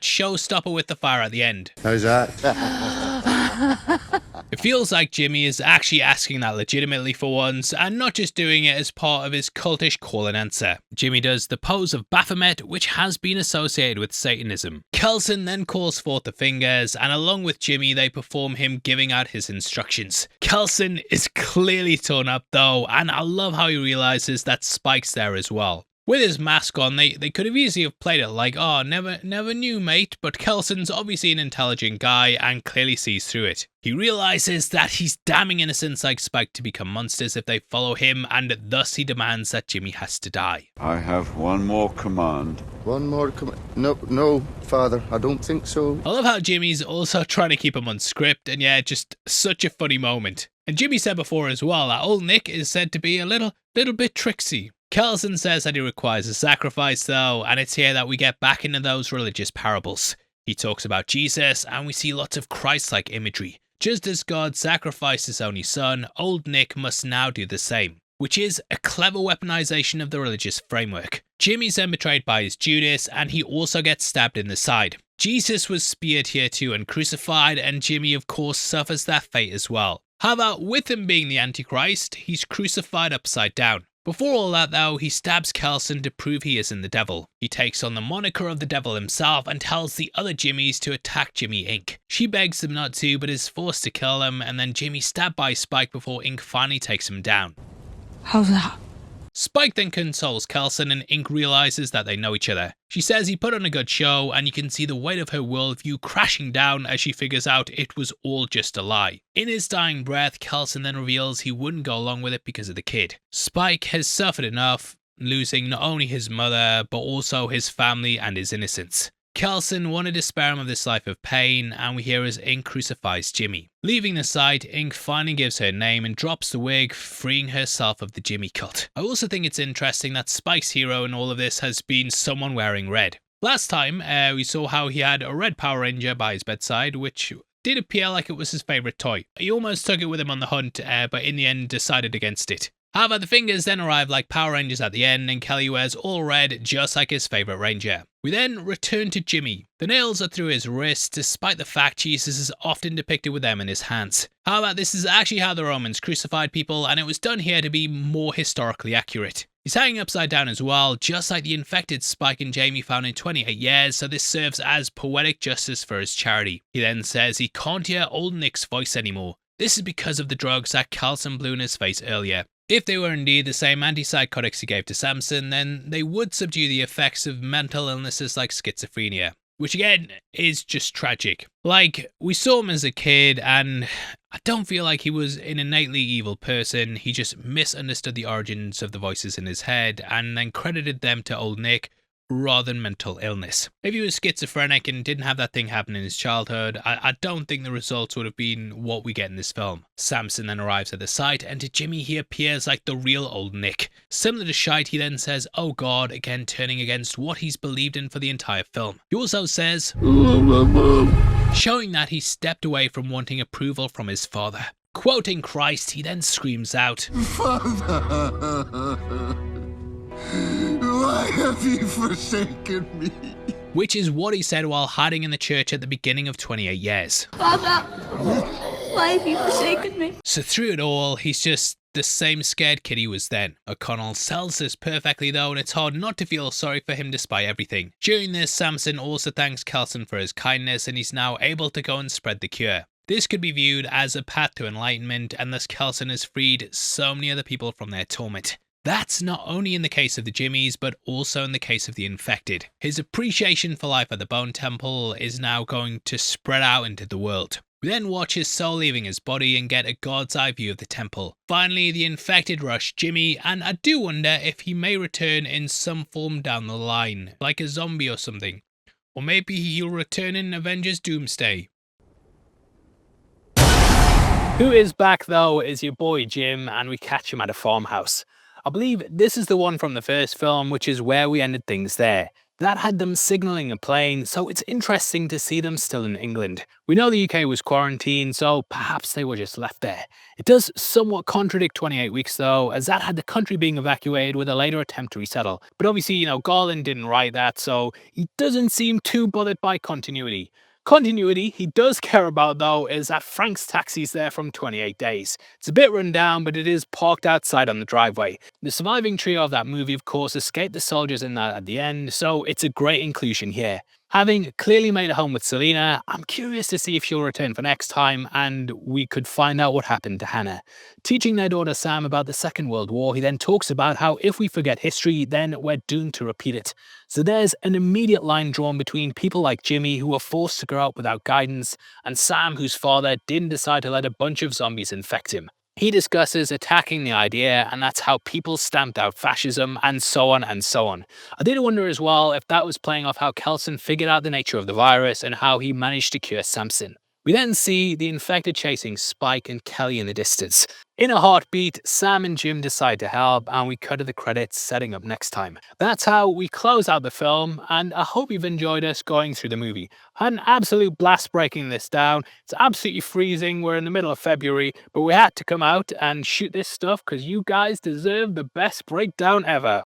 showstopper with the fire at the end. How's that? It feels like Jimmy is actually asking that legitimately for once, and not just doing it as part of his cultish call and answer. Jimmy does the pose of Baphomet, which has been associated with Satanism. Kelson then calls forth the fingers, and along with Jimmy, they perform him giving out his instructions. Kelson is clearly torn up though, and I love how he realizes that Spike's there as well. With his mask on, they could have easily have played it like, oh, never knew, mate, but Kelson's obviously an intelligent guy and clearly sees through it. He realizes that he's damning innocents like Spike to become monsters if they follow him, and thus he demands that Jimmy has to die. I have one more command. One more command? No, Father, I don't think so. I love how Jimmy's also trying to keep him on script, and yeah, just such a funny moment. And Jimmy said before as well that Old Nick is said to be a little bit tricksy. Kelson says that he requires a sacrifice though, and it's here that we get back into those religious parables. He talks about Jesus, and we see lots of Christ-like imagery. Just as God sacrificed his only son, Old Nick must now do the same, which is a clever weaponization of the religious framework. Jimmy's then betrayed by his Judas, and he also gets stabbed in the side. Jesus was speared here too and crucified, and Jimmy of course suffers that fate as well. However, with him being the Antichrist, he's crucified upside down. Before all that though, he stabs Kelson to prove he isn't the devil. He takes on the moniker of the devil himself and tells the other Jimmies to attack Jimmy Inc. She begs them not to, but is forced to kill them, and then Jimmy's stabbed by Spike before Inc finally takes him down. How's that? Spike then consoles Kelson, and Inc realizes that they know each other. She says he put on a good show, and you can see the weight of her worldview crashing down as she figures out it was all just a lie. In his dying breath, Kelson then reveals he wouldn't go along with it because of the kid. Spike has suffered enough, losing not only his mother, but also his family and his innocence. Kelson wanted to spare him of this life of pain, and we hear as Inc crucifies Jimmy. Leaving the site, Inc finally gives her name and drops the wig, freeing herself of the Jimmy cult. I also think it's interesting that Spike's hero in all of this has been someone wearing red. Last time, we saw how he had a red Power Ranger by his bedside, which did appear like it was his favourite toy. He almost took it with him on the hunt, but in the end decided against it. However, the fingers then arrive like Power Rangers at the end, and Kelly wears all red just like his favourite ranger. We then return to Jimmy. The nails are through his wrists, despite the fact Jesus is often depicted with them in his hands. However, this is actually how the Romans crucified people, and it was done here to be more historically accurate. He's hanging upside down as well, just like the infected Spike and Jamie found in 28 years, so this serves as poetic justice for his charity. He then says he can't hear old Nick's voice anymore. This is because of the drugs that Kelson blew in his face earlier. If they were indeed the same antipsychotics he gave to Samson, then they would subdue the effects of mental illnesses like schizophrenia, which again is just tragic. Like, we saw him as a kid, and I don't feel like he was an innately evil person. He just misunderstood the origins of the voices in his head and then credited them to old Nick rather than mental illness. If he was schizophrenic and didn't have that thing happen in his childhood, I don't think the results would have been what we get in this film. Samson then arrives at the site, and to Jimmy he appears like the real old Nick. Similar to Shite, he then says, "Oh God," again turning against what he's believed in for the entire film. He also says, showing that he stepped away from wanting approval from his father. Quoting Christ, he then screams out, "Father, why have you forsaken me?" Which is what he said while hiding in the church at the beginning of 28 years. Father, why have you forsaken me? So through it all, he's just the same scared kid he was then. O'Connell sells this perfectly though, and it's hard not to feel sorry for him despite everything. During this, Samson also thanks Kelson for his kindness, and he's now able to go and spread the cure. This could be viewed as a path to enlightenment, and thus Kelson has freed so many other people from their torment. That's not only in the case of the Jimmies, but also in the case of the infected. His appreciation for life at the Bone Temple is now going to spread out into the world. We then watch his soul leaving his body and get a god's eye view of the temple. Finally, the infected rush Jimmy, and I do wonder if he may return in some form down the line, like a zombie or something. Or maybe he'll return in Avengers Doomsday. Who is back though is your boy Jim, and we catch him at a farmhouse. I believe this is the one from the first film, which is where we ended things there. That had them signalling a plane, so it's interesting to see them still in England. We know the UK was quarantined, so perhaps they were just left there. It does somewhat contradict 28 Weeks though, as that had the country being evacuated with a later attempt to resettle. But obviously, Garland didn't write that, so he doesn't seem too bothered by continuity. Continuity he does care about though is that Frank's taxi's there from 28 Days. It's a bit run down, but it is parked outside on the driveway. The surviving trio of that movie of course escaped the soldiers in that at the end, so it's a great inclusion here. Having clearly made a home with Selena, I'm curious to see if she'll return for next time, and we could find out what happened to Hannah. Teaching their daughter Sam about the Second World War, he then talks about how if we forget history, then we're doomed to repeat it. So there's an immediate line drawn between people like Jimmy, who were forced to grow up without guidance, and Sam, whose father didn't decide to let a bunch of zombies infect him. He discusses attacking the idea, and that's how people stamped out fascism, and so on and so on. I did wonder as well if that was playing off how Kelson figured out the nature of the virus and how he managed to cure Samson. We then see the infected chasing Spike and Kelly in the distance. In a heartbeat, Sam and Jim decide to help, and we cut to the credits setting up next time. That's how we close out the film, and I hope you've enjoyed us going through the movie. I had an absolute blast breaking this down. It's absolutely freezing, we're in the middle of February, but we had to come out and shoot this stuff because you guys deserve the best breakdown ever.